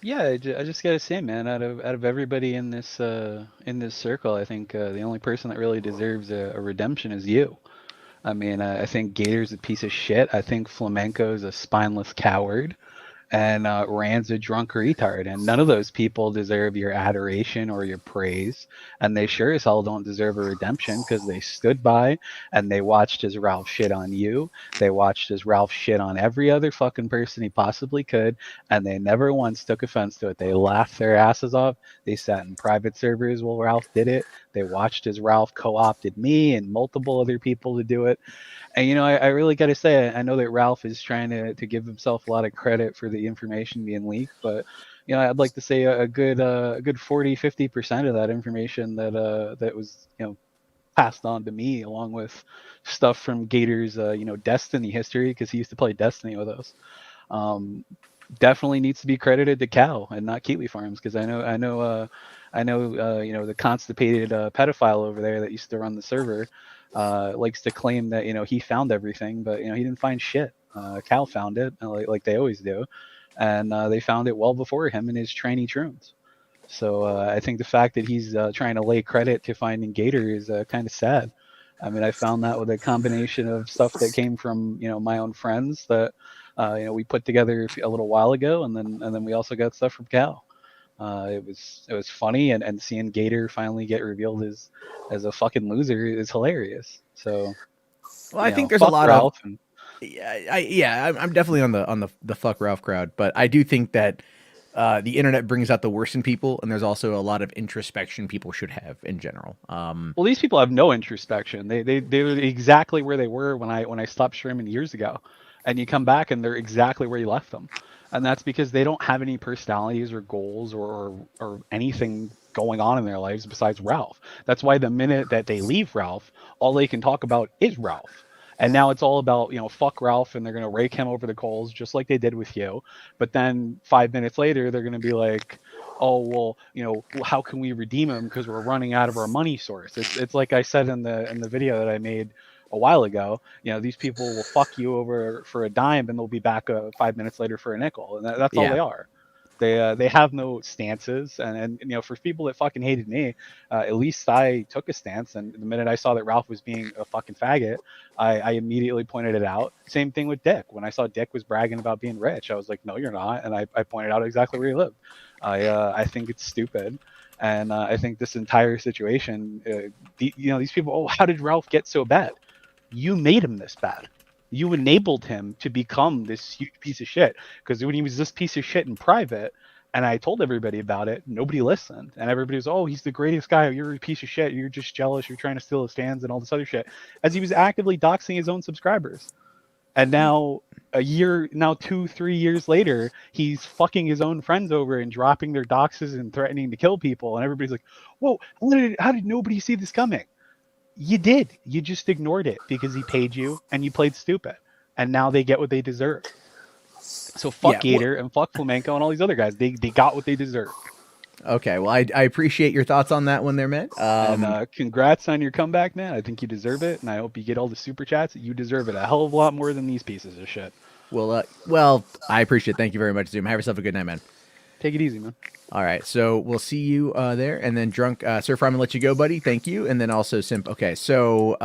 Yeah, I just gotta say, man, out of everybody in this circle, I think the only person that really deserves a redemption is you. I mean, I think Gator's a piece of shit. I think Flamenco's a spineless coward. And Rand's a drunk retard. And none of those people deserve your adoration or your praise. And they sure as hell don't deserve a redemption because they stood by and they watched as Ralph shit on you. They watched as Ralph shit on every other fucking person he possibly could. And they never once took offense to it. They laughed their asses off. They sat in private servers while Ralph did it. They watched as Ralph co-opted me and multiple other people to do it. And, you know, I really got to say, I know that Ralph is trying to give himself a lot of credit for the information being leaked, but, you know, I'd like to say a good 40-50% of that information that was, you know, passed on to me, along with stuff from Gator's, you know, Destiny history, because he used to play Destiny with us. Definitely needs to be credited to Cal and not Kiwi Farms, because I know, you know, the constipated pedophile over there that used to run the server likes to claim that, you know, he found everything, but, you know, he didn't find shit. Cal found it, like they always do, and they found it well before him and his tranny troons. So I think the fact that he's trying to lay credit to finding Gator is kind of sad. I mean, I found that with a combination of stuff that came from, you know, my own friends that you know, we put together a little while ago, and then we also got stuff from Cal. It was funny, and seeing Gator finally get revealed as a fucking loser is hilarious. So, well, I think there's a lot of I'm definitely on the fuck Ralph crowd, but I do think that the internet brings out the worst in people, and there's also a lot of introspection people should have in general. Well, these people have no introspection. They're exactly where they were when I stopped streaming years ago, and you come back and they're exactly where you left them. And that's because they don't have any personalities or goals or anything going on in their lives besides Ralph. That's why the minute that they leave Ralph, all they can talk about is Ralph. And now it's all about, you know, fuck Ralph, and they're going to rake him over the coals just like they did with you. But then 5 minutes later, they're going to be like, oh, well, you know, how can we redeem him because we're running out of our money source? It's like I said in the video that I made a while ago, you know, these people will fuck you over for a dime and they'll be back 5 minutes later for a nickel, and that's all they are. They have no stances, and you know, for people that fucking hated me, at least I took a stance, and the minute I saw that Ralph was being a fucking faggot, I immediately pointed it out. Same thing with Dick. When I saw Dick was bragging about being rich, I was like, no, you're not, and I pointed out exactly where he lived. I think it's stupid. And I think this entire situation, you know, these people, oh, how did Ralph get so bad? You made him this bad. You enabled him to become this huge piece of shit. Because when he was this piece of shit in private, and I told everybody about it, nobody listened. And everybody was, oh, he's the greatest guy. You're a piece of shit. You're just jealous. You're trying to steal his fans and all this other shit. As he was actively doxing his own subscribers. And now, 2-3 years later, he's fucking his own friends over and dropping their doxes and threatening to kill people. And everybody's like, whoa, how did nobody see this coming? You did. You just ignored it because he paid you and you played stupid. And now they get what they deserve. So fuck Gator and fuck Flamenco and all these other guys. They got what they deserve. Okay, well, I appreciate your thoughts on that one there, man. And congrats on your comeback, man. I think you deserve it, and I hope you get all the super chats. You deserve it a hell of a lot more than these pieces of shit. Well, I appreciate it. Thank you very much, Zoom. Have yourself a good night, man. Take it easy, man. All right, so we'll see you there, and then Drunk Surfer, I'm gonna let you go, buddy. Thank you, and then also Simp. Okay, so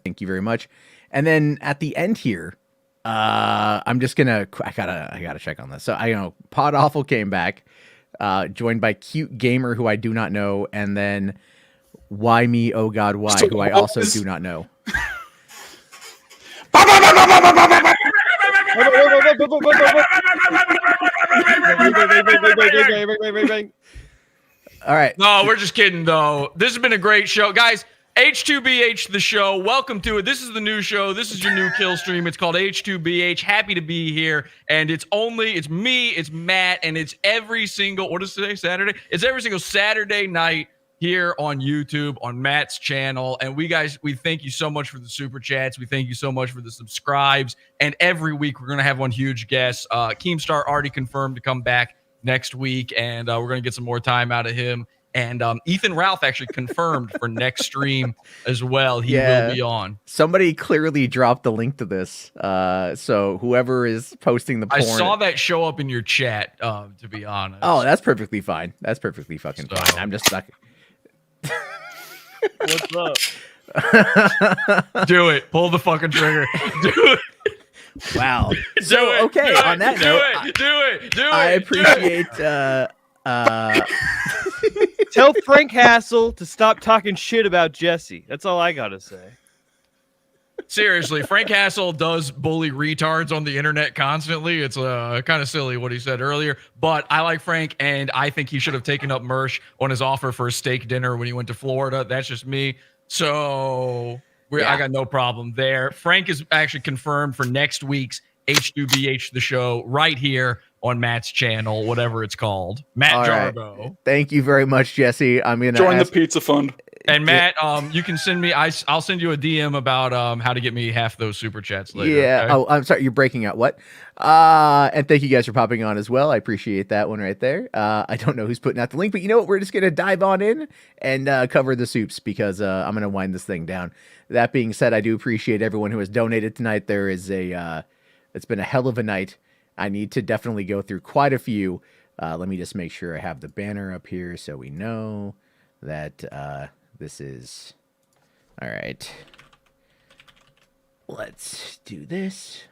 thank you very much, and then at the end here, I'm just gonna I gotta check on this. So I know Pod Awful came back, joined by Cute Gamer, who I do not know, and then Why Me, Oh God Why, who I also do not know. All right. No, we're just kidding, though. This has been a great show. Guys, H2BH, the show. Welcome to it. This is the new show. This is your new kill stream. It's called H2BH. Happy to be here. And it's me, it's Matt, and it's every single, what is today, Saturday? It's every single Saturday night here on YouTube, on Matt's channel. And we thank you so much for the super chats. We thank you so much for the subscribes. And every week we're going to have one huge guest. Keemstar already confirmed to come back next week, and we're going to get some more time out of him. And Ethan Ralph actually confirmed for next stream as well. He will be on. Somebody clearly dropped the link to this. So whoever is posting the porn. I saw that show up in your chat, to be honest. Oh, that's perfectly fine. That's perfectly fucking fine. I'm just stuck. What's up? Do it. Pull the fucking trigger. Do it. Wow. So, okay, on that note, do it. I appreciate Tell Frank Hassel to stop talking shit about Jesse. That's all I gotta say. Seriously, Frank Hassel does bully retards on the internet constantly. It's kind of silly what he said earlier, but I like Frank, and I think he should have taken up Mersh on his offer for a steak dinner when he went to Florida. That's just me. So I got no problem there. Frank is actually confirmed for next week's H2BH the show right here on Matt's channel, whatever it's called. Matt Jarbo. Right. Thank you very much, Jesse. I'm gonna join the pizza fund. And Matt, you can send me. I'll send you a DM about how to get me half those super chats later. Yeah. Okay? Oh, I'm sorry. You're breaking out. What? And thank you guys for popping on as well. I appreciate that one right there. I don't know who's putting out the link, but you know what? We're just gonna dive on in and cover the soups because I'm gonna wind this thing down. That being said, I do appreciate everyone who has donated tonight. There is it's been a hell of a night. I need to definitely go through quite a few. Let me just make sure I have the banner up here so we know that this is all right. Let's do this.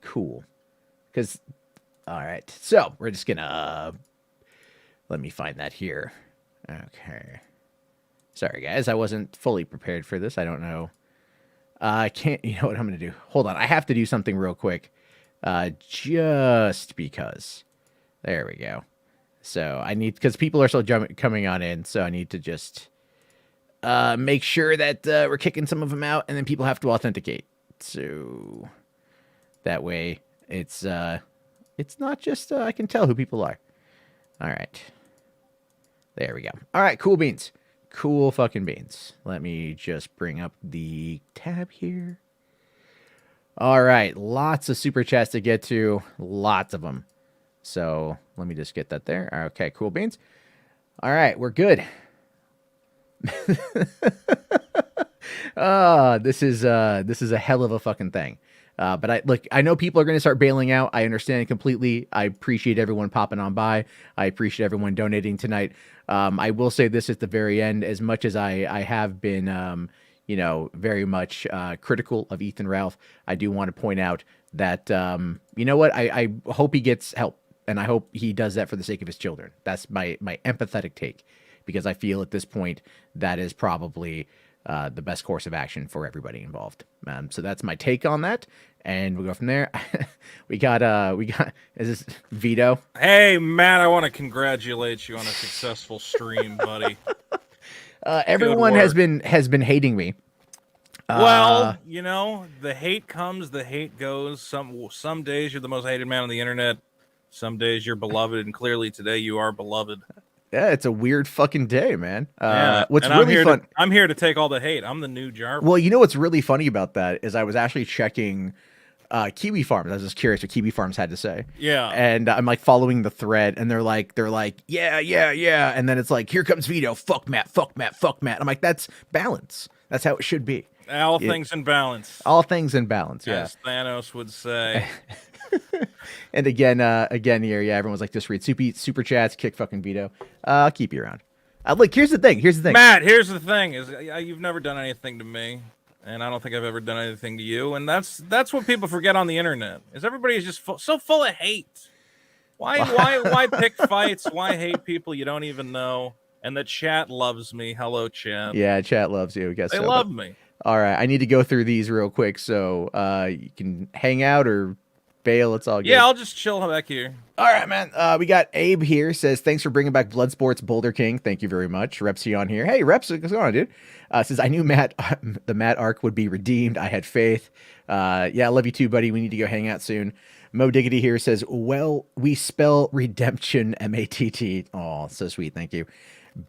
Cool. Because all right. So we're just gonna let me find that here. Okay. Sorry guys, I wasn't fully prepared for this. I don't know. I can't, you know what I'm gonna do? Hold on, I have to do something real quick. Just because. There we go. So I need, because people are still coming on in, so I need to just make sure that we're kicking some of them out, and then people have to authenticate. So that way it's not just I can tell who people are. All right. There we go. All right, cool beans. Cool fucking beans. Let me just bring up the tab here. All right, lots of super chats to get to, lots of them. So let me just get that there. Okay, cool beans. All right, we're good. This is a hell of a fucking thing. But I know people are going to start bailing out. I understand it completely. I appreciate everyone popping on by. I appreciate everyone donating tonight. I will say this at the very end, as much as I have been, very much critical of Ethan Ralph, I do want to point out that, you know what? I hope he gets help, and I hope he does that for the sake of his children. That's my empathetic take, because I feel at this point that is probably the best course of action for everybody involved. So that's my take on that, and we'll go from there. we got is this Vito? Hey Matt, I want to congratulate you on a successful stream, buddy. Everyone has been hating me. Well, the hate comes, the hate goes. Some days you're the most hated man on the internet. Some days you're beloved, and clearly today you are beloved. Yeah, it's a weird fucking day, man. Yeah. What's and really fun? I'm here to take all the hate. I'm the new Jarbo. Well, you know what's really funny about that is I was actually checking Kiwi Farms. I was just curious what Kiwi Farms had to say. Yeah. And I'm like following the thread, and they're like, yeah. And then it's like, here comes Vito. Fuck Matt. I'm like, that's balance. That's how it should be. All things in balance. All things in balance, yeah. As Thanos would say. And again here, yeah, everyone's like, just read super chats, kick fucking Vito. I'll keep you around. Look, here's the thing. Matt, here's the thing: is you've never done anything to me, and I don't think I've ever done anything to you. And that's what people forget on the internet: is everybody is just so full of hate. Why pick fights? Why hate people you don't even know? And the chat loves me. Hello, chat. Yeah, chat loves you. I guess they love me. All right, I need to go through these real quick, so you can hang out or bail. It's all good. Yeah, I'll just chill back here. All right, man. We got Abe here. Says, thanks for bringing back Bloodsport's Boulder King. Thank you very much. Repsy on here. Hey, Reps, what's going on, dude? Says, I knew the Matt arc would be redeemed. I had faith. Yeah, I love you too, buddy. We need to go hang out soon. Mo Diggity here says, well, we spell redemption M-A-T-T. Oh, so sweet. Thank you.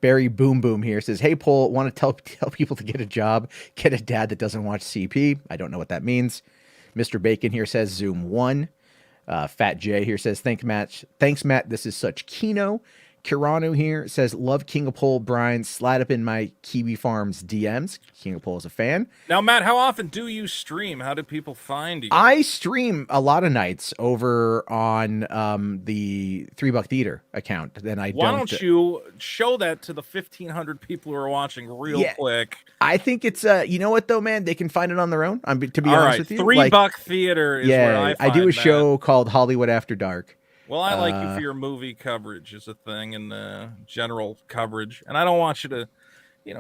Barry Boom Boom here says, hey, Paul, want to tell people to get a job, get a dad that doesn't watch CP. I don't know what that means. Mr. Bacon here says, Zoom 1. Fat J here says, thanks, Matt. This is such Kino. Kirano here says, love King of Pole, Brian. Slide up in my Kiwi Farms DMs. King of Pole is a fan. Now, Matt, how often do you stream? How do people find you? I stream a lot of nights over on the $3 Theater account. Then Why don't you show that to the 1,500 people who are watching real quick? I think it's you know what though, man, they can find it on their own. To be All honest right, with you, $3 Theater is where I find do a Matt. show called Hollywood After Dark. Well, I like you for your movie coverage is a thing and general coverage. And I don't want you to,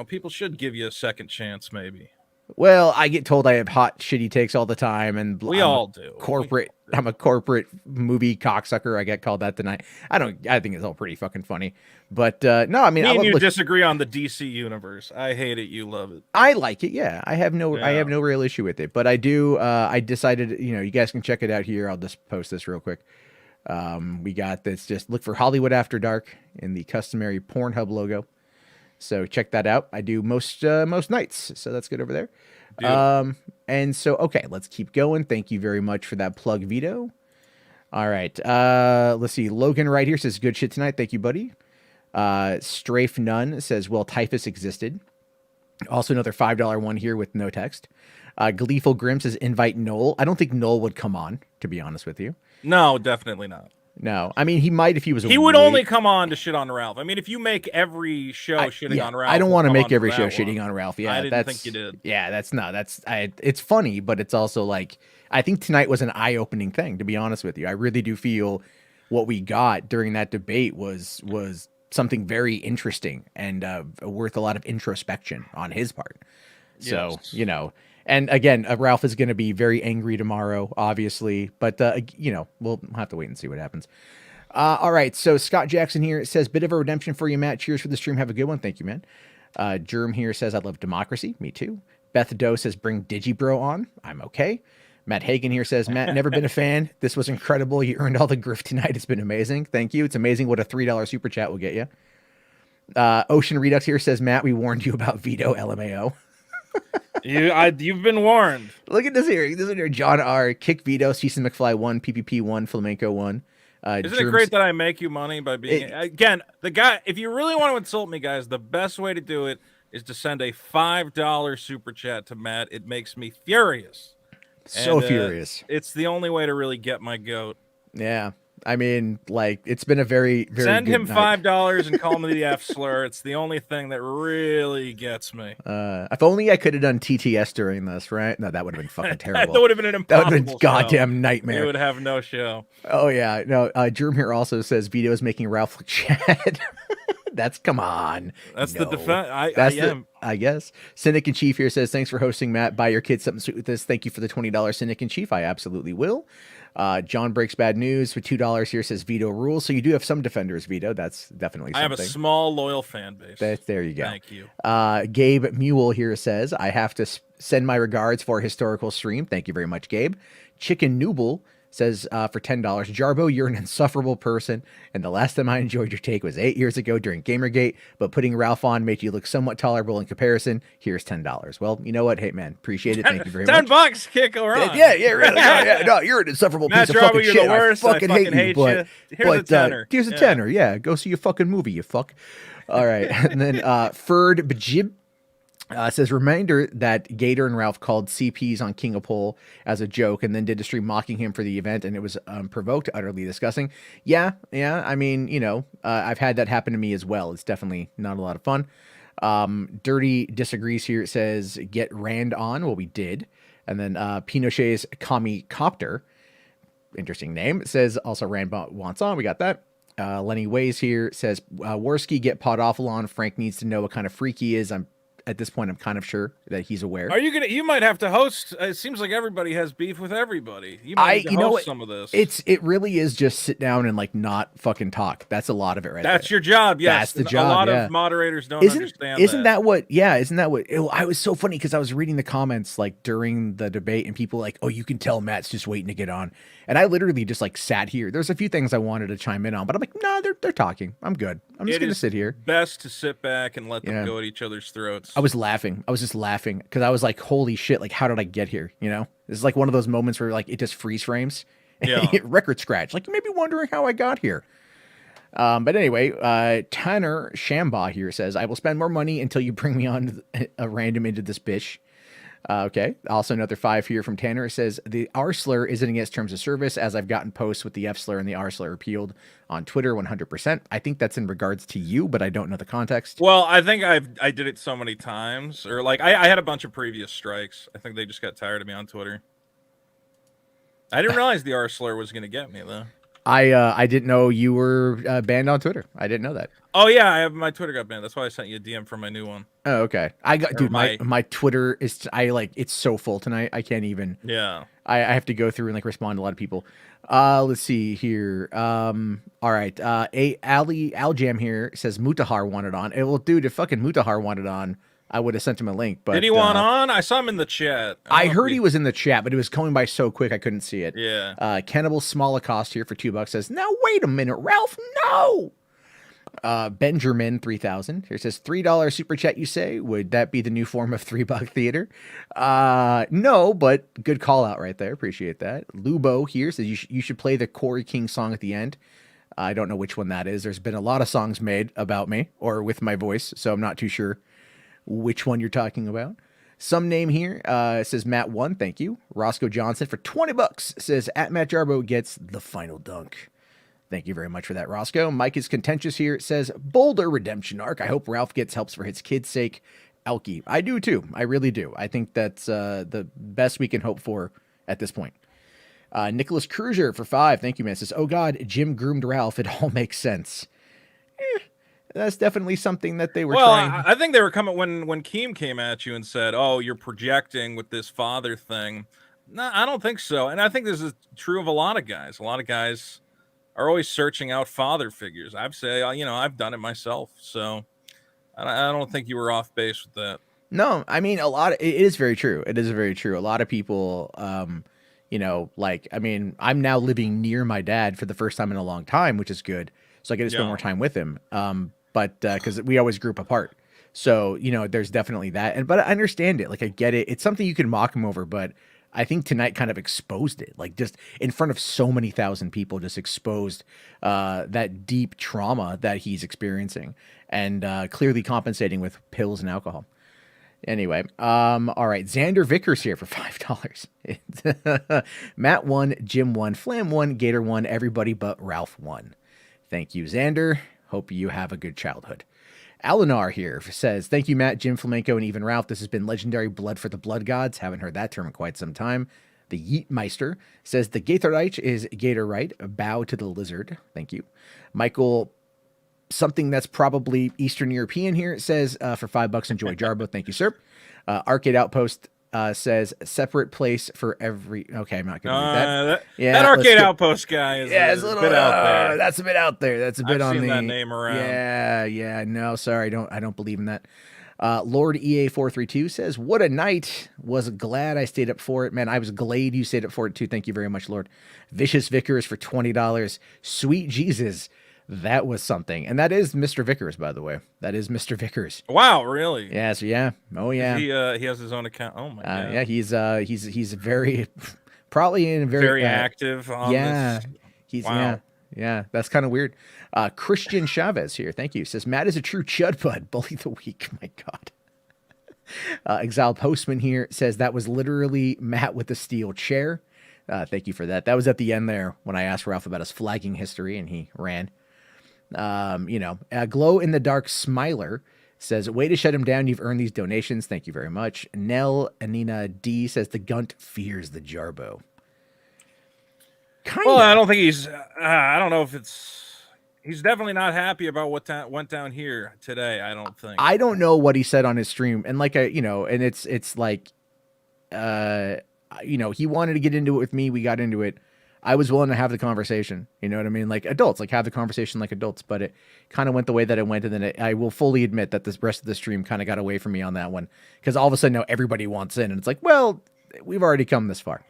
people should give you a second chance maybe. Well, I get told I have hot, shitty takes all the time. And all do. I'm a corporate movie cocksucker. I get called that tonight. I think it's all pretty fucking funny. But no, I mean, Me and you disagree on the DC universe. I hate it. You love it. I like it. Yeah, I have no real issue with it. But I do. I decided, you guys can check it out here. I'll just post this real quick. We got this. Just look for Hollywood After Dark in the customary Pornhub logo. So check that out. I do most nights, so that's good over there. Dude. And so okay, let's keep going. Thank you very much for that plug, Vito. All right, let's see. Logan right here says good shit tonight. Thank you, buddy. Strafe None says, well, typhus existed. Also another $5 one here with no text. Gleeful Grim says invite Noel. I don't think Noel would come on, to be honest with you. No, definitely not. No, I mean, he might if he was. He would only come on to shit on Ralph. I mean, if you make every show shitting on Ralph, I don't want to make every show shitting on Ralph. Yeah, I didn't think you did. Yeah, it's funny, but it's also like I think tonight was an eye-opening thing. To be honest with you, I really do feel what we got during that debate was something very interesting and worth a lot of introspection on his part. So And again, Ralph is going to be very angry tomorrow, obviously, but we'll have to wait and see what happens. All right. So Scott Jackson here says, bit of a redemption for you, Matt. Cheers for the stream. Have a good one. Thank you, man. Germ here says, I love democracy. Me too. Beth Doe says, bring Digibro on. I'm okay. Matt Hagen here says, Matt, never been a fan. This was incredible. You earned all the grift tonight. It's been amazing. Thank you. It's amazing what a $3 super chat will get you. Ocean Redux here says, Matt, we warned you about Vito LMAO. You've been warned. Look at this here. This is here. John R. Kick Vito, Season McFly 1, PPP 1, Flamenco 1. Isn't it great that I make you money by being again the guy? If you really want to insult me, guys, the best way to do it is to send a $5 super chat to Matt. It makes me furious. Furious. It's the only way to really get my goat. Yeah. I mean, like, it's been a very, very Send good him $5 and call me the F slur. It's the only thing that really gets me. If only I could have done TTS during this, right? No, that would have been fucking terrible. That would have been an impossible That would have been a goddamn nightmare. You would have no show. Oh, yeah. No, Jerm here also says Vito is making Ralph look Chad. Come on. That's the defense. I guess. Cynic in Chief here says, thanks for hosting, Matt. Buy your kids something sweet with this. Thank you for the $20 Cynic in Chief. I absolutely will. John Breaks Bad News for $2 here says Vito rules. So you do have some defenders, Vito. That's definitely something. I have a small, loyal fan base. There you go. Thank you. Gabe Mule here says, I have to send my regards for a historical stream. Thank you very much, Gabe. Chicken Nooble says for $10, Jarbo, you're an insufferable person, and the last time I enjoyed your take was 8 years ago during Gamergate, but putting Ralph on made you look somewhat tolerable in comparison. Here's $10. Well, you know what? Hey, man, appreciate it. Thank you very much. $10, kick around. Yeah, really. No, you're an insufferable piece of fucking shit. The worst. I fucking hate you, but here's a tenner. Here's a tenner. Yeah, go see your fucking movie, you fuck. All right, and then Ferd Bajib Says reminder that Gator and Ralph called CPs on King of Pole as a joke and then did a stream mocking him for the event, and it was provoked, utterly disgusting. Yeah. I mean, I've had that happen to me as well. It's definitely not a lot of fun. Dirty disagrees here. It says get Rand on. Well, we did. And then Pinochet's Commie Copter, interesting name, says also Rand wants on. We got that. Lenny Ways here says Worski get Podophalon. Frank needs to know what kind of freak he is. At this point, I'm kind of sure that he's aware. Are you gonna? You might have to host. It seems like everybody has beef with everybody. You might need to host some of this. It really is just sit down and like not fucking talk. That's a lot of it, right? That's your job. Yes, that's the job. A lot of moderators don't understand. Isn't that what? Yeah, isn't that what? I was so funny because I was reading the comments like during the debate, and people like, "Oh, you can tell Matt's just waiting to get on," and I literally just like sat here. There's a few things I wanted to chime in on, but I'm like, no, they're talking. I'm good. I'm just gonna sit here. Best to sit back and let them go at each other's throats. I was laughing. I was just laughing because I was like, holy shit, like how did I get here? This is like one of those moments where like it just freeze frames. Yeah. Record scratch. Like you may be wondering how I got here. But anyway, Tanner Shambaugh here says, I will spend more money until you bring me on a random into this bitch. Okay. Also another 5 here from Tanner. It says the R slur isn't against terms of service, as I've gotten posts with the F slur and the R slur repealed on Twitter 100%. I think that's in regards to you, but I don't know the context. Well, I think I did it so many times, or like I had a bunch of previous strikes. I think they just got tired of me on Twitter. I didn't realize the R slur was going to get me though. I didn't know you were banned on Twitter. I didn't know that. Oh yeah, my Twitter got banned. That's why I sent you a DM for my new one. Oh, okay. My Twitter is it's so full tonight. I can't even. Yeah. I have to go through and like respond to a lot of people. Let's see here. All right. Al Jam here says Mutahar wanted on. Well, dude, if fucking Mutahar wanted on, I would have sent him a link. But did he want on? I saw him in the chat. I heard he was in the chat, but it was going by so quick I couldn't see it. Yeah. Cannibal Smolacost here for $2 says, now wait a minute, Ralph, no. Benjamin 3000 here says $3 super chat. You say, would that be the new form of $3 theater? No, but good call out right there. Appreciate that. Lubo here says you should play the Corey King song at the end. I don't know which one that is. There's been a lot of songs made about me or with my voice, so I'm not too sure which one you're talking about. Some name here says Matt 1. Thank you. Roscoe Johnson for $20 says at Matt Jarbo gets the final dunk. Thank you very much for that, Roscoe. Mike is contentious here. It says Boulder redemption arc. I hope Ralph gets helps for his kid's sake. Elkie. I do too. I really do. I think that's the best we can hope for at this point. Nicholas Cruiser for 5. Thank you, man. It says, oh God, Jim groomed Ralph. It all makes sense. That's definitely something that they were trying. I think they were coming when Keem came at you and said, oh, you're projecting with this father thing. No, I don't think so. And I think this is true of a lot of guys. A lot of guys are always searching out father figures. I've done it myself. So I don't think you were off base with that. No, I mean, it is very true. It is very true. A lot of people, I'm now living near my dad for the first time in a long time, which is good. So I get to spend more time with him. But because we always group apart. So, there's definitely that. But I understand it. Like, I get it. It's something you can mock him over, but I think tonight kind of exposed it. Like, just in front of so many thousand people, just exposed that deep trauma that he's experiencing and clearly compensating with pills and alcohol. Anyway, all right. Xander Vickers here for $5. Matt 1, Jim 1, Flam 1, Gator 1, everybody but Ralph 1. Thank you, Xander. Hope you have a good childhood. Alinar here says, thank you, Matt, Jim, Flamenco, and even Ralph. This has been legendary blood for the blood gods. Haven't heard that term in quite some time. The Yeetmeister says, the Gatorite is Gator right. Bow to the lizard. Thank you. Michael, something that's probably Eastern European here, says, for $5, enjoy Jarbo. Thank you, sir. Arcade Outpost says separate place for every. Okay, I'm not going to read that. That Arcade Outpost guy is a little bit out there. That's a bit out there. That's a bit I've on seen the that name around. Yeah. No, sorry, I don't believe in that. Lord EA432 says, "What a night! Was glad I stayed up for it, man. I was glad you stayed up for it too. Thank you very much, Lord." Vicious Vickers for $20. Sweet Jesus. That was something. And that is Mr. Vickers, by the way. That is Mr. Vickers. Wow, really? Yes, yeah. Oh, yeah. He has his own account. Oh, my God. Yeah, he's very, probably in very active on this. Wow. Yeah, that's kind of weird. Christian Chavez here. Thank you. Says, Matt is a true chud bud. Bully the week. My God. Exile Postman here says that was literally Matt with the steel chair. Thank you for that. That was at the end there when I asked Ralph about his flagging history and he ran. Glow in the Dark Smiler says, way to shut him down. You've earned these donations. Thank you very much. Nell Anina D says the Gunt fears the Jarbo. Well, I don't think he's, I don't know if he's definitely not happy about what went down here today. I don't think. I don't know what he said on his stream. And like, and it's like, he wanted to get into it with me. We got into it. I was willing to have the conversation. You know what I mean? Like adults, like have the conversation like adults, but it kind of went the way that it went. And then I will fully admit that the rest of the stream kind of got away from me on that one. Because all of a sudden now everybody wants in. And it's like, well, we've already come this far.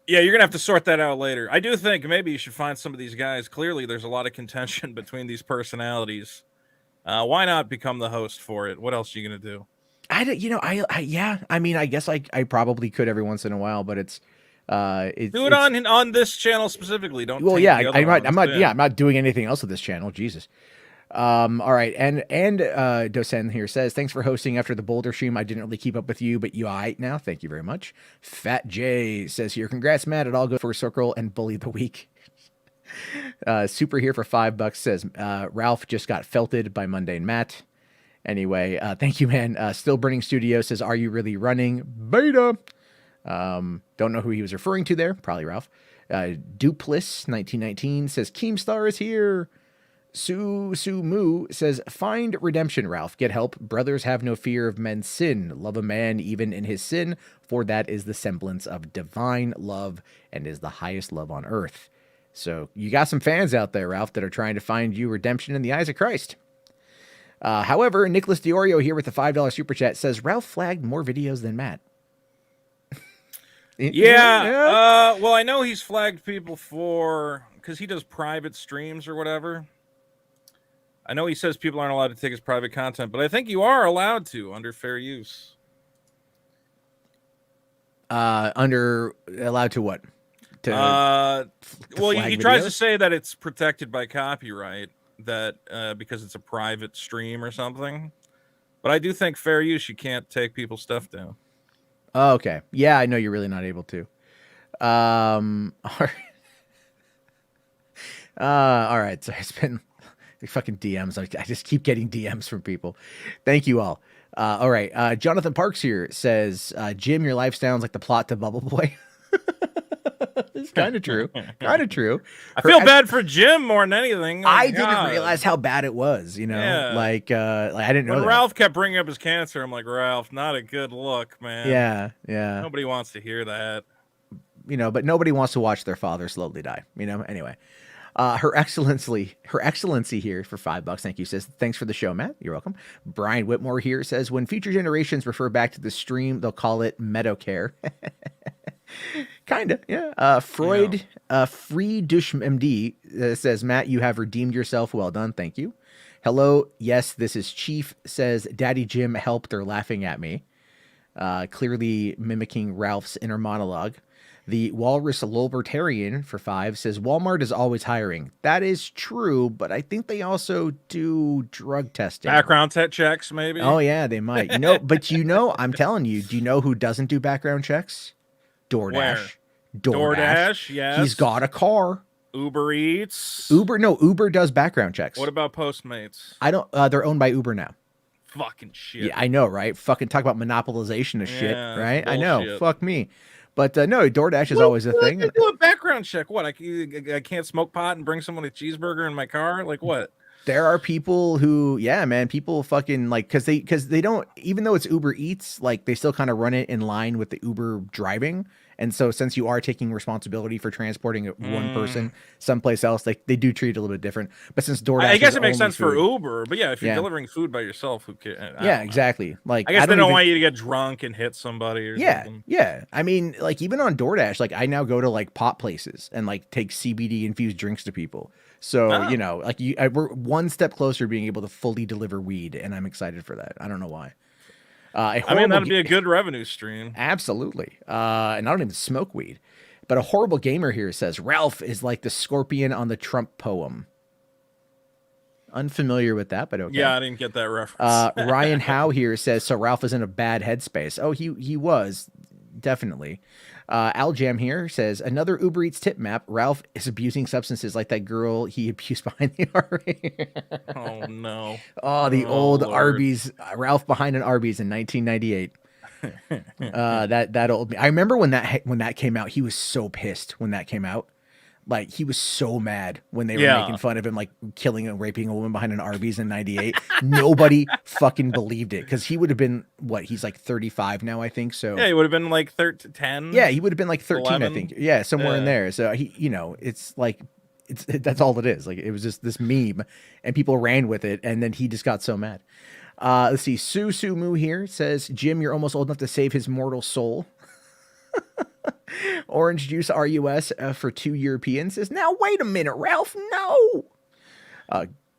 Yeah, you're going to have to sort that out later. I do think maybe you should find some of these guys. Clearly, there's a lot of contention between these personalities. Why not become the host for it? What else are you going to do? I mean, I guess I probably could every once in a while, but it's do it on this channel specifically. Don't. Well, yeah, I'm not doing anything else with this channel. Jesus. All right, and Dosen here says, thanks for hosting after the Boulder stream. I didn't really keep up with you, but you aight now. Thank you very much. Fat J says here, congrats, Matt. It all good for Circle and Bully the Week. Super here for $5 says Ralph just got felted by Mundane Matt. Anyway, thank you, man. Still Burning Studio says, are you really running beta? Don't know who he was referring to there. Probably Ralph. Duplis 1919 says Keemstar is here. Su Moo says, find redemption, Ralph. Get help. Brothers have no fear of men's sin. Love a man even in his sin, for that is the semblance of divine love and is the highest love on earth. So you got some fans out there, Ralph, that are trying to find you redemption in the eyes of Christ. However, Nicholas Diorio here with the $5 super chat says, Ralph flagged more videos than Matt. Well, I know he's flagged people because he does private streams or whatever. I know he says people aren't allowed to take his private content, but I think you are allowed to under fair use. Allowed to what? He tries to say that it's protected by copyright, that because it's a private stream or something. But I do think fair use, you can't take people's stuff down. Oh, okay. Yeah, I know you're really not able to. All right. So it's been the fucking DMs. I just keep getting DMs from people. Thank you all. All right. Jonathan Parks here says, Jim, your life sounds like the plot to Bubble Boy. It's kind of true. Kind of true. I feel bad for Jim more than anything. I didn't realize how bad it was, Yeah. like I didn't know when that. Ralph kept bringing up his cancer, I'm like, Ralph, not a good look, man. Yeah. Nobody wants to hear that. But nobody wants to watch their father slowly die, anyway. Her Excellency here for $5. Thank you. Says, thanks for the show, Matt. You're welcome. Brian Whitmore here says, when future generations refer back to the stream, they'll call it Metokur. Kinda, yeah. Freud, Friedush MD says, Matt, you have redeemed yourself. Well done. Thank you. Hello. Yes, this is Chief. Says, Daddy Jim, help. They're laughing at me. Clearly mimicking Ralph's inner monologue. The Walrus Libertarian for $5 says, Walmart is always hiring. That is true, but I think they also do drug testing. Background checks, maybe? Oh, yeah, they might. But I'm telling you, do you know who doesn't do background checks? DoorDash. Where? DoorDash, yes. He's got a car. Uber Eats. Uber does background checks. What about Postmates? I don't. They're owned by Uber now. Fucking shit. Yeah, I know, right? Fucking talk about monopolization of shit, right? Bullshit. I know. Fuck me. But no, DoorDash is always a thing. I do a background check. What? I can't smoke pot and bring someone a cheeseburger in my car? Like what? There are people who, people fucking because they don't, even though it's Uber Eats, like they still kind of run it in line with the Uber driving. And so since you are taking responsibility for transporting one person someplace else, they do treat it a little bit different. But since DoorDash, I guess it makes sense food, for Uber. But yeah, if you're delivering food by yourself, who cares? Yeah, exactly. Like I guess they don't want you to get drunk and hit somebody or something. Yeah. I mean, like even on DoorDash, like I now go to like pot places and like take CBD infused drinks to people. So, we're one step closer to being able to fully deliver weed, and I'm excited for that. I don't know why. That'd be a good revenue stream. Absolutely. And I don't even smoke weed. But a horrible gamer here says, Ralph is like the scorpion on the Trump poem. Unfamiliar with that, but okay. Yeah, I didn't get that reference. Ryan Howe here says, so Ralph is in a bad headspace. Oh, he was, definitely. Al Jam here says, another Uber Eats tip map. Ralph is abusing substances like that girl he abused behind the RV. Oh, no. Oh, the old Lord. Arby's. Ralph behind an Arby's in 1998. That old. I remember when that came out. He was so pissed when that came out. Like, he was so mad when they were making fun of him, like killing and raping a woman behind an Arby's in 98. Nobody fucking believed it, because he would have been, what, he's like 35 now, I think. So yeah, he would have been like 10. Yeah, he would have been like 13, 11. I think. Yeah, somewhere in there. So he, it's like, that's all it is. Like, it was just this meme, and people ran with it, and then he just got so mad. Let's see. Su Moo here says, Jim, you're almost old enough to save his mortal soul. Orange Juice RUS for 2 Europeans says, now wait a minute, Ralph, no.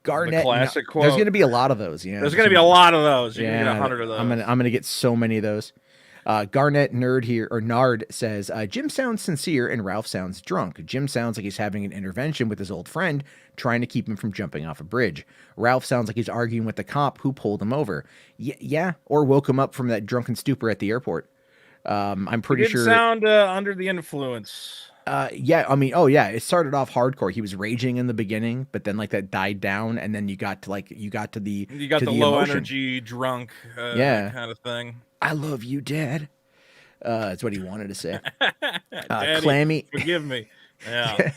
Garnett, classic quote. There's going to be a lot of those. Yeah, there's going to be a lot of those. You're going to get 100 of those. I'm gonna get so many of those. Garnett Nerd here, or Nard, says, Jim sounds sincere and Ralph sounds drunk. Jim sounds like he's having an intervention with his old friend, trying to keep him from jumping off a bridge. Ralph sounds like he's arguing with the cop who pulled him over. Yeah, or woke him up from that drunken stupor at the airport. I'm pretty sure. Sound under the influence. Yeah, I mean, oh yeah, it started off hardcore. He was raging in the beginning, but then like that died down, and then you got the low emotion. energy drunk kind of thing. I love you, Dad. That's what he wanted to say. Daddy, Clammy, forgive me. Yeah,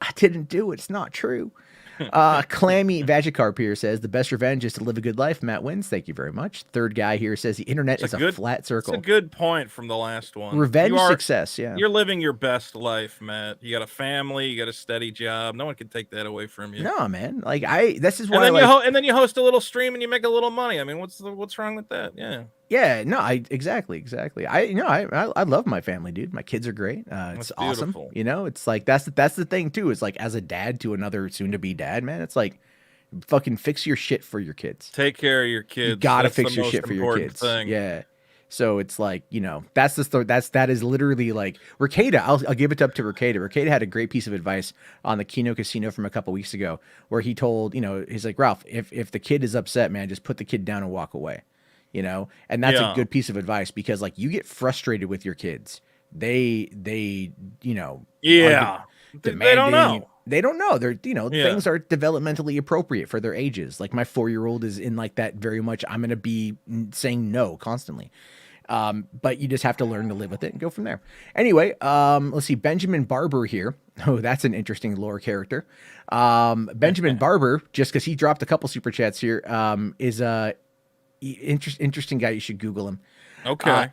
I didn't do it. It's not true. Clammy Vagicarp here says, the best revenge is to live a good life. Matt wins. Thank you very much. Third guy here says, the internet is a flat circle. It's a good point from the last one. Revenge success. Yeah. You're living your best life, Matt. You got a family, you got a steady job. No one can take that away from you. No, man. Like this is why. And then you host a little stream and you make a little money. I mean, what's wrong with that? Yeah. Yeah, no, exactly. I love my family, dude. My kids are great. It's awesome. It's like that's the thing too. Is like, as a dad to another soon-to-be dad, man, it's like, fucking fix your shit for your kids. Take care of your kids. You gotta fix your shit for your kids. Thing. Yeah. So it's like, that is literally like Ricada. I'll give it up to Ricada. Ricada had a great piece of advice on the Kino Casino from a couple weeks ago, where he told, he's like, Ralph, if the kid is upset, man, just put the kid down and walk away. And that's a good piece of advice, because like, you get frustrated with your kids. They don't know. They don't know. They're, things are developmentally appropriate for their ages. Like, my 4-year-old is in like that very much. I'm going to be saying no constantly. But you just have to learn to live with it and go from there. Anyway, let's see. Benjamin Barber here. Oh, that's an interesting lore character. Benjamin Barber, just because he dropped a couple super chats here, is a interesting guy. You should Google him. Okay.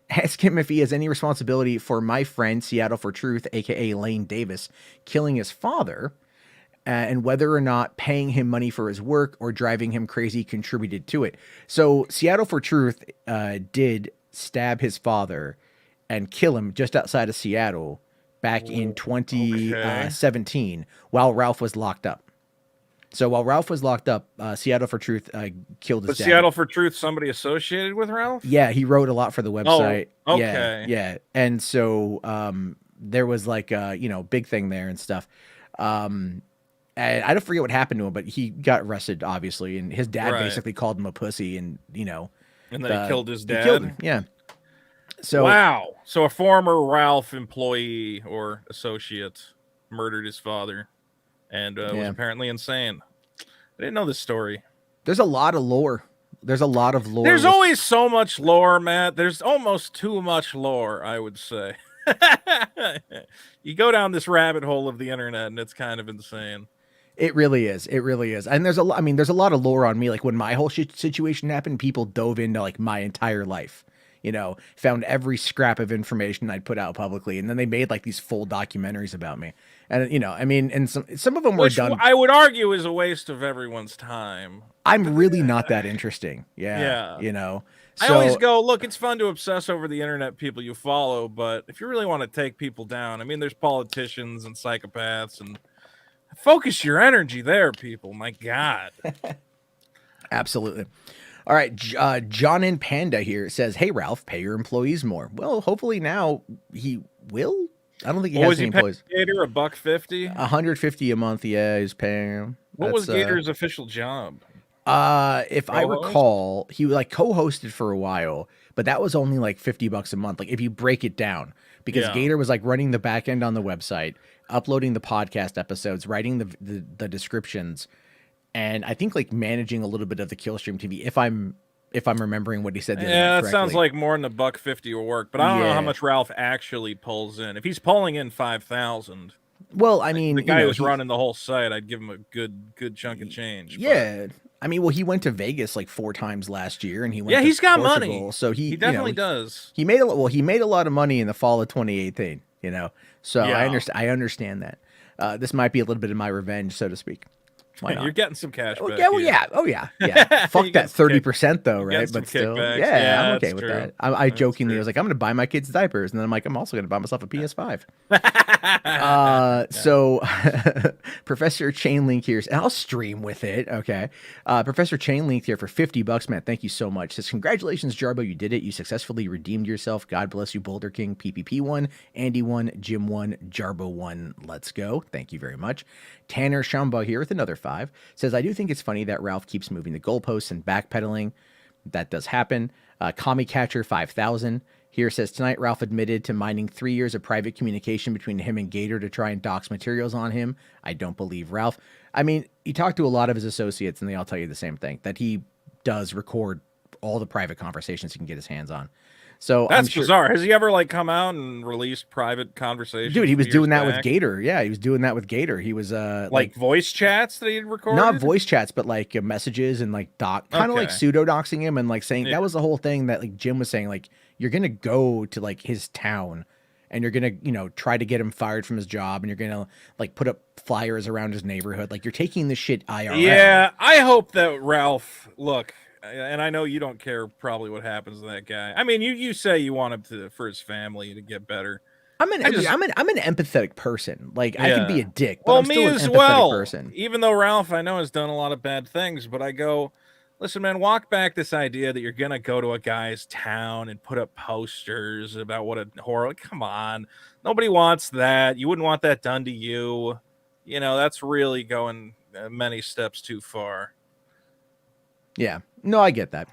Ask him if he has any responsibility for my friend Seattle for Truth, aka Lane Davis, killing his father, and whether or not paying him money for his work or driving him crazy contributed to it. So Seattle for Truth did stab his father and kill him just outside of Seattle back in 2017 while Ralph was locked up. So while Ralph was locked up, Seattle for Truth killed his dad. Seattle for Truth, somebody associated with Ralph? Yeah, he wrote a lot for the website. Oh, okay. Yeah. And so there was like a big thing there and stuff. And I don't forget what happened to him, but he got arrested, obviously, and his dad basically called him a pussy, and and then he killed his dad. He killed him. Yeah. So wow. So a former Ralph employee or associate murdered his father. And was apparently insane. I didn't know this story. There's a lot of lore. There's always so much lore, Matt. There's almost too much lore, I would say. You go down this rabbit hole of the internet, and it's kind of insane. It really is. And there's a lot of lore on me. Like, when my whole situation happened, people dove into like my entire life. Found every scrap of information I'd put out publicly, and then they made like these full documentaries about me. And and some of them were done. I would argue is a waste of everyone's time. I'm really not that interesting. Yeah. So, I always go, look, it's fun to obsess over the internet people you follow, but if you really want to take people down, there's politicians and psychopaths, and focus your energy there, people. My God. Absolutely. All right, John and Panda here says, "Hey Ralph, pay your employees more." Well, hopefully now he will. I don't think he has any employees. $150? $150 a month. Yeah, he's paying him. What was Gator's official job? If I recall, he like co-hosted for a while, but that was only like $50 a month. Like if you break it down, because Gator was like running the back end on the website, uploading the podcast episodes, writing the descriptions, and I think like managing a little bit of the Killstream TV. If I'm remembering what he said. Yeah, that sounds like more than $150 work, but I don't know how much Ralph actually pulls in. If he's pulling in 5,000. Well, I mean, the guy who's running the whole site, I'd give him a good chunk of change. Yeah. I mean, well, he went to Vegas like 4 times last year, and he went. He's got Portugal, money, so he definitely does. He made a lot of money in the fall of 2018. You know, so I understand that. This might be a little bit of my revenge, so to speak. Why not? You're getting some cash back. Yeah. Fuck that 30% though, right? But still, kickbacks. I'm okay with that. I jokingly was like, I'm going to buy my kids diapers, and then I'm like, I'm also going to buy myself a PS5. So Professor Chainlink here, and I'll stream with it. Okay, Professor Chainlink here for $50, man. Thank you so much. Says congratulations, Jarbo, you did it. You successfully redeemed yourself. God bless you, Boulder King, PPP 1, Andy 1, Jim 1, Jarbo 1. Let's go. Thank you very much. Tanner Shamba here with another 5 says, I do think it's funny that Ralph keeps moving the goalposts and backpedaling. That does happen. Kami Catcher 5000 here says, tonight Ralph admitted to mining 3 years of private communication between him and Gator to try and dox materials on him. I don't believe Ralph. I mean, you talk to a lot of his associates and they all tell you the same thing, that he does record all the private conversations he can get his hands on. So that's bizarre. Has he ever like come out and released private conversations? Dude, he was doing that with Gator. Yeah, he was doing that with Gator. He was like voice chats that he'd recorded? Not voice chats, but like messages and like kind of like pseudo doxing him and like saying that was the whole thing that like Jim was saying, like you're gonna go to like his town and you're gonna, you know, try to get him fired from his job and you're gonna like put up flyers around his neighborhood. Like you're taking this shit IRL. Yeah, I hope that Ralph and I know you don't care probably what happens to that guy. I mean, you say you want him for his family to get better. I'm an empathetic person. Like I can be a dick, but I'm me still an as empathetic well. person. Even though Ralph, I know, has done a lot of bad things, but I go, listen, man, walk back this idea that you're gonna go to a guy's town and put up posters about what a horror. Come on, nobody wants that. You wouldn't want that done to you. You know, that's really going many steps too far. Yeah. No, I get that.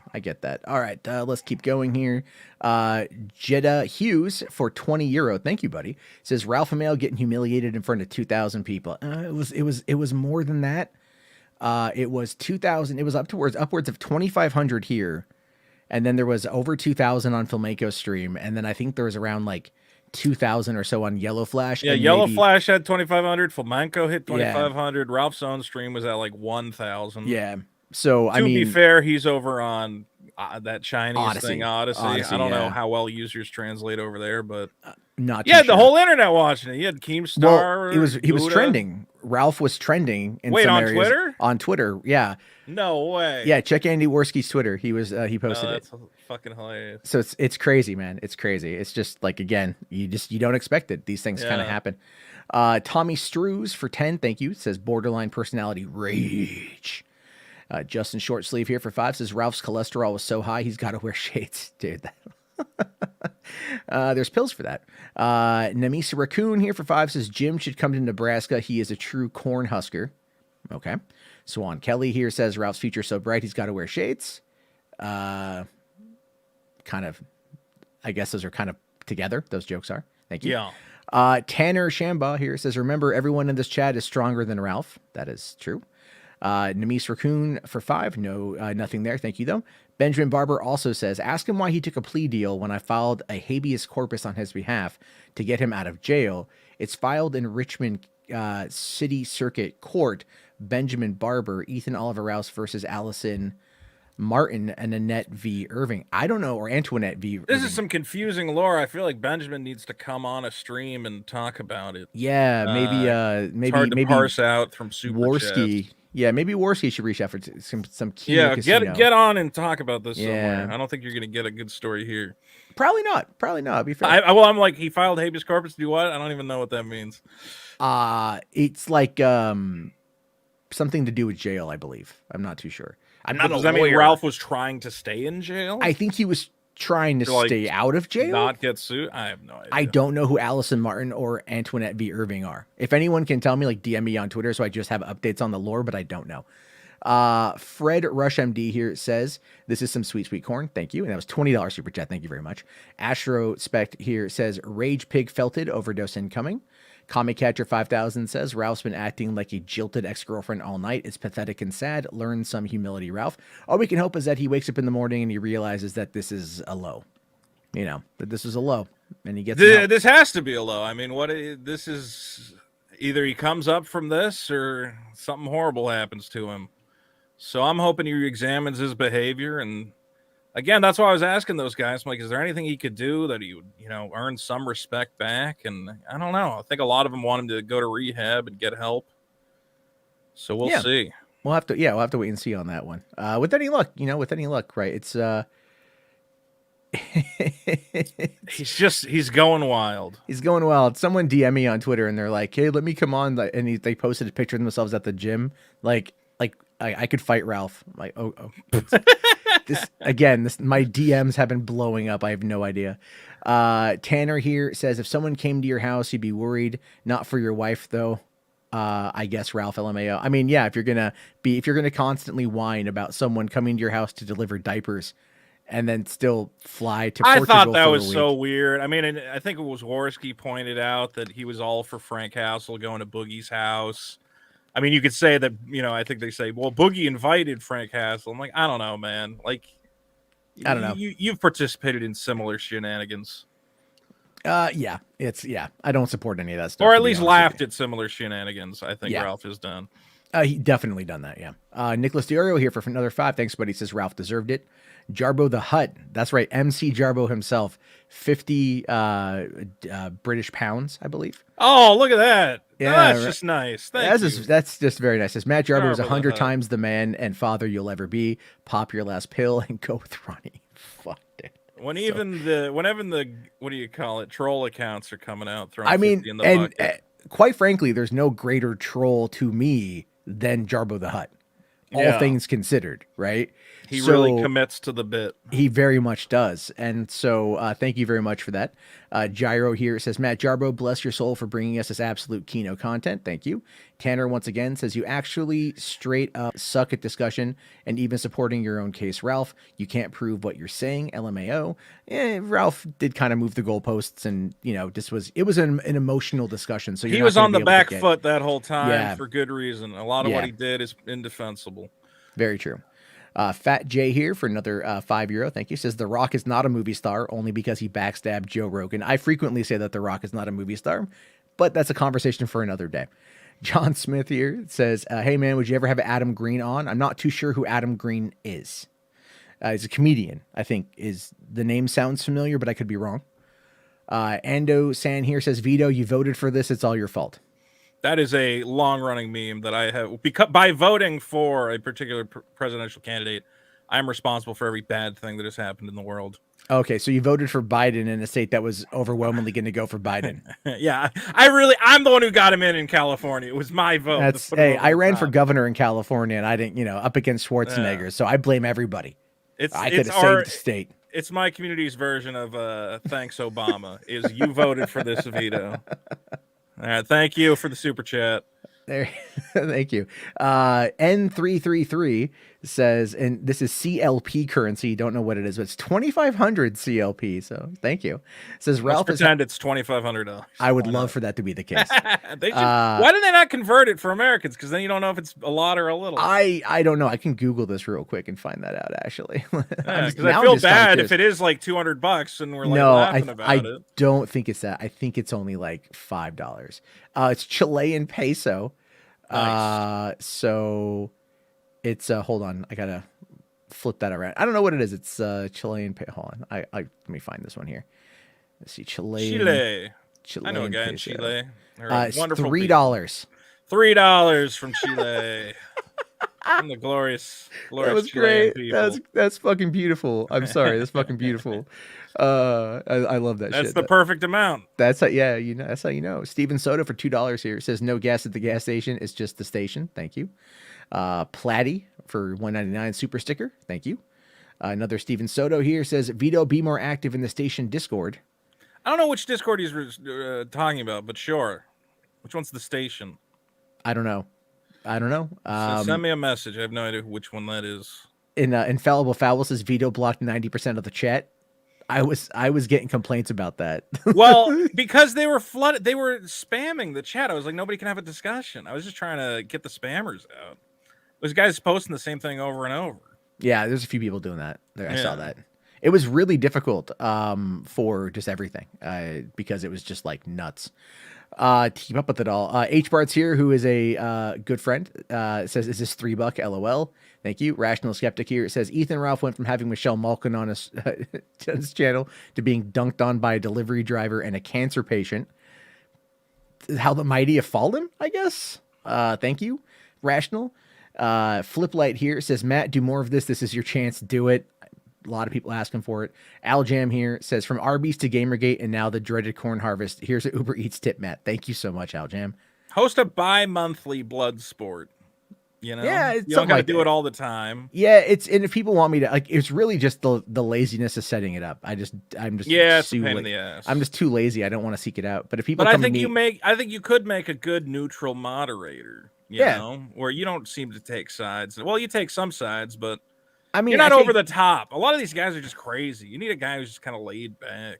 All right, let's keep going here. Jeddah Hughes for €20. Thank you, buddy. Says Ralph Amell getting humiliated in front of 2,000 people. It was more than that. It was 2,000. It was upwards of 2,500 here, and then there was over 2,000 on Filmako's stream, and then I think there was around like 2,000 or so on Yellow Flash. Yeah, Yellow Flash had 2,500. Filmanco hit 2,500. Ralph's own stream was at like 1,000. Yeah. So to be fair, he's over on that Chinese thing, Odyssey. I don't know how well users translate over there, but not. Yeah, the whole internet watching it. You had Keemstar. Well, he was trending. Ralph was trending in some areas. Twitter? On Twitter, yeah. No way. Yeah, check Andy Worski's Twitter. He posted that's fucking hilarious. So it's crazy, man. It's crazy. It's just like, again, you don't expect it. These things kind of happen. Tommy Strews for 10. Thank you. Says borderline personality rage. Justin Shortsleeve here for 5 says Ralph's cholesterol was so high he's got to wear shades. Dude, there's pills for that. Namisa Raccoon here for 5 says Jim should come to Nebraska. He is a true corn husker. Okay. Swan Kelly here says Ralph's future so bright he's got to wear shades. Kind of, I guess those are kind of together. Those jokes are. Thank you. Yeah. Tanner Shamba here says, remember, everyone in this chat is stronger than Ralph. That is true. Namis Raccoon for 5. No, nothing there. Thank you, though. Benjamin Barber also says, ask him why he took a plea deal when I filed a habeas corpus on his behalf to get him out of jail. It's filed in Richmond City Circuit Court. Benjamin Barber, Ethan Oliver Rouse versus Allison Martin and Annette V. Irving. I don't know, or Antoinette V. This is some confusing lore. I feel like Benjamin needs to come on a stream and talk about it. Yeah, maybe it's hard to parse out from Super Worski. Chat. Yeah, maybe Worski should reach out for some key. Yeah, get on and talk about this somewhere. I don't think you're gonna get a good story here. Probably not. Be fair. I'm like, he filed habeas corpus to do what? I don't even know what that means. It's like something to do with jail, I believe. I'm not too sure. I'm not. Does that mean Ralph was trying to stay in jail? I think he was. trying to stay out of jail, not get sued. I have no idea. I don't know who Allison Martin or Antoinette V. Irving are. If anyone can tell me, like, DM me on Twitter so I just have updates on the lore, but I don't know. Fred Rush MD here says, this is some sweet, sweet corn. Thank you. And that was $20 super chat. Thank you very much. Astro Spect here says, Rage Pig Felted, overdose incoming. Comic Catcher 5000 says, Ralph's been acting like a jilted ex-girlfriend all night. It's pathetic and sad. Learn some humility, Ralph. All we can hope is that he wakes up in the morning and he realizes that this is a low. You know, that this is a low. And he gets this has to be a low. I mean, this is either he comes up from this or something horrible happens to him. So I'm hoping he examines his behavior. And again, that's why I was asking those guys. I'm like, is there anything he could do that he would, earn some respect back? And I don't know. I think a lot of them want him to go to rehab and get help. So we'll see. We'll have to wait and see on that one. With any luck, right? It's he's going wild. He's going wild. Someone DM me on Twitter and they're like, hey, let me come on. And they posted a picture of themselves at the gym. Like I could fight Ralph. I'm like, my DMs have been blowing up. I have no idea. Tanner here says, if someone came to your house, you'd be worried. Not for your wife though. I guess Ralph LMAO. I mean, yeah, if you're gonna constantly whine about someone coming to your house to deliver diapers and then still fly to Portugal. I thought that was so weird. I mean, I think it was Worski pointed out that he was all for Frank Castle going to Boogie's house. I mean, you could say that, I think they say, well, Boogie invited Frank Castle. I'm like, I don't know, man. Like, I don't know. You've participated in similar shenanigans. I don't support any of that stuff. Or at least laughed at similar shenanigans. I think Ralph has done. He definitely done that. Yeah. Nicholas Diorio here for another 5. Thanks, buddy. Says Ralph deserved it. Jarbo the Hutt. That's right. MC Jarbo himself. 50 British pounds, I believe. Oh, look at that. Yeah, that's just nice. Thank you. That's just very nice. Says Matt Jarbo is 100 times the man and father you'll ever be. Pop your last pill and go with Ronnie. Fuck it. Whenever the what do you call it, troll accounts are coming out, throwing I mean, 50 in the and bucket. Quite frankly, there's no greater troll to me than Jarbo the Hutt. All things considered, right? He really commits to the bit. He very much does. And so thank you very much for that. Gyro here says, Matt Jarbo, bless your soul for bringing us this absolute Kino content. Thank you. Tanner once again says, you actually straight up suck at discussion and even supporting your own case, Ralph. You can't prove what you're saying, LMAO. Ralph did kind of move the goalposts and, it was an emotional discussion. So he was on the back foot that whole time for good reason. A lot of what he did is indefensible. Very true. Fat J here for another €5. Thank you. Says The Rock is not a movie star only because he backstabbed Joe Rogan. I frequently say that The Rock is not a movie star, but that's a conversation for another day. John Smith here says, hey man, would you ever have Adam Green on? I'm not too sure who Adam Green is. He's a comedian, I think. The name sounds familiar, but I could be wrong. Ando San here says, Vito, you voted for this. It's all your fault. That is a long-running meme that I have. Because by voting for a particular presidential candidate, I'm responsible for every bad thing that has happened in the world. Okay, so you voted for Biden in a state that was overwhelmingly going to go for Biden. Yeah, I'm the one who got him in California. It was my vote. I ran for governor in California, and I didn't, up against Schwarzenegger. So I blame everybody. I could have saved the state. It's my community's version of thanks Obama. Is you voted for this veto. All right, thank you for the super chat. There, thank you. N333 says, and this is CLP currency. Don't know what it is, but it's 2,500 CLP. So thank you. Says Ralph. Let's pretend it's $2,500. I would love for that to be the case. Why did they not convert it for Americans? Because then you don't know if it's a lot or a little. I don't know. I can Google this real quick and find that out. Actually, because I feel bad if it is like $200 and we're like laughing about it. I don't think it's that. I think it's only like $5. It's Chilean peso. Nice. So it's hold on, I gotta flip that around. I don't know what it is. It's Chilean peso. Hold on, I let me find this one here. Let's see, Chile. I know a guy in Chile. It's wonderful $3. $3 from Chile. From the glorious that was Chilean great. people. That's fucking beautiful. I'm sorry, that's fucking beautiful. I love that shit. That's the perfect amount. That's how, that's how you know. Steven Soda for $2 here says no gas at the gas station. It's just the station. Thank you. Platty for $1.99 super sticker. Thank you. Another Steven Soto here says, Vito, be more active in the station Discord. I don't know which Discord he's talking about, but sure. Which one's the station? I don't know. So send me a message. I have no idea which one that is. Infallible Foul says Vito blocked 90% of the chat. I was getting complaints about that. Well, because they were flooded, they were spamming the chat. I was like, nobody can have a discussion. I was just trying to get the spammers out. Those guys posting the same thing over and over. Yeah, there's a few people doing that. I saw that. It was really difficult for just everything because it was just like nuts to keep up with it all. H Bart's here, who is a good friend, says, "Is this $3? LOL." Thank you. Rational Skeptic here says, Ethan Ralph went from having Michelle Malkin on his channel to being dunked on by a delivery driver and a cancer patient. How the mighty have fallen, I guess. Thank you, Rational. Flip Light here says, Matt, do more of this. This is your chance. Do it. A lot of people asking for it. Al Jam here says, from Arby's to Gamergate and now the dreaded corn harvest. Here's an Uber Eats tip, Matt. Thank you so much, Al Jam. Host a bi-monthly blood sport. You know, yeah, you don't gotta do it all the time. Yeah, and if people want me to, like, it's really just the laziness of setting it up. I'm just it's a pain in the ass. I'm just too lazy. I don't want to seek it out. But if people, I think you could make a good neutral moderator. You know, where you don't seem to take sides. Well, you take some sides, but I mean, you're not over the top. A lot of these guys are just crazy. You need a guy who's just kind of laid back.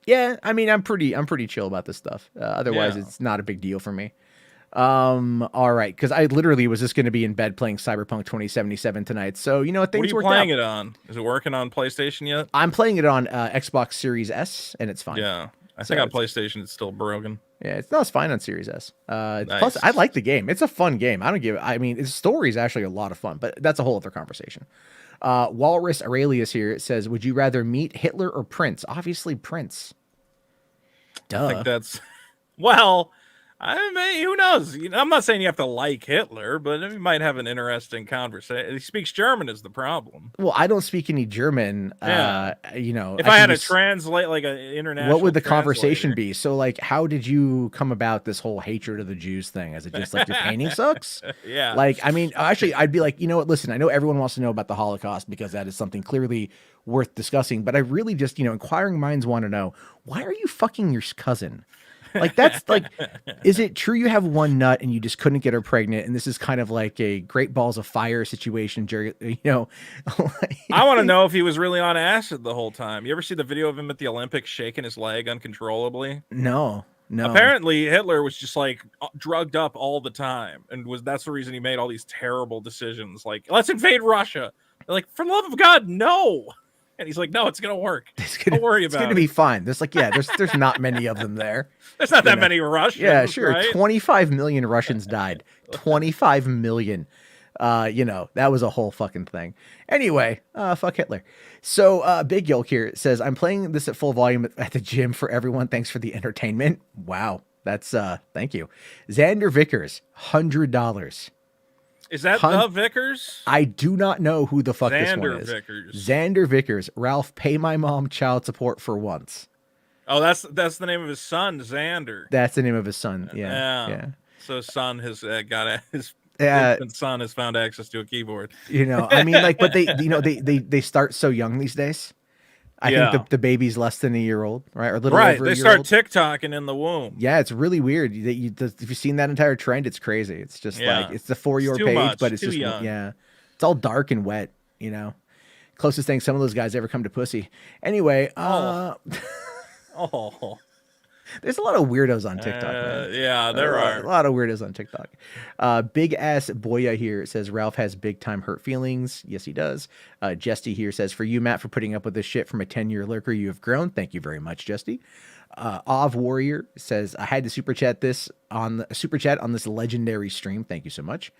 Yeah, I mean, I'm pretty chill about this stuff. Otherwise, it's not a big deal for me. All right, because I literally was just going to be in bed playing Cyberpunk 2077 tonight. So you know, things what are you playing it on? Is it working on PlayStation yet? I'm playing it on Xbox Series S, and it's fine. Yeah, I think on PlayStation it's still broken. Yeah, it's fine on Series S. Nice. Plus, I like the game. It's a fun game. I mean, its story is actually a lot of fun, but that's a whole other conversation. Walrus Aurelius here says, would you rather meet Hitler or Prince? Obviously, Prince. Duh. I think that's well. I mean, who knows? I'm not saying you have to like Hitler, but you might have an interesting conversation. He speaks German is the problem. Well, I don't speak any German. You know, if I had to translate like an international, what would the conversation be? So, like, how did you come about this whole hatred of the Jews thing? Is it just like your painting sucks? Yeah. Like, I mean, actually, I'd be like, you know what? Listen, I know everyone wants to know about the Holocaust because that is something clearly worth discussing. But I really just, inquiring minds want to know, why are you fucking your cousin? Like, that's like, is it true you have one nut and you just couldn't get her pregnant? And this is kind of like a Great Balls of Fire situation, Jerry, I want to know if he was really on acid the whole time. You ever see the video of him at the Olympics shaking his leg uncontrollably? No. Apparently Hitler was just like drugged up all the time. And that's the reason he made all these terrible decisions. Like, let's invade Russia. They're like, for the love of God, no. And he's like, no, it's going to work. Don't worry about it. It's going to be fine. There's like, there's not many of them there. There's not that many Russians. Yeah, sure. Right? 25 million Russians died. 25 million. That was a whole fucking thing. Anyway, fuck Hitler. So Big Yolk here says, I'm playing this at full volume at the gym for everyone. Thanks for the entertainment. Wow. That's thank you. Xander Vickers, $100. Is that the Vickers? I do not know who the fuck this one Xander is. Vickers. Xander Vickers. Ralph, pay my mom child support for once. Oh, that's the name of his son, Xander. That's the name of his son. Yeah. So his son has got his son has found access to a keyboard. I mean, like, but they start so young these days. I think the baby's less than a year old, right? Or a little over a year old. They start TikToking in the womb. Yeah, it's really weird. If you've seen that entire trend, it's crazy. It's just like, it's the For Your page, but it's just, young. It's all dark and wet, Closest thing some of those guys ever come to pussy. Anyway, there's a lot of weirdos on TikTok, man. Yeah, there are. A lot of weirdos on TikTok. Big Ass Boya here says, Ralph has big time hurt feelings. Yes, he does. Jesty here says, for you, Matt, for putting up with this shit from a 10-year lurker, you have grown. Thank you very much, Jesty. Ov Warrior says, I had to super chat on this legendary stream. Thank you so much.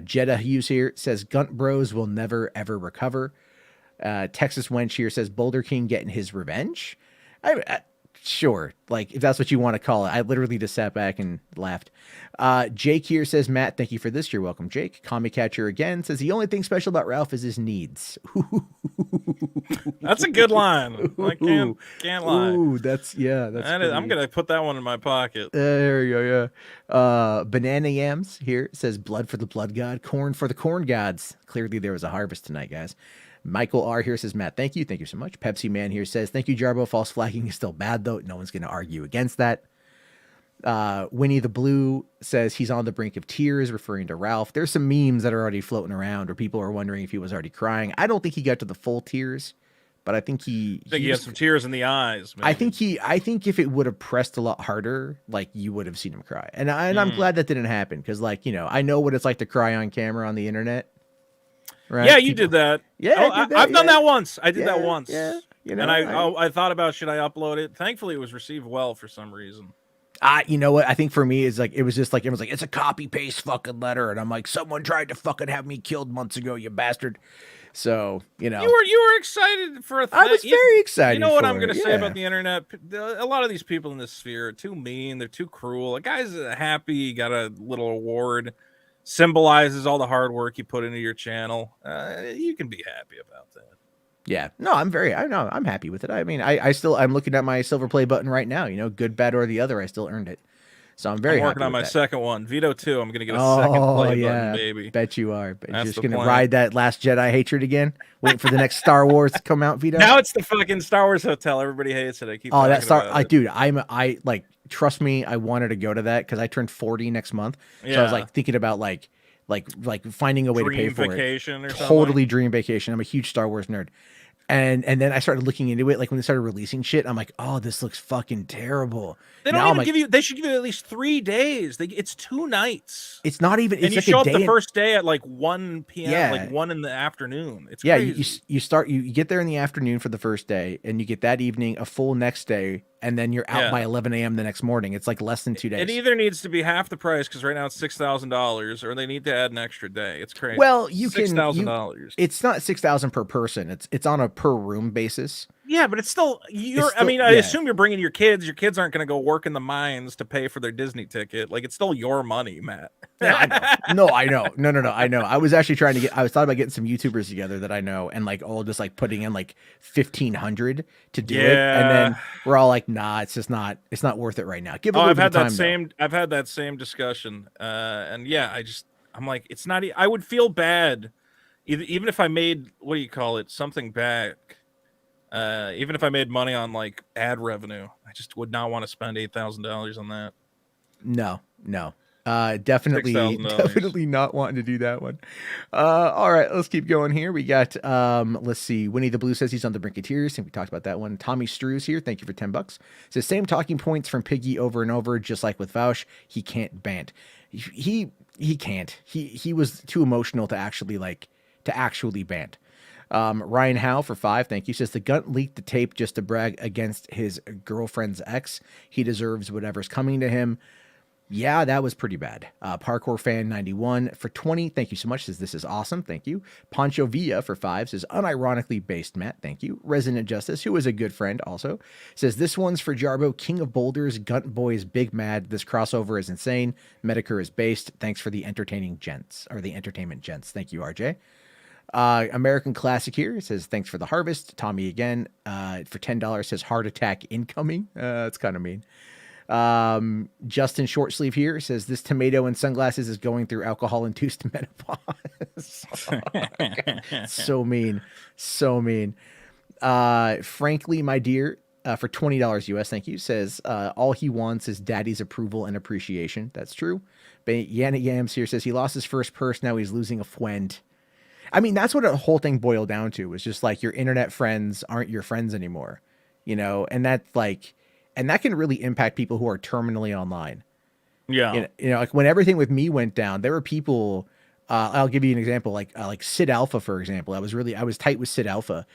Jeddah Hughes here says, Gunt Bros will never, ever recover. Texas Wench here says, Boulder King getting his revenge. Sure, like, if that's what you want to call it. I literally just sat back and laughed. Jake here says, Matt, thank you for this. You're welcome, Jake. Comic Catcher again says, the only thing special about Ralph is his needs. That's a good line. I can't lie. Ooh, that's I'm gonna put that one in my pocket. There you go. Yeah. Banana Yams here says, blood for the blood god, corn for the corn gods. Clearly there was a harvest tonight, guys. Michael R. here says, Matt, thank you. Thank you so much. Pepsi Man here says, thank you, Jarbo. False flagging is still bad, though. No one's going to argue against that. Winnie the Blue says he's on the brink of tears, referring to Ralph. There's some memes that are already floating around where people are wondering if he was already crying. I don't think he got to the full tears, but I think he had some tears in the eyes. Maybe. I think if it would have pressed a lot harder, like you would have seen him cry. And I'm glad that didn't happen because, like, you know, I know what it's like to cry on camera on the internet. Right? Yeah, you did that. Yeah, I've done that once. I did that once. Yeah, you know, and I thought about should I upload it. Thankfully, it was received well for some reason. You know what? I think for me is like it was like it's a copy paste fucking letter, and I'm like, someone tried to fucking have me killed months ago, you bastard. So you know, you were excited for a thing. I was very excited. You know what I'm going to say about the internet? A lot of these people in this sphere are too mean. They're too cruel. A guy's happy he got a little award, symbolizes all the hard work you put into your channel. You can be happy about that. Yeah, no, I'm happy with it. I mean, I'm looking at my silver play button right now. You know, good, bad, or the other. I still earned it, so I'm very. I'm working happy on my that. second one, Veto 2. I'm gonna get a second play button, baby. Bet you are. But you're That's just the gonna plan. ride that Last Jedi hatred again. Waiting for the next Star Wars to come out. Veto. Now it's the fucking Star Wars hotel. Everybody hates it. I keep. Oh, that Star. about it. Dude, I like. Trust me, I wanted to go to that because I turned 40 next month. So I was like thinking about like finding a way to pay for vacation it. Or Totally dream vacation. I'm a huge Star Wars nerd. And then I started looking into it, like when they started releasing shit, I'm like, oh, this looks fucking terrible. They don't even give you. They should give you at least 3 days. It's 2 nights. It's not even. And it's you like show a up day the first day at like 1 p.m. Yeah. like 1 in the afternoon. It's yeah. crazy. You get there in the afternoon for the first day, and you get that evening a full next day, and then you're out by 11 a.m. the next morning. It's like less than 2 days. It either needs to be half the price because right now it's $6,000, or they need to add an extra day. It's crazy. Well, you can $6,000. It's not $6,000 per person. It's on a per room basis. Yeah, but it's still I assume you're bringing your kids. Your kids aren't going to go work in the mines to pay for their Disney ticket. Like, it's still your money, Matt. Yeah, I know. No, I know. No, I know. I was actually I was thought about getting some YouTubers together that I know and like all just like putting in like 1,500 to do it, and then we're all like, nah, it's not worth it right now. Give it a little bit of time. I've had that same discussion, and yeah, I'm like, it's not. I would feel bad, even if I made something back. Even if I made money on like ad revenue, I just would not want to spend $8,000 on that. No. Definitely not wanting to do that one. All right, let's keep going here. We got, let's see. Winnie the Blue says he's on the brink of tears. I think we talked about that one. Tommy Strews here. Thank you for $10. Says same talking points from Piggy over and over, just like with Vaush. He can't bant. He can't. He was too emotional to actually bant. Ryan Howe for 5, thank you, says the Gunt leaked the tape just to brag against his girlfriend's ex. He deserves whatever's coming to him. Yeah, that was pretty bad. Parkour Fan 91 for 20, thank you so much, says this is awesome, thank you. Poncho Villa for 5 says unironically based, Matt, thank you. Resident Justice, who is a good friend also, says this one's for Jarbo, King of Boulders, Gunt Boys, Big Mad. This crossover is insane. Metokur is based. Thanks for the entertainment gents. Thank you, RJ. American Classic here says thanks for the harvest. Tommy again for $10 says heart attack incoming. That's kind of mean. Justin Shortsleeve here says this tomato in sunglasses is going through alcohol induced menopause. So mean. Frankly, my dear, for $20 US, thank you, says all he wants is daddy's approval and appreciation. That's true. But Yana Yams here says he lost his first purse, now he's losing a friend. I mean, that's what the whole thing boiled down to, was just like your internet friends aren't your friends anymore, you know, and that's like, and that can really impact people who are terminally online. Yeah. You know, like when everything with me went down, there were people, I'll give you an example, like Sid Alpha, for example. I was tight with Sid Alpha,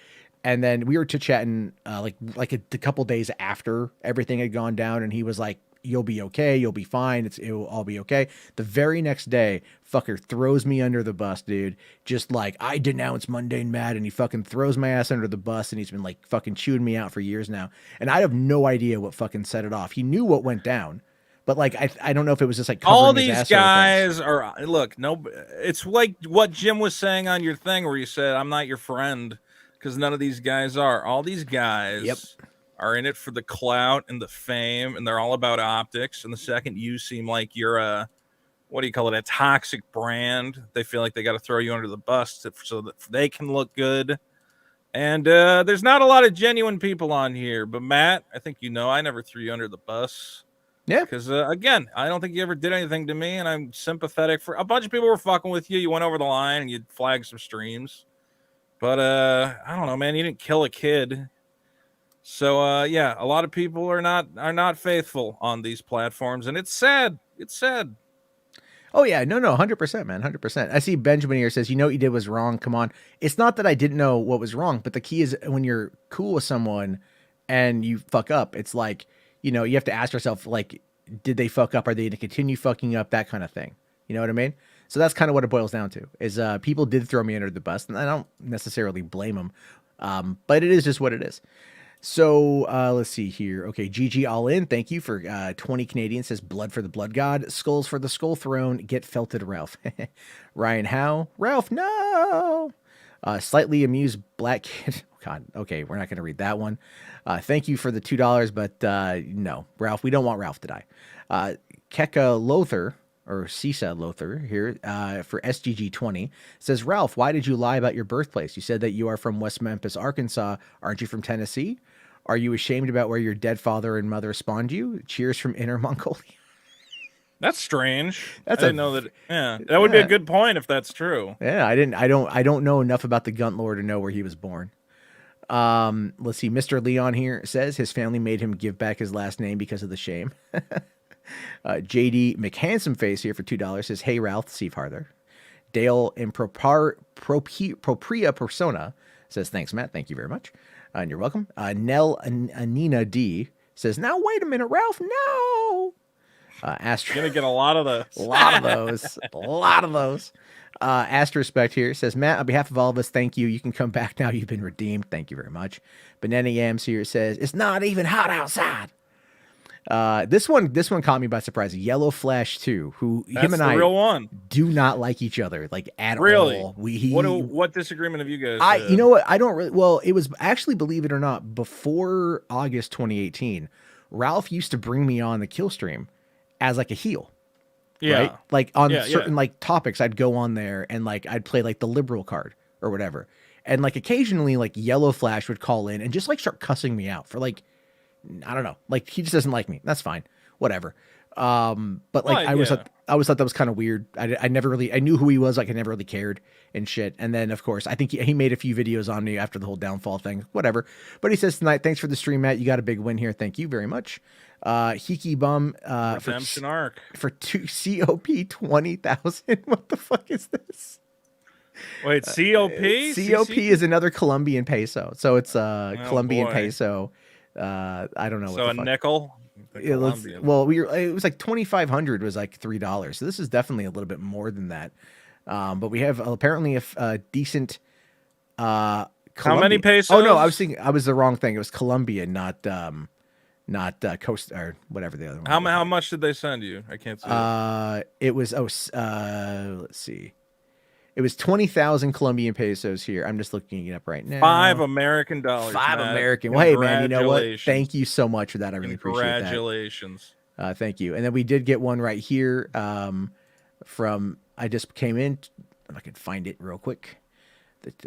and then we were chatting like a couple days after everything had gone down, and he was like, you'll be okay. You'll be fine. It'll all be okay. The very next day, fucker throws me under the bus, dude. Just like, I denounce mundane mad, and he fucking throws my ass under the bus, and he's been like fucking chewing me out for years now. And I have no idea what fucking set it off. He knew what went down, but like, I don't know if it was just like all these guys are, look, no, it's like what Jim was saying on your thing where you said, I'm not your friend, because none of these guys are. All these guys are in it for the clout and the fame, and they're all about optics. And the second you seem like you're a toxic brand, they feel like they got to throw you under the bus so that they can look good. And there's not a lot of genuine people on here. But Matt, I think I never threw you under the bus. Yeah. Because, again, I don't think you ever did anything to me, and I'm sympathetic for a bunch of people were fucking with you. You went over the line, and you flagged some streams. But, I don't know, man. You didn't kill a kid. So, yeah, a lot of people are not faithful on these platforms, and it's sad. It's sad. Oh, yeah. No, 100%, man. 100%. I see Benjamin here says, what you did was wrong. Come on. It's not that I didn't know what was wrong, but the key is when you're cool with someone and you fuck up, it's like, you have to ask yourself, like, did they fuck up? Are they going to continue fucking up? That kind of thing. You know what I mean? So that's kind of what it boils down to is people did throw me under the bus, and I don't necessarily blame them. But it is just what it is. So let's see here. Okay, GG All In, thank you for 20 Canadian. Says blood for the blood god, skulls for the skull throne. Get felted, Ralph. Ryan Howe, Ralph, no. Slightly amused black kid. God, okay, we're not going to read that one. Thank you for the $2, but no, Ralph, we don't want Ralph to die. Keka Lothar, or Cisa Lothar here for SGG20 says, Ralph, why did you lie about your birthplace? You said that you are from West Memphis, Arkansas. Aren't you from Tennessee? Are you ashamed about where your dead father and mother spawned you? Cheers from Inner Mongolia. That's strange. I didn't know that. Yeah, that would be a good point if that's true. Yeah, I don't know enough about the Gunt Lord to know where he was born. Let's see. Mr. Leon here says his family made him give back his last name because of the shame. JD McHandsome Face here for $2 says, hey, Ralph, Steve Harther. Dale Propria Persona says, thanks, Matt. Thank you very much. And you're welcome. Nell Anina D says, now, wait a minute, Ralph. No. You're going to get a lot of those. A lot of those. Astrespect here says, Matt, on behalf of all of us, thank you. You can come back now. You've been redeemed. Thank you very much. Banana Yams here says, it's not even hot outside. This one caught me by surprise. Yellow Flash 2, who That's him and the I real one. do not like each other, like at really? all. What disagreement have you guys? You know what? I don't really. Well, it was actually, believe it or not, before August 2018, Ralph used to bring me on the kill stream as like a heel. Yeah. Right? Like on certain like topics, I'd go on there and like I'd play like the liberal card or whatever. And like occasionally like Yellow Flash would call in and just like start cussing me out for like, I don't know, like he just doesn't like me. That's fine. Whatever. But like I always thought that was kind of weird. I never really, I knew who he was. Like I never really cared and shit. And then of course, I think he made a few videos on me after the whole downfall thing, whatever. But he says tonight, thanks for the stream, Matt. You got a big win here. Thank you very much. Hiki Bum, Redemption Arc for COP 20,000. What the fuck is this? Wait, COP? COP is another Colombian peso. So it's Colombian peso. I don't know. So what the a nickel? It was like 2,500 was like $3. So this is definitely a little bit more than that. But we have apparently a decent. How many pesos? Oh no, I was the wrong thing. It was Colombia, not Coast or whatever the other one. How much did they send you? I can't see. It was let's see. It was 20,000 Colombian pesos here. I'm just looking it up right now. $5 American. $5 American. Well, hey man, you know what? Thank you so much for that. I really appreciate that. Congratulations. Thank you. And then we did get one right here from. I just came in. If I can find it real quick.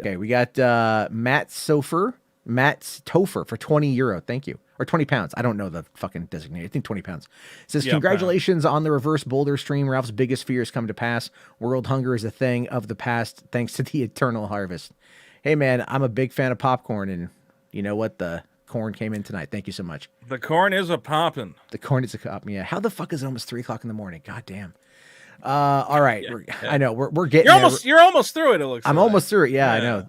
Okay, we got Matt Topher for €20. Thank you. Or 20 pounds. I don't know the fucking designated. I think 20 pounds. It says, congratulations on the reverse Boulder stream. Ralph's biggest fears come to pass. World hunger is a thing of the past thanks to the eternal harvest. Hey, man, I'm a big fan of popcorn. And you know what? The corn came in tonight. Thank you so much. The corn is a poppin'. The corn is a poppin'. Yeah. How the fuck is it almost 3 o'clock in the morning? God damn. All right. I know we're getting you're almost through it. It looks I'm almost through it. Yeah, I know.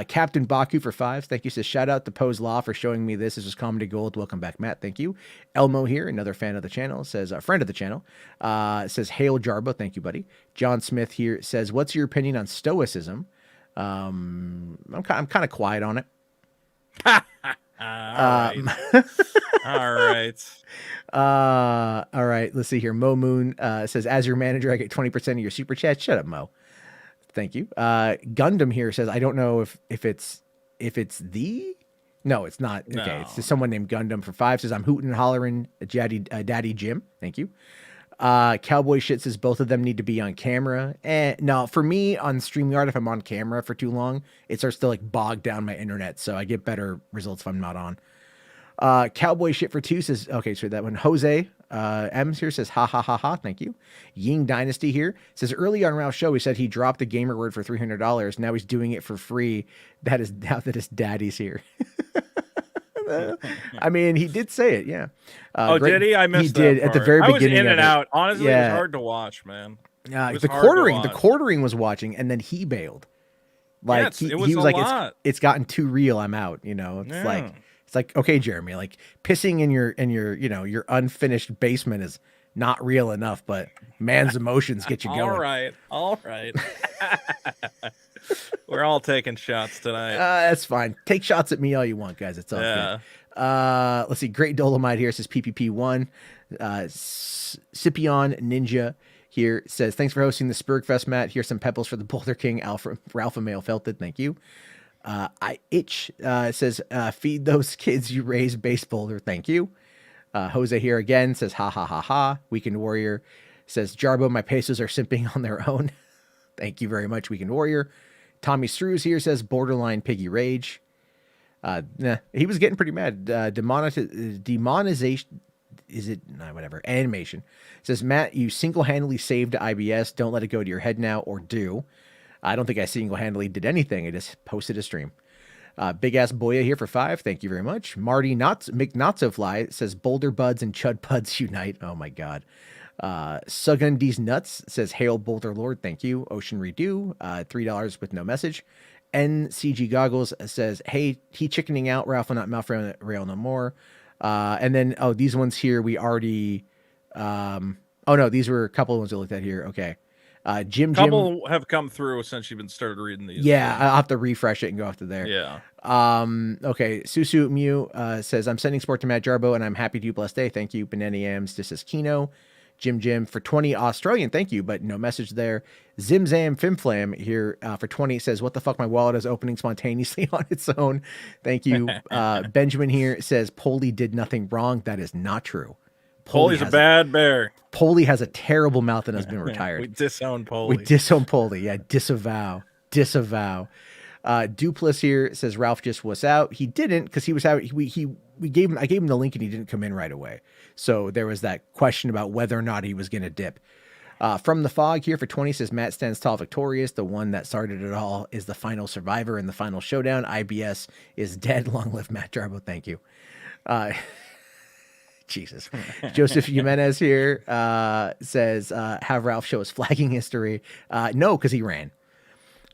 Captain Baku for 5. Thank you. Says shout out to Pose Law for showing me this. This is comedy gold. Welcome back, Matt. Thank you. Elmo here, another fan of the channel, says a friend of the channel, says hail Jarbo. Thank you, buddy. John Smith here says, what's your opinion on stoicism? I'm kind of quiet on it. All right. All right. Let's see here. Mo Moon says, as your manager, I get 20% of your super chat. Shut up, Mo. Thank you. Gundam here says, I don't know if it's the. No, it's not. Okay, it's just someone named Gundam for 5 says, I'm hooting and hollering, Daddy Jim. Thank you. Cowboy Shit says both of them need to be on camera. No, for me on StreamYard, if I'm on camera for too long, it starts to like bog down my internet. So I get better results if I'm not on. Cowboy Shit for 2 says, okay, so that one. Jose M's here says, ha ha ha ha, thank you. Ying Dynasty here says, early on Ralph's show, he said he dropped the gamer word for $300. Now he's doing it for free. That is now that his daddy's here. I mean, he did say it, yeah. Did he? I missed he did that at the part. very I was beginning. in and of it. out. Honestly, yeah. it was hard to watch, man. The quartering was watching, and then he bailed. Like yeah, he was like, it's gotten too real. I'm out. You know, it's like, okay, Jeremy, like pissing in your your unfinished basement is not real enough, but man's emotions get you going. All right. We're all taking shots tonight. That's fine. Take shots at me all you want, guys. It's all good. Let's see. Great Dolomite here says PPP1. Scipion Ninja here says, thanks for hosting the Spurgfest, Matt. Here's some pebbles for the Boulder King. Ralph Mail felt it. Thank you. I itch says, feed those kids you raise, base Boulder. Thank you. Jose here again says, ha ha ha ha. Weekend Warrior says, Jarbo, my pesos are simping on their own. Thank you very much, Weekend Warrior. Tommy Strews here says, borderline piggy rage. He was getting pretty mad. Demonization. Is it? No, whatever. Animation says, Matt, you single-handedly saved IBS. Don't let it go to your head now, or do. I don't think I single-handedly did anything. I just posted a stream. Big Ass Boya here for 5. Thank you very much. Marty McNotsofly says, Boulder Buds and Chud Buds unite. Oh my God. Sugundi's Nuts says, Hail Boulder Lord. Thank you. Ocean Redo, $3 with no message. NCG Goggles says, hey, he chickening out. Ralph will not mouth rail no more. And then, these ones here, we already, these were a couple of ones I looked at here. Okay. Jim have come through since you've been started reading these. Yeah, I'll have to refresh it and go after there. Yeah. Okay. Susu Mew says, I'm sending support to Matt Jarbo, and I'm happy to blessed day. Thank you. Banana Yams. This is Kino. Jim for 20 Australian. Thank you, but no message there. Zimzam Fimflam here for 20 says, what the fuck? My wallet is opening spontaneously on its own. Thank you. Benjamin here says, Polly did nothing wrong. That is not true. Polly's a bad bear. Polly has a terrible mouth and has been retired. We disown Polly. Yeah, disavow. Dupless here says, Ralph just was out. He didn't, because he was out. I gave him the link and he didn't come in right away. So there was that question about whether or not he was going to dip. From the Fog here for 20 says, Matt stands tall victorious. The one that started it all is the final survivor in the final showdown. IBS is dead. Long live Matt Jarbo. Thank you. Jesus. Joseph Jimenez here says, have Ralph show his flagging history. No, because he ran.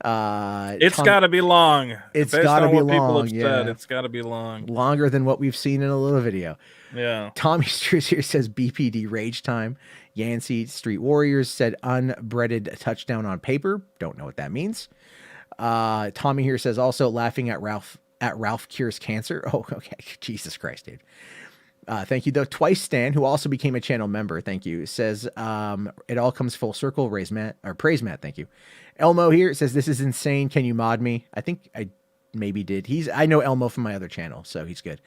It's got to be long. It's got to be long. Yeah, it's got to be long. Longer than what we've seen in a little video. Yeah. Tommy Streets here says BPD rage time. Yancey Street Warriors said unbreaded touchdown on paper. Don't know what that means. Tommy here says also laughing at Ralph cures cancer. Oh, okay. Jesus Christ, dude. Thank you, though. Twice Stan, who also became a channel member, thank you, says it all comes full circle. Praise Matt. Thank you. Elmo here says, this is insane. Can you mod me? I think I maybe did. I know Elmo from my other channel, so he's good.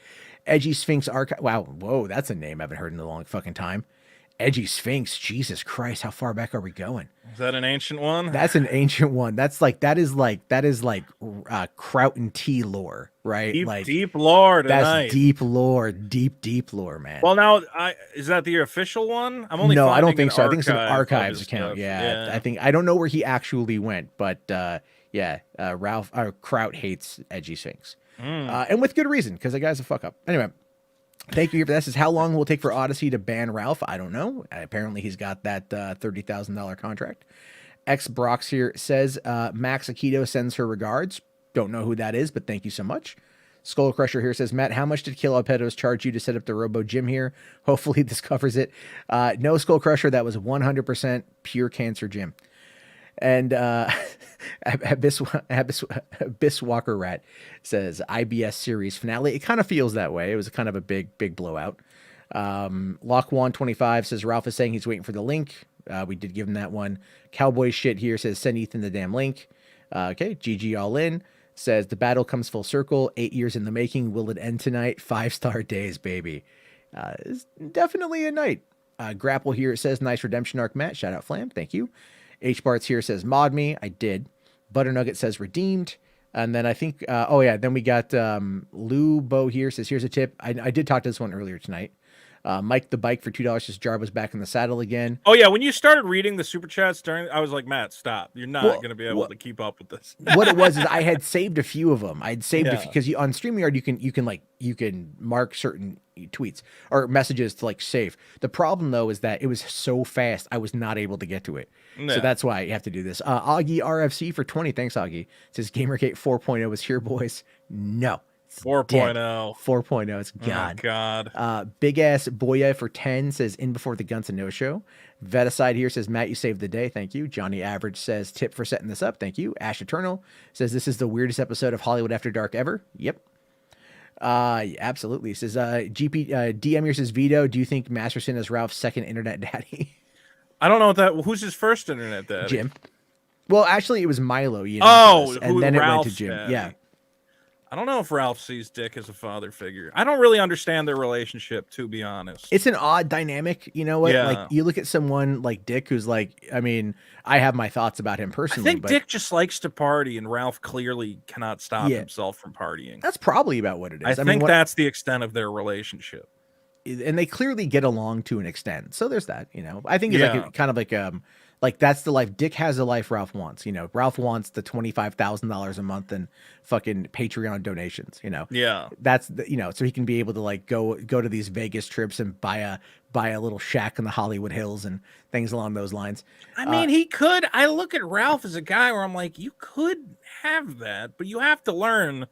Edgy Sphinx Archive. Wow, whoa, that's a name I haven't heard in a long fucking time. Edgy Sphinx. Jesus Christ, how far back are we going? Is that an ancient one? That's an ancient one. That is like Kraut and T lore, right? Deep lore tonight. That's deep lore, deep lore, man. Well, now is that the official one? I don't think so. I think it's an archives account. Yeah, I don't know where he actually went, but Kraut hates Edgy Sphinx, and with good reason, because the guy's a fuck up. Anyway. Thank you for this. Is how long will it take for Odyssey to ban Ralph? I don't know. Apparently he's got that $30,000 contract. X Brox here says Max Akito sends her regards. Don't know who that is, but thank you so much. Skull Crusher here says, Matt, how much did Kilo Pedos charge you to set up the Robo Gym here? Hopefully this covers it. No, Skull Crusher, that was 100% pure cancer gym. And Abyss Walker Rat says IBS series finale. It kind of feels that way. It was kind of a big blowout. Lockwan25 says Ralph is saying he's waiting for the link. We did give him that one. Cowboy Shit here says send Ethan the damn link. Okay, GG all in says the battle comes full circle. 8 years in the making. Will it end tonight? 5-star days, baby. It's definitely a night. Grapple here, it says, nice redemption arc, Matt. Shout out Flam. Thank you. H Barts here says, mod me. I did. Butternugget says, redeemed. And then I think, then we got Lou Bo here says, here's a tip. I did talk to this one earlier tonight. Mike the Bike for $2 says, Jarbo's back in the saddle again. Oh, yeah. When you started reading the super chats during, I was like, Matt, stop. You're not going to be able to keep up with this. What it was is I had saved a few of them. I'd saved because on StreamYard you can mark certain tweets or messages to like save. The problem though is that it was so fast I was not able to get to it. So that's why you have to do this. Augie RFC for 20. Thanks, Augie. Says Gamergate 4.0 is here, boys. No. 4.0. 4.0. It's God. Oh, God. Big ass Boya for 10 says in before the Guns and No Show. Veticide here says, Matt, you saved the day. Thank you. Johnny Average says, tip for setting this up. Thank you. Ash Eternal says, this is the weirdest episode of Hollywood After Dark ever. Yep. Absolutely. Says, DM here says, Vito, do you think Masterson is Ralph's second internet daddy? I don't know what that, who's his first internet daddy? Jim. Well, actually, it was Milo. And then Ralph's it went to Jim. daddy. Yeah. I don't know if Ralph sees Dick as a father figure. I don't really understand their relationship, to be honest. It's an odd dynamic. You know what? Yeah. Like, you look at someone like Dick, who's like, I mean, I have my thoughts about him personally. I think Dick just likes to party, and Ralph clearly cannot stop himself from partying. That's probably about what it is. I think that's the extent of their relationship. And they clearly get along to an extent. So there's that, I think it's kind of like that's the life. Dick has the life Ralph wants. Ralph wants the $25,000 a month and fucking Patreon donations. Yeah, that's so he can be able to like go to these Vegas trips and buy a little shack in the Hollywood Hills and things along those lines. I mean, he could. I look at Ralph as a guy where I'm like, you could have that, but you have to learn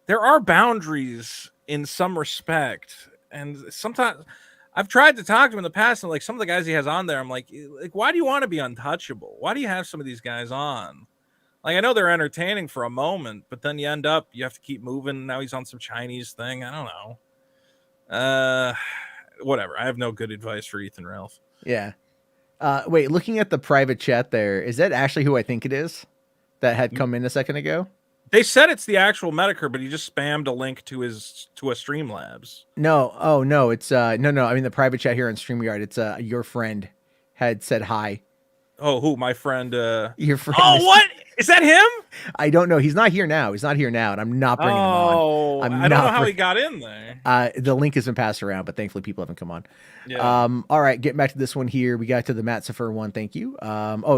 there are boundaries in some respect, and sometimes. I've tried to talk to him in the past, and like some of the guys he has on there, I'm like, why do you want to be untouchable? Why do you have some of these guys on? Like, I know they're entertaining for a moment, but then you have to keep moving. Now he's on some Chinese thing. I don't know. Whatever. I have no good advice for Ethan Ralph. Yeah. Wait, looking at the private chat there, is that actually who I think it is that had come in a second ago? They said it's the actual Metokur, but he just spammed a link to a Streamlabs. No, oh no, it's no. I mean the private chat here on StreamYard. It's your friend had said hi. Oh, who? My friend. Your friend. Oh, what is that? Him? I don't know. He's not here now. And I'm not bringing him on. I don't know how he got in there. The link has been passed around, but thankfully people haven't come on. Yeah. All right, getting back to this one here. We got to the Matt Safer one. Thank you.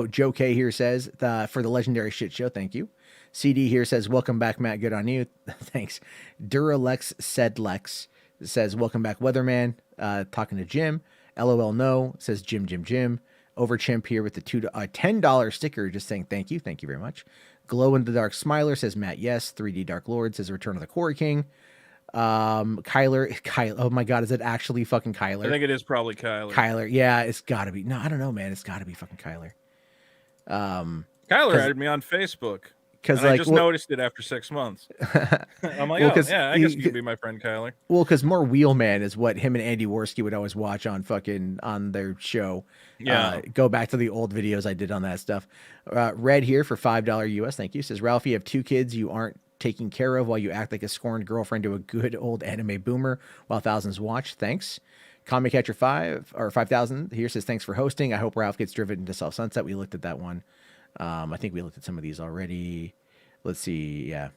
Joe K here says for the legendary shit show. Thank you. CD here says, welcome back, Matt. Good on you. Thanks. Duralex said Lex says, welcome back, Weatherman. Talking to Jim. LOL no says Jim. Overchimp here with the $10 sticker, just saying thank you. Thank you very much. Glow in the Dark Smiler says Matt, yes. 3D Dark Lord says Return of the Quarry King. Kyler. Oh my God, is it actually fucking Kyler? I think it is probably Kyler. Kyler, yeah, it's got to be. No, I don't know, man. It's got to be fucking Kyler. Kyler added me on Facebook. Because I just noticed it after 6 months. I'm like, I guess you could be my friend Kyler. Well, because more Wheelman is what him and Andy Worski would always watch on their show. Yeah. Go back to the old videos I did on that stuff. Red here for $5 US. Thank you. Says, Ralph, you have 2 kids you aren't taking care of while you act like a scorned girlfriend to a good old anime boomer while thousands watch. Thanks. Comic Catcher 5,000 here says, thanks for hosting. I hope Ralph gets driven into Self Sunset. We looked at that one. I think we looked at some of these already. Let's see. Yeah.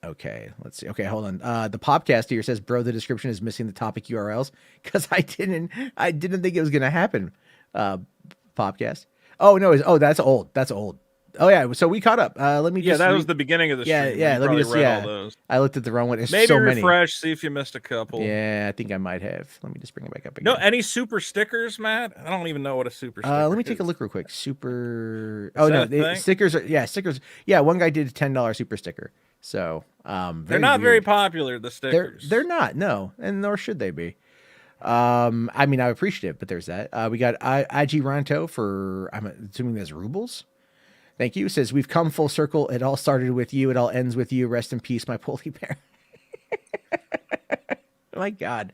Okay. Let's see. Okay. Hold on. The podcast here says, bro, the description is missing the topic URLs because I didn't think it was going to happen. Podcast. Oh no. That's old. Oh yeah. So we caught up. Let me just. Yeah. That was the beginning of the stream. Yeah. Let me just. Yeah. All those. I looked at the wrong one. It's maybe so refresh. Many. See if you missed a couple. Yeah. I think I might have. Let me just bring it back up again. No, any super stickers, Matt? I don't even know what a super sticker let me take a look real quick. Super. Oh no, stickers are stickers. Yeah, one guy did a $10 super sticker. So they're not very popular. The stickers. They're not. No, and nor should they be. I mean, I'm appreciative, but there's that. We got IG Ronto for, I'm assuming there's rubles. Thank you. Says, we've come full circle. It all started with you. It all ends with you. Rest in peace, my polar bear. My God.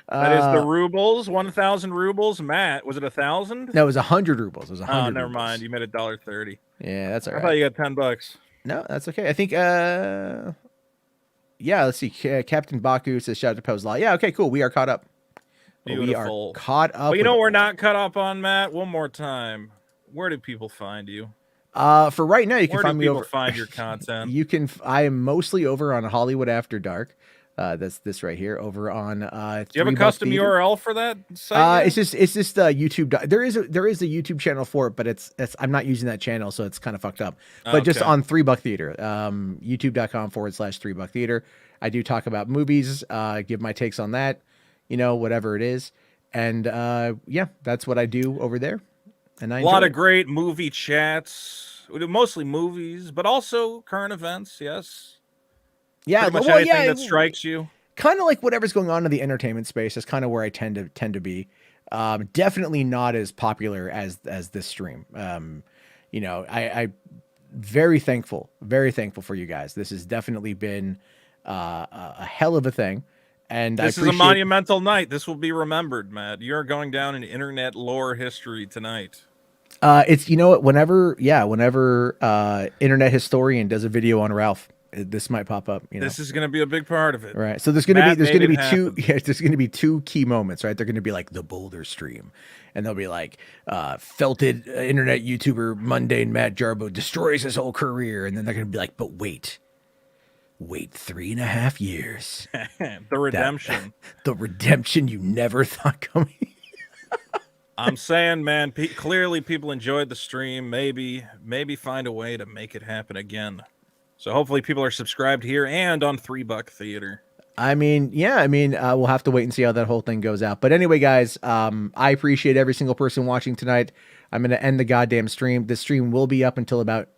That is the rubles. 1,000 rubles. Matt, was it 1,000? No, it was 100 rubles. It was 100. Oh, never rubles. mind. You made $1.30. Yeah, that's all right. I thought you got $10. No, that's okay. I think. Yeah, let's see. Captain Baku says, shout out to Pose Law. Yeah, okay, cool. We are caught up. Beautiful. We are caught up. But you know, we're not caught up on, Matt. One more time. Where do people find you? For right now, you can find me over. Find your content. You can. I am mostly over on Hollywood After Dark. That's this right here over on. Do you have a custom URL for that site? It's just YouTube. There is a YouTube channel for it, but it's I'm not using that channel, so it's kind of fucked up. But just on $3 Theater, YouTube.com/$3 Theater. I do talk about movies, give my takes on that, you know, whatever it is, and yeah, that's what I do over there. And I a lot of great movie chats. We do mostly movies, but also current events. Yes. Yeah, pretty much anything that strikes you. Kind of like whatever's going on in the entertainment space is kind of where I tend to be. Definitely not as popular as this stream. You know, I very thankful for you guys. This has definitely been a hell of a thing. And this is a monumental night. This will be remembered, Matt. You're going down in internet lore history tonight. It's, you know what, whenever Internet Historian does a video on Ralph, this might pop up. You know, this is going to be a big part of it, right? So there's going to be two key moments, right? They're going to be like the Boulder stream, and they'll be like, felted internet YouTuber mundane Matt Jarbo destroys his whole career, and then they're going to be like, but wait 3.5 years, the redemption, the redemption you never thought coming. I'm saying, man, clearly people enjoyed the stream. Maybe find a way to make it happen again. So hopefully people are subscribed here and on $3 Theater. I mean, we'll have to wait and see how that whole thing goes out. But anyway, guys, I appreciate every single person watching tonight. I'm going to end the goddamn stream. This stream will be up until about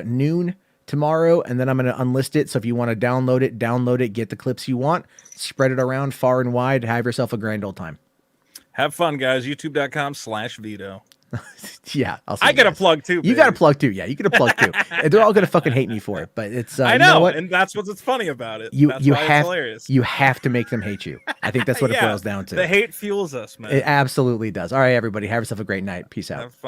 noon tomorrow, and then I'm going to unlist it. So if you want to download it, get the clips you want, spread it around far and wide, have yourself a grand old time. Have fun, guys. YouTube.com/Vito. Yeah, I got a plug too. You got a plug too. Yeah, you get a plug too. They're all gonna fucking hate me for it, but it's. I know, you know what? And that's what's funny about it. You that's you why have it's hilarious. You have to make them hate you. I think that's what it boils down to. The hate fuels us, man. It absolutely does. All right, everybody, have yourself a great night. Peace out. Have fun.